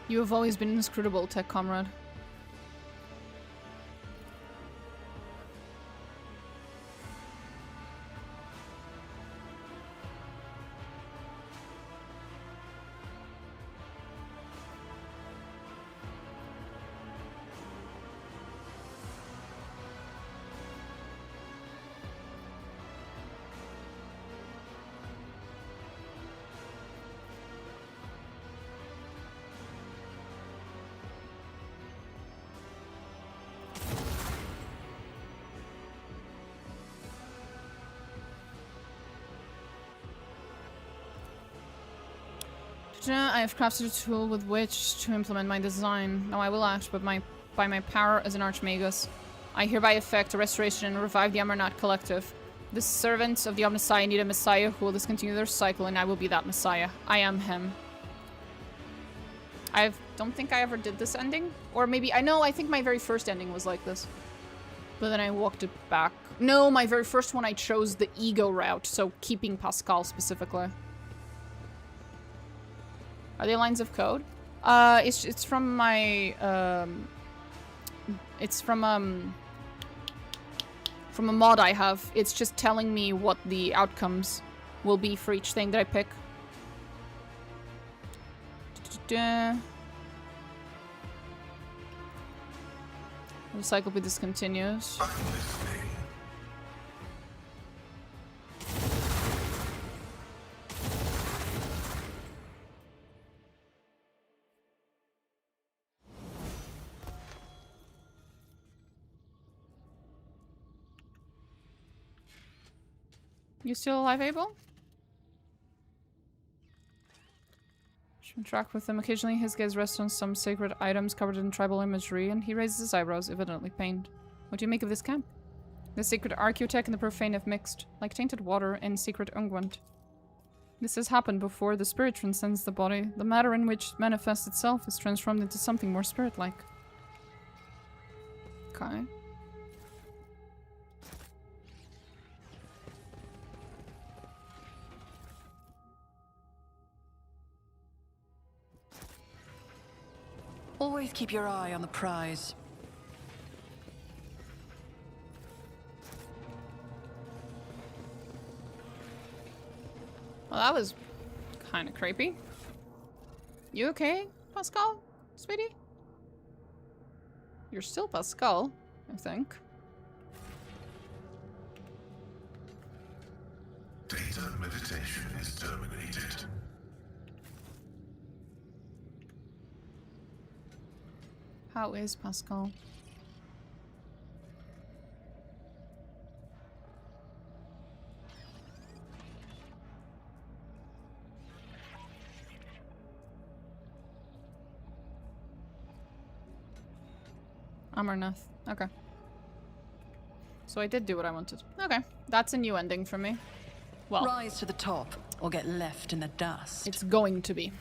You have always been inscrutable, tech comrade. I have crafted a tool with which to implement my design. Now I will act, but by my power as an Archmagus, I hereby effect a restoration and revive the Amarnat Collective. The servants of the Omnissiah need a Messiah who will discontinue their cycle, and I will be that Messiah. I am him. I don't think I ever did this ending. Or maybe, I think my very first ending was like this. But then I walked it back. No, my very first one I chose the ego route, so keeping Pascal specifically. Are they lines of code? It's from my, it's from a mod I have. It's just telling me what the outcomes will be for each thing that I pick. The cycle be discontinues. You still alive, Abel? Should interact with him. Occasionally his gaze rests on some sacred items covered in tribal imagery, and he raises his eyebrows, evidently pained. What do you make of this camp? The sacred archaeotech and the profane have mixed, like tainted water and secret unguent. This has happened before. The spirit transcends the body. The matter in which it manifests itself is transformed into something more spirit-like. Okay. Always keep your eye on the prize. Well, that was kind of creepy. You okay, Pascal? Sweetie? You're still Pascal, I think. Data meditation is terminated. How is Pascal? Amarnath. Okay. So I did do what I wanted. Okay. That's a new ending for me. Well, rise to the top or get left in the dust. It's going to be.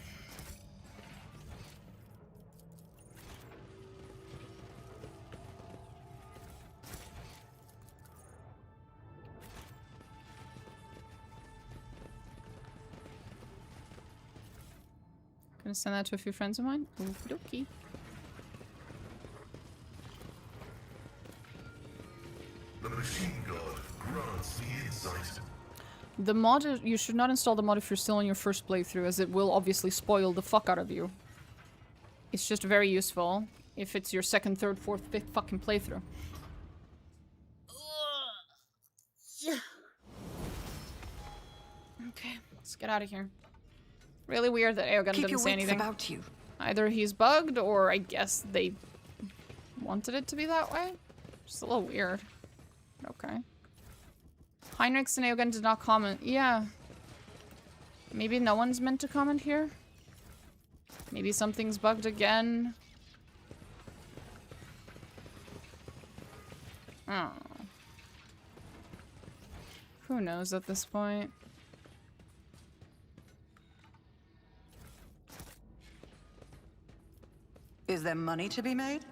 Gonna send that to a few friends of mine. Okie dokie. The machine god grants the insight. The mod, you should not install the mod if you're still on your first playthrough, as it will obviously spoil the fuck out of you. It's just very useful if it's your second, third, fourth, fifth fucking playthrough. Okay, let's get out of here. Really weird that Aogun didn't say anything. About you. Either he's bugged, or I guess they wanted it to be that way. Just a little weird. Okay. Heinrichs and Aogun did not comment. Yeah. Maybe no one's meant to comment here? Maybe something's bugged again. Oh. Who knows at this point? Is there money to be made?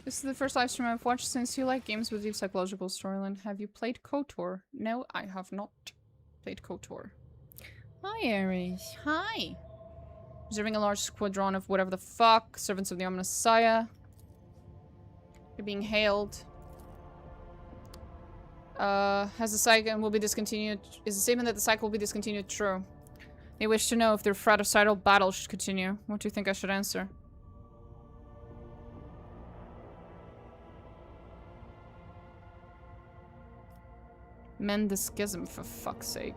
This is the first live stream I've watched since you like games with deep psychological storyline. Have you played KOTOR? No, I have not played KOTOR. Hi, Ares. Hi. Observing a large squadron of whatever the fuck. Servants of the Omnissiah. You're being hailed. Has the cycle will be discontinued? Is the statement that the cycle will be discontinued true? They wish to know if their fratricidal battle should continue. What do you think I should answer? Mend the schism, for fuck's sake.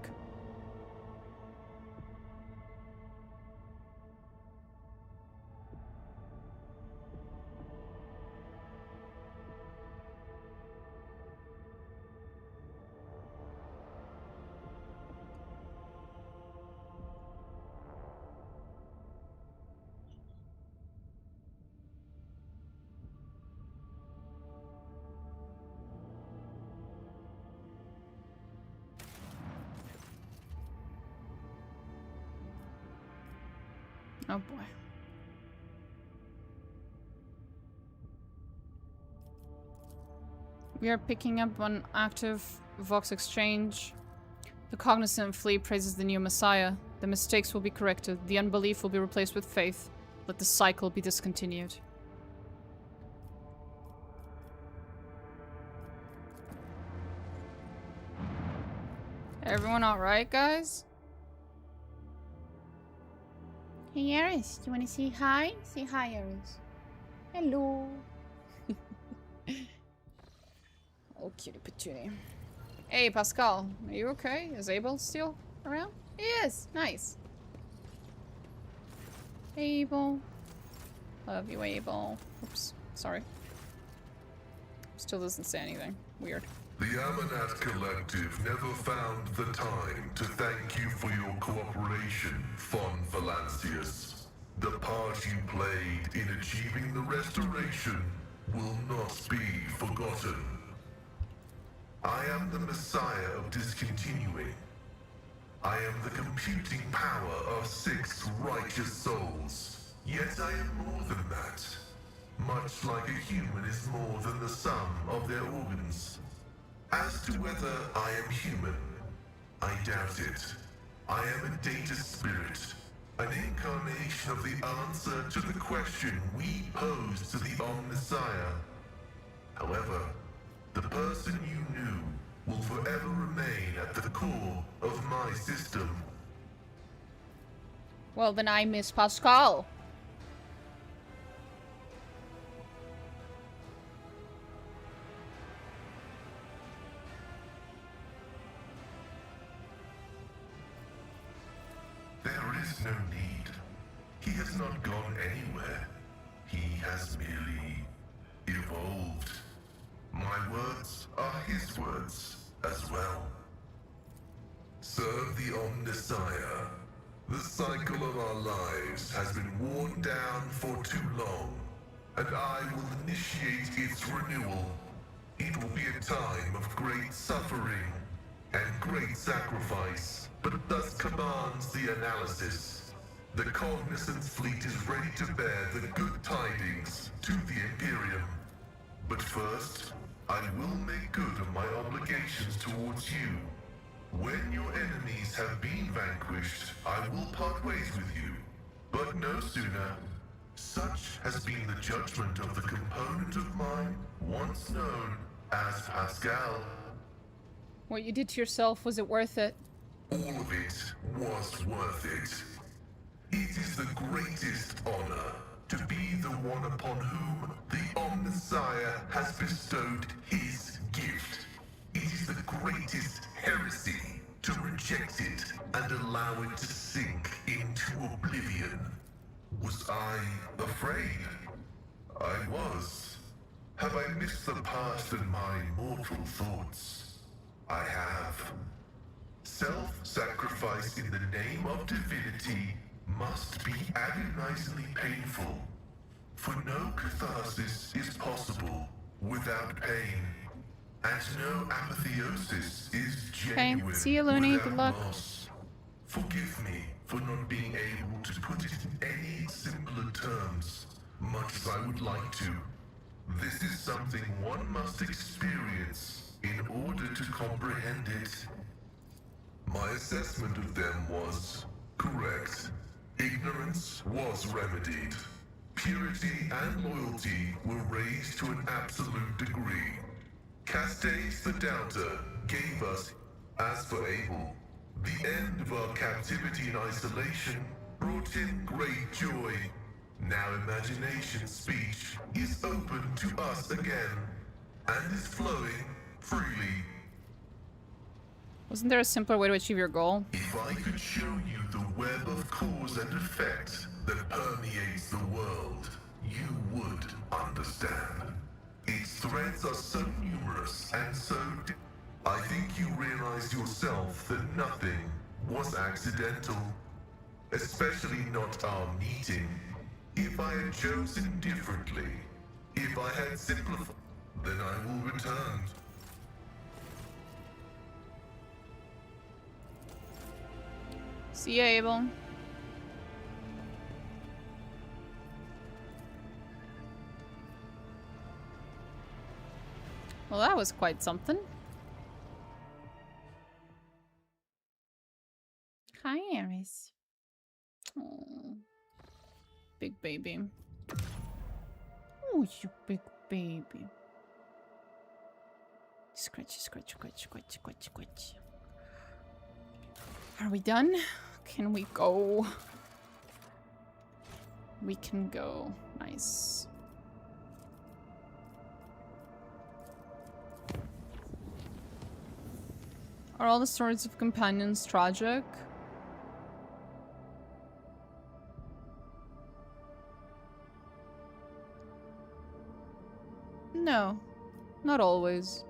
Oh boy. We are picking up on active Vox exchange. The cognizant fleet praises the new Messiah. The mistakes will be corrected. The unbelief will be replaced with faith. Let the cycle be discontinued. Everyone alright, guys? Hey, Aris, do you want to say hi? Say hi, Aris. Hello. Oh, cutie patootie. Hey, Pascal, are you okay? Is Abel still around? He is. Nice. Abel. Love you, Abel. Oops, sorry. Still doesn't say anything. Weird. The Amanat Collective never found the time to thank you for your cooperation, Von Valancius. The part you played in achieving the restoration will not be forgotten. I am the Messiah of discontinuing. I am the computing power of 6 righteous souls. Yet I am more than that. Much like a human is more than the sum of their organs. As to whether I am human, I doubt it. I am a data spirit, an incarnation of the answer to the question we posed to the Omnissiah. However, the person you knew will forever remain at the core of my system. Well, then I miss Pascal. There is no need. He has not gone anywhere. He has merely evolved. My words are his words as well. Serve the Omnissiah. The cycle of our lives has been worn down for too long, and I will initiate its renewal. It will be a time of great suffering and great sacrifice, but thus commands the analysis. The Cognizance fleet is ready to bear the good tidings to the Imperium. But first, I will make good on my obligations towards you. When your enemies have been vanquished, I will part ways with you. But no sooner. Such has been the judgment of the component of mine, once known as Pascal. What you did to yourself, was it worth it? All of it was worth it. It is the greatest honor to be the one upon whom the Omnissiah has bestowed his gift. It is the greatest heresy to reject it and allow it to sink into oblivion. Was I afraid? I was. Have I missed the past and my mortal thoughts? I have. Self-sacrifice in the name of divinity must be agonizingly painful. For no catharsis is possible without pain, and no apotheosis is genuine Okay, see you, Looney. Good luck. loss. Forgive me for not being able to put it in any simpler terms, much as I would like to. This is something one must experience in order to comprehend it. My assessment of them was correct. Ignorance was remedied. Purity and loyalty were raised to an absolute degree. Castes the Doubter gave us, as for Abel, the end of our captivity and isolation brought in great joy. Now imagination's speech is open to us again, and is flowing freely. Wasn't there a simpler way to achieve your goal? If I could show you the web of cause and effect that permeates the world, you would understand. Its threads are so numerous and so I think you realize yourself that nothing was accidental. Especially not our meeting. If I had chosen differently, if I had simplified, then I will return. See ya, Abel. Well, that was quite something. Hi, Aries. Oh, big baby. Oh, you big baby. Scratch, scratch, scratch, scratch, scratch, scratch. Are we done? Can we go? We can go. Nice. Are all the stories of companions tragic? No, not always.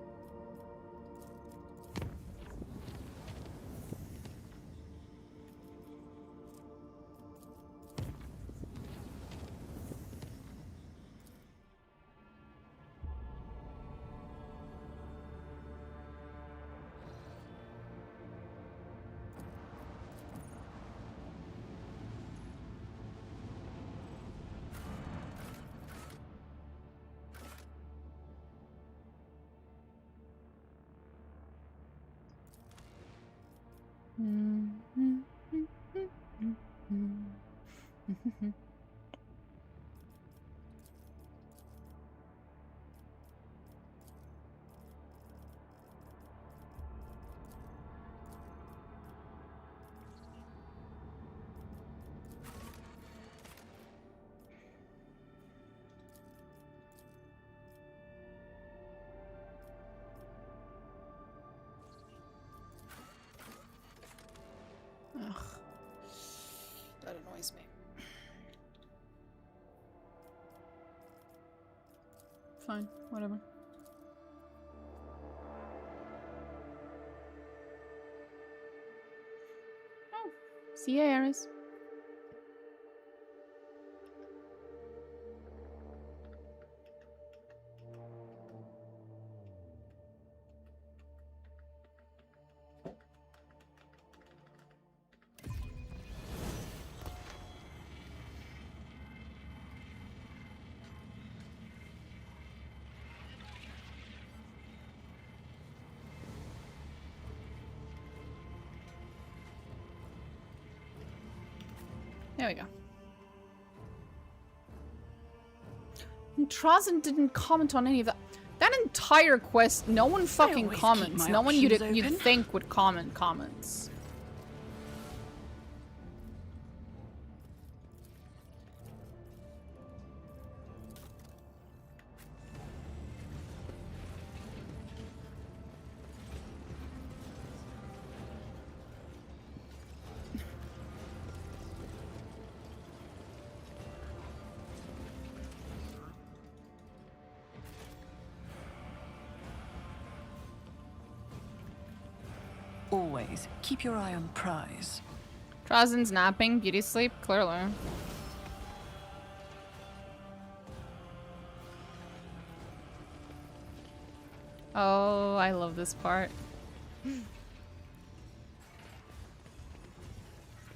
Ugh. That annoys me. Fine, whatever. Oh, see ya, Aries. There we go. And Trazen didn't comment on any of that. That entire quest, no one fucking comments. No one you'd think would comment comments. Always keep your eye on the prize. Trazen's napping, beauty sleep, clearly. Oh, I love this part.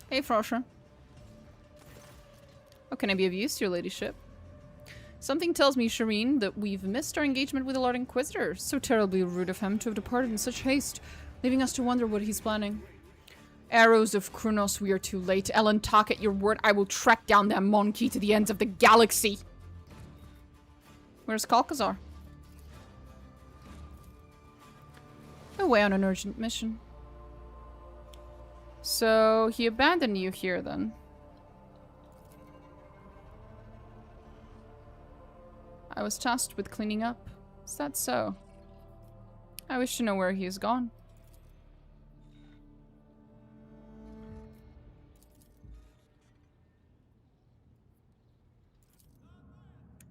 Hey, Frosher. How can I be of use to your ladyship? Something tells me, Shireen, that we've missed our engagement with the Lord Inquisitor. So terribly rude of him to have departed in such haste, leaving us to wonder what he's planning. Arrows of Kronos, we are too late. Ellen, talk at your word. I will track down that monkey to the ends of the galaxy. Where's Kalkazar? Away on an urgent mission. So, he abandoned you here, then. I was tasked with cleaning up. Is that so? I wish to know where he has gone.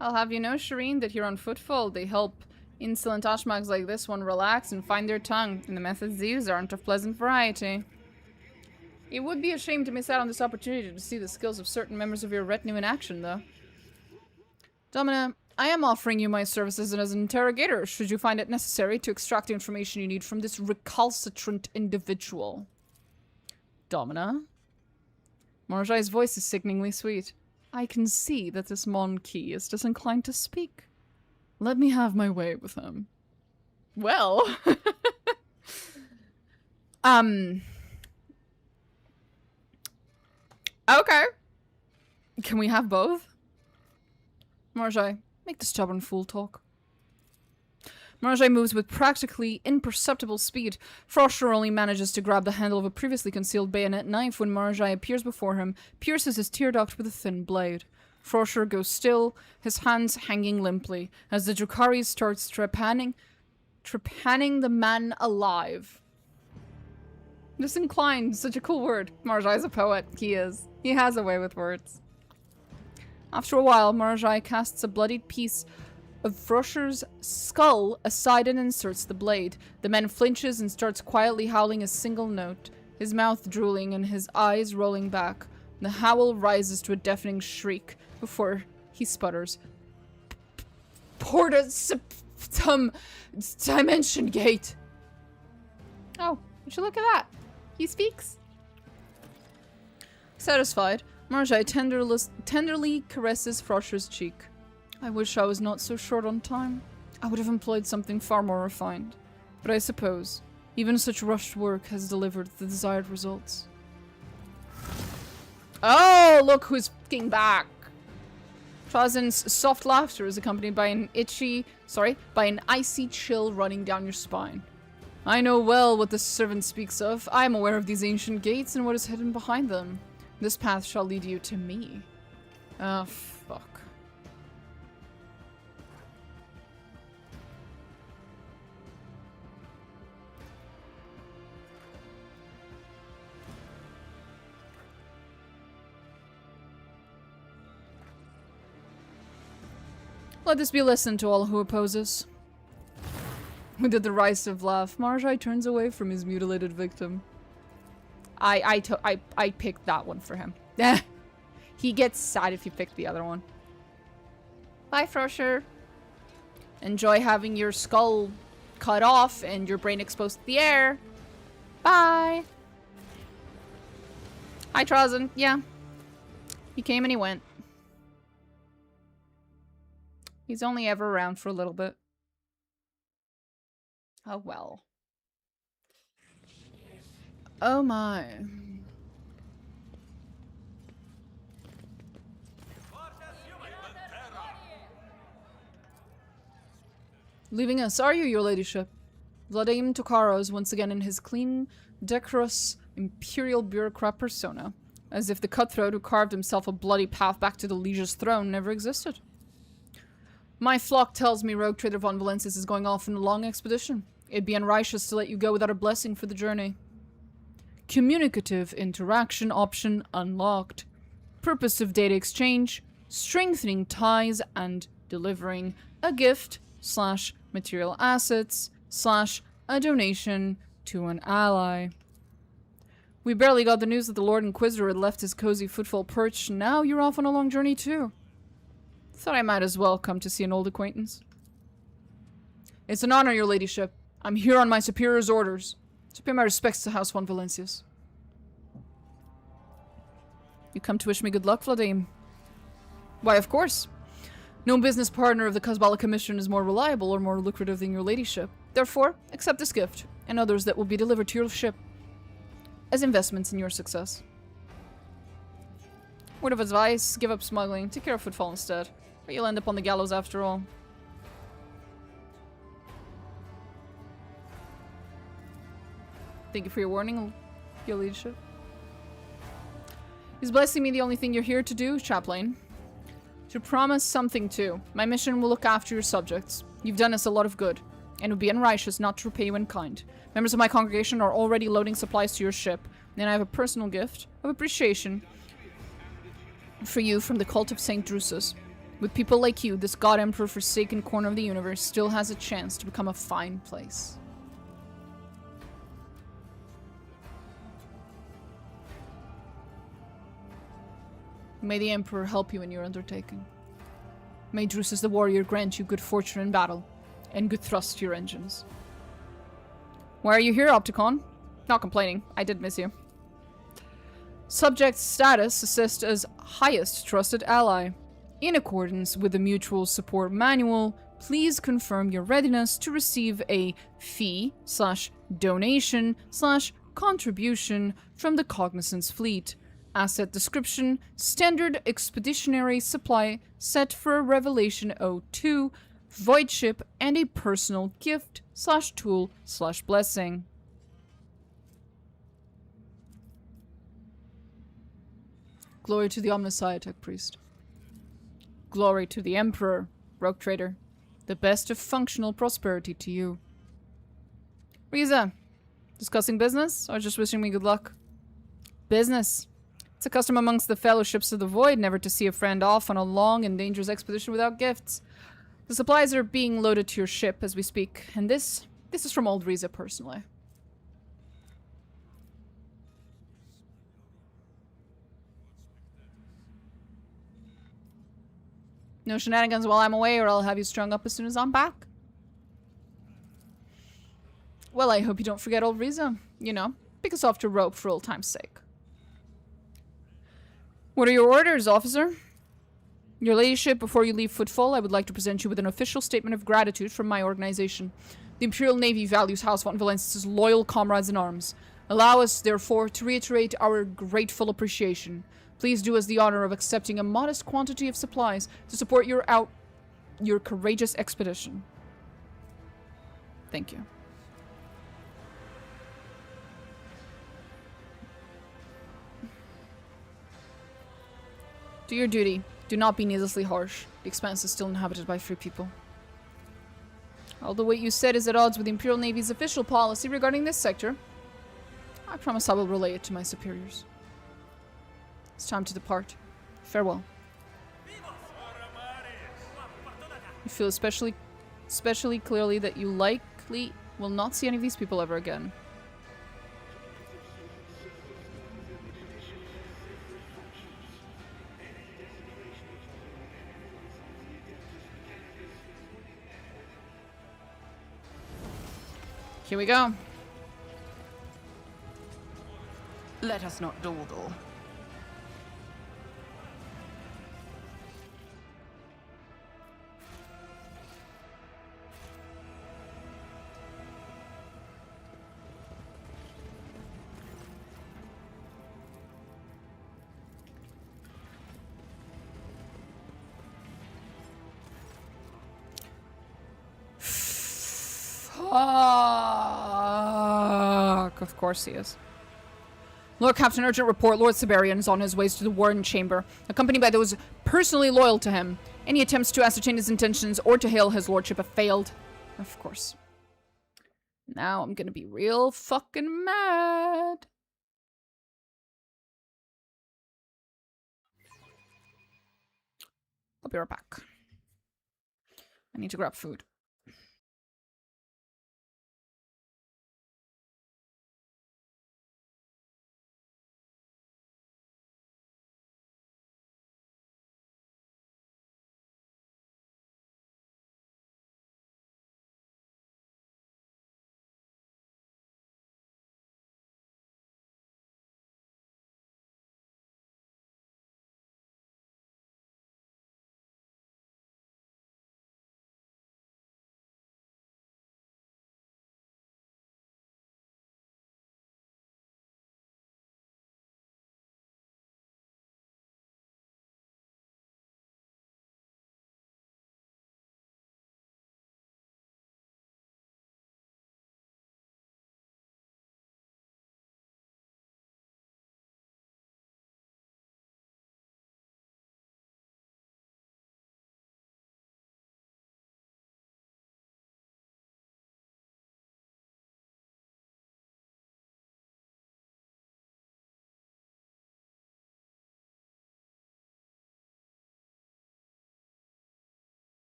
I'll have you know, Shireen, that here on Footfall, they help insolent Ashmags like this one relax and find their tongue, and the methods they use aren't of pleasant variety. It would be a shame to miss out on this opportunity to see the skills of certain members of your retinue in action, though. Domina, I am offering you my services as an interrogator, should you find it necessary to extract the information you need from this recalcitrant individual. Domina? Marjai's voice is sickeningly sweet. I can see that this monkey is disinclined to speak. Let me have my way with him. Well. Okay. Can we have both? Marjai, make the stubborn fool talk. Marjai moves with practically imperceptible speed. Frosher only manages to grab the handle of a previously concealed bayonet knife when Marjai appears before him, pierces his tear duct with a thin blade. Frosher goes still, his hands hanging limply, as the Drukhari starts trepanning the man alive. Disinclined, such a cool word. Marjai's a poet. He is. He has a way with words. After a while, Marjai casts a bloodied piece of Frosher's skull aside and inserts the blade. The man flinches and starts quietly howling a single note, his mouth drooling and his eyes rolling back. The howl rises to a deafening shriek before he sputters. Porta some dimension gate. Oh, would you look at that? He speaks. Satisfied, Marjai tenderly caresses Frosher's cheek. I wish I was not so short on time. I would have employed something far more refined. But I suppose even such rushed work has delivered the desired results. Oh, look who's fucking back! Trazen's soft laughter is accompanied by an icy chill running down your spine. I know well what this servant speaks of. I am aware of these ancient gates and what is hidden behind them. This path shall lead you to me. Oh, fuck. Let this be a lesson to all who oppose us. With a derisive laugh, Marjai turns away from his mutilated victim. I picked that one for him. He gets sad if you pick the other one. Bye, Frosher. Enjoy having your skull cut off and your brain exposed to the air. Bye. Hi, Trazen. Yeah. He came and he went. He's only ever around for a little bit. Oh, well. Oh, my. Leaving us, are you, your ladyship? Vladimir Tokarov is once again in his clean, decorous, imperial bureaucrat persona, as if the cutthroat who carved himself a bloody path back to the liege's throne never existed. My flock tells me Rogue Trader von Valensis is going off on a long expedition. It'd be unrighteous to let you go without a blessing for the journey. Communicative interaction option unlocked. Purpose of data exchange, strengthening ties and delivering a gift / material assets / a donation to an ally. We barely got the news that the Lord Inquisitor had left his cozy footfall perch. Now you're off on a long journey too. Thought I might as well come to see an old acquaintance. It's an honor, your ladyship. I'm here on my superior's orders. To pay my respects to House von Valencius. You come to wish me good luck, Vladimir? Why, of course. No business partner of the Kazbala Commission is more reliable or more lucrative than your ladyship. Therefore, accept this gift, and others that will be delivered to your ship, as investments in your success. Word of advice, give up smuggling, take care of footfall instead, or you'll end up on the gallows after all. Thank you for your warning, your leadership. Is blessing me the only thing you're here to do, Chaplain? To promise something too. My mission will look after your subjects. You've done us a lot of good, and it would be unrighteous not to repay you in kind. Members of my congregation are already loading supplies to your ship, and I have a personal gift of appreciation for you from the cult of St. Drusus. With people like you, this God Emperor forsaken corner of the universe still has a chance to become a fine place. May the Emperor help you in your undertaking. May Drusus the warrior grant you good fortune in battle, and good thrust to your engines. Why are you here, Opticon? Not complaining. I did miss you. Subject status assessed as highest trusted ally. In accordance with the Mutual Support Manual, please confirm your readiness to receive a fee/donation/contribution from the Cognizance Fleet. Asset description, standard expeditionary supply set for a Revelation 02, void ship, and a personal gift/tool/blessing. Glory to the Omnisciatic Priest. Glory to the Emperor, Rogue Trader. The best of functional prosperity to you. Riza, discussing business or just wishing me good luck? Business. It's a custom amongst the fellowships of the void never to see a friend off on a long and dangerous expedition without gifts. The supplies are being loaded to your ship as we speak, and this is from old Riza personally. No shenanigans while I'm away, or I'll have you strung up as soon as I'm back. Well, I hope you don't forget old Riza. You know, pick us off to rope for old time's sake. What are your orders, officer? Your ladyship, before you leave Footfall, I would like to present you with an official statement of gratitude from my organization. The Imperial Navy values House von Valencius' loyal comrades in arms. Allow us, therefore, to reiterate our grateful appreciation. Please do us the honor of accepting a modest quantity of supplies to support your courageous expedition. Thank you. Do your duty. Do not be needlessly harsh. The Expanse is still inhabited by free people. Although what you said is at odds with the Imperial Navy's official policy regarding this sector, I promise I will relay it to my superiors. It's time to depart. Farewell. You feel especially clearly that you likely will not see any of these people ever again. Here we go. Let us not dawdle. Fuck. Of course he is. Lord Captain, urgent report. Lord Siberian is on his way to the Warren Chamber, accompanied by those personally loyal to him. Any attempts to ascertain his intentions or to hail his lordship have failed. Of course. Now I'm gonna be real fucking mad. I'll be right back. I need to grab food.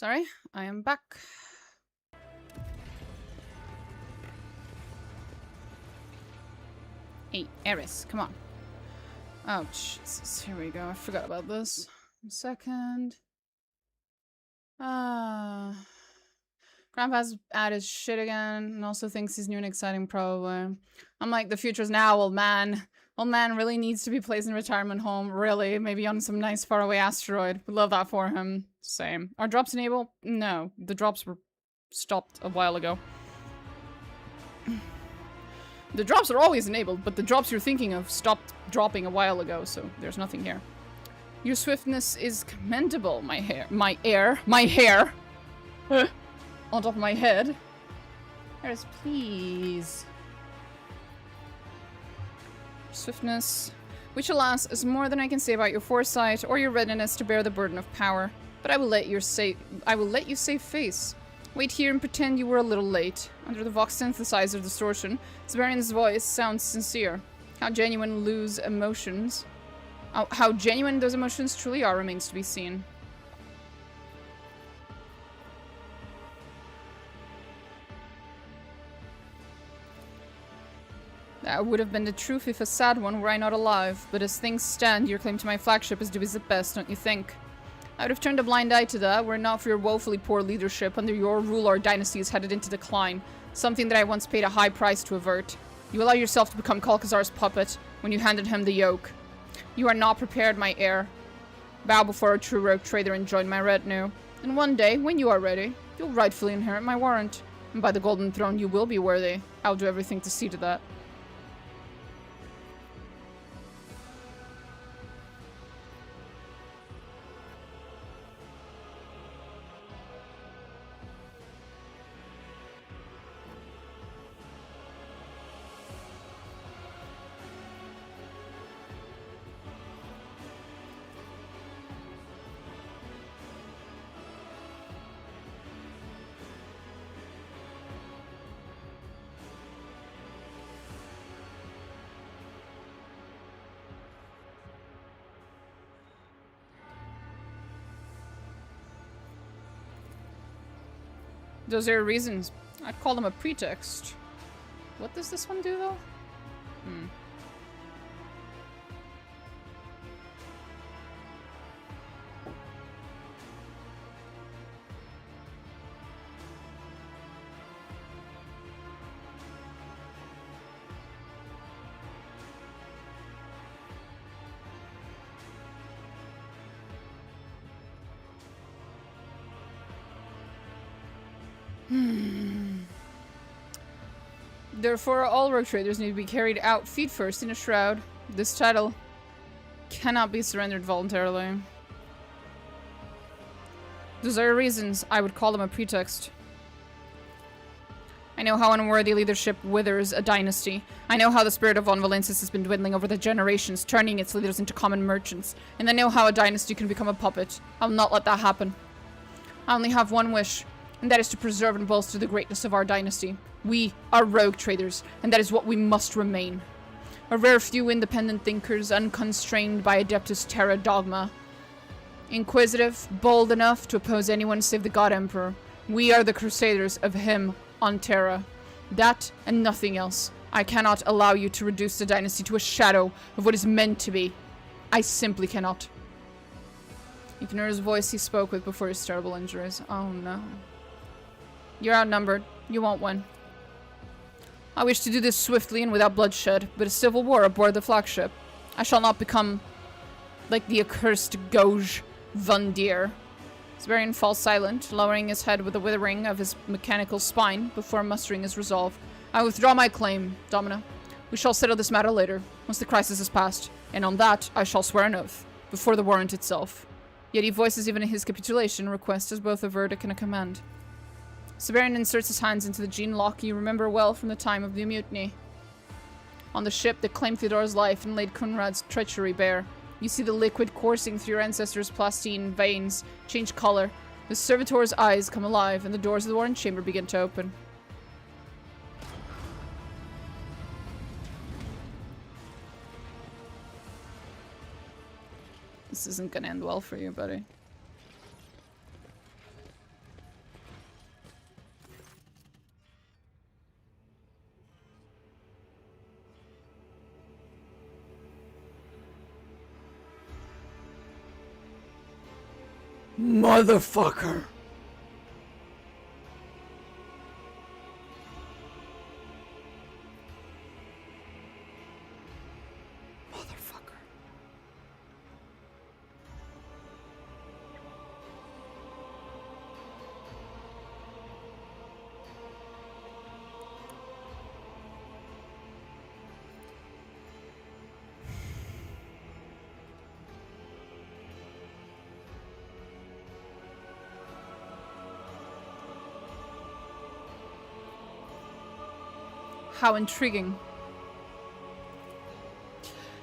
Sorry, I am back. Hey, Eris, come on. Oh, Jesus. Here we go. I forgot about this. 1 second. Grandpa's at his shit again and also thinks he's new and exciting, probably. I'm like, the future's now, old man. Old man really needs to be placed in a retirement home. Really. Maybe on some nice faraway asteroid. Would love that for him. Same. Are drops enabled? No. The drops were stopped a while ago. The drops are always enabled, but the drops you're thinking of stopped dropping a while ago, so there's nothing here. Your swiftness is commendable, my hair. On top of my head. Eris, please. Swiftness. Which, alas, is more than I can say about your foresight or your readiness to bear the burden of power. But I will let you save face. Wait here and pretend you were a little late. Under the Vox synthesizer distortion, Severian's voice sounds sincere. How genuine those emotions truly are remains to be seen. That would have been the truth if a sad one were I not alive, but as things stand, your claim to my flagship is dubious at best, don't you think? I would have turned a blind eye to that, were it not for your woefully poor leadership. Under your rule, our dynasty is headed into decline, something that I once paid a high price to avert. You allow yourself to become Kalkazar's puppet when you handed him the yoke. You are not prepared, my heir. Bow before a true rogue trader and join my retinue. And one day, when you are ready, you'll rightfully inherit my warrant. And by the Golden Throne, you will be worthy. I'll do everything to see to that. Those are reasons. I'd call them a pretext. What does this one do, though? Therefore, all rogue traders need to be carried out feet first in a shroud. This title cannot be surrendered voluntarily. Those are reasons. I would call them a pretext. I know how unworthy leadership withers a dynasty. I know how the spirit of Von Valensis has been dwindling over the generations, turning its leaders into common merchants. And I know how a dynasty can become a puppet. I'll not let that happen. I only have one wish, and that is to preserve and bolster the greatness of our dynasty. We are rogue traders, and that is what we must remain. A rare few independent thinkers, unconstrained by Adeptus Terra dogma. Inquisitive, bold enough to oppose anyone save the God Emperor. We are the crusaders of him on Terra. That and nothing else. I cannot allow you to reduce the dynasty to a shadow of what is meant to be. I simply cannot. You can hear his voice he spoke with before his terrible injuries. Oh no. You're outnumbered. You won't win. I wish to do this swiftly and without bloodshed, but a civil war aboard the flagship. I shall not become like the accursed Gauge Vundir. Severian falls silent, lowering his head with a withering of his mechanical spine before mustering his resolve. I withdraw my claim, Domina. We shall settle this matter later, once the crisis has passed, and on that I shall swear an oath, before the warrant itself. Yet he voices even his capitulation request as both a verdict and a command. Severian inserts his hands into the gene lock you remember well from the time of the mutiny. On the ship that claimed Theodore's life and laid Kunrad's treachery bare. You see the liquid coursing through your ancestors' plastine veins change color. The servitor's eyes come alive and the doors of the warrant chamber begin to open. This isn't gonna end well for you, buddy. Motherfucker! How intriguing.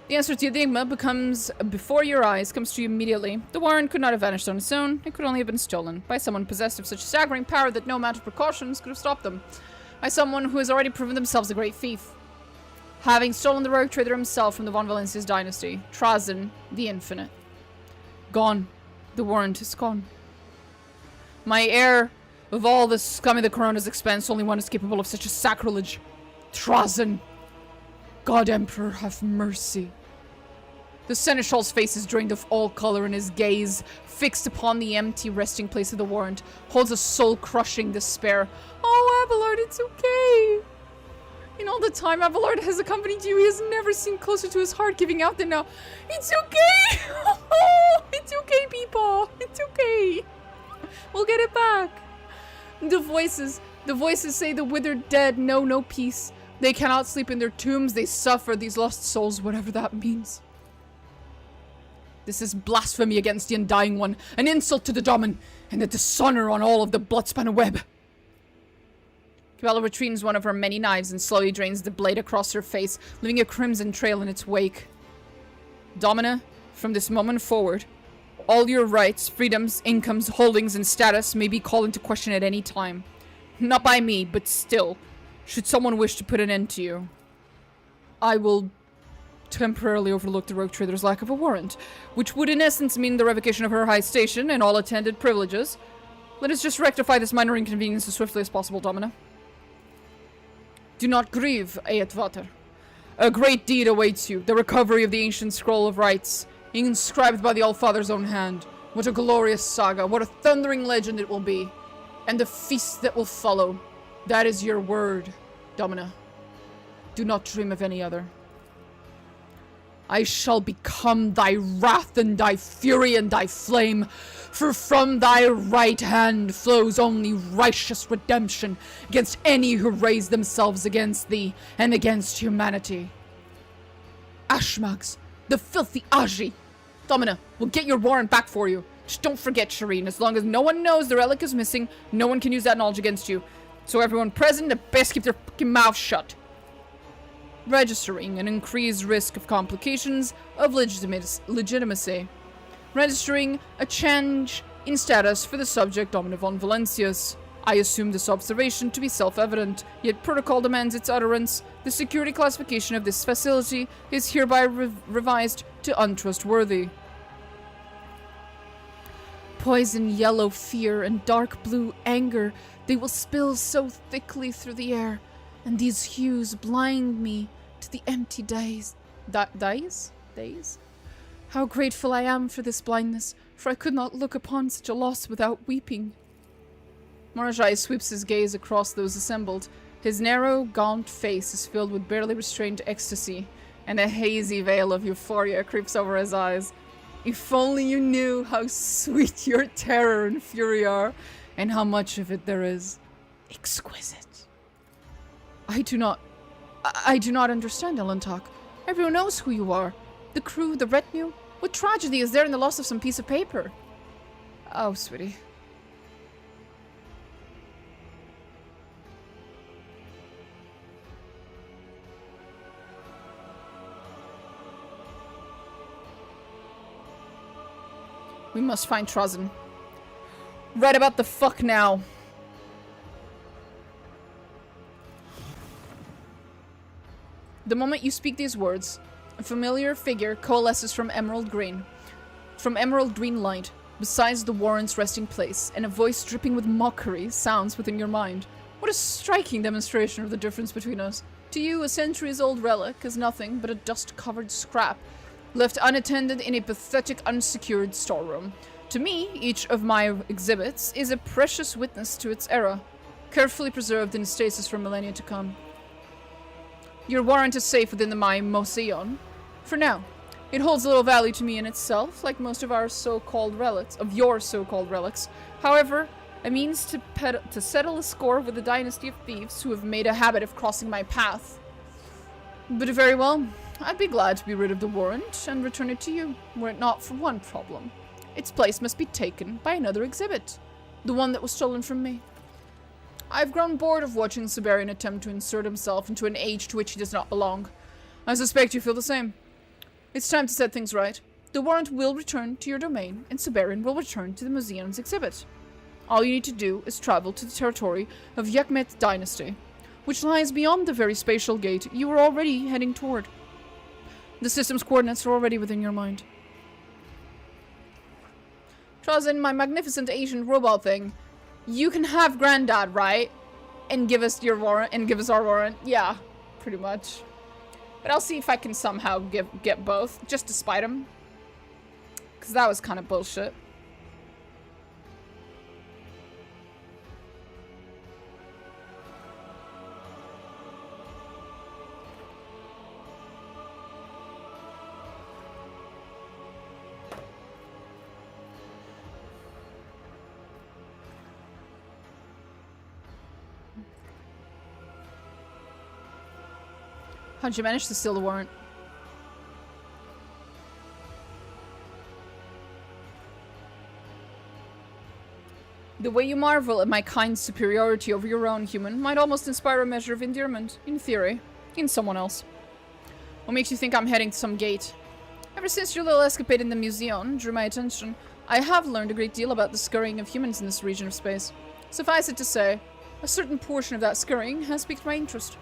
The answer to the enigma becomes before your eyes, comes to you immediately. The warrant could not have vanished on its own. It could only have been stolen by someone possessed of such staggering power that no amount of precautions could have stopped them. By someone who has already proven themselves a great thief. Having stolen the rogue trader himself from the von Valencia's dynasty, Trazen the Infinite. Gone. The warrant is gone. My heir of all the scum of the corona's expense, only one is capable of such a sacrilege. Trazen. God Emperor, have mercy. The Seneschal's face is drained of all color, and his gaze, fixed upon the empty resting place of the warrant, holds a soul-crushing despair. Oh, Abelard, it's okay. In all the time Abelard has accompanied you, he has never seemed closer to his heart giving out than now. It's okay. It's okay, people. It's okay. We'll get it back. The voices say the withered dead know no peace. They cannot sleep in their tombs. They suffer, these lost souls, whatever that means. This is blasphemy against the Undying One, an insult to the Domin, and a dishonor on all of the Bloodspan web. Cabela retrieves one of her many knives and slowly drains the blade across her face, leaving a crimson trail in its wake. Domina, from this moment forward, all your rights, freedoms, incomes, holdings, and status may be called into question at any time. Not by me, but still, should someone wish to put an end to you, I will temporarily overlook the rogue trader's lack of a warrant, which would in essence mean the revocation of her high station and all attended privileges. Let us just rectify this minor inconvenience as swiftly as possible, Domina. Do not grieve, Eadvater. A great deed awaits you, the recovery of the ancient scroll of rights, inscribed by the Allfather's own hand. What a glorious saga, what a thundering legend it will be, and the feast that will follow. That is your word, Domina. Do not dream of any other. I shall become thy wrath and thy fury and thy flame, for from thy right hand flows only righteous redemption against any who raise themselves against thee and against humanity. Ashmags, the filthy Aji. Domina, we'll get your warrant back for you. Just don't forget, Shireen, as long as no one knows the relic is missing, no one can use that knowledge against you. So everyone present had best keep their fucking mouth shut. Registering an increased risk of complications of legitimacy. Registering a change in status for the subject Domina von Valencius. I assume this observation to be self-evident, yet protocol demands its utterance. The security classification of this facility is hereby revised to untrustworthy. Poison yellow fear and dark blue anger, they will spill so thickly through the air, and these hues blind me to the empty days. Days? How grateful I am for this blindness, for I could not look upon such a loss without weeping. Marajai sweeps his gaze across those assembled. His narrow, gaunt face is filled with barely restrained ecstasy, and a hazy veil of euphoria creeps over his eyes. If only you knew how sweet your terror and fury are, and how much of it there is. Exquisite. I do not understand, Elentak. Everyone knows who you are. The crew, the retinue. What tragedy is there in the loss of some piece of paper? Oh, sweetie. We must find Trazen. Right about the fuck now. The moment you speak these words, a familiar figure coalesces from emerald green light, besides the warrant's resting place, and a voice dripping with mockery sounds within your mind. What a striking demonstration of the difference between us. To you, a centuries-old relic is nothing but a dust-covered scrap, left unattended in a pathetic, unsecured storeroom. To me, each of my exhibits is a precious witness to its era, carefully preserved in stasis for millennia to come. Your warrant is safe within my museum. For now, it holds little value to me in itself, like most of our so-called relics, However, a means to settle a score with the dynasty of thieves who have made a habit of crossing my path. But very well, I'd be glad to be rid of the warrant and return it to you, were it not for one problem. Its place must be taken by another exhibit, the one that was stolen from me. I've grown bored of watching Siberian attempt to insert himself into an age to which he does not belong. I suspect you feel the same. It's time to set things right. The warrant will return to your domain, and Siberian will return to the museum's exhibit. All you need to do is travel to the territory of Yakmet Dynasty, which lies beyond the very spatial gate you are already heading toward. The system's coordinates are already within your mind. Trozen, my magnificent Asian robot thing. You can have Granddad, right? And give us your warrant, and give us our warrant. Yeah, pretty much. But I'll see if I can somehow get both, just to spite him. Because that was kind of bullshit. How'd you manage to steal the warrant? The way you marvel at my kind superiority over your own human might almost inspire a measure of endearment, in theory, in someone else. What makes you think I'm heading to some gate? Ever since your little escapade in the museum drew my attention, I have learned a great deal about the scurrying of humans in this region of space. Suffice it to say, a certain portion of that scurrying has piqued my interest.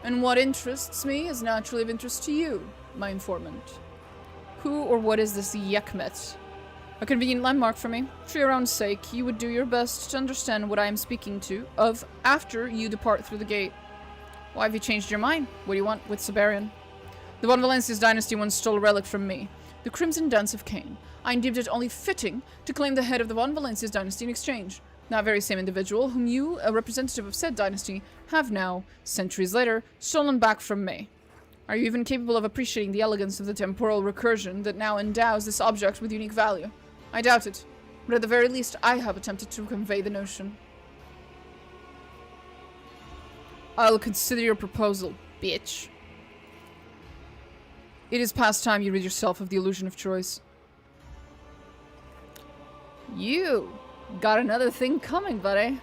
And what interests me is naturally of interest to you, my informant. Who or what is this Yakmet? A convenient landmark for me. For your own sake, you would do your best to understand what I am speaking of after you depart through the gate. Why have you changed your mind? What do you want with Siberian? The Von Valencia's dynasty once stole a relic from me, the Crimson Dance of Cain. I deemed it only fitting to claim the head of the Von Valencia's dynasty in exchange. That very same individual, whom you, a representative of said dynasty, have now, centuries later, stolen back from me. Are you even capable of appreciating the elegance of the temporal recursion that now endows this object with unique value? I doubt it, but at the very least I have attempted to convey the notion. I'll consider your proposal, bitch. It is past time you rid yourself of the illusion of choice. You got another thing coming, buddy.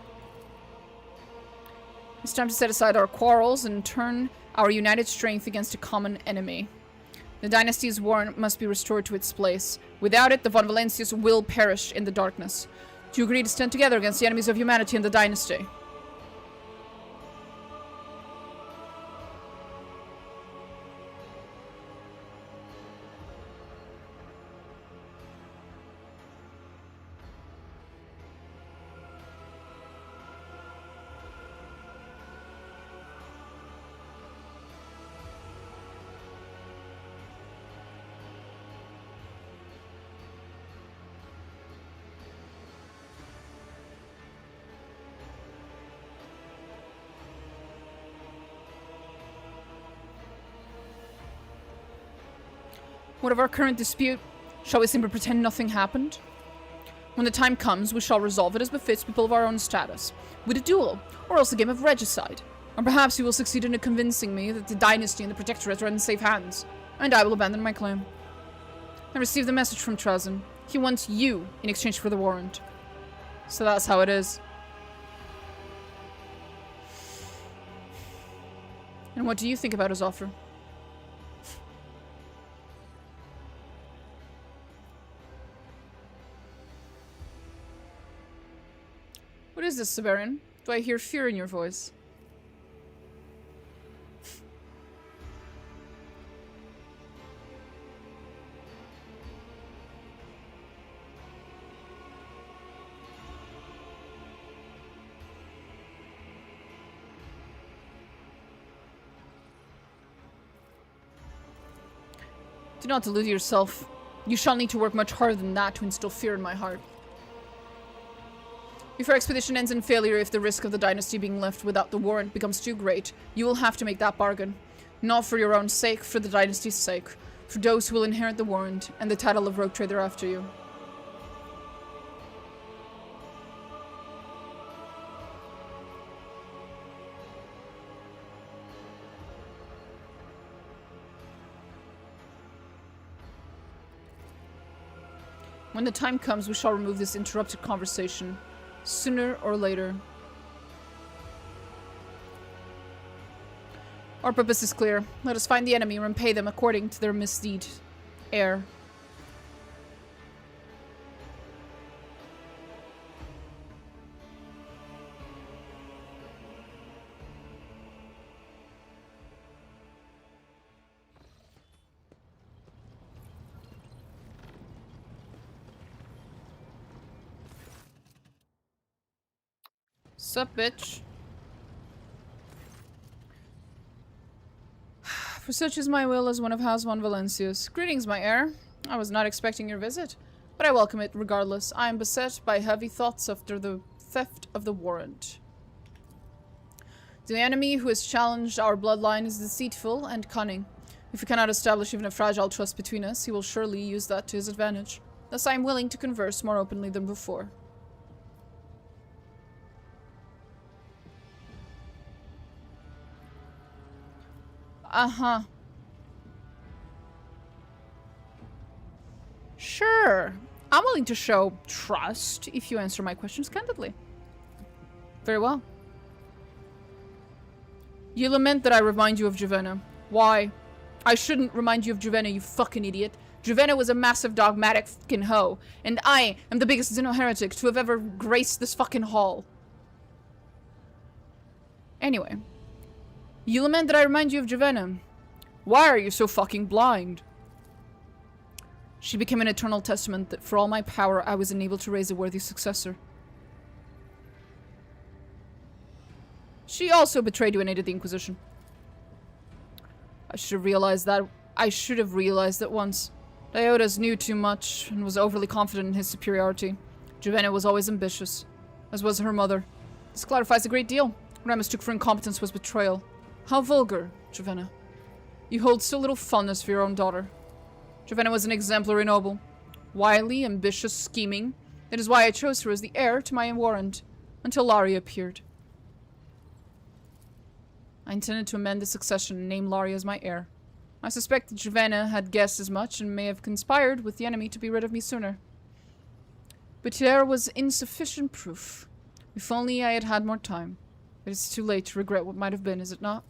It's time to set aside our quarrels and turn our united strength against a common enemy. The dynasty's warrant must be restored to its place. Without it, the Von Valencias will perish in the darkness. Do you agree to stand together against the enemies of humanity and the dynasty? What of our current dispute? Shall we simply pretend nothing happened? When the time comes, we shall resolve it as befits people of our own status, with a duel, or else a game of regicide. Or perhaps you will succeed in convincing me that the dynasty and the protectorate are in safe hands, and I will abandon my claim. I received the message from Trazen. He wants you in exchange for the warrant. So that's how it is. And what do you think about his offer? What is this, Siberian? Do I hear fear in your voice? Do not delude yourself. You shall need to work much harder than that to instill fear in my heart. If your expedition ends in failure, if the risk of the dynasty being left without the warrant becomes too great, you will have to make that bargain. Not for your own sake, for the dynasty's sake. For those who will inherit the warrant and the title of Rogue Trader after you. When the time comes, we shall remove this interrupted conversation. Sooner or later. Our purpose is clear. Let us find the enemy and repay them according to their misdeed. Heir. Sup, bitch? For such is my will as one of House Von Valencius. Greetings, my heir. I was not expecting your visit, but I welcome it regardless. I am beset by heavy thoughts after the theft of the warrant. The enemy who has challenged our bloodline is deceitful and cunning. If we cannot establish even a fragile trust between us, he will surely use that to his advantage. Thus I am willing to converse more openly than before. Uh-huh. Sure. I'm willing to show trust if you answer my questions candidly. Very well. You lament that I remind you of Javenna. Why? I shouldn't remind you of Javenna, you fucking idiot. Javenna was a massive dogmatic fucking hoe, and I am the biggest xeno-heretic to have ever graced this fucking hall. Anyway. You lament that I remind you of Javenna. Why are you so fucking blind? She became an eternal testament that for all my power, I was unable to raise a worthy successor. She also betrayed you and aided the Inquisition. I should have realized that once. Diodas knew too much and was overly confident in his superiority. Javenna was always ambitious, as was her mother. This clarifies a great deal. What I mistook for incompetence was betrayal. How vulgar, Javenna. You hold so little fondness for your own daughter. Javenna was an exemplary noble. Wily, ambitious, scheming. That is why I chose her as the heir to my warrant, until Laria appeared. I intended to amend the succession and name Laria as my heir. I suspect that Javenna had guessed as much and may have conspired with the enemy to be rid of me sooner. But there was insufficient proof. If only I had had more time. But it's too late to regret what might have been, is it not?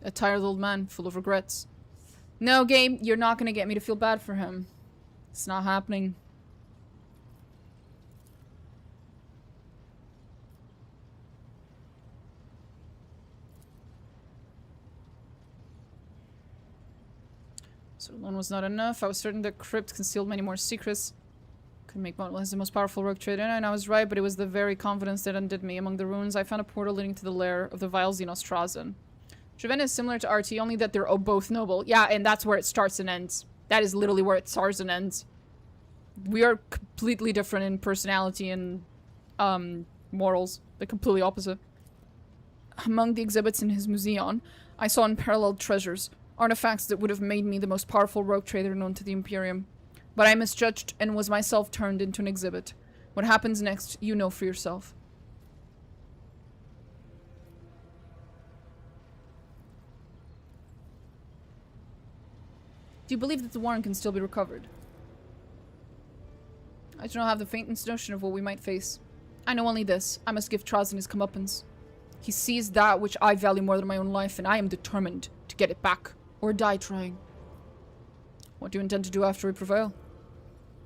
A tired old man, full of regrets. No, game, you're not gonna get me to feel bad for him. It's not happening. So alone was not enough. I was certain the crypt concealed many more secrets. Could make Montwell as the most powerful rogue trader, and I was right, but it was the very confidence that undid me. Among the ruins, I found a portal leading to the lair of the vile Xenostrazen. Javenna is similar to RT, only that they're both noble. Yeah, and that's where it starts and ends. That is literally where it starts and ends. We are completely different in personality and morals. They're completely opposite. Among the exhibits in his museum, I saw unparalleled treasures. Artifacts that would have made me the most powerful rogue trader known to the Imperium. But I misjudged and was myself turned into an exhibit. What happens next, you know for yourself. Do you believe that the warrant can still be recovered? I do not have the faintest notion of what we might face. I know only this. I must give Trazen his comeuppance. He sees that which I value more than my own life, and I am determined to get it back, or die trying. What do you intend to do after we prevail?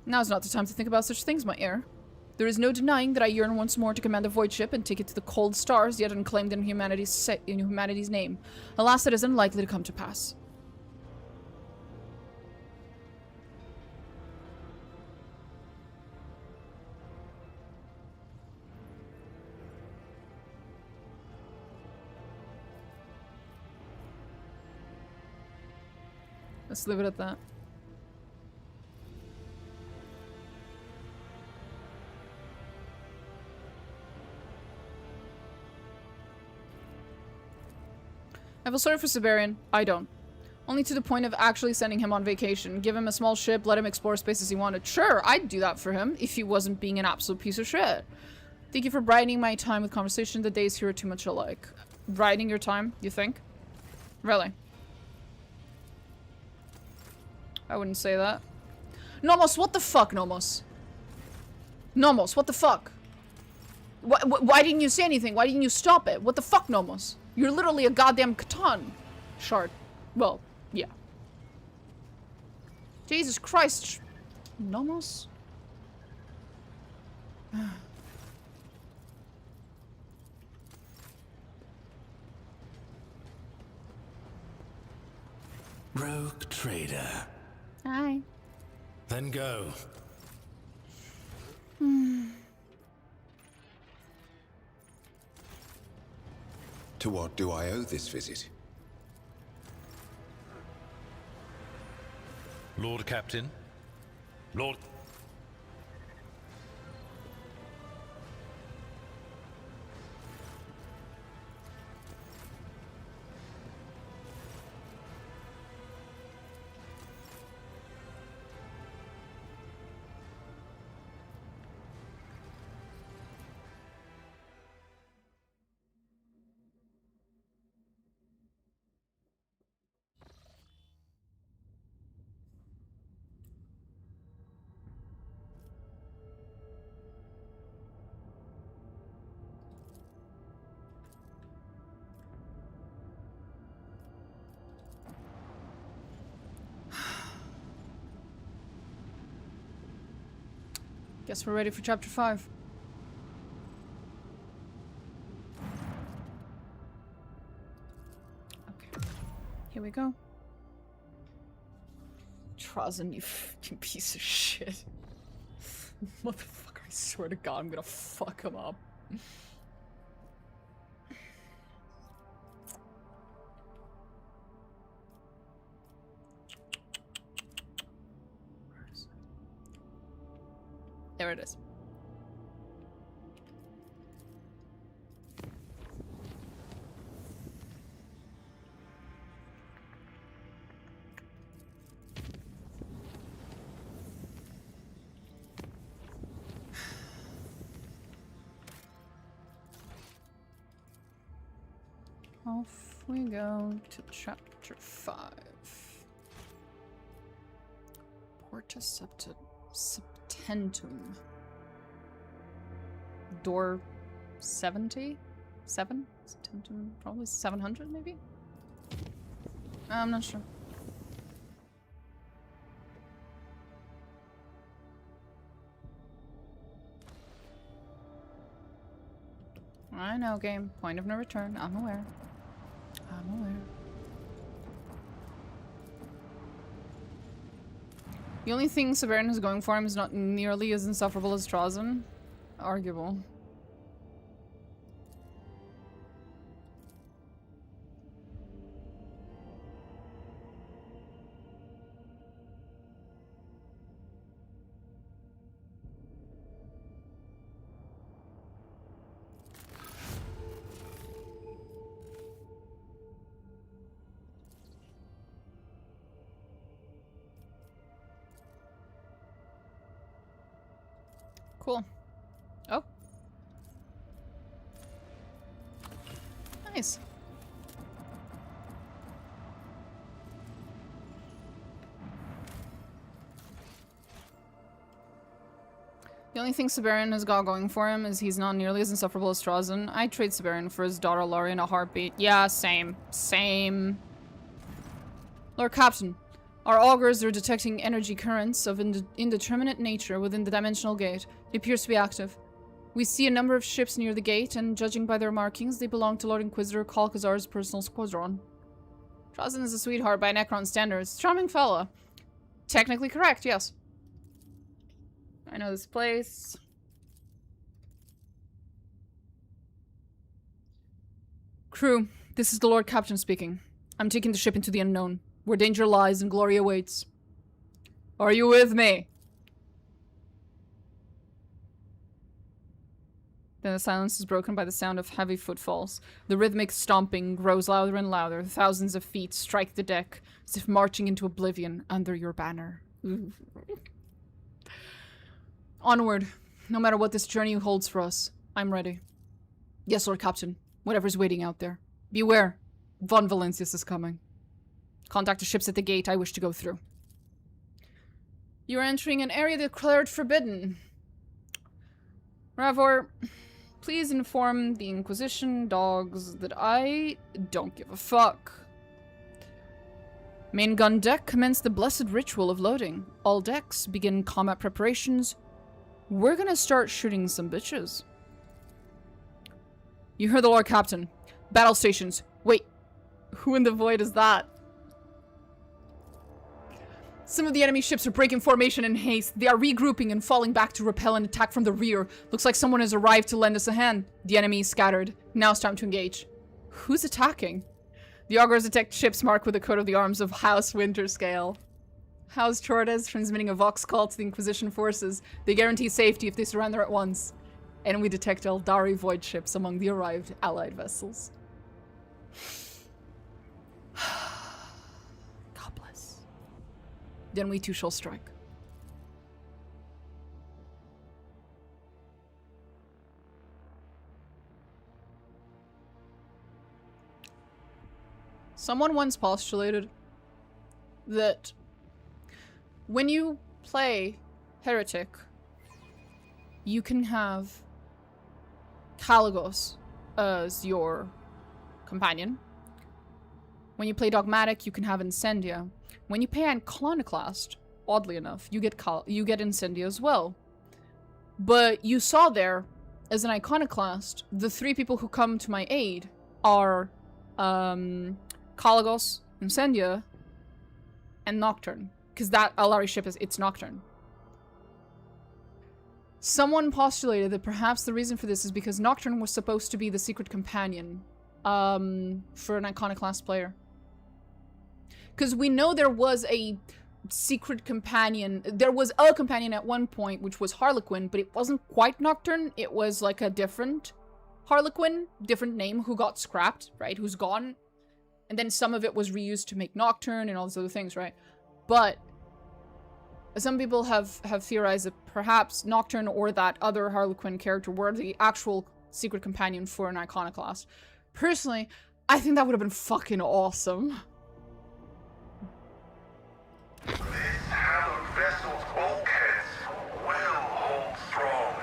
Now's not the time to think about such things, my heir. There is no denying that I yearn once more to command a void ship and take it to the cold stars yet unclaimed in humanity's name. Alas, that is unlikely to come to pass. Let's leave it at that. I feel sorry for Siberian. I don't. Only to the point of actually sending him on vacation. Give him a small ship, let him explore spaces he wanted. Sure, I'd do that for him if he wasn't being an absolute piece of shit. Thank you for brightening my time with conversation. The days here are too much alike. Brightening your time, you think? Really? I wouldn't say that. Nomos, what the fuck, Nomos? Nomos, what the fuck? Why didn't you say anything? Why didn't you stop it? What the fuck, Nomos? You're literally a goddamn Catan shard. Well, yeah. Jesus Christ. Nomos? Rogue trader. Hi. Then go. To what do I owe this visit? Lord Captain. Lord... Guess we're ready for chapter 5. Okay. Here we go. Trozen, you fucking piece of shit. Motherfucker, I swear to God, I'm gonna fuck him up. There it is. Off we go to chapter 5. Porta Septentum. Door 70? 7? Septentum? Probably 700 maybe? I'm not sure. I know, game. Point of no return. I'm aware. I'm aware. The only thing Severin is going for him is not nearly as insufferable as Trozen. Arguable. Cool. Oh. Nice. The only thing Siberian has got going for him is he's not nearly as insufferable as Trozen. I'd trade Siberian for his daughter Laurie in a heartbeat. Yeah, same. Same. Lord Captain, our augurs are detecting energy currents of indeterminate nature within the dimensional gate. It appears to be active. We see a number of ships near the gate, and judging by their markings, they belong to Lord Inquisitor Kalkazar's personal squadron. Trozen is a sweetheart by Necron standards. Charming fella. Technically correct, yes. I know this place. Crew, this is the Lord Captain speaking. I'm taking the ship into the unknown, where danger lies and glory awaits. Are you with me? Then the silence is broken by the sound of heavy footfalls. The rhythmic stomping grows louder and louder. Thousands of feet strike the deck, as if marching into oblivion under your banner. Ooh. Onward. No matter what this journey holds for us, I'm ready. Yes, Lord Captain. Whatever's waiting out there. Beware. Von Valencius is coming. Contact the ships at the gate I wish to go through. You are entering an area declared forbidden. Ravor, please inform the Inquisition dogs that I don't give a fuck. Main gun deck, commence the blessed ritual of loading. All decks, begin combat preparations. We're gonna start shooting some bitches. You heard the Lord Captain. Battle stations. Wait, who in the void is that? Some of the enemy ships are breaking formation in haste. They are regrouping and falling back to repel an attack from the rear. Looks like someone has arrived to lend us a hand. The enemy is scattered. Now it's time to engage. Who's attacking? The augurs detect ships marked with the coat of the arms of House Winterscale. House Chordes transmitting a vox call to the Inquisition forces. They guarantee safety if they surrender at once. And we detect Eldari void ships among the arrived allied vessels. God bless. Then we too shall strike. Someone once postulated that when you play Heretic, you can have Caligos as your companion. When you play Dogmatic, you can have Incendia. When you play Iconoclast, oddly enough, you get Incendia as well. But you saw there, as an Iconoclast, the three people who come to my aid are Caligos, Incendia, and Nocturne. Because that Alari ship it's Nocturne. Someone postulated that perhaps the reason for this is because Nocturne was supposed to be the secret companion for an Iconoclast player. Because we know there was a secret companion. There was a companion at one point, which was Harlequin, but it wasn't quite Nocturne. It was like a different Harlequin, different name, who got scrapped, right? Who's gone. And then some of it was reused to make Nocturne and all these other things, right? But some people have theorized that perhaps Nocturne or that other Harlequin character were the actual secret companion for an Iconoclast. Personally, I think that would have been fucking awesome. This hallowed vessel's bulkheads will hold strong.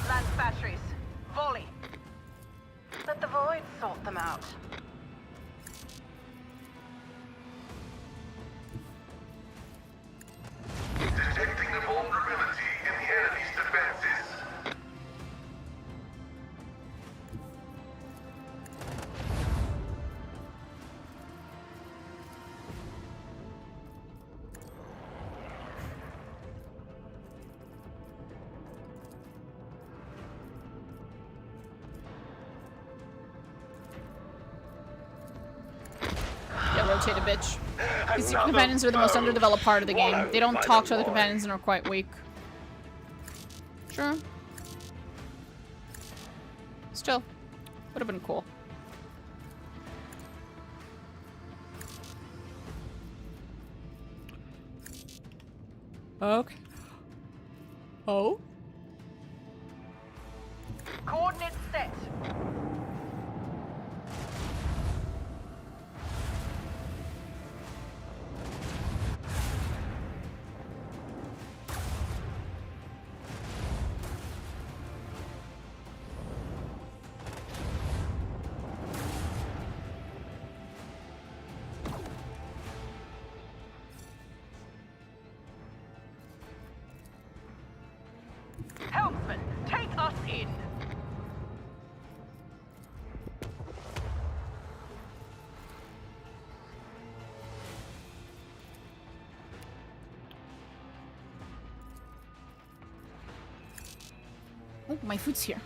Lance batteries. Volley. Let the void sort them out. Detecting the vulnerability in the enemy's defenses. Yeah, rotate a bitch. These secret companions are the most underdeveloped part of the game. They don't talk to other companions and are quite weak. Sure. Still, would have been cool. Okay. Oh? Coordinates set. Helmsman, take us in. my food's here.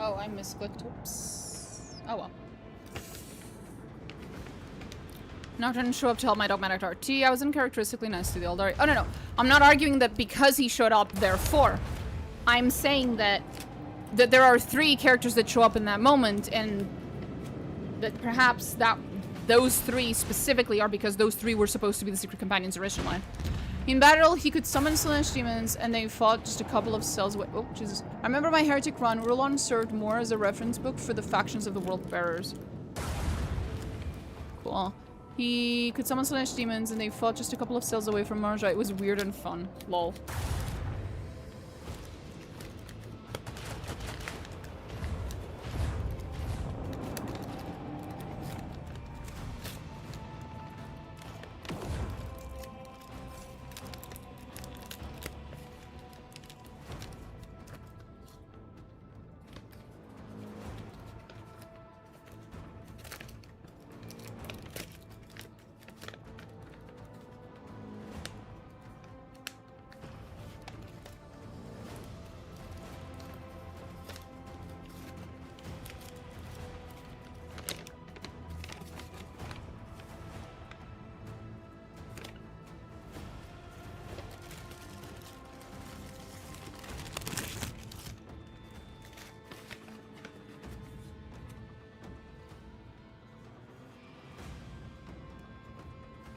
Oh, I misclicked. Oops. Oh well. Not trying to show up to help my dogmatic RT. I was uncharacteristically nice to the old RT. Oh, no. I'm not arguing that because he showed up, therefore. I'm saying that there are 3 characters that show up in that moment, and that perhaps those 3 specifically are because those 3 were supposed to be the secret companions originally. In battle, he could summon Slanesh demons, and they fought just a couple of cells away. Oh, Jesus. I remember my heretic run. Rulon served more as a reference book for the factions of the World Bearers. Cool. He could summon Slanesh demons, and they fought just a couple of cells away from Marja. It was weird and fun. Lol.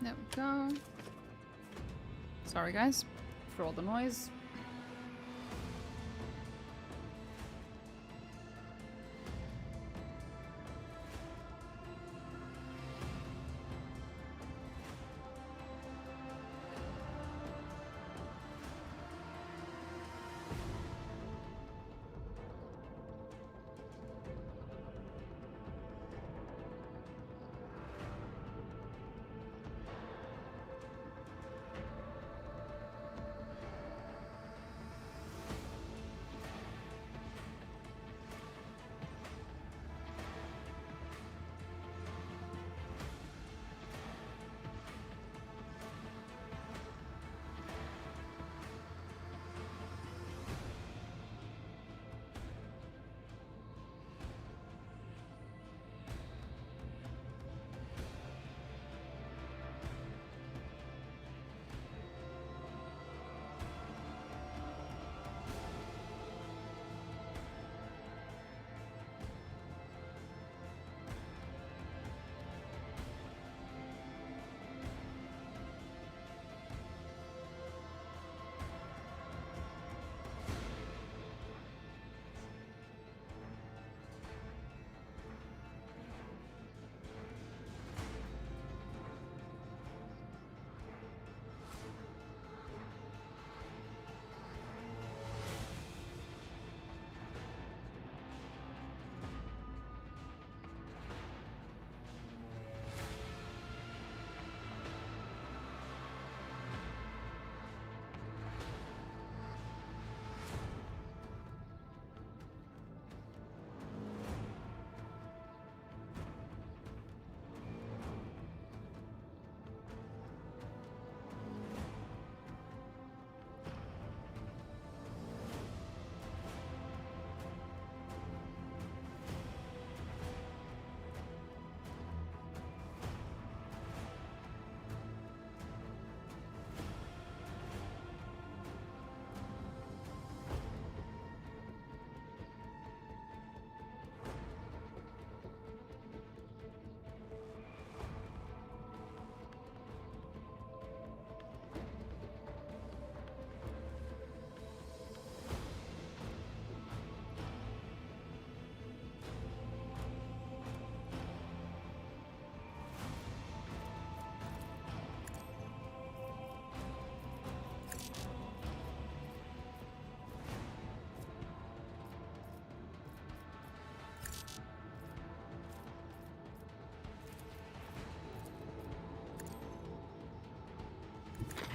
There we go. Sorry, guys, for all the noise.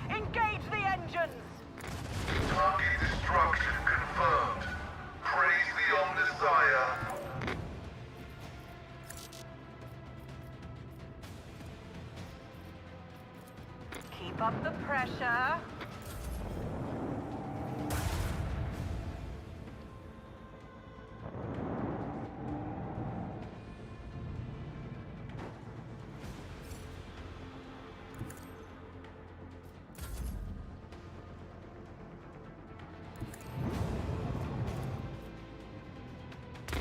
Engage the engines! Target destruction confirmed. Praise the Omnissiah. Keep up the pressure.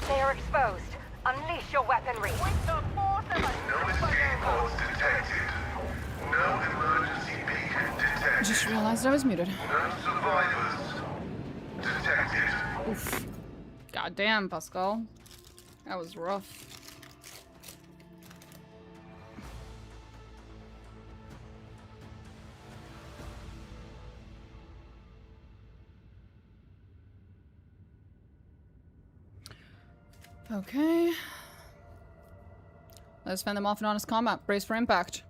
They are exposed. Unleash your weaponry. No escape pods detected. No emergency beacon detected. Just realized I was muted. No survivors detected. Oof. God damn, Pascal. That was rough. Okay. Let's fend them off in honest combat. Brace for impact.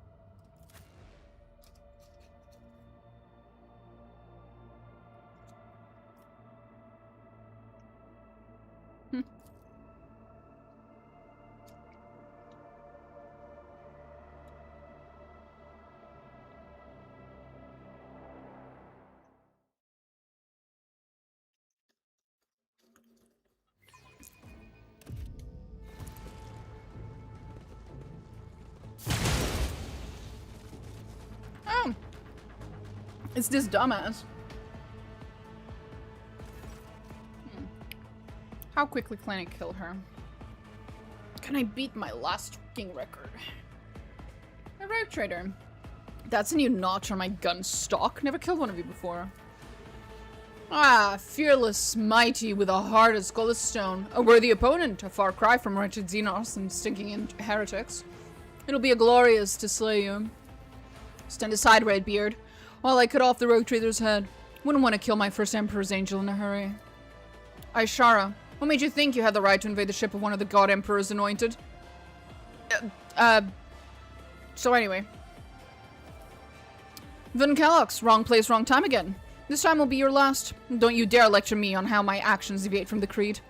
Oh! It's this dumbass. How quickly can I kill her? Can I beat my last fucking record? A rogue trader. That's a new notch on my gun stock. Never killed one of you before. Ah, fearless, mighty, with a heart as cold as stone. A worthy opponent, a far cry from wretched Xenos and stinking heretics. It'll be a glorious to slay you. Stand aside, Redbeard, while I cut off the rogue trader's head. Wouldn't want to kill my first Emperor's angel in a hurry. Aishara, what made you think you had the right to invade the ship of one of the God Emperor's anointed? So anyway. Vin Kellogg's, wrong place, wrong time again. This time will be your last. Don't you dare lecture me on how my actions deviate from the creed.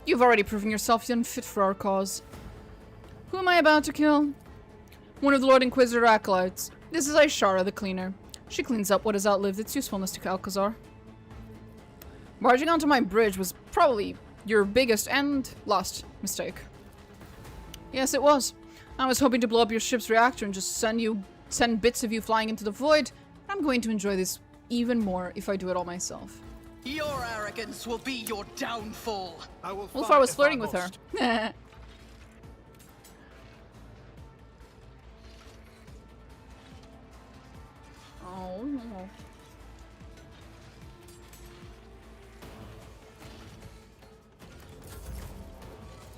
You've already proven yourself unfit for our cause. Who am I about to kill? One of the Lord Inquisitor acolytes. This is Aishara the Cleaner. She cleans up what has outlived its usefulness to Alcazar. Barging onto my bridge was probably your biggest and last mistake. Yes, it was. I was hoping to blow up your ship's reactor and just send bits of you flying into the void. I'm going to enjoy this even more if I do it all myself. Your arrogance will be your downfall. Wolfar was flirting with her. Oh no.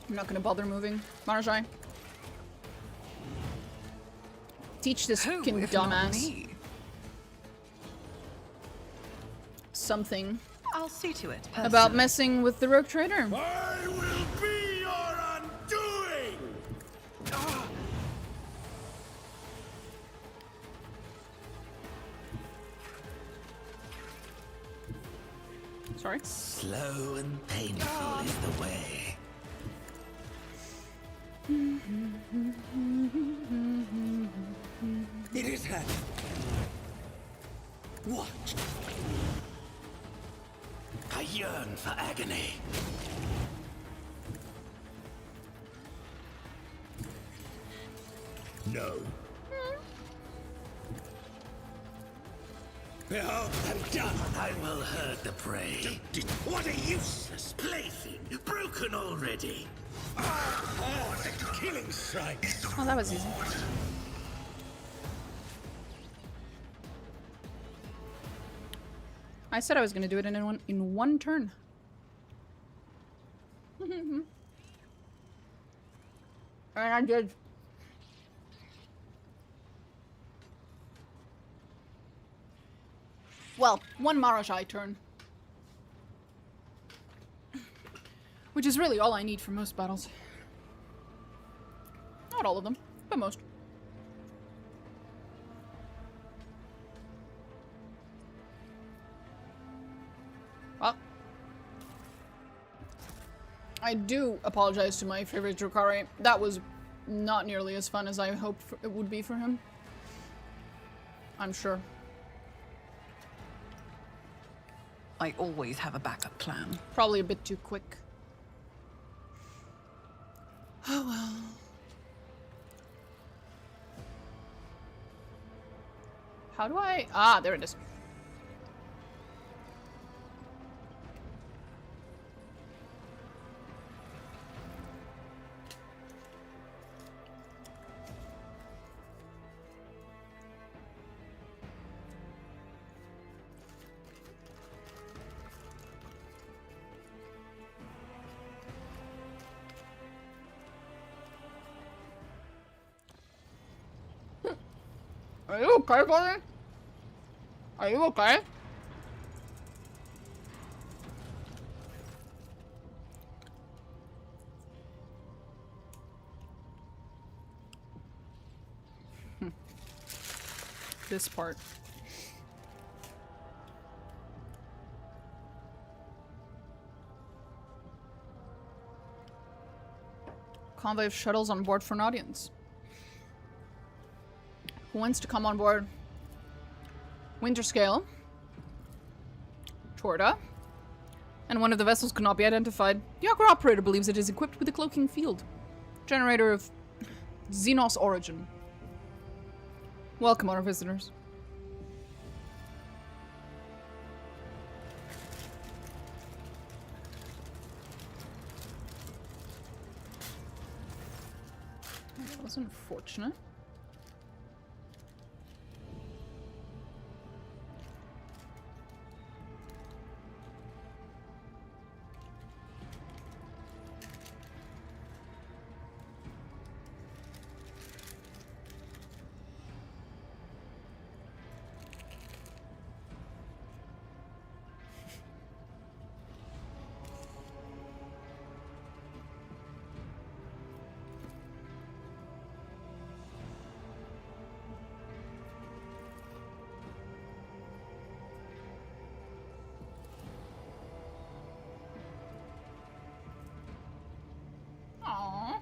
I'm not gonna bother moving. Marajai. Teach this fucking dumbass something. I'll see to it. About messing with the rogue trader. I will be your undoing! Sorry? Slow and painful is the way. It is happening. Watch. I yearn for agony. No. Behold, I'm done. I will herd the prey. What a useless plaything. Broken already. Oh, a killing strike. Oh, that was easy. I said I was gonna do it in one turn. And I did. Well, one Marajai turn. Which is really all I need for most battles. Not all of them, but most. I do apologize to my favorite Drukhari. That was not nearly as fun as I hoped it would be for him. I'm sure. I always have a backup plan. Probably a bit too quick. Oh well. How do I... Ah, there it is. Are you okay, buddy? Are you okay? This part. Convoy of shuttles on board for an audience. Who wants to come on board? Winterscale, Torda, and one of the vessels could not be identified. The Yakra operator believes it is equipped with a cloaking field. Generator of Xenos origin. Welcome, our visitors. That was unfortunate. Aww.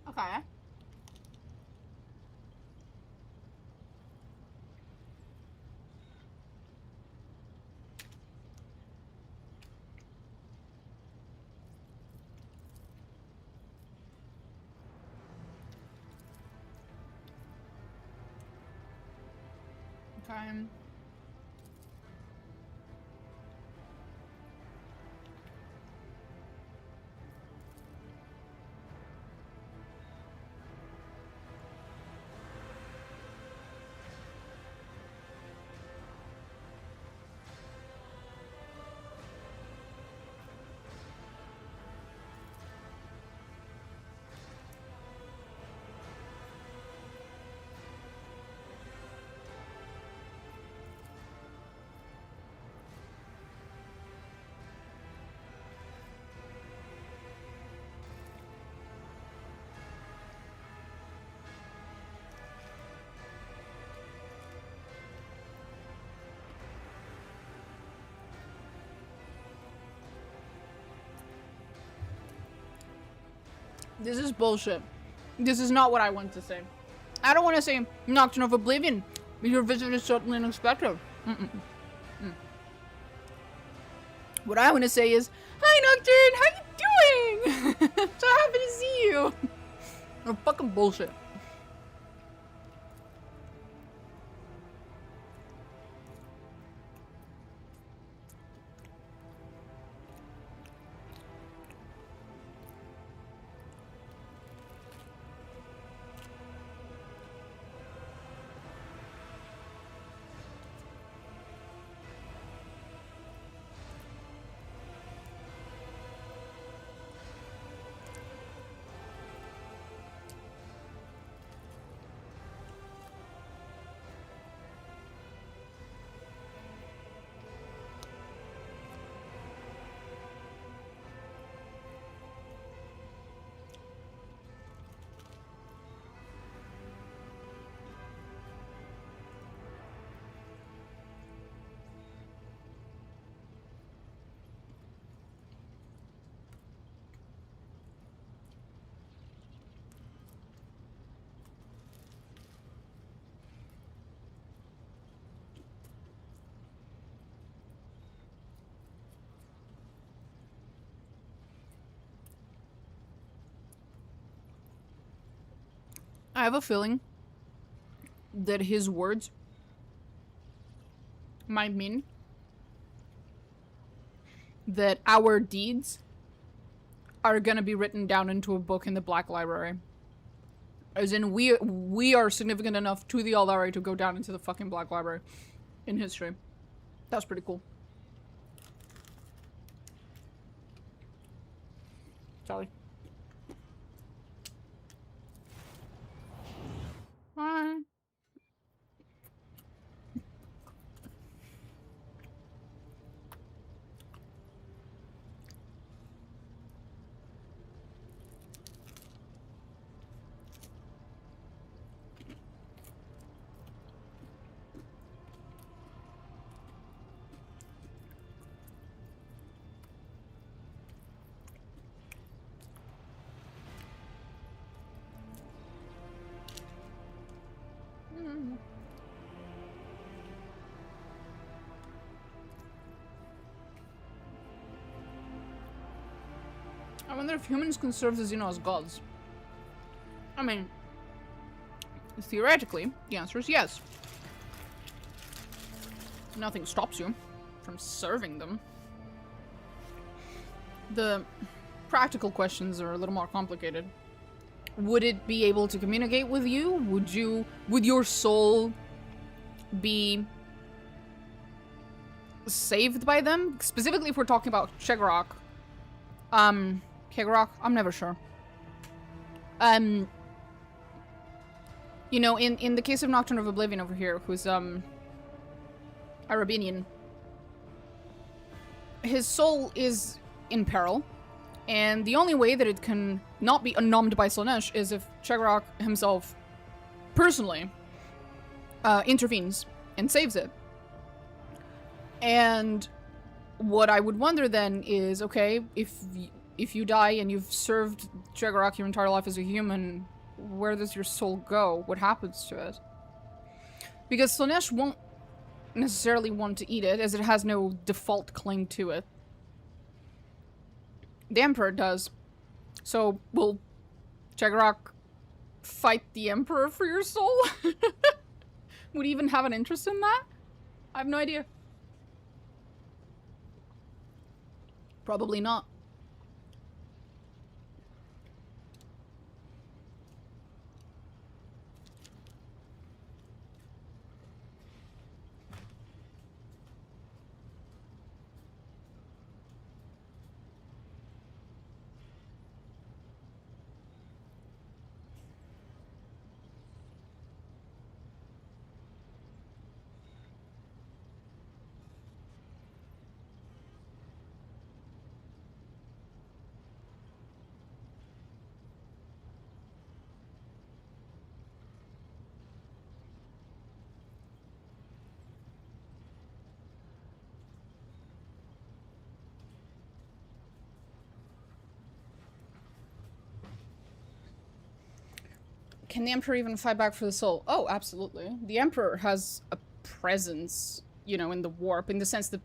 Okay. Okay. This is bullshit. This is not what I want to say. I don't want to say Nocturne of Oblivion Your visit is certainly unexpected. What I want to say is, hi Nocturne, how you doing? So happy to see you. Oh, fucking bullshit. I have a feeling that his words might mean that our deeds are gonna be written down into a book in the Black Library. As in, we are significant enough to the Aldari to go down into the fucking Black Library in history. That's pretty cool. Sorry. Hi. I wonder if humans can serve the Xeno as gods. I mean, theoretically, the answer is yes. Nothing stops you from serving them. The practical questions are a little more complicated. Would it be able to communicate with you? Would your soul be saved by them? Specifically if we're talking about Chegarok. Kegarok? I'm never sure. You know, in the case of Nocturne of Oblivion over here, who's, Arabinian, his soul is in peril, and the only way that it can not be unnumbed by Slaanesh is if Chegarok himself personally intervenes and saves it. And what I would wonder then is, okay, if you die and you've served Chegarok your entire life as a human, where does your soul go? What happens to it? Because Slaanesh won't necessarily want to eat it, as it has no default claim to it. The Emperor does. So, will Chegarok fight the Emperor for your soul? Would he even have an interest in that? I have no idea. Probably not. Can the Emperor even fight back for the soul? Oh, absolutely. The Emperor has a presence, you know, in the warp, in the sense that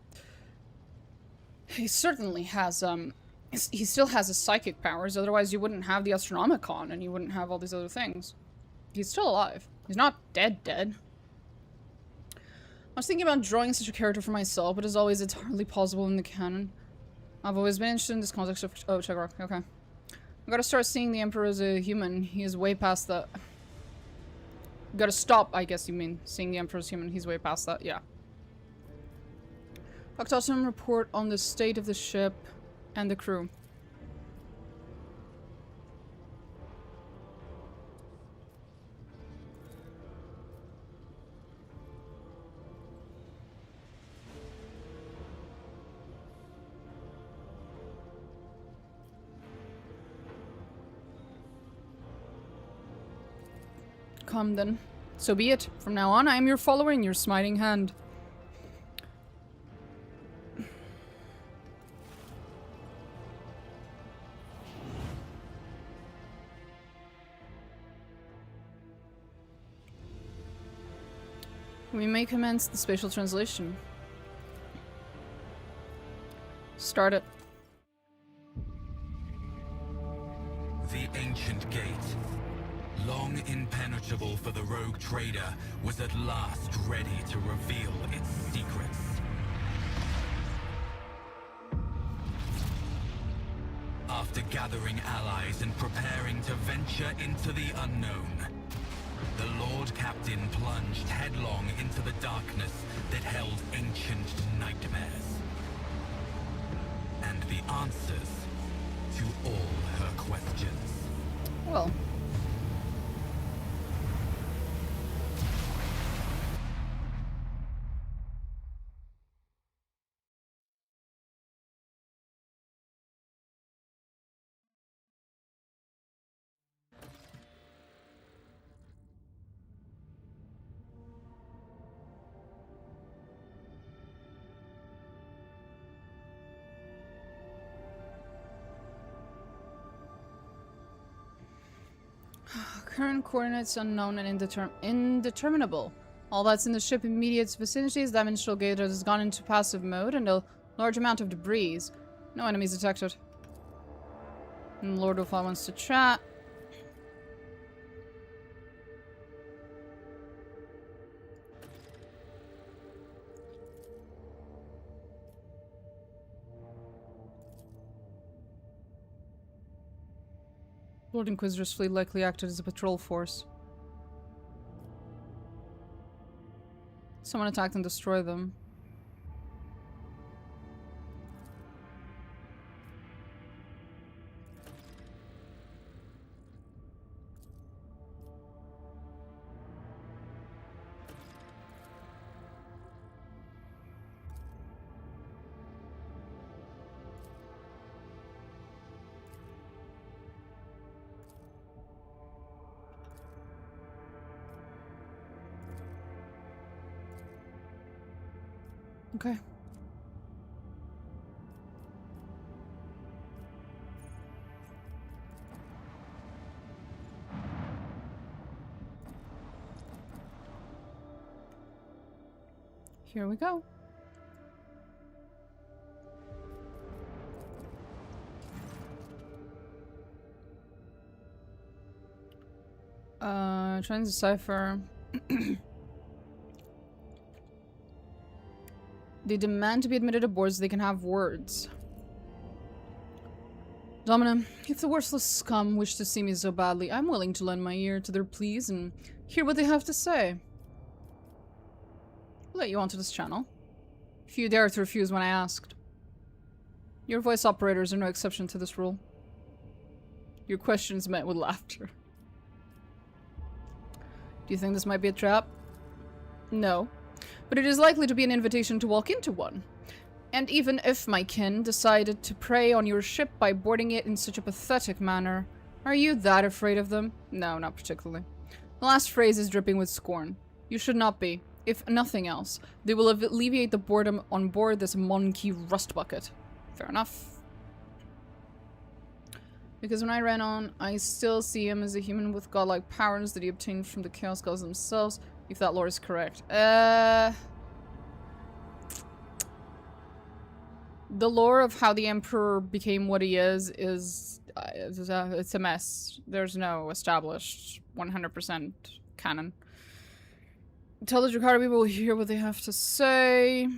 he certainly has, he still has his psychic powers, otherwise you wouldn't have the Astronomicon and you wouldn't have all these other things. He's still alive. He's not dead. I was thinking about drawing such a character for myself, but as always, it's hardly possible in the canon. I've always been interested in this context of- oh, check rock, okay. I gotta start seeing the Emperor as a human. He is way past that. Gotta stop, I guess you mean, seeing the Emperor as human. He's way past that, yeah. Factotum report on the state of the ship and the crew. Come then. So be it. From now on, I am your follower in your smiting hand. We may commence the spatial translation. Start it. The ancient gate, long impenetrable for the rogue trader, was at last ready to reveal its secrets. After gathering allies and preparing to venture into the unknown, the Lord Captain plunged headlong into the darkness that held ancient nightmares. And the answers to all her questions. Well. Current coordinates unknown and indeterminable. All that's in the ship immediate vicinity is dimensional gate has gone into passive mode and a large amount of debris. No enemies detected. And Lord Wolfall wants to chat. Lord Inquisitor's fleet likely acted as a patrol force. Someone attacked and destroyed them. Okay. Here we go. Trying to decipher. They demand to be admitted aboard so they can have words. Domina, if the worthless scum wish to see me so badly, I'm willing to lend my ear to their pleas and hear what they have to say. I'll let you onto this channel. If you dare to refuse when I asked. Your voice operators are no exception to this rule. Your questions met with laughter. Do you think this might be a trap? No. But it is likely to be an invitation to walk into one. And even if my kin decided to prey on your ship by boarding it in such a pathetic manner, are you that afraid of them? No, not particularly. The last phrase is dripping with scorn. You should not be. If nothing else, they will alleviate the boredom on board this monkey rust bucket. Fair enough. Because when I ran on, I still see him as a human with godlike powers that he obtained from the Chaos Gods themselves, if that lore is correct. The lore of how the Emperor became what he is it's a mess. There's no established 100% canon. Tell the Drukhari people hear what they have to say.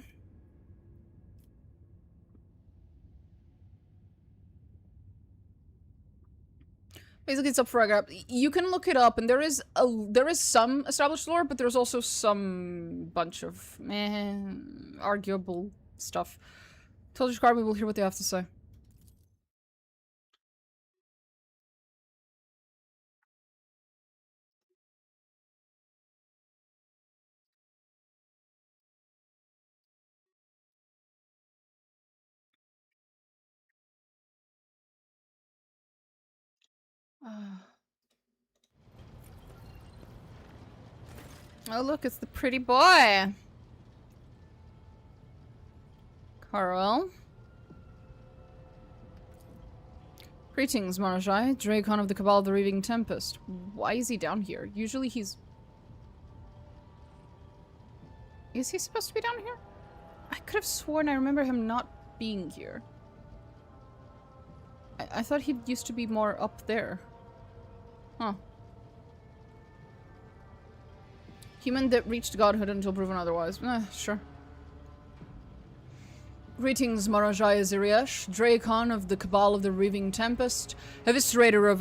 Basically, it's up for a grab. You can look it up, and there is some established lore, but there's also some bunch of arguable stuff. Tell the Drukhari people hear what they have to say. Oh, look, it's the pretty boy. Carl. Greetings, Marajai. Dracon of the Cabal of the Reaving Tempest. Why is he down here? Usually he's... Is he supposed to be down here? I could have sworn I remember him not being here. I thought he used to be more up there. Huh. Human that reached godhood until proven otherwise. Sure. Greetings, Marajai Aziriesh, Dracon of the Cabal of the Reaving Tempest, Eviscerator of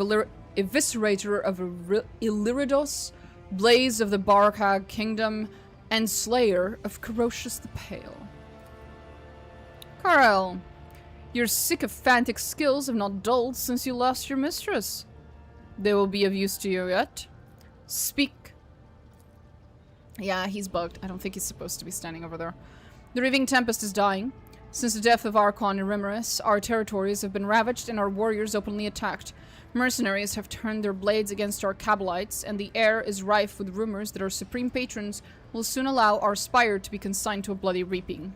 Illyriodos, Blaze of the Barkhag Kingdom, and Slayer of Corocious the Pale. Carl, your sycophantic skills have not dulled since you lost your mistress. They will be of use to you yet. Speak. Yeah, he's bugged. I don't think he's supposed to be standing over there. The Reaving Tempest is dying. Since the death of Archon Erimeris, our territories have been ravaged and our warriors openly attacked. Mercenaries have turned their blades against our Cabalites, and the air is rife with rumors that our supreme patrons will soon allow our spire to be consigned to a bloody reaping.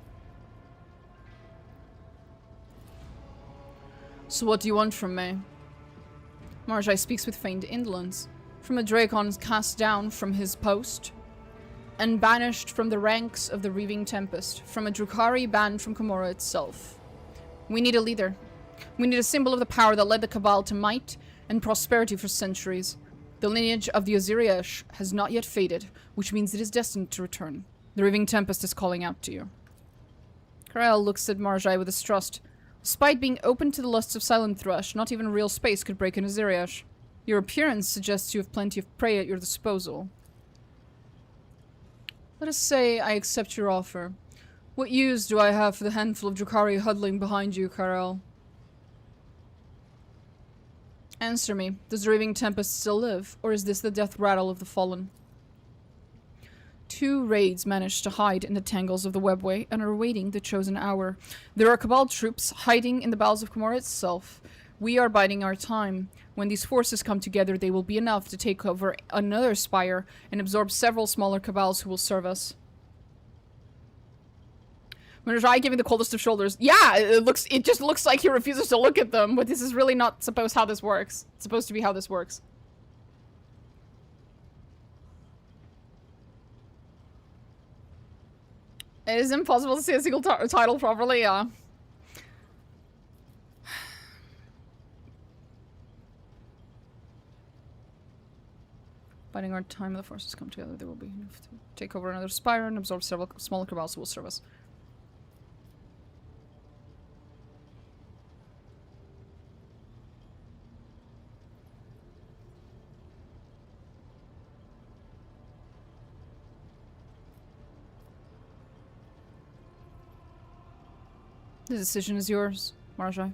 So what do you want from me? Marajai speaks with feigned indolence. From a Dracon cast down from his post and banished from the ranks of the Reaving Tempest, from a Drukhari banned from Komorra itself. We need a leader. We need a symbol of the power that led the Cabal to might and prosperity for centuries. The lineage of the Aziriesh has not yet faded, which means it is destined to return. The Reaving Tempest is calling out to you. Karel looks at Marajai with distrust. Despite being open to the lusts of Silent Thrush, not even real space could break an Aziriesh. Your appearance suggests you have plenty of prey at your disposal. Let us say I accept your offer. What use do I have for the handful of Drukhari huddling behind you, Karel? Answer me. Does the Reaving Tempest still live, or is this the death rattle of the fallen? 2 raids managed to hide in the tangles of the webway and are awaiting the chosen hour. There are Cabal troops hiding in the bowels of Komorra itself. We are biding our time. When these forces come together, they will be enough to take over another spire and absorb several smaller Cabals who will serve us. Marajai giving the coldest of shoulders. Yeah, it just looks like he refuses to look at them, but this is really not supposed how this works. It's supposed to be how this works. It is impossible to see a single title properly, yeah. Biding our time, the forces come together, they will be enough to take over another spire and absorb several smaller Cabals who will serve us. The decision is yours, Marajai.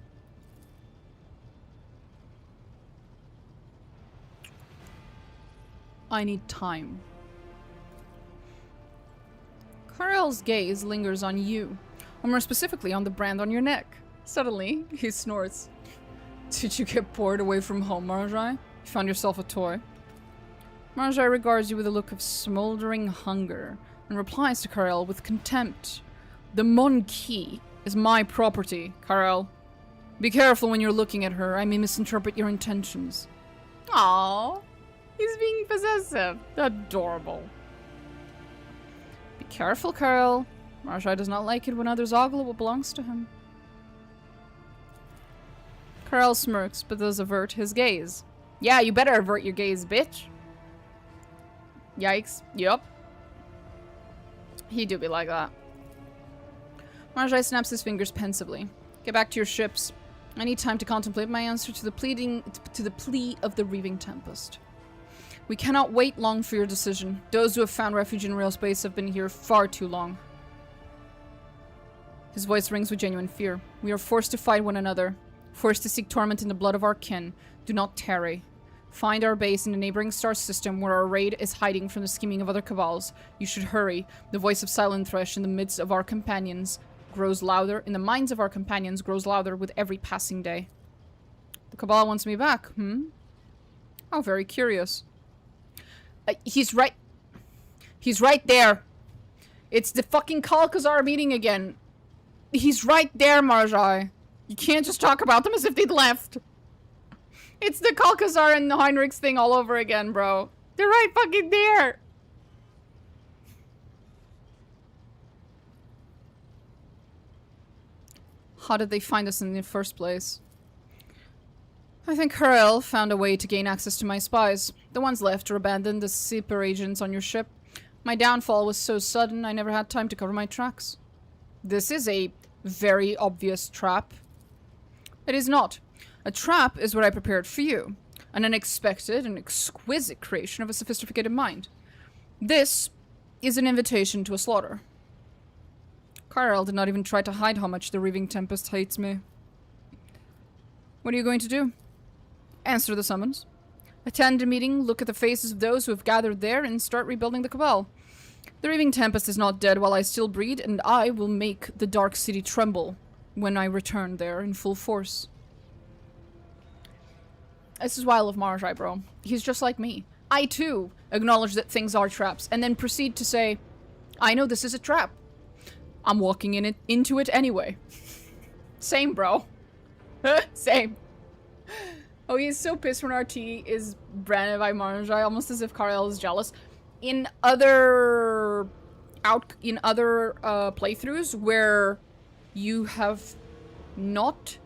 I need time. Karel's gaze lingers on you, or more specifically on the brand on your neck. Suddenly, he snorts. Did you get bored away from home, Marajai? You found yourself a toy? Marajai regards you with a look of smoldering hunger, and replies to Karel with contempt. The Mon Key is my property, Karel. Be careful when you're looking at her. I may misinterpret your intentions. Aww. He's being possessive. Adorable. Be careful, Carl. Marshai does not like it when others ogle what belongs to him. Carl smirks, but does avert his gaze. Yeah, you better avert your gaze, bitch. Yikes. Yup. He do be like that. Marshai snaps his fingers pensively. Get back to your ships. I need time to contemplate my answer to the plea of the Reaving Tempest. We cannot wait long for your decision. Those who have found refuge in real space have been here far too long. His voice rings with genuine fear. We are forced to fight one another. Forced to seek torment in the blood of our kin. Do not tarry. Find our base in the neighboring star system where our raid is hiding from the scheming of other cabals. You should hurry. The voice of Silent Thresh in the midst of our companions grows louder. In the minds of our companions grows louder with every passing day. The cabal wants me back, Oh, very curious. He's right. He's right there. It's the fucking Kalkazar meeting again. He's right there, Marjai. You can't just talk about them as if they'd left. It's the Kalkazar and the Heinrichs thing all over again, bro. They're right fucking there. How did they find us in the first place? I think Hurel found a way to gain access to my spies. The ones left or abandoned as super agents on your ship. My downfall was so sudden, I never had time to cover my tracks. This is a very obvious trap. It is not. A trap is what I prepared for you. An unexpected and exquisite creation of a sophisticated mind. This is an invitation to a slaughter. Karel did not even try to hide how much the Reaving Tempest hates me. What are you going to do? Answer the summons. Attend a meeting, look at the faces of those who have gathered there, and start rebuilding the Cabal. The Reaving Tempest is not dead while I still breed, and I will make the Dark City tremble when I return there in full force. This is why I love Marjai, bro. He's just like me. I, too, acknowledge that things are traps, and then proceed to say, I know this is a trap. I'm walking into it anyway. Same, bro. Same. Oh, he's so pissed when RT is branded by Marjai, almost as if Karel is jealous. In other playthroughs where you have not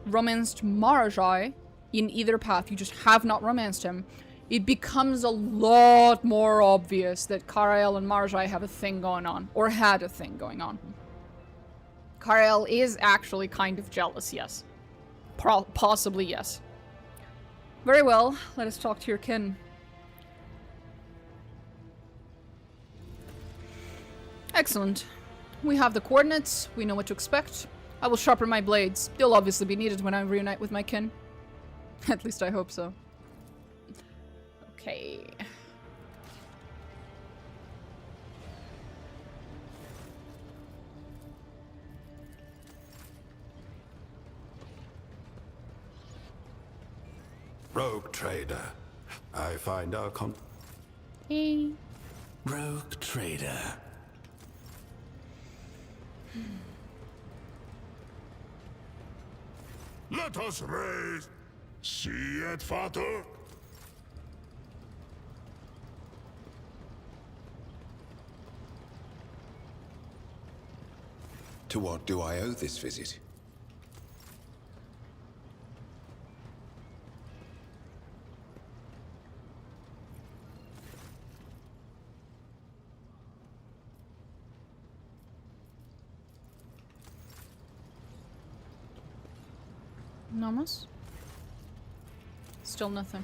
romanced Marjai in either path, you just have not romanced him, it becomes a lot more obvious that Karel and Marjai have a thing going on, or had a thing going on. Karel is actually kind of jealous, yes. Possibly, yes. Very well, let us talk to your kin. Excellent. We have the coordinates, we know what to expect. I will sharpen my blades. They'll obviously be needed when I reunite with my kin. At least I hope so. Okay. Rogue trader. I find our Hey. Rogue trader. Let us raise. See it, Vater? To what do I owe this visit? Nomos? Still nothing.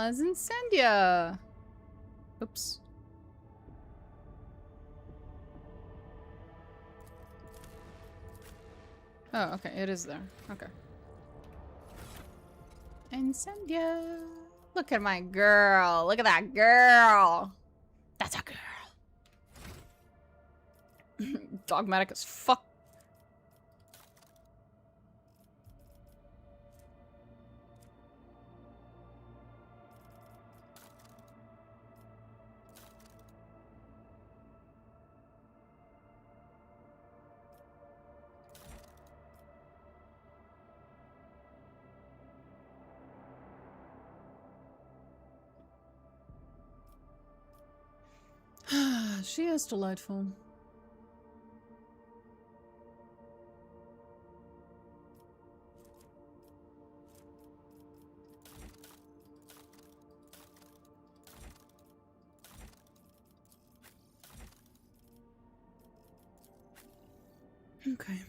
it's Incendia. Oops. Oh, okay, it is there. Okay. Incendia. Look at my girl. Look at that girl. That's a girl. Dogmatic as fuck. She is delightful. Okay.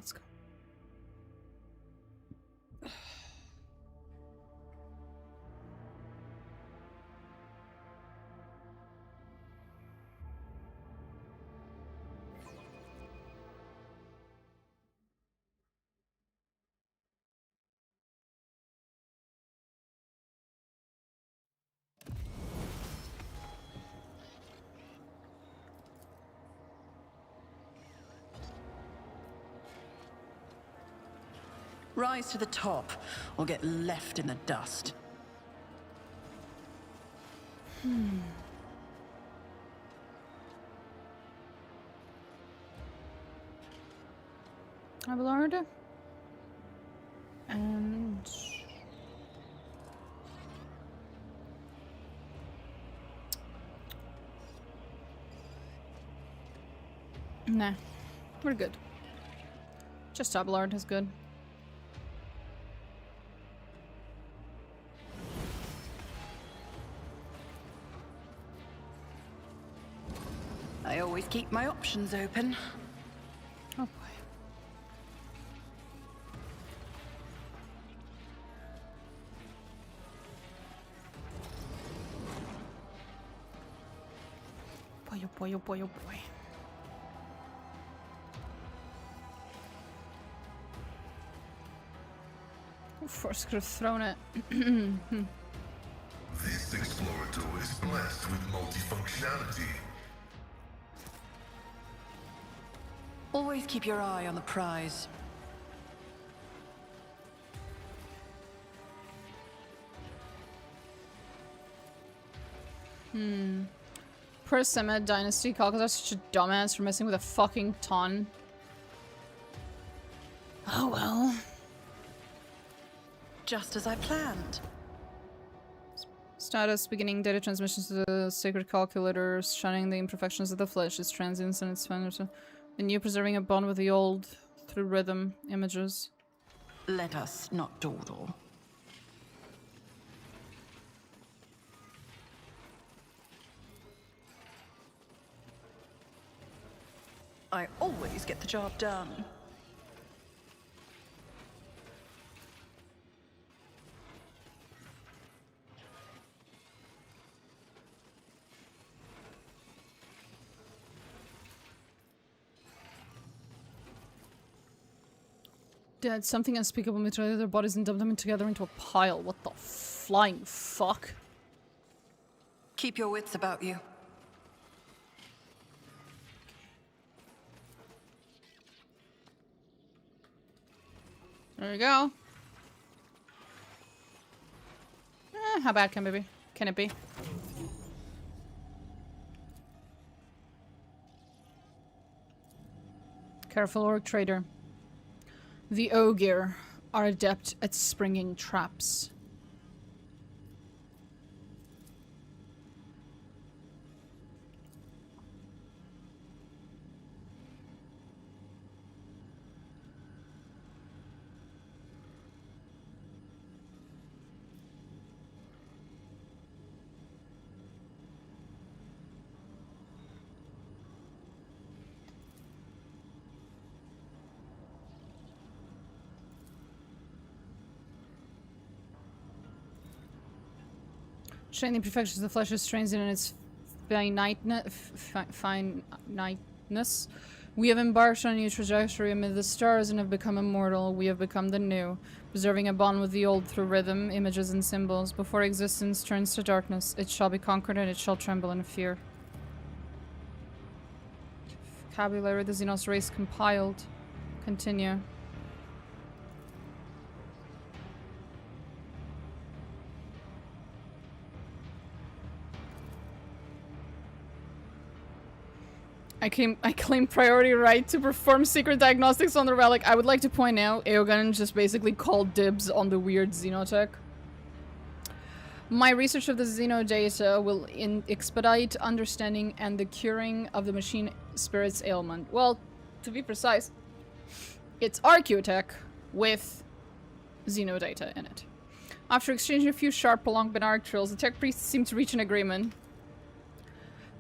Let's go. Rise to the top, or get left in the dust. Abelard. And... Nah, we're good. Just Abelard is good. I always keep my options open. Oh boy. Boy, oh boy, oh boy, oh boy. Oh, first could have thrown it. This explorator is blessed with multifunctionality. Always keep your eye on the prize. Poor Semed Dynasty Calcus are such a dumbass for messing with a fucking ton. Oh well. Just as I planned. Status beginning data transmissions to the sacred calculators, shining the imperfections of the flesh, its transience and its fender. The new preserving a bond with the old through rhythm images. Let us not dawdle. I always get the job done. Did something unspeakable mutilated their bodies and dumped them together into a pile. What the flying fuck? Keep your wits about you. There we go. How bad can it be? Can it be? Careful, orc trader. The Ogier are adept at springing traps. Training perfections of the flesh is transient in its finiteness. We have embarked on a new trajectory amid the stars and have become immortal. We have become the new, preserving a bond with the old through rhythm, images, and symbols. Before existence turns to darkness, it shall be conquered and it shall tremble in fear. Vocabulary the Xenos race compiled. Continue. I claim priority right to perform secret diagnostics on the relic. I would like to point out, Eogan just basically called dibs on the weird xenotech. My research of the xeno data will expedite understanding and the curing of the machine spirit's ailment. Well, to be precise, it's Archaeotech with xeno data in it. After exchanging a few sharp, prolonged binaric trills, the tech priests seem to reach an agreement.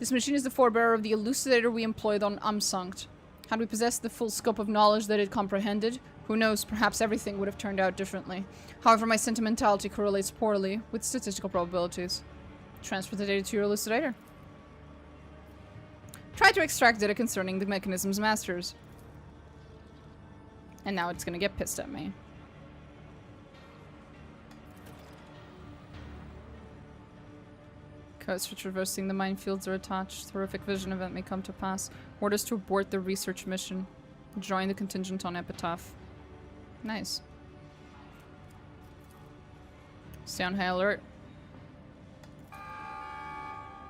This machine is the forebearer of the elucidator we employed on Umsunkt. Had we possessed the full scope of knowledge that it comprehended, who knows, perhaps everything would have turned out differently. However, my sentimentality correlates poorly with statistical probabilities. Transfer the data to your elucidator. Try to extract data concerning the mechanism's masters. And now it's gonna get pissed at me. Codes for traversing the minefields are attached. Horrific vision event may come to pass. Orders to abort the research mission. Join the contingent on Epitaph. Nice. Stay on high alert.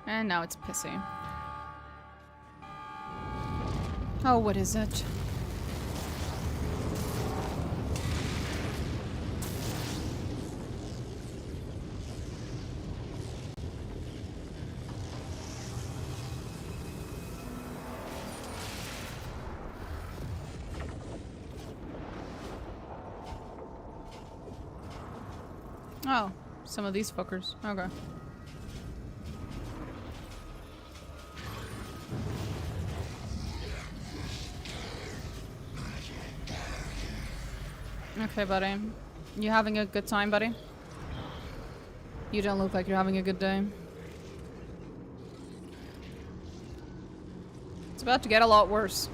And now it's pissy. Oh, what is it? Oh, some of these fuckers. Okay. Okay, buddy. You having a good time, buddy? You don't look like you're having a good day. It's about to get a lot worse.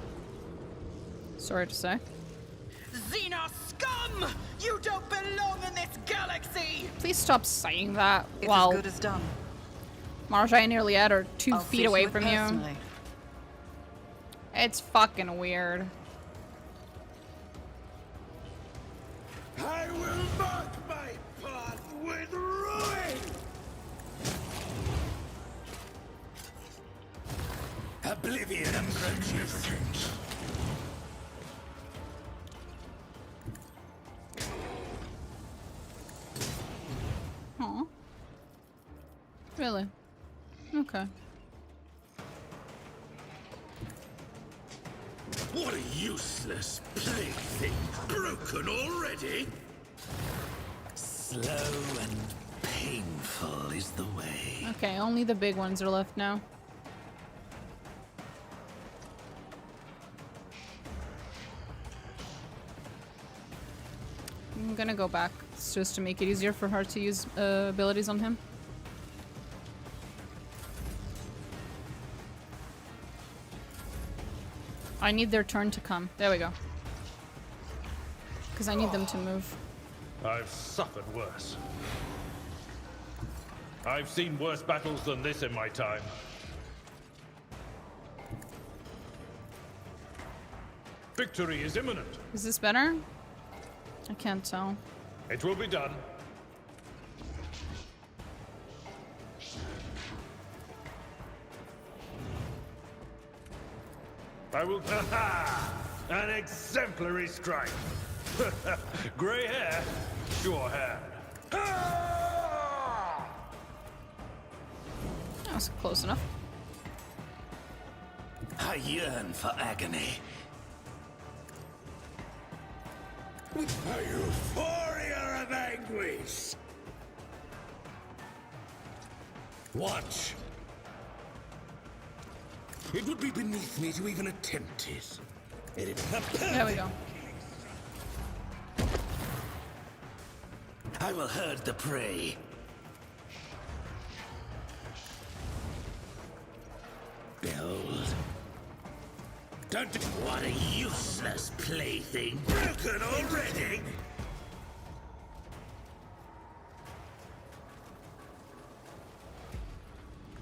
Sorry to say. Xenos scum! You don't belong in this galaxy! Please stop saying that. It's while as good as done. Marjai nearly had her 2 I'll feet see away to it from personally. you. It's fucking weird. I will mark my path with ruin! Oblivion approaches. Huh? Really? Okay. What a useless plaything! Broken already? Slow and painful is the way. Okay, only the big ones are left now. I'm gonna go back. It's just to make it easier for her to use abilities on him. I need their turn to come. There we go. Because I need them to move. I've suffered worse. I've seen worse battles than this in my time. Victory is imminent. Is this better? I can't tell. It will be done. I will. An exemplary strike. Gray hair, sure hand. That was close enough. I yearn for agony. With a euphoria of anguish. Watch. It would be beneath me to even attempt it. There we go. I will herd the prey. Behold. What a useless plaything. Broken already?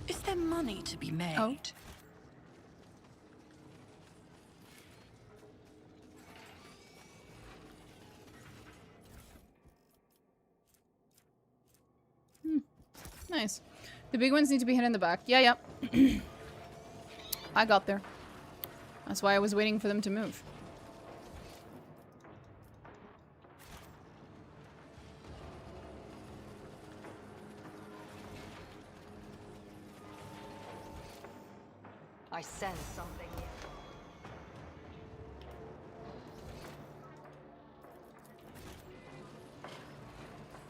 Is there money to be made? Oh. Nice. The big ones need to be hit in the back. Yeah, yeah. I got there. That's why I was waiting for them to move. I sense something here.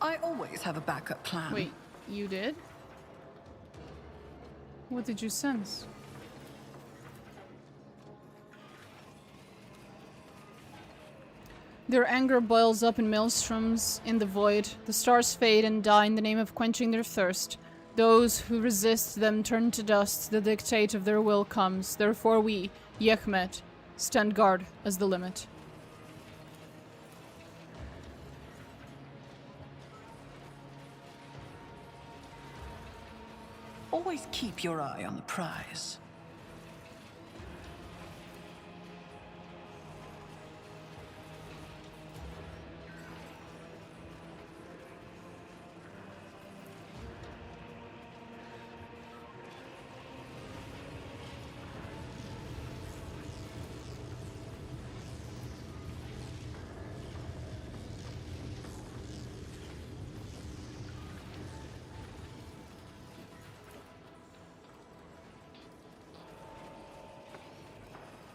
I always have a backup plan. Wait, you did? What did you sense? Their anger boils up in maelstroms in the void. The stars fade and die in the name of quenching their thirst. Those who resist them turn to dust. The dictate of their will comes. Therefore we, Yekmet, stand guard as the limit. Always keep your eye on the prize.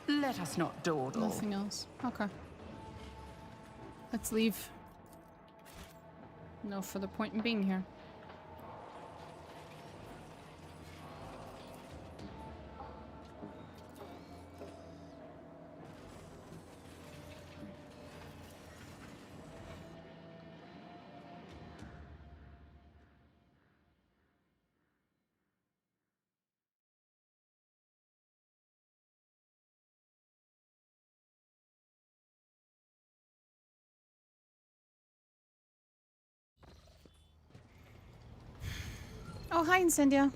Let us not dawdle. Nothing else. Okay. Let's leave. No further point in being here. Oh, hi, Incendia.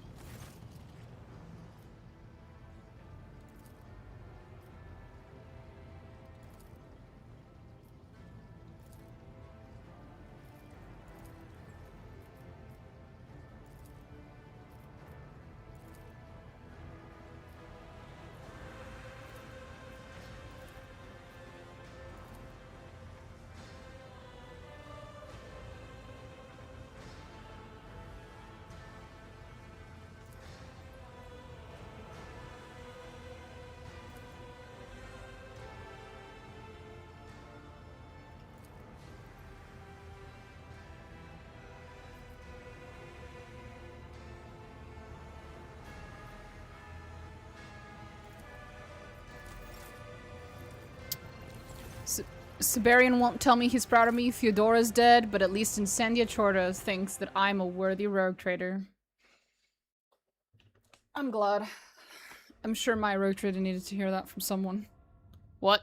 Siberian won't tell me he's proud of me. Theodora's dead, but at least Incendia Chorda thinks that I'm a worthy rogue trader. I'm glad. I'm sure my rogue trader needed to hear that from someone. What?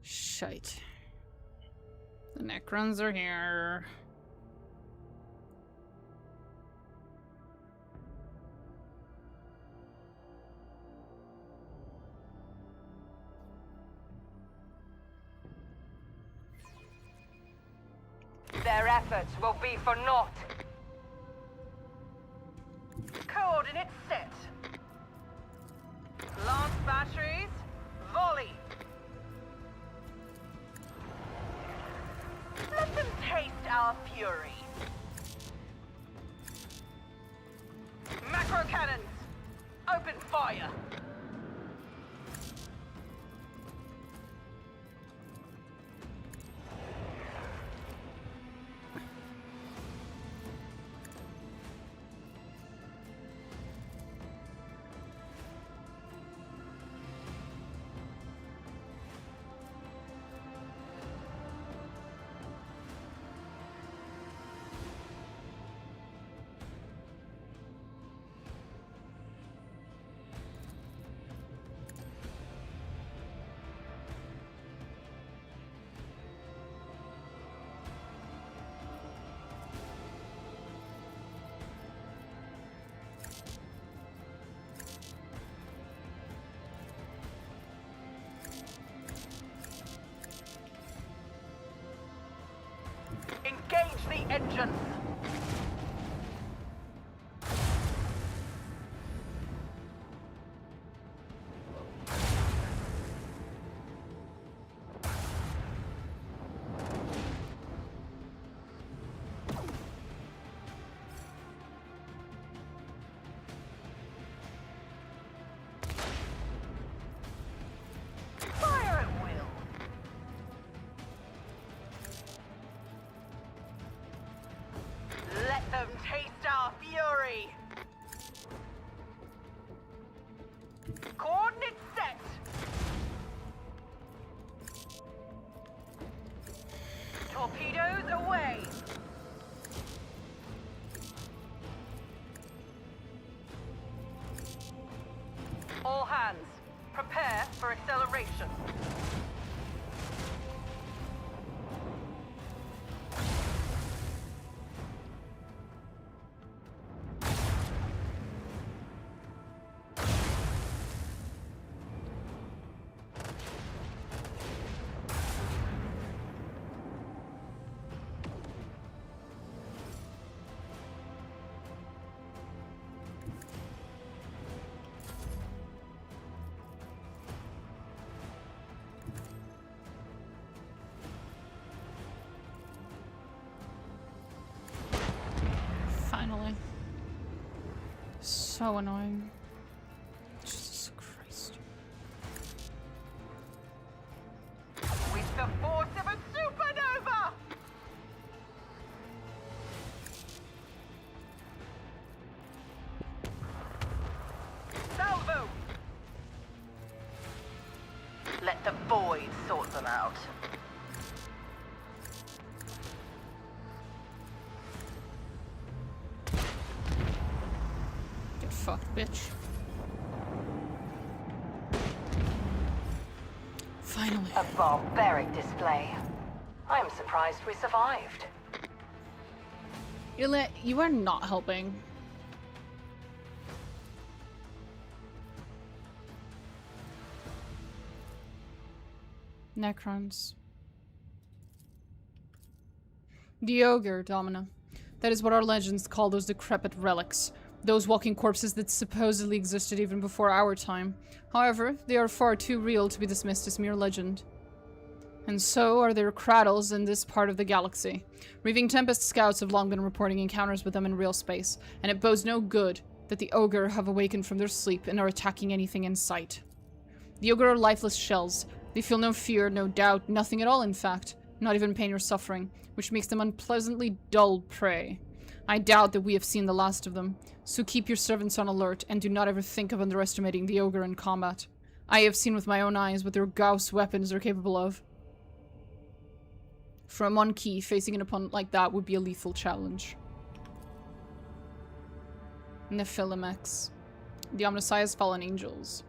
Shite. The Necrons are here. efforts will be for naught. Coordinates set. Lance batteries, volley. Let them taste our fury. Macro cannons, open fire. Engage the engines! Fire at will! Let them taste our fury! Coordinates set! Torpedoes away! All hands, prepare for acceleration. Finally. So annoying. Jesus Christ. With the force of a supernova! Salvo! Let the void sort them out. Get fucked, bitch. Finally. A barbaric display. I am surprised we survived. You are not helping. Necrons. The Ogre, Domina. That is what our legends call those decrepit relics. Those walking corpses that supposedly existed even before our time. However, they are far too real to be dismissed as mere legend. And so are their cradles in this part of the galaxy. Reaving Tempest scouts have long been reporting encounters with them in real space, and it bodes no good that the Ogre have awakened from their sleep and are attacking anything in sight. The Ogre are lifeless shells. They feel no fear, no doubt, nothing at all in fact, not even pain or suffering, which makes them unpleasantly dull prey. I doubt that we have seen the last of them, so keep your servants on alert and do not ever think of underestimating the Ogre in combat. I have seen with my own eyes what their Gauss weapons are capable of. From one key, facing an opponent like that would be a lethal challenge. Nephilimex. The Omnissiah's fallen angels.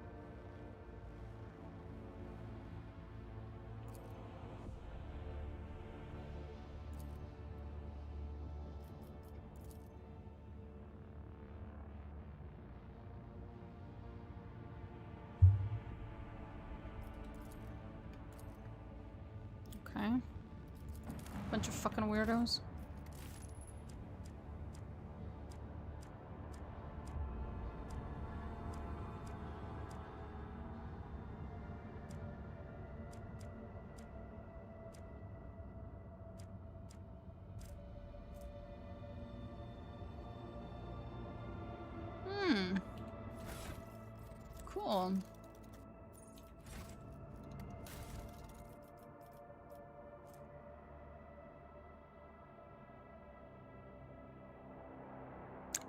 Okay. Bunch of fucking weirdos. Cool.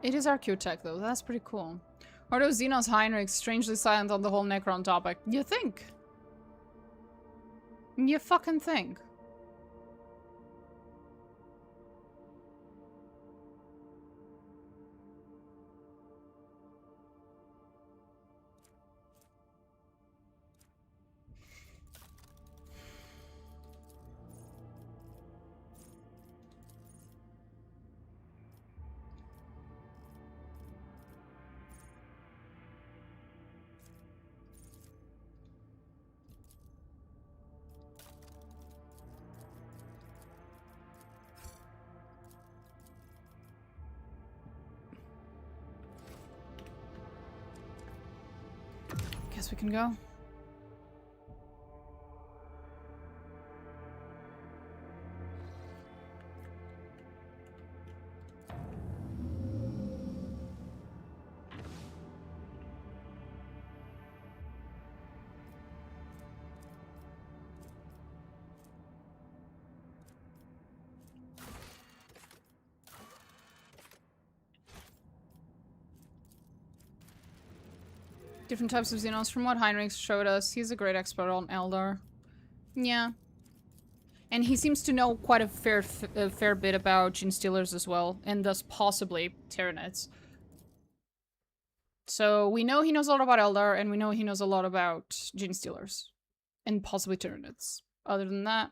It is archaeotech though, that's pretty cool. Ordo Xenos Heinrich strangely silent on the whole Necron topic. You think? You fucking think? Guess we can go. Different types of Xenos. From what Heinrich showed us, he's a great expert on Eldar. Yeah. And he seems to know quite a fair bit about Gene Stealers as well, and thus possibly Tyranids. So we know he knows a lot about Eldar, and we know he knows a lot about Gene Stealers. And possibly Tyranids. Other than that,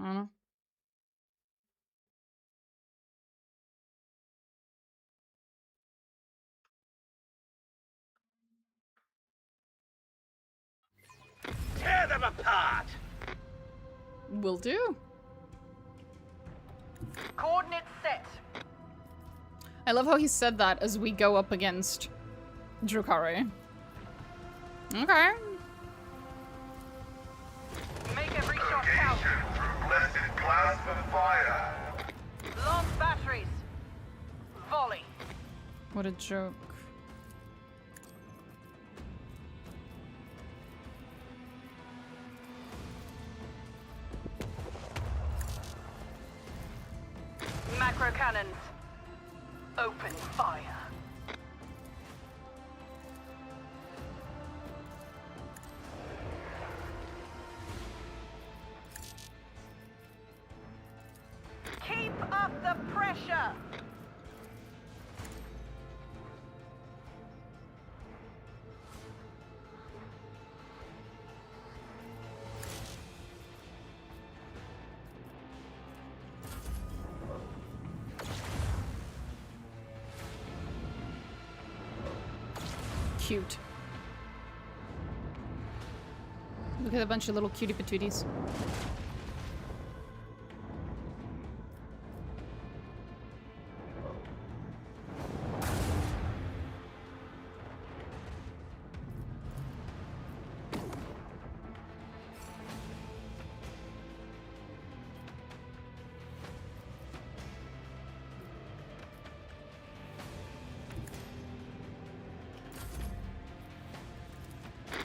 I don't know. Tear them apart! Will do. Coordinates set. I love how he said that as we go up against Drukhari. Okay. Make every shot count. Through blessed plasma fire. Launch batteries. Volley. What a joke. Macro cannons. Open fire. Keep up the pressure. Cute. Look at a bunch of little cutie patooties.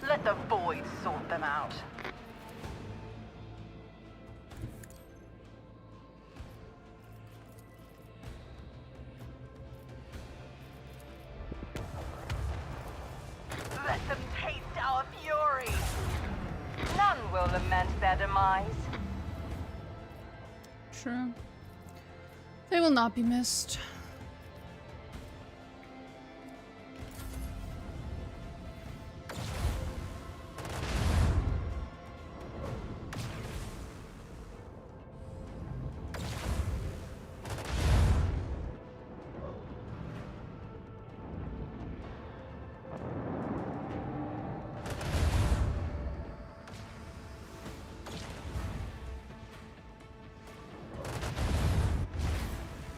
Let the void sort them out. Let them taste our fury. None will lament their demise. True. They will not be missed.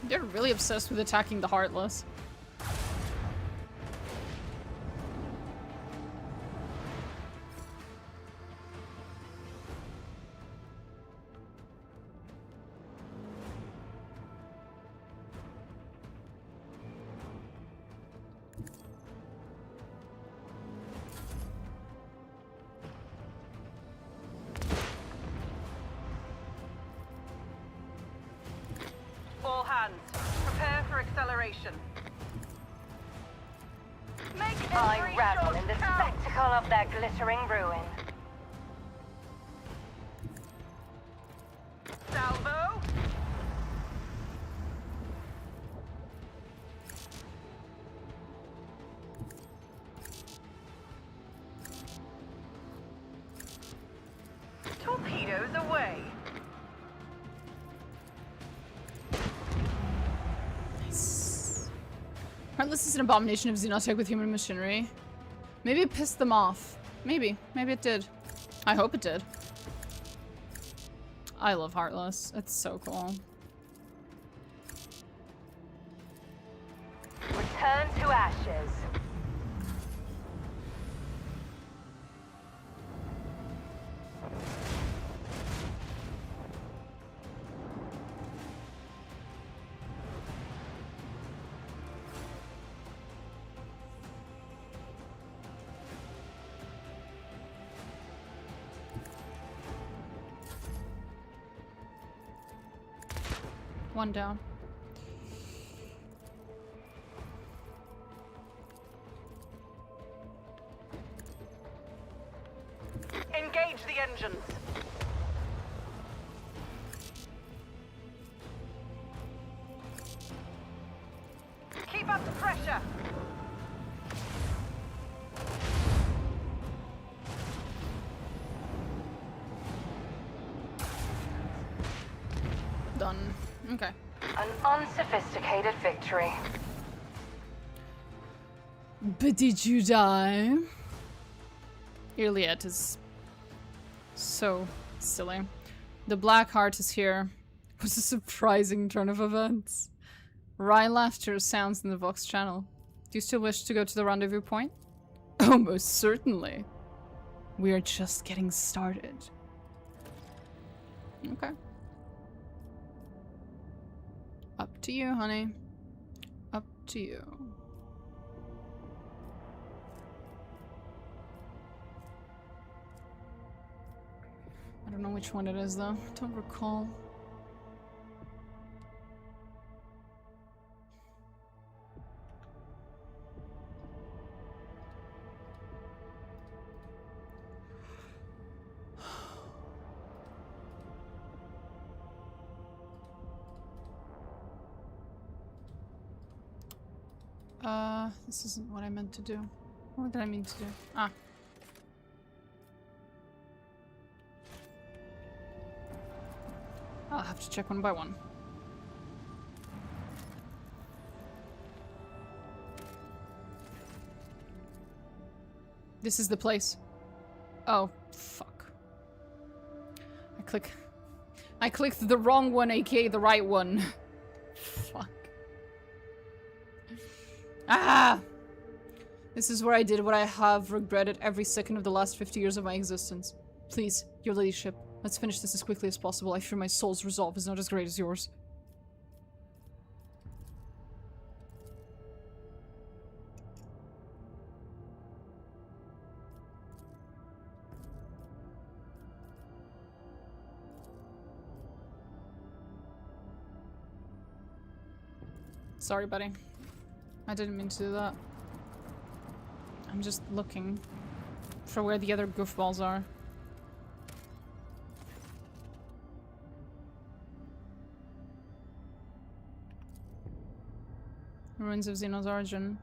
They're really obsessed with attacking the Heartless. above that glittering ruin. Salvo! Torpedoes away! Nice. Heartless is an abomination of xenotech with human machinery. Maybe it pissed them off. Maybe. Maybe it did. I hope it did. I love Heartless. It's so cool. Return to ashes. One down. Engage the engines! Keep up the pressure! Done. Okay. An unsophisticated victory. But did you die? Iliad is so silly. The Black Heart is here. It was a surprising turn of events. Wry laughter sounds in the Vox channel. Do you still wish to go to the rendezvous point? Oh, most certainly. We are just getting started. Okay. Up to you, honey. Up to you. I don't know which one it is, though. Don't recall. This isn't what I meant to do. What did I mean to do? Ah. I'll have to check one by one. This is the place. Oh, fuck. I clicked the wrong one, aka the right one. Fuck. Ah! This is where I did what I have regretted every second of the last 50 years of my existence. Please, your ladyship, let's finish this as quickly as possible. I fear my soul's resolve is not as great as yours. Sorry, buddy. I didn't mean to do that. I'm just looking for where the other goofballs are. Ruins of Xeno's origin.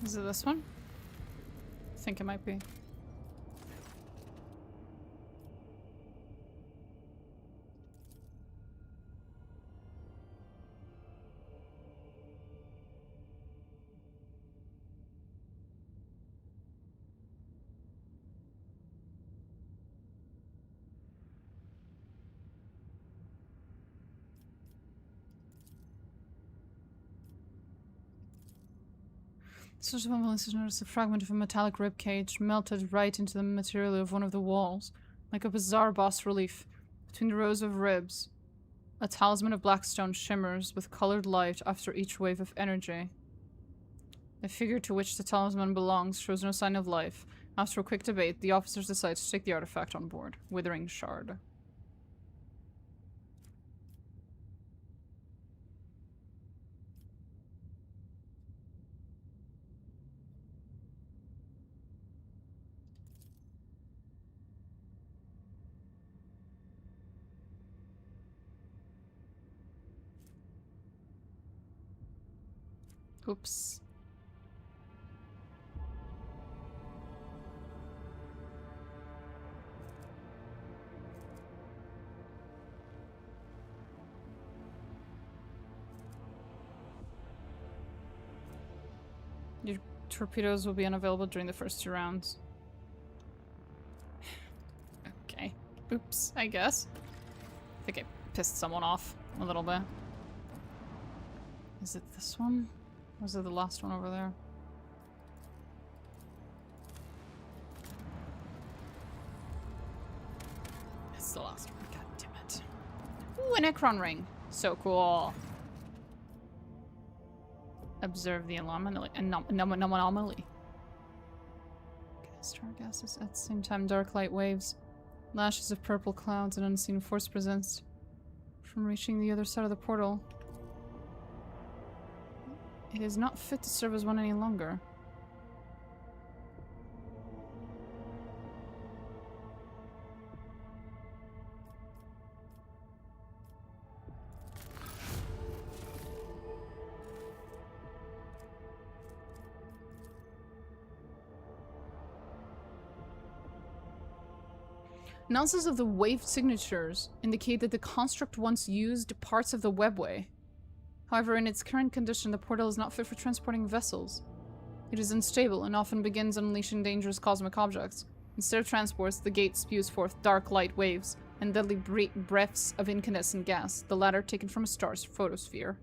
Is it this one? I think it might be. Such a Valens noticed a fragment of a metallic rib cage melted right into the material of one of the walls, like a bizarre bas relief. Between the rows of ribs, a talisman of black stone shimmers with colored light after each wave of energy. The figure to which the talisman belongs shows no sign of life. After a quick debate, the officers decide to take the artifact on board. Withering Shard. Oops. Your torpedoes will be unavailable during the first 2 rounds. Okay. Oops, I guess. I think I pissed someone off a little bit. Is it this one? Or is it the last one over there? It's the last one, god damn it. Ooh, an Necron ring. So cool. Observe the anomaly. Anomaly. Star gases at the same time, dark light waves. Lashes of purple clouds, an unseen force presents from reaching the other side of the portal. It is not fit to serve as one any longer. Analysis of the wave signatures indicate that the construct once used parts of the webway. However, in its current condition, the portal is not fit for transporting vessels. It is unstable and often begins unleashing dangerous cosmic objects. Instead of transports, the gate spews forth dark light waves and deadly breaths of incandescent gas, the latter taken from a star's photosphere.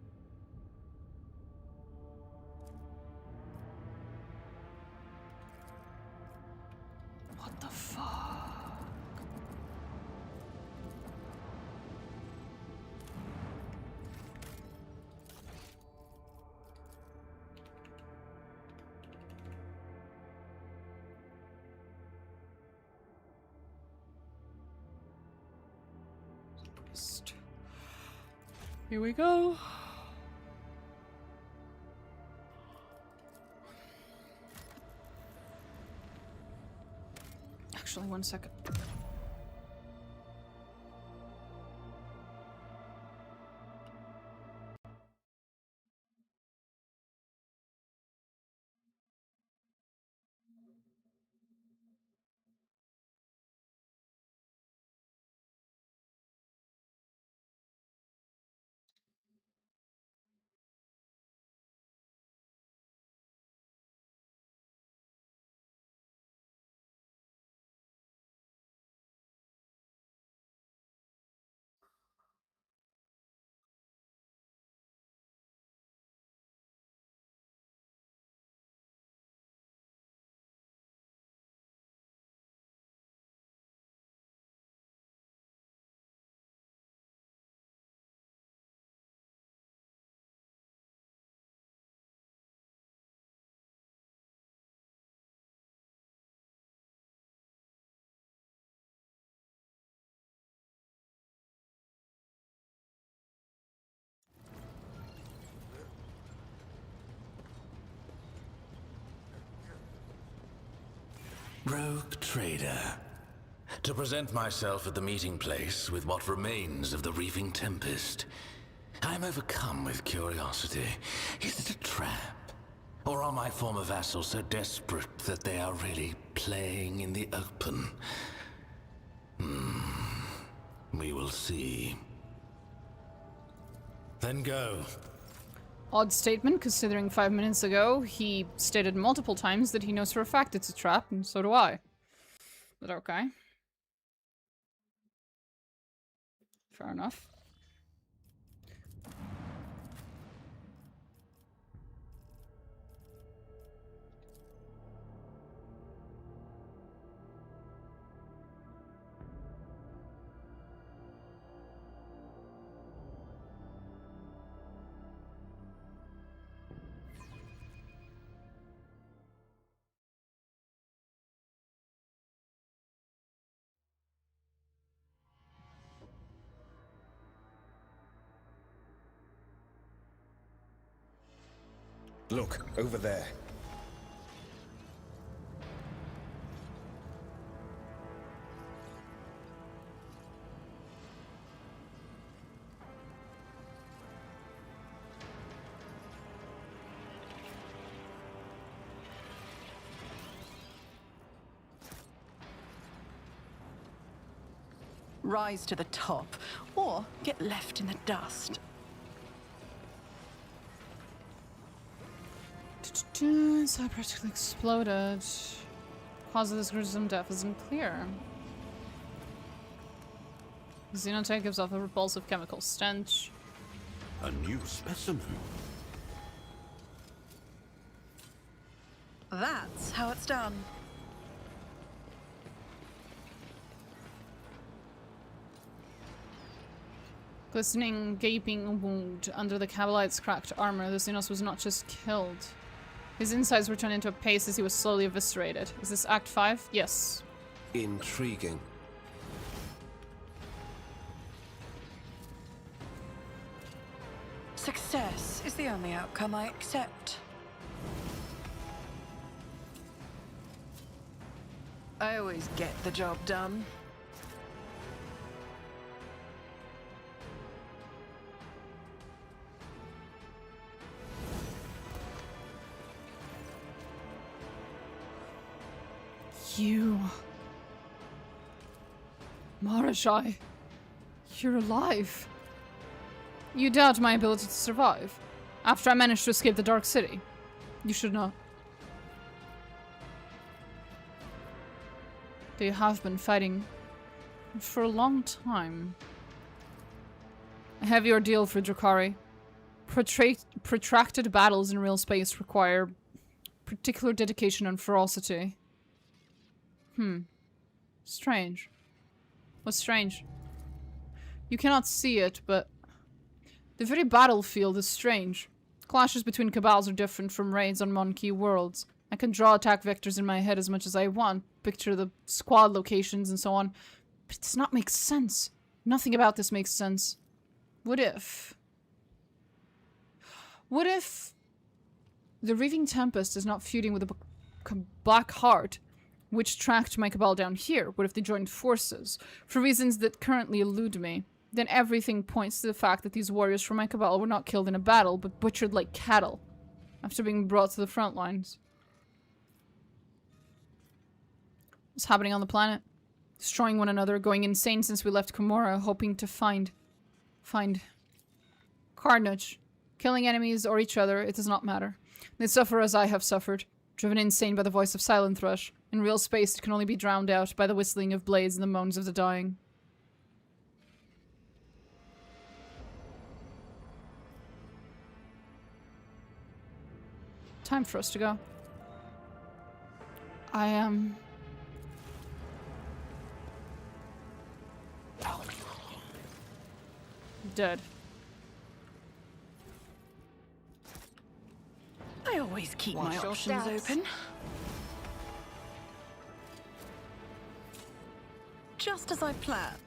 What the fuck? Here we go. Actually, 1 second. Rogue trader. To present myself at the meeting place with what remains of the Reaving Tempest. I am overcome with curiosity. Is it a trap? Or are my former vassals so desperate that they are really playing in the open? We will see. Then go. Odd statement, considering 5 minutes ago he stated multiple times that he knows for a fact it's a trap, and so do I. But okay. Fair enough. Look, over there. Rise to the top, or get left in the dust. Inside practically exploded. Cause of this gruesome death isn't clear. Xenotech gives off a repulsive chemical stench. A new specimen. That's how it's done. Glistening, gaping wound under the Cabalite's cracked armor. The Xenos was not just killed. His insides were turned into a paste as he was slowly eviscerated. Is this Act 5? Yes. Intriguing. Success is the only outcome I accept. I always get the job done. You... Marajai, you're alive. You doubt my ability to survive, after I managed to escape the Dark City. You should know. They have been fighting for a long time. A heavy ordeal for Drakari. Protracted battles in real space require particular dedication and ferocity. Strange. What's strange? You cannot see it, but the very battlefield is strange. Clashes between cabals are different from raids on Monkey worlds. I can draw attack vectors in my head as much as I want, picture the squad locations and so on, but it does not make sense. Nothing about this makes sense. What if the Reaving Tempest is not feuding with the Black Heart, which tracked my cabal down here? What if they joined forces? For reasons that currently elude me, then everything points to the fact that these warriors from my cabal were not killed in a battle, but butchered like cattle, after being brought to the front lines. What's happening on the planet? Destroying one another, going insane since we left Komora, hoping to find carnage. Killing enemies or each other, it does not matter. They suffer as I have suffered, driven insane by the voice of Silent Thrush. In real space, it can only be drowned out by the whistling of blades and the moans of the dying. Time for us to go. I am... dead. I always keep my options open. Just as I planned.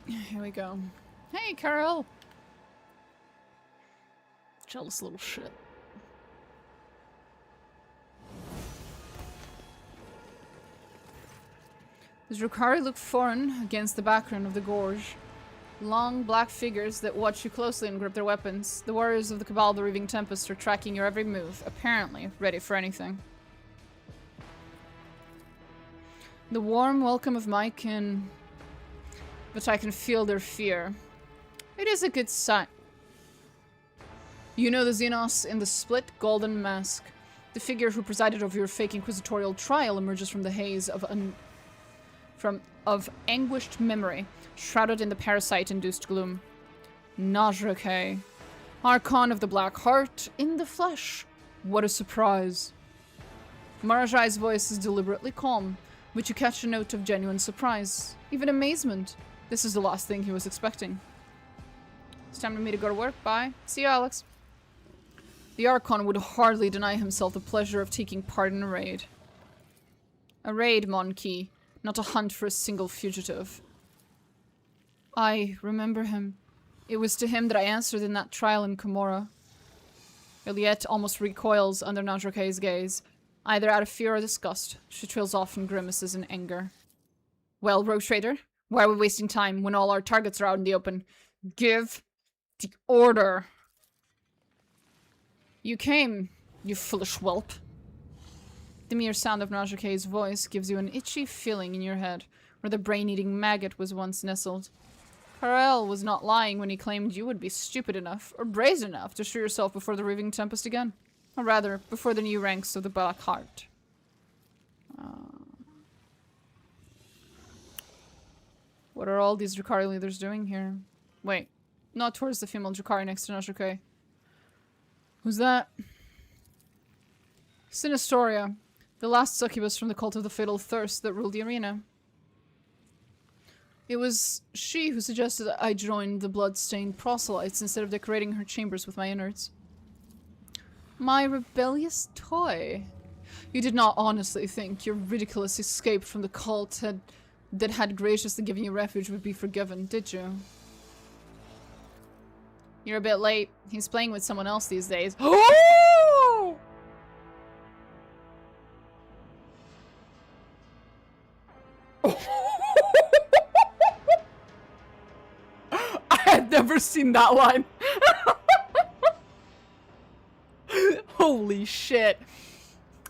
Here we go. Hey, Carol! Jealous little shit. The Drakari look foreign against the background of the gorge. Long, black figures that watch you closely and grip their weapons. The warriors of the Cabal, the Reaving Tempest, are tracking your every move, apparently ready for anything. The warm welcome of my kin... but I can feel their fear. It is a good sign. You know the Xenos in the split golden mask. The figure who presided over your fake inquisitorial trial emerges from the haze of anguished memory, shrouded in the parasite-induced gloom. Najrake. Archon of the Black Heart in the flesh. What a surprise. Marajai's voice is deliberately calm, but you catch a note of genuine surprise, even amazement. This is the last thing he was expecting. It's time for me to go to work. Bye. See you, Alex. The Archon would hardly deny himself the pleasure of taking part in a raid. A raid, Mon-Ki, not a hunt for a single fugitive. I remember him. It was to him that I answered in that trial in Komorra. Juliette almost recoils under Najrake's gaze, either out of fear or disgust. She trails off and grimaces in anger. Well, Rogue Trader, why are we wasting time when all our targets are out in the open? Give the order. You came, you foolish whelp. The mere sound of Najrake's voice gives you an itchy feeling in your head, where the brain-eating maggot was once nestled. Karel was not lying when he claimed you would be stupid enough, or brazen enough, to show yourself before the Raving Tempest again. Or rather, before the new ranks of the Black Heart. What are all these Drukhari leaders doing here? Wait, not towards the female Drukhari next to Najrake. Who's that? Sinistoria, the last succubus from the cult of the Fatal Thirst that ruled the arena. It was she who suggested that I join the blood-stained proselytes instead of decorating her chambers with my innards. My rebellious toy. You did not honestly think your ridiculous escape from the cult that had graciously given you refuge would be forgiven, did you? You're a bit late. He's playing with someone else these days. Oh! I had never seen that line. Holy shit.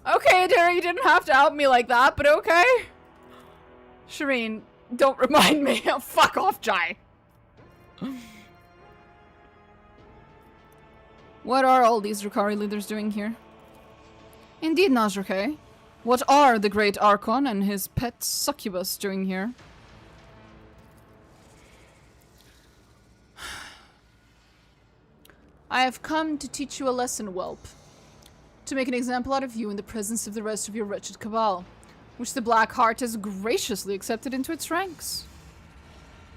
Okay, Terry, you didn't have to out me like that, but okay. Shireen, don't remind me. Fuck off, Jai. What are all these Drukhari leaders doing here? Indeed, Najrake. What are the great Archon and his pet succubus doing here? I have come to teach you a lesson, whelp. To make an example out of you in the presence of the rest of your wretched cabal, which the Black Heart has graciously accepted into its ranks.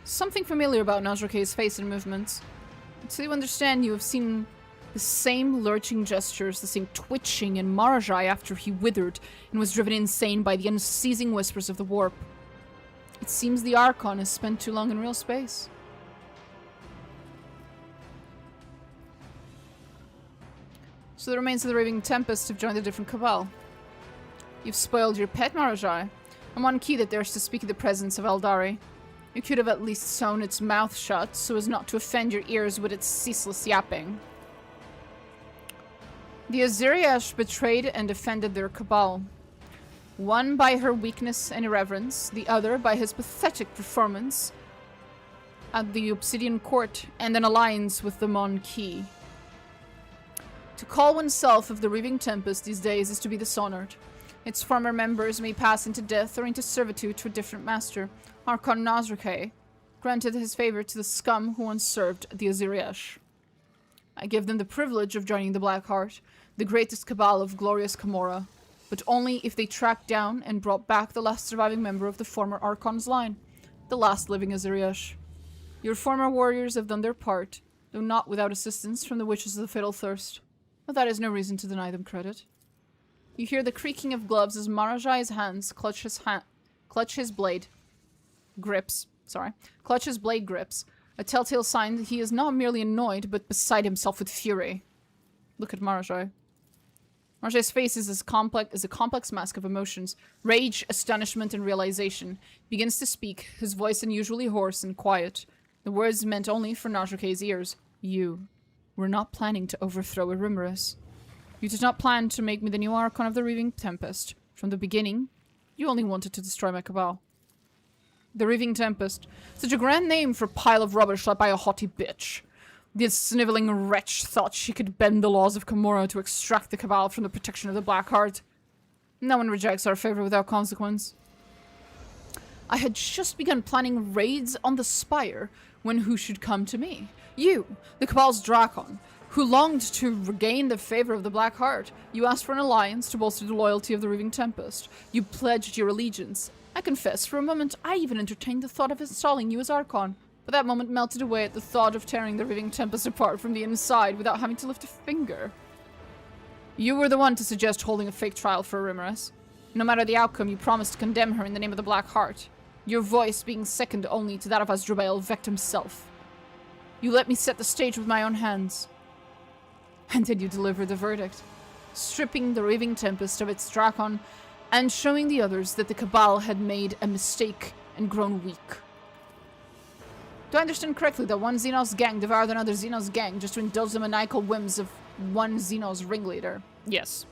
Something familiar about Najrake's face and movements. So you understand, you have seen the same lurching gestures, the same twitching in Marajai after he withered and was driven insane by the unceasing whispers of the warp. It seems the Archon has spent too long in real space. So the remains of the Raving Tempest have joined a different cabal. You've spoiled your pet, Marajai. I'm on key that dares to speak in the presence of Eldari. You could have at least sewn its mouth shut so as not to offend your ears with its ceaseless yapping. The Aziriash betrayed and defended their cabal. One by her weakness and irreverence, the other by his pathetic performance at the Obsidian Court and an alliance with the Mon-Ki. To call oneself of the Raving Tempest these days is to be dishonored. Its former members may pass into death or into servitude to a different master. Archon Najrake granted his favor to the scum who once served the Aziriash. I give them the privilege of joining the Black Heart, the greatest cabal of glorious Komorra, but only if they tracked down and brought back the last surviving member of the former Archon's line, the last living Aziriash. Your former warriors have done their part, though not without assistance from the witches of the Fatal Thirst. But that is no reason to deny them credit. You hear the creaking of gloves as Marajai's hands clutch his blade grips, a telltale sign that he is not merely annoyed, but beside himself with fury. Look at Marajai. Marajai's face is a complex mask of emotions. Rage, astonishment, and realization. He begins to speak, his voice unusually hoarse and quiet. The words meant only for Najrake's ears. You were not planning to overthrow Arimaris. You did not plan to make me the new Archon of the Raving Tempest. From the beginning, you only wanted to destroy my cabal. The Raving Tempest. Such a grand name for a pile of rubbish led by a haughty bitch. This sniveling wretch thought she could bend the laws of Komorra to extract the cabal from the protection of the Black Heart. No one rejects our favor without consequence. I had just begun planning raids on the Spire when who should come to me? You, the Cabal's Drakon, who longed to regain the favor of the Black Heart. You asked for an alliance to bolster the loyalty of the Raving Tempest. You pledged your allegiance. I confess, for a moment, I even entertained the thought of installing you as Archon, but that moment melted away at the thought of tearing the Raving Tempest apart from the inside without having to lift a finger. You were the one to suggest holding a fake trial for Rimerus. No matter the outcome, you promised to condemn her in the name of the Black Heart, your voice being second only to that of Asdrubal Vecht himself. You let me set the stage with my own hands. And then you delivered the verdict, stripping the Raving Tempest of its Dracon and showing the others that the Cabal had made a mistake and grown weak. Do I understand correctly that one Xenos gang devoured another Xenos gang just to indulge the maniacal whims of one Xenos ringleader? Yes.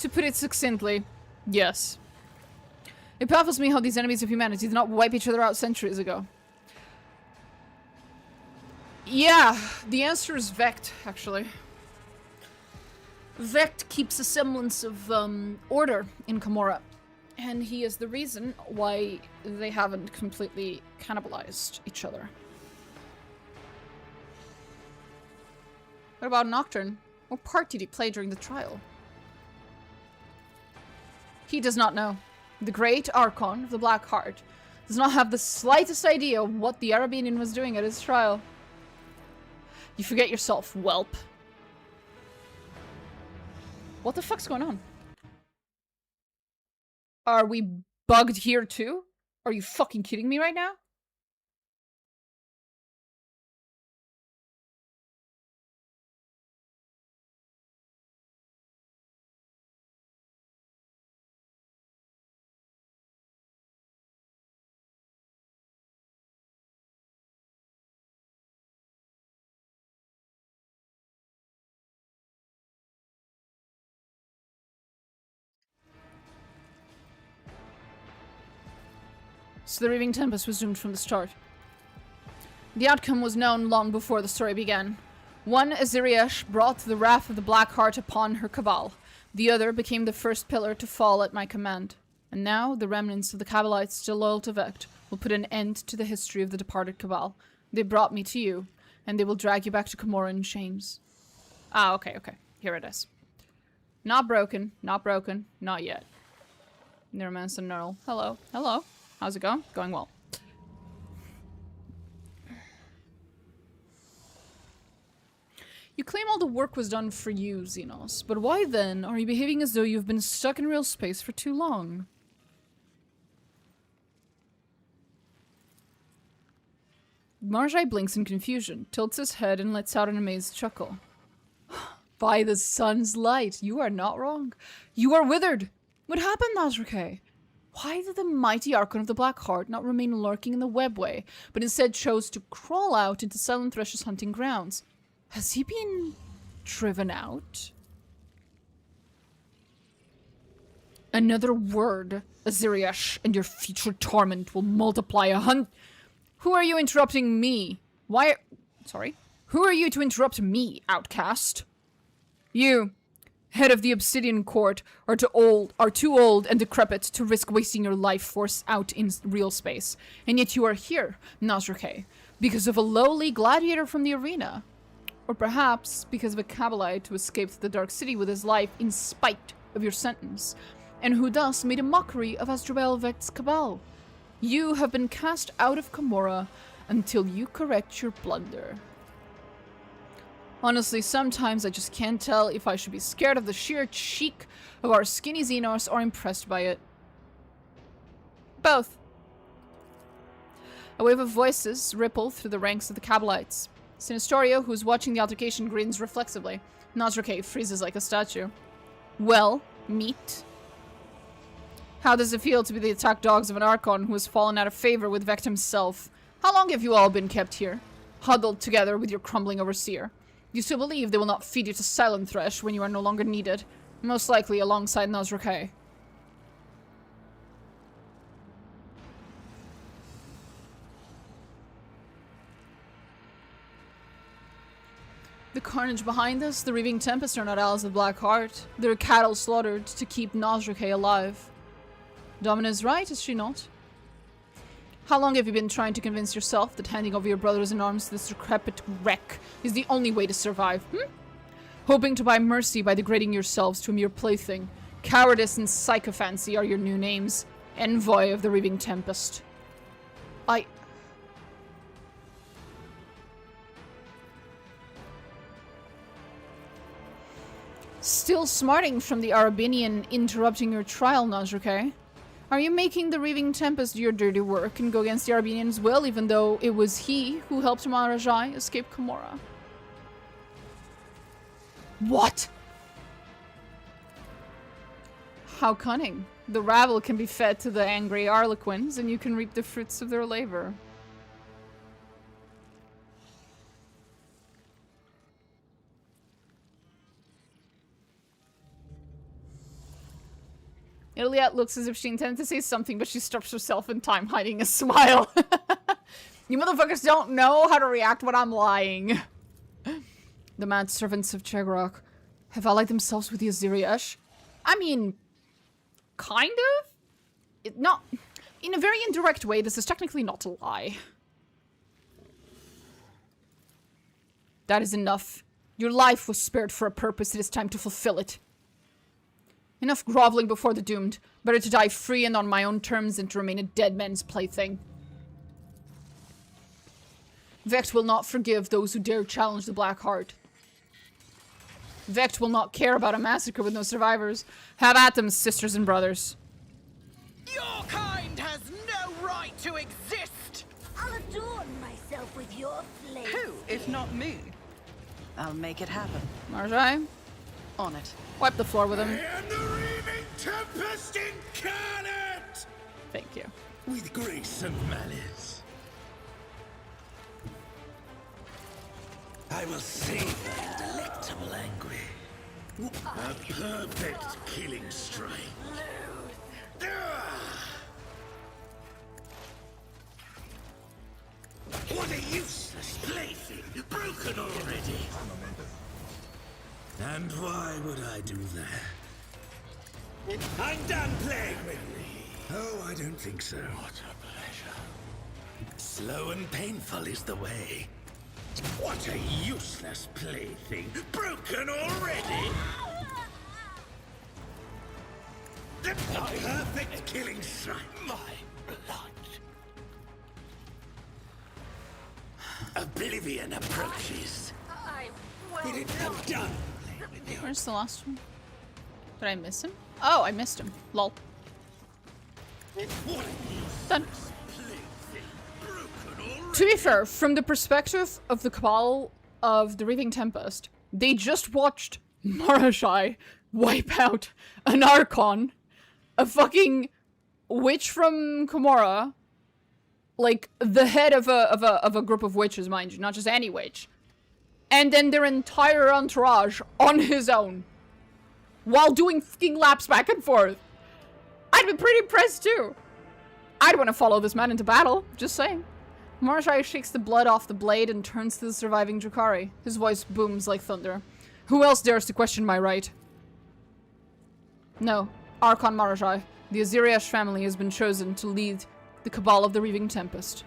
To put it succinctly, yes. It baffles me how these enemies of humanity did not wipe each other out centuries ago. Yeah, the answer is Vecht, actually. Vecht keeps a semblance of order in Camorra, and he is the reason why they haven't completely cannibalized each other. What about Nocturne? What part did he play during the trial? He does not know. The great Archon of the Black Heart does not have the slightest idea what the Arabian was doing at his trial. You forget yourself, whelp. What the fuck's going on? Are we bugged here too? Are you fucking kidding me right now? So the Raving Tempest was doomed from the start. The outcome was known long before the story began. One, Aziriesh, brought the wrath of the Black Heart upon her cabal. The other became the first pillar to fall at my command. And now, the remnants of the Cabalites still loyal to Vecht will put an end to the history of the departed cabal. They brought me to you, and they will drag you back to Camorra in chains. Ah, okay. Here it is. Not broken, not yet. Neuromancer Neural. Hello. How's it going? Going well. You claim all the work was done for you, Xenos, but why then are you behaving as though you've been stuck in real space for too long? Marjai blinks in confusion, tilts his head, and lets out an amazed chuckle. By the sun's light, you are not wrong. You are withered. What happened, Nazrake? Why did the mighty Archon of the Black Heart not remain lurking in the webway, but instead chose to crawl out into Silent Thresh's hunting grounds? Has he been driven out? Another word, Aziriesh, and your future torment will multiply 100. Who are you interrupting me? Sorry? Who are you to interrupt me, outcast? You, head of the Obsidian Court, are too old and decrepit to risk wasting your life force out in real space. And yet you are here, Nazrake, because of a lowly gladiator from the arena. Or perhaps because of a Cabalite who escaped the Dark City with his life in spite of your sentence, and who thus made a mockery of Asdrubal Vecht's cabal. You have been cast out of Camorra until you correct your blunder. Honestly, sometimes I just can't tell if I should be scared of the sheer cheek of our skinny Xenos or impressed by it. Both. A wave of voices ripple through the ranks of the Cabalites. Sinistorio, who's watching the altercation, grins reflexively. Nazrake freezes like a statue. Well, meet. How does it feel to be the attack dogs of an Archon who has fallen out of favor with Vecht himself? How long have you all been kept here, huddled together with your crumbling overseer? You still believe they will not feed you to Silent Thresh when you are no longer needed, most likely alongside Nazrake. The carnage behind us, the Raving Tempest, are not allies of the Black Heart. They're cattle slaughtered to keep Nazrake alive. Domina's right, is she not? How long have you been trying to convince yourself that handing over your brothers in arms to this decrepit wreck is the only way to survive, Hoping to buy mercy by degrading yourselves to a mere plaything. Cowardice and sycophancy are your new names. Envoy of the Reaving Tempest. Still smarting from the Arabinian interrupting your trial, Najrake? Are you making the Reaving Tempest do your dirty work and go against the Arabinian's will, even though it was he who helped Marajai escape Komorrah? What? How cunning. The rabble can be fed to the angry Harlequins, and you can reap the fruits of their labor. Iliad looks as if she intended to say something, but she stops herself in time, hiding a smile. You motherfuckers don't know how to react when I'm lying. The mad servants of Chegarok have allied themselves with the Aziri-Esh. I mean, kind of? Not in a very indirect way. This is technically not a lie. That is enough. Your life was spared for a purpose. It is time to fulfill it. Enough groveling before the doomed. Better to die free and on my own terms than to remain a dead man's plaything. Vecht will not forgive those who dare challenge the Black Heart. Vecht will not care about a massacre with no survivors. Have at them, sisters and brothers. Your kind has no right to exist! I'll adorn myself with your flame. Who, if not me? I'll make it happen. Marjai? On it. Wipe the floor with him. I am the Reaving Tempest incarnate! Thank you. With grace and malice. I will savor delectable angry. A perfect killing strike. What a useless plaything! Broken already! And why would I do that? I'm done playing with me! Oh, I don't think so. What a pleasure. Slow and painful is the way. What a useless plaything! Broken already! The perfect killing strike! My blood! Oblivion approaches. It is done. Where's the last one? Did I miss him? Oh, I missed him. Lol. Done. To be fair, from the perspective of the Cabal of the Reaving Tempest, they just watched Marajai wipe out an Archon, a fucking witch from Komorrah, like the head of a group of witches, mind you, not just any witch, and then their entire entourage on his own, while doing fucking laps back and forth. I'd be pretty impressed too. I'd want to follow this man into battle, just saying. Marajai shakes the blood off the blade and turns to the surviving Drukhari. His voice booms like thunder. Who else dares to question my right? No, Archon Marajai. The Aziri-Esh family has been chosen to lead the Cabal of the Reaving Tempest.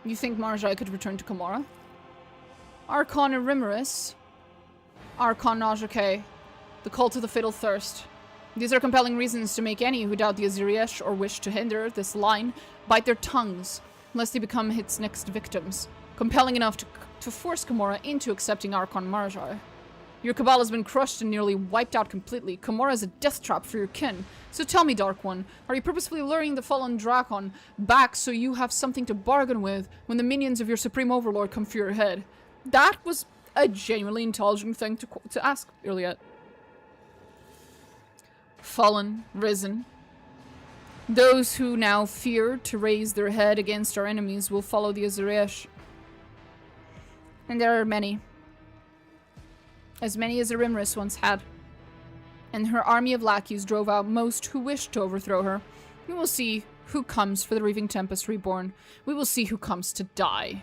You think Marajai could return to Komorrah? Archon Irimaris, Archon Najrake, the Cult of the Fatal Thirst. These are compelling reasons to make any who doubt the Aziri-Esh or wish to hinder this line bite their tongues, lest they become its next victims. Compelling enough to force Komorrah into accepting Archon Marajai. Your Cabal has been crushed and nearly wiped out completely. Komorrah is a death trap for your kin. So tell me, Dark One, are you purposefully luring the fallen Drakon back so you have something to bargain with when the minions of your Supreme Overlord come for your head? That was a genuinely intelligent thing to ask, Iliad. Fallen, risen. Those who now fear to raise their head against our enemies will follow the Aziri-Esh. And there are many. As many as Irimaris once had. And her army of lackeys drove out most who wished to overthrow her. We will see who comes for the Reaving Tempest Reborn. We will see who comes to die.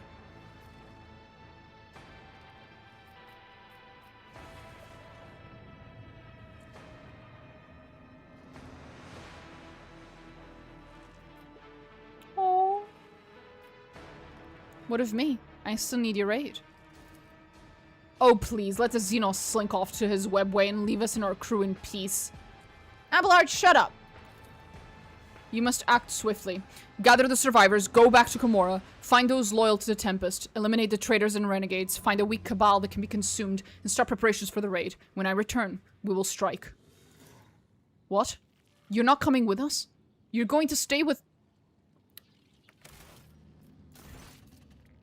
What of me? I still need your aid. Oh, please, let the Xenos slink off to his webway and leave us and our crew in peace. Abelard, shut up! You must act swiftly. Gather the survivors, go back to Gamora, find those loyal to the Tempest, eliminate the traitors and renegades, find a weak cabal that can be consumed, and start preparations for the raid. When I return, we will strike. What? You're not coming with us? You're going to stay with...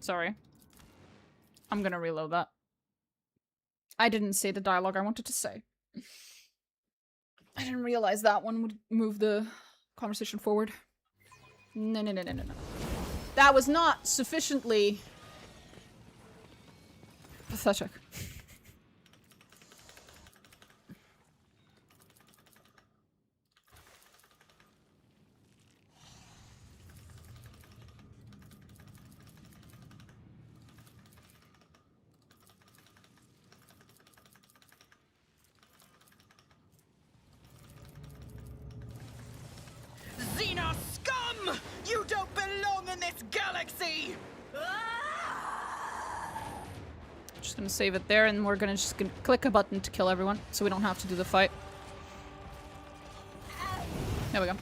Sorry. I'm gonna reload that. I didn't say the dialogue I wanted to say. I didn't realize that one would move the conversation forward. No. That was not sufficiently pathetic. Xenos scum! You don't belong in this galaxy! Just gonna save it there, and we're gonna click a button to kill everyone, so we don't have to do the fight. There we go.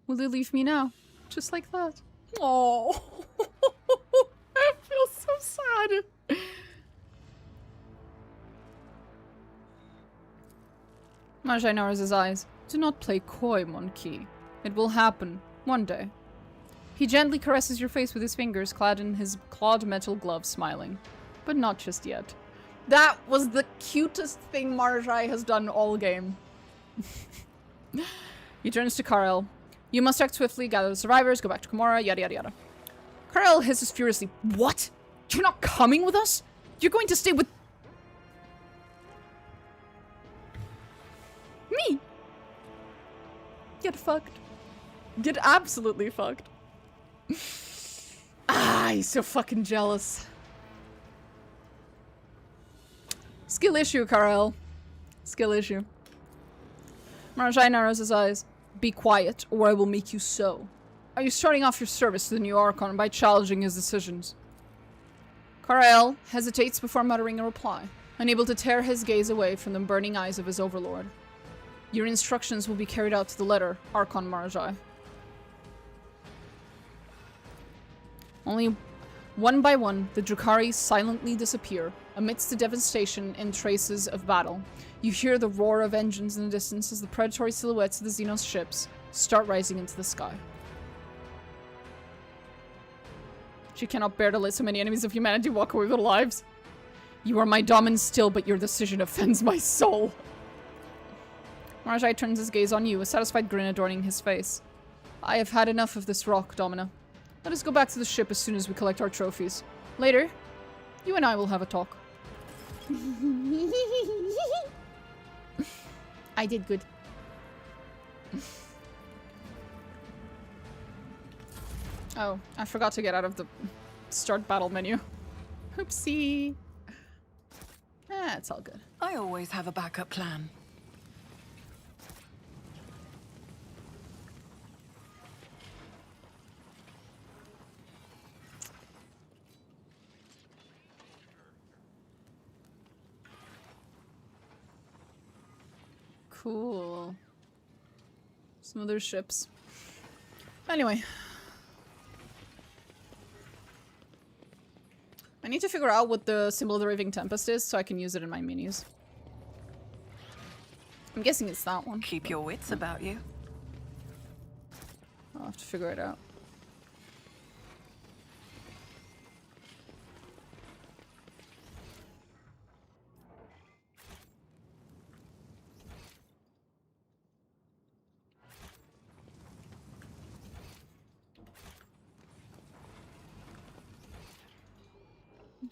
Will you leave me now? Just like that. Oh, I feel so sad. Marjai narrows his eyes. Do not play coy, monkey. It will happen. One day. He gently caresses your face with his fingers, clad in his clawed metal glove, smiling. But not just yet. That was the cutest thing Marjai has done all game. He turns to Karel. You must act swiftly, gather the survivors, go back to Gamora, yada yada yada. Karel hisses furiously. What? You're not coming with us? You're going to stay with... me? Get fucked. Get absolutely fucked. He's so fucking jealous. Skill issue, Karel. Skill issue. Marjai narrows his eyes. Be quiet, or I will make you so. Are you starting off your service to the new Archon by challenging his decisions? Karel hesitates before muttering a reply, unable to tear his gaze away from the burning eyes of his overlord. Your instructions will be carried out to the letter, Archon Marjai. Only one by one, the Drukhari silently disappear, amidst the devastation and traces of battle. You hear the roar of engines in the distance as the predatory silhouettes of the Xenos ships start rising into the sky. She cannot bear to let so many enemies of humanity walk away with their lives. You are my Domin still, but your decision offends my soul. Marjai turns his gaze on you, a satisfied grin adorning his face. I have had enough of this rock, Domina. Let us go back to the ship as soon as we collect our trophies. Later, you and I will have a talk. I did good. Oh, I forgot to get out of the start battle menu. Oopsie. It's all good. I always have a backup plan. Cool. Some other ships. Anyway. I need to figure out what the symbol of the Raving Tempest is so I can use it in my minis. I'm guessing it's that one. Keep your wits about you. I'll have to figure it out.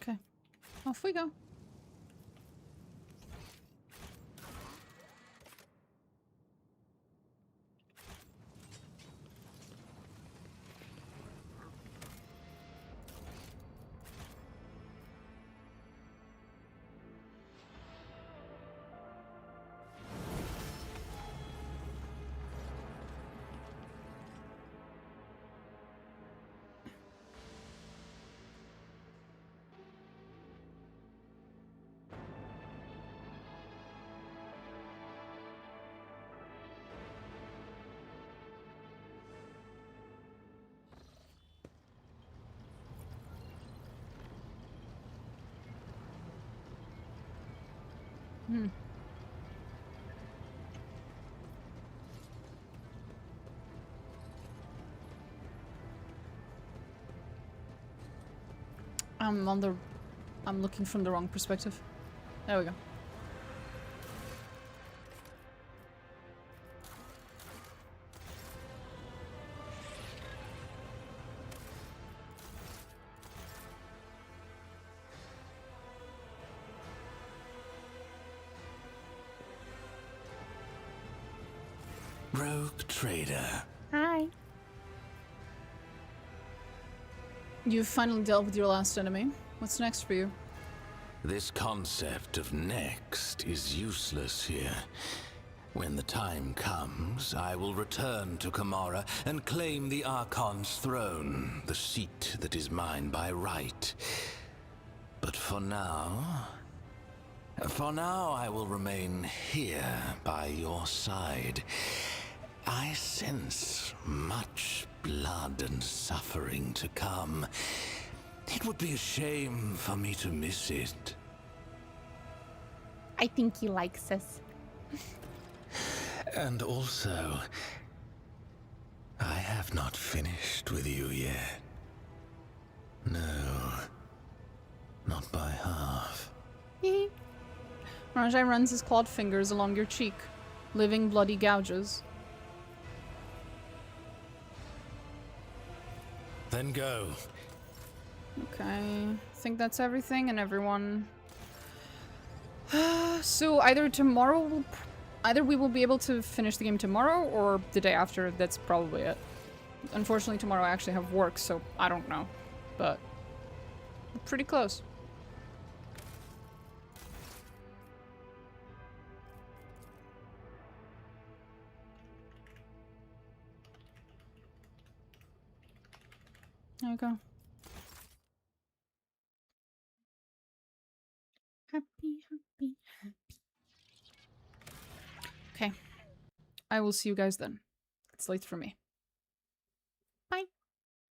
Okay, off we go. Hmm. I'm looking from the wrong perspective. There we go. Rogue trader. Hi. You've finally dealt with your last enemy. What's next for you? This concept of next is useless here. When the time comes, I will return to Kamara and claim the Archon's throne, the seat that is mine by right. But for now I will remain here by your side. I sense much blood and suffering to come. It would be a shame for me to miss it. I think he likes us. And also, I have not finished with you yet. No, not by half. Rajai runs his clawed fingers along your cheek, leaving bloody gouges. Then go. Okay, I think that's everything and everyone. So either we will be able to finish the game tomorrow or the day after. That's probably it. Unfortunately, tomorrow I actually have work, so I don't know. But we're pretty close. There we go. Happy, happy, happy. Okay. I will see you guys then. It's late for me.